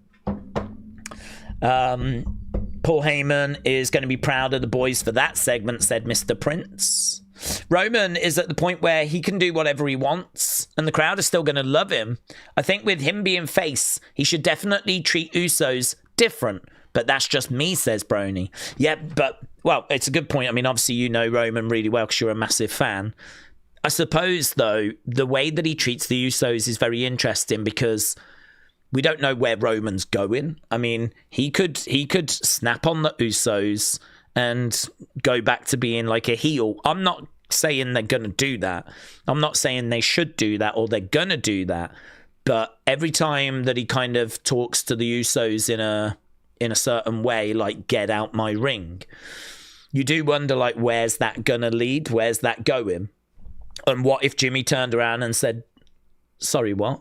Paul Heyman is going to be proud of the boys for that segment, said Mr. Prince. Roman is at the point where he can do whatever he wants, and the crowd is still going to love him. I think with him being face, he should definitely treat Usos different. But that's just me, says Brony. Yeah, but, well, it's a good point. I mean, obviously you know Roman really well because you're a massive fan. I suppose, though, the way that he treats the Usos is very interesting because we don't know where Roman's going. I mean, he could snap on the Usos and go back to being like a heel. I'm not saying they're going to do that. I'm not saying they should do that or they're going to do that. But every time that he kind of talks to the Usos in a certain way, like, get out my ring, you do wonder, like, where's that going to lead? Where's that going? And what if Jimmy turned around and said, sorry, what?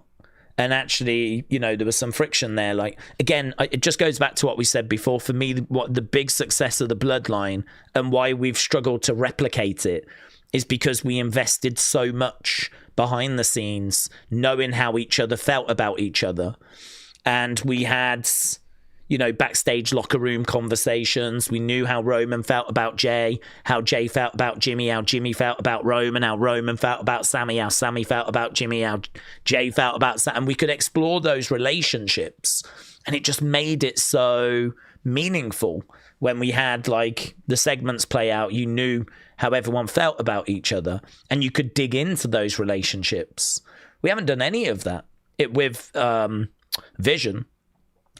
And actually, you know, there was some friction there. Like, again, it just goes back to what we said before. For me, what the big success of the Bloodline and why we've struggled to replicate it is because we invested so much behind the scenes, knowing how each other felt about each other. And we had, you know, backstage locker room conversations. We knew how Roman felt about Jay, how Jay felt about Jimmy, how Jimmy felt about Roman, how Roman felt about Sammy, how Sammy felt about Jimmy, how Jay felt about Sam. And we could explore those relationships. And it just made it so meaningful when we had, like, the segments play out. You knew how everyone felt about each other, and you could dig into those relationships. We haven't done any of that with Vision.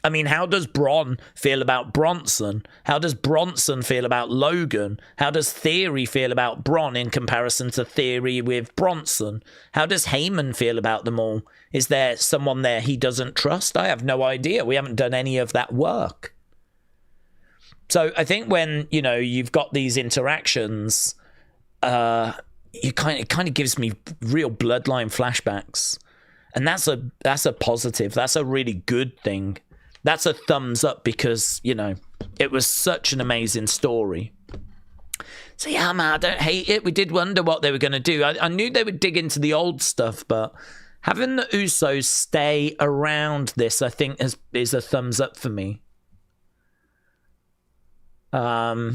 I mean, how does Braun feel about Bronson? How does Bronson feel about Logan? How does Theory feel about Braun in comparison to Theory with Bronson? How does Heyman feel about them all? Is there someone there he doesn't trust? I have no idea. We haven't done any of that work. So I think when, you know, you've got these interactions, it kind of gives me real Bloodline flashbacks. And that's a positive. That's a really good thing. That's a thumbs up because, you know, it was such an amazing story. So yeah, man, I don't hate it. We did wonder what they were going to do. I knew they would dig into the old stuff, but having the Usos stay around this, I think, is a thumbs up for me. I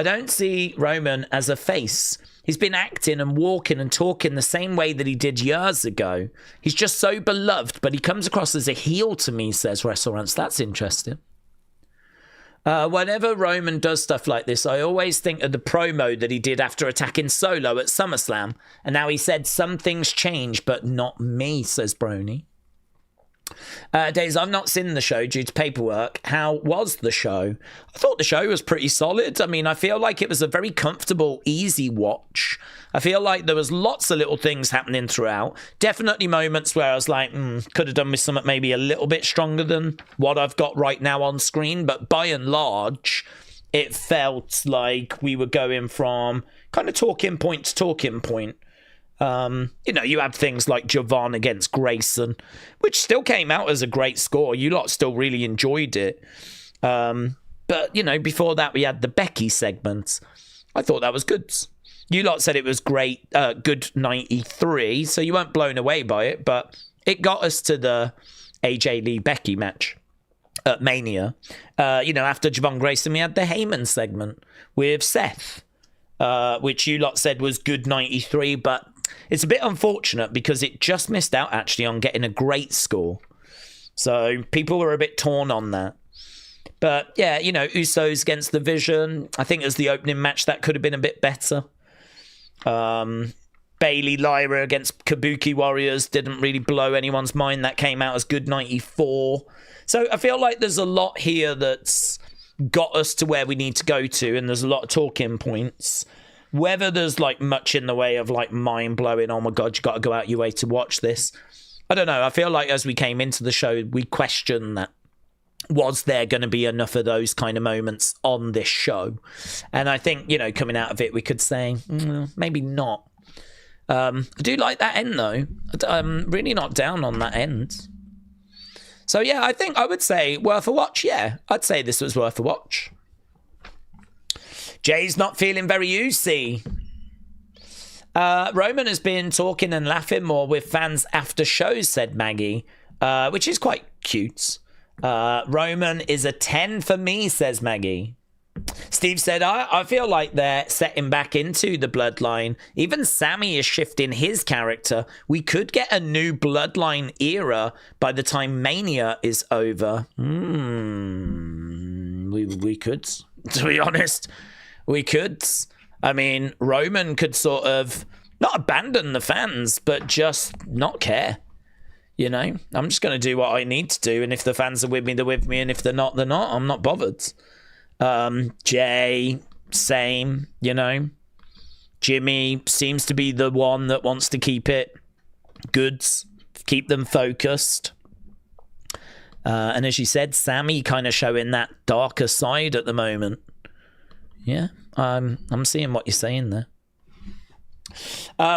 don't see Roman as a face. He's been acting and walking and talking the same way that he did years ago. He's just so beloved, but he comes across as a heel to me, says WrestleRants. That's interesting. Whenever Roman does stuff like this, I always think of the promo that he did after attacking Solo at SummerSlam. And now he said, some things change, but not me, says Brony. Daze, I've not seen the show due to paperwork. How was the show? I thought the show was pretty solid. I mean, I feel like it was a very comfortable, easy watch. I feel like there was lots of little things happening throughout. Definitely moments where I was like, could have done with something maybe a little bit stronger than what I've got right now on screen. But by and large, it felt like we were going from kind of talking point to talking point. You know, you had things like Javon against Grayson, which still came out as a great score. You lot still really enjoyed it. But, you know, before that, we had the Becky segment. I thought that was good. You lot said it was great, good 93, so you weren't blown away by it, but it got us to the AJ Lee Becky match at Mania. You know, after Javon Grayson, we had the Heyman segment with Seth, which you lot said was good 93, but it's a bit unfortunate because it just missed out actually on getting a great score. So people were a bit torn on that. But yeah, you know, Usos against the Vision. I think as the opening match, that could have been a bit better. Bayley, Lyra against Kabuki Warriors didn't really blow anyone's mind. That came out as good 94. So I feel like there's a lot here that's got us to where we need to go to, and there's a lot of talking points. Whether there's like much in the way of like mind-blowing, oh my god, you got to go out your way to watch this, I don't know. I feel like as we came into the show, we questioned that. Was there going to be enough of those kind of moments on this show? And I think, you know, coming out of it, we could say, maybe not. I do like that end, though. I'm really not down on that end. So, yeah, I think I would say worth a watch. Yeah, I'd say this was worth a watch. Jay's not feeling very usy. Roman has been talking and laughing more with fans after shows, said Maggie, which is quite cute. Roman is a 10 for me, says Maggie. Steve said, I feel like they're setting back into the Bloodline. Even Sammy is shifting his character. We could get a new Bloodline era by the time Mania is over. We could, to be honest. We could. I mean, Roman could sort of not abandon the fans, but just not care. You know, I'm just going to do what I need to do. And if the fans are with me, they're with me. And if they're not, they're not. I'm not bothered. Jay, same, you know. Jimmy seems to be the one that wants to keep it goods, keep them focused. And as you said, Sammy kind of showing that darker side at the moment. Yeah, I'm seeing what you're saying there.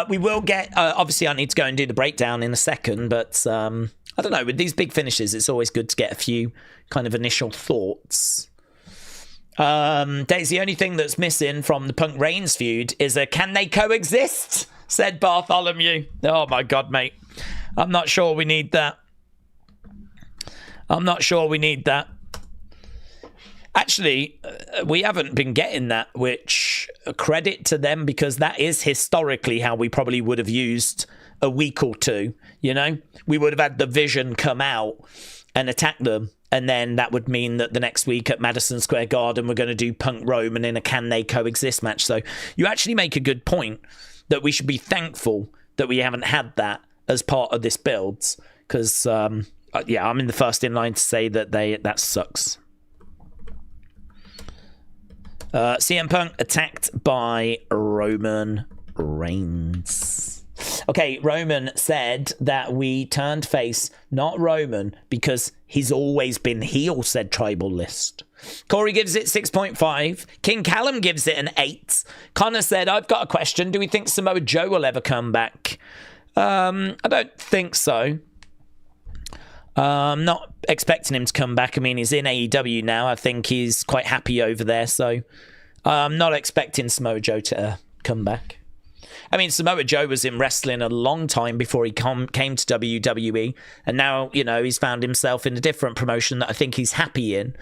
We will get, obviously I need to go and do the breakdown in a second, but I don't know, with these big finishes, it's always good to get a few kind of initial thoughts. Daisy, the only thing that's missing from the Punk Reigns feud is a can they coexist? Said Bartholomew. Oh my God, mate. I'm not sure we need that. I'm not sure we need that. Actually, we haven't been getting that, which credit to them, because that is historically how we probably would have used a week or two, you know? We would have had the Vision come out and attack them, and then that would mean that the next week at Madison Square Garden, we're going to do Punk Roman in a can they coexist match. So you actually make a good point that we should be thankful that we haven't had that as part of this build, because, yeah, I'm in the first in line to say that that sucks. CM Punk attacked by Roman Reigns. Okay, Roman said that we turned face, not Roman, because he's always been heel, said Tribal List. Corey gives it 6.5. King Callum gives it an 8. Connor said, I've got a question. Do we think Samoa Joe will ever come back? I don't think so. I'm not expecting him to come back. I mean, he's in AEW now. I think he's quite happy over there. So I'm not expecting Samoa Joe to come back. I mean, Samoa Joe was in wrestling a long time before he came to WWE. And now, you know, he's found himself in a different promotion that I think he's happy in.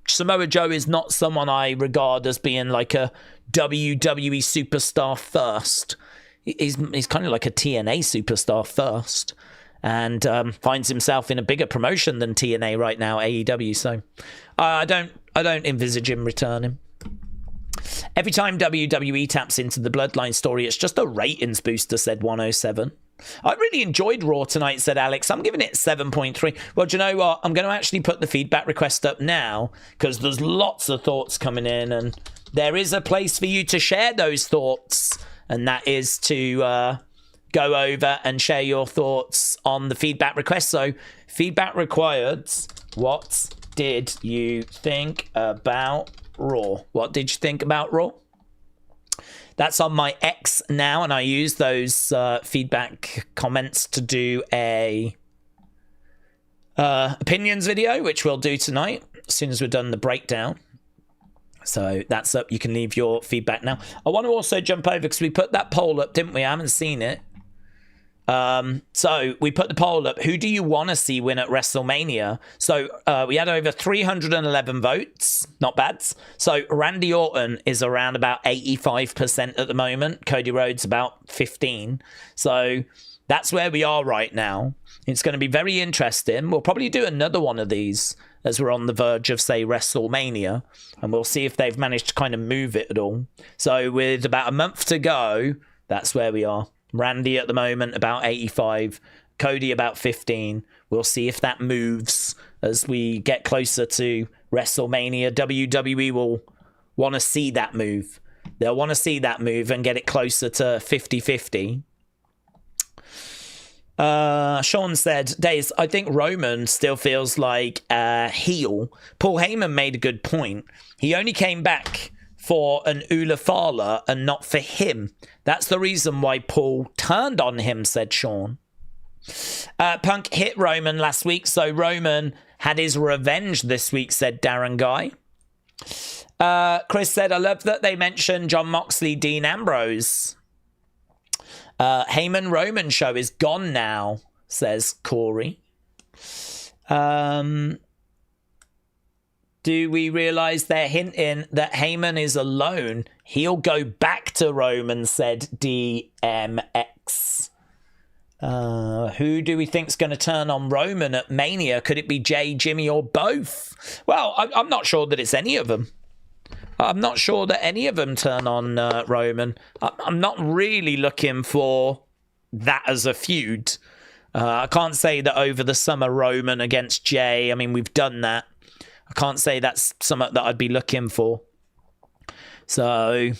Samoa Joe is not someone I regard as being like a WWE superstar first. He's kind of like a TNA superstar first. And finds himself in a bigger promotion than TNA right now, AEW. So I don't envisage him returning. Every time WWE taps into the Bloodline story, it's just a ratings booster, said 107. I really enjoyed Raw tonight, said Alex. I'm giving it 7.3. Well, do you know what? I'm going to actually put the feedback request up now, because there's lots of thoughts coming in, and there is a place for you to share those thoughts, and that is to go over and share your thoughts on the feedback request. So, feedback required. What did you think about Raw? What did you think about Raw? That's on my X now, and I use those feedback comments to do a opinions video, which we'll do tonight as soon as we're done the breakdown. So that's up. You can leave your feedback now. I want to also jump over, because we put that poll up, didn't we? I haven't seen it. So we put the poll up. Who do you want to see win at WrestleMania? So we had over 311 votes. Not bad. So Randy Orton is around about 85% at the moment. Cody Rhodes about 15. So that's where we are right now. It's going to be very interesting. We'll probably do another one of these as we're on the verge of, say, WrestleMania. And we'll see if they've managed to kind of move it at all. So with about a month to go, that's where we are. Randy at the moment about 85, Cody about 15. We'll see if that moves as we get closer to WrestleMania. WWE will want to see that move. They'll want to see that move and get it closer to 50-50. Sean said, Daze, I think Roman still feels like a heel. Paul Heyman made a good point. He only came back for an Ula Fala and not for him. That's the reason why Paul turned on him, said Sean. Punk hit Roman last week, so Roman had his revenge this week, said Darren Guy. Chris said, I love that they mentioned John Moxley, Dean Ambrose. Heyman Roman show is gone now, says Corey. Do we realise they're hinting that Heyman is alone? He'll go back to Roman, said DMX. Who do we think's going to turn on Roman at Mania? Could it be Jay, Jimmy, or both? Well, I'm not sure that it's any of them. I'm not sure that any of them turn on Roman. I'm not really looking for that as a feud. I can't say that over the summer Roman against Jay. I mean, we've done that. I can't say that's something that I'd be looking for. So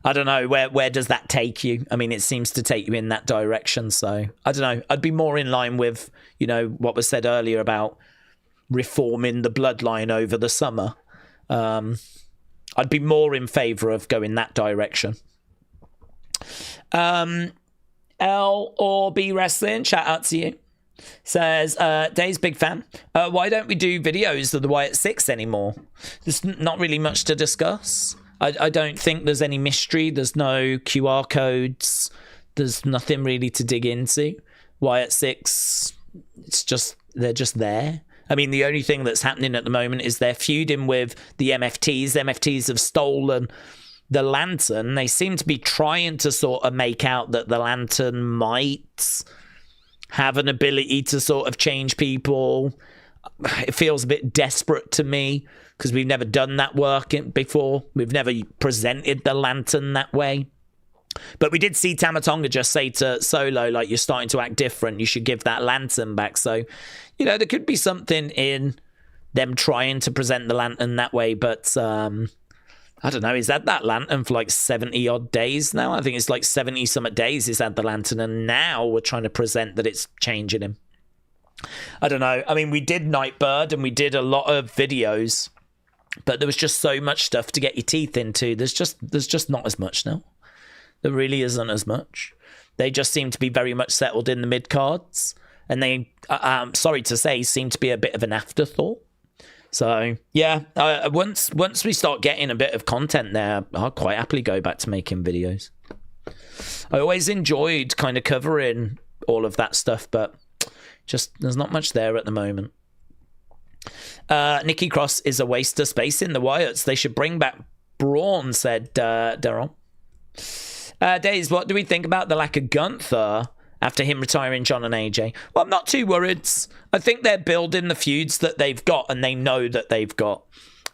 I don't know, where does that take you? I mean, it seems to take you in that direction. So I don't know. I'd be more in line with, you know, what was said earlier about reforming the bloodline over the summer. I'd be more in favour of going that direction. L or B Wrestling, shout out to you. Says, Dave's big fan. Why don't we do videos of the Wyatt Six anymore? There's not really much to discuss. I don't think there's any mystery. There's no QR codes. There's nothing really to dig into. Wyatt Six, they're just there. I mean, the only thing that's happening at the moment is they're feuding with the MFTs. The MFTs have stolen the lantern. They seem to be trying to sort of make out that the lantern might have an ability to sort of change people. It feels a bit desperate to me because we've never done that work before. We've never presented the lantern that way. But we did see Tamatonga just say to Solo, like, you're starting to act different. You should give that lantern back. So, you know, there could be something in them trying to present the lantern that way. But I don't know. He's had that lantern for like 70 odd days now. I think it's like 70 something days he's had the lantern. And now we're trying to present that it's changing him. I don't know. I mean, we did Nightbird and we did a lot of videos, but there was just so much stuff to get your teeth into. There's just not as much now. There really isn't as much. They just seem to be very much settled in the mid cards, and they, sorry to say, seem to be a bit of an afterthought. So yeah, once we start getting a bit of content there, I'll quite happily go back to making videos. I always enjoyed kind of covering all of that stuff, but just there's not much there at the moment. Nikki Cross is a waste of space in the Wyatts. They should bring back Braun, said Daryl. Daze, what do we think about the lack of Gunther after him retiring John and AJ? Well, I'm not too worried. I think they're building the feuds that they've got, and they know that they've got.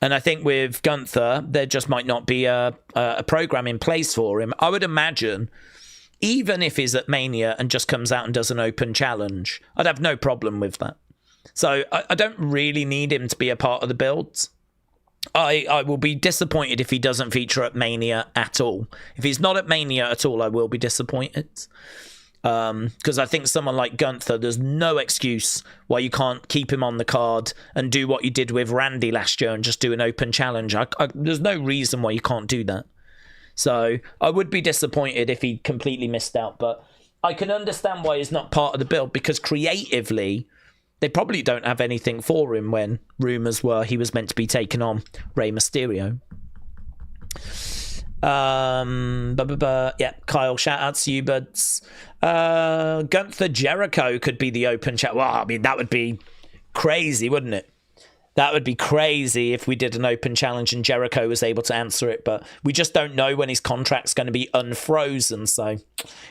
And I think with Gunther, there just might not be a program in place for him. I would imagine, even if he's at Mania and just comes out and does an open challenge, I'd have no problem with that. So I don't really need him to be a part of the builds. I will be disappointed if he doesn't feature at Mania at all. If he's not at Mania at all, I will be disappointed. Because I think someone like Gunther, there's no excuse why you can't keep him on the card and do what you did with Randy last year and just do an open challenge. There's no reason why you can't do that. So I would be disappointed if he completely missed out. But I can understand why he's not part of the build, because creatively, they probably don't have anything for him when rumours were he was meant to be taking on Rey Mysterio. Yeah, Kyle, shout out to you, buds. Gunther Jericho could be the open chat. Well, I mean, that would be crazy, wouldn't it? That would be crazy if we did an open challenge and Jericho was able to answer it, but we just don't know when his contract's going to be unfrozen, so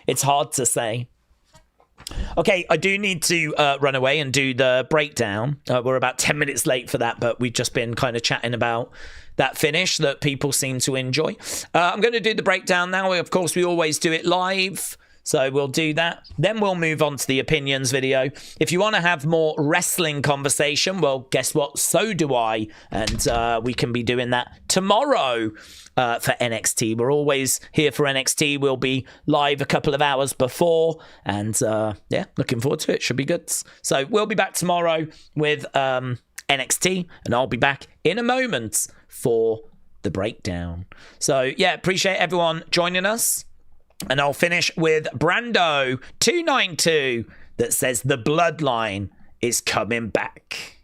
it's hard to say. Okay, I do need to run away and do the breakdown. We're about 10 minutes late for that, but we've just been kind of chatting about that finish that people seem to enjoy. I'm going to do the breakdown now. Of course, we always do it live, so we'll do that. Then we'll move on to the opinions video. If you want to have more wrestling conversation, well, guess what? So do I. And we can be doing that tomorrow for NXT. We're always here for NXT. We'll be live a couple of hours before. And yeah, looking forward to it. Should be good. So we'll be back tomorrow with NXT. And I'll be back in a moment for the breakdown. So yeah, appreciate everyone joining us. And I'll finish with Brando 292 that says the Bloodline is coming back.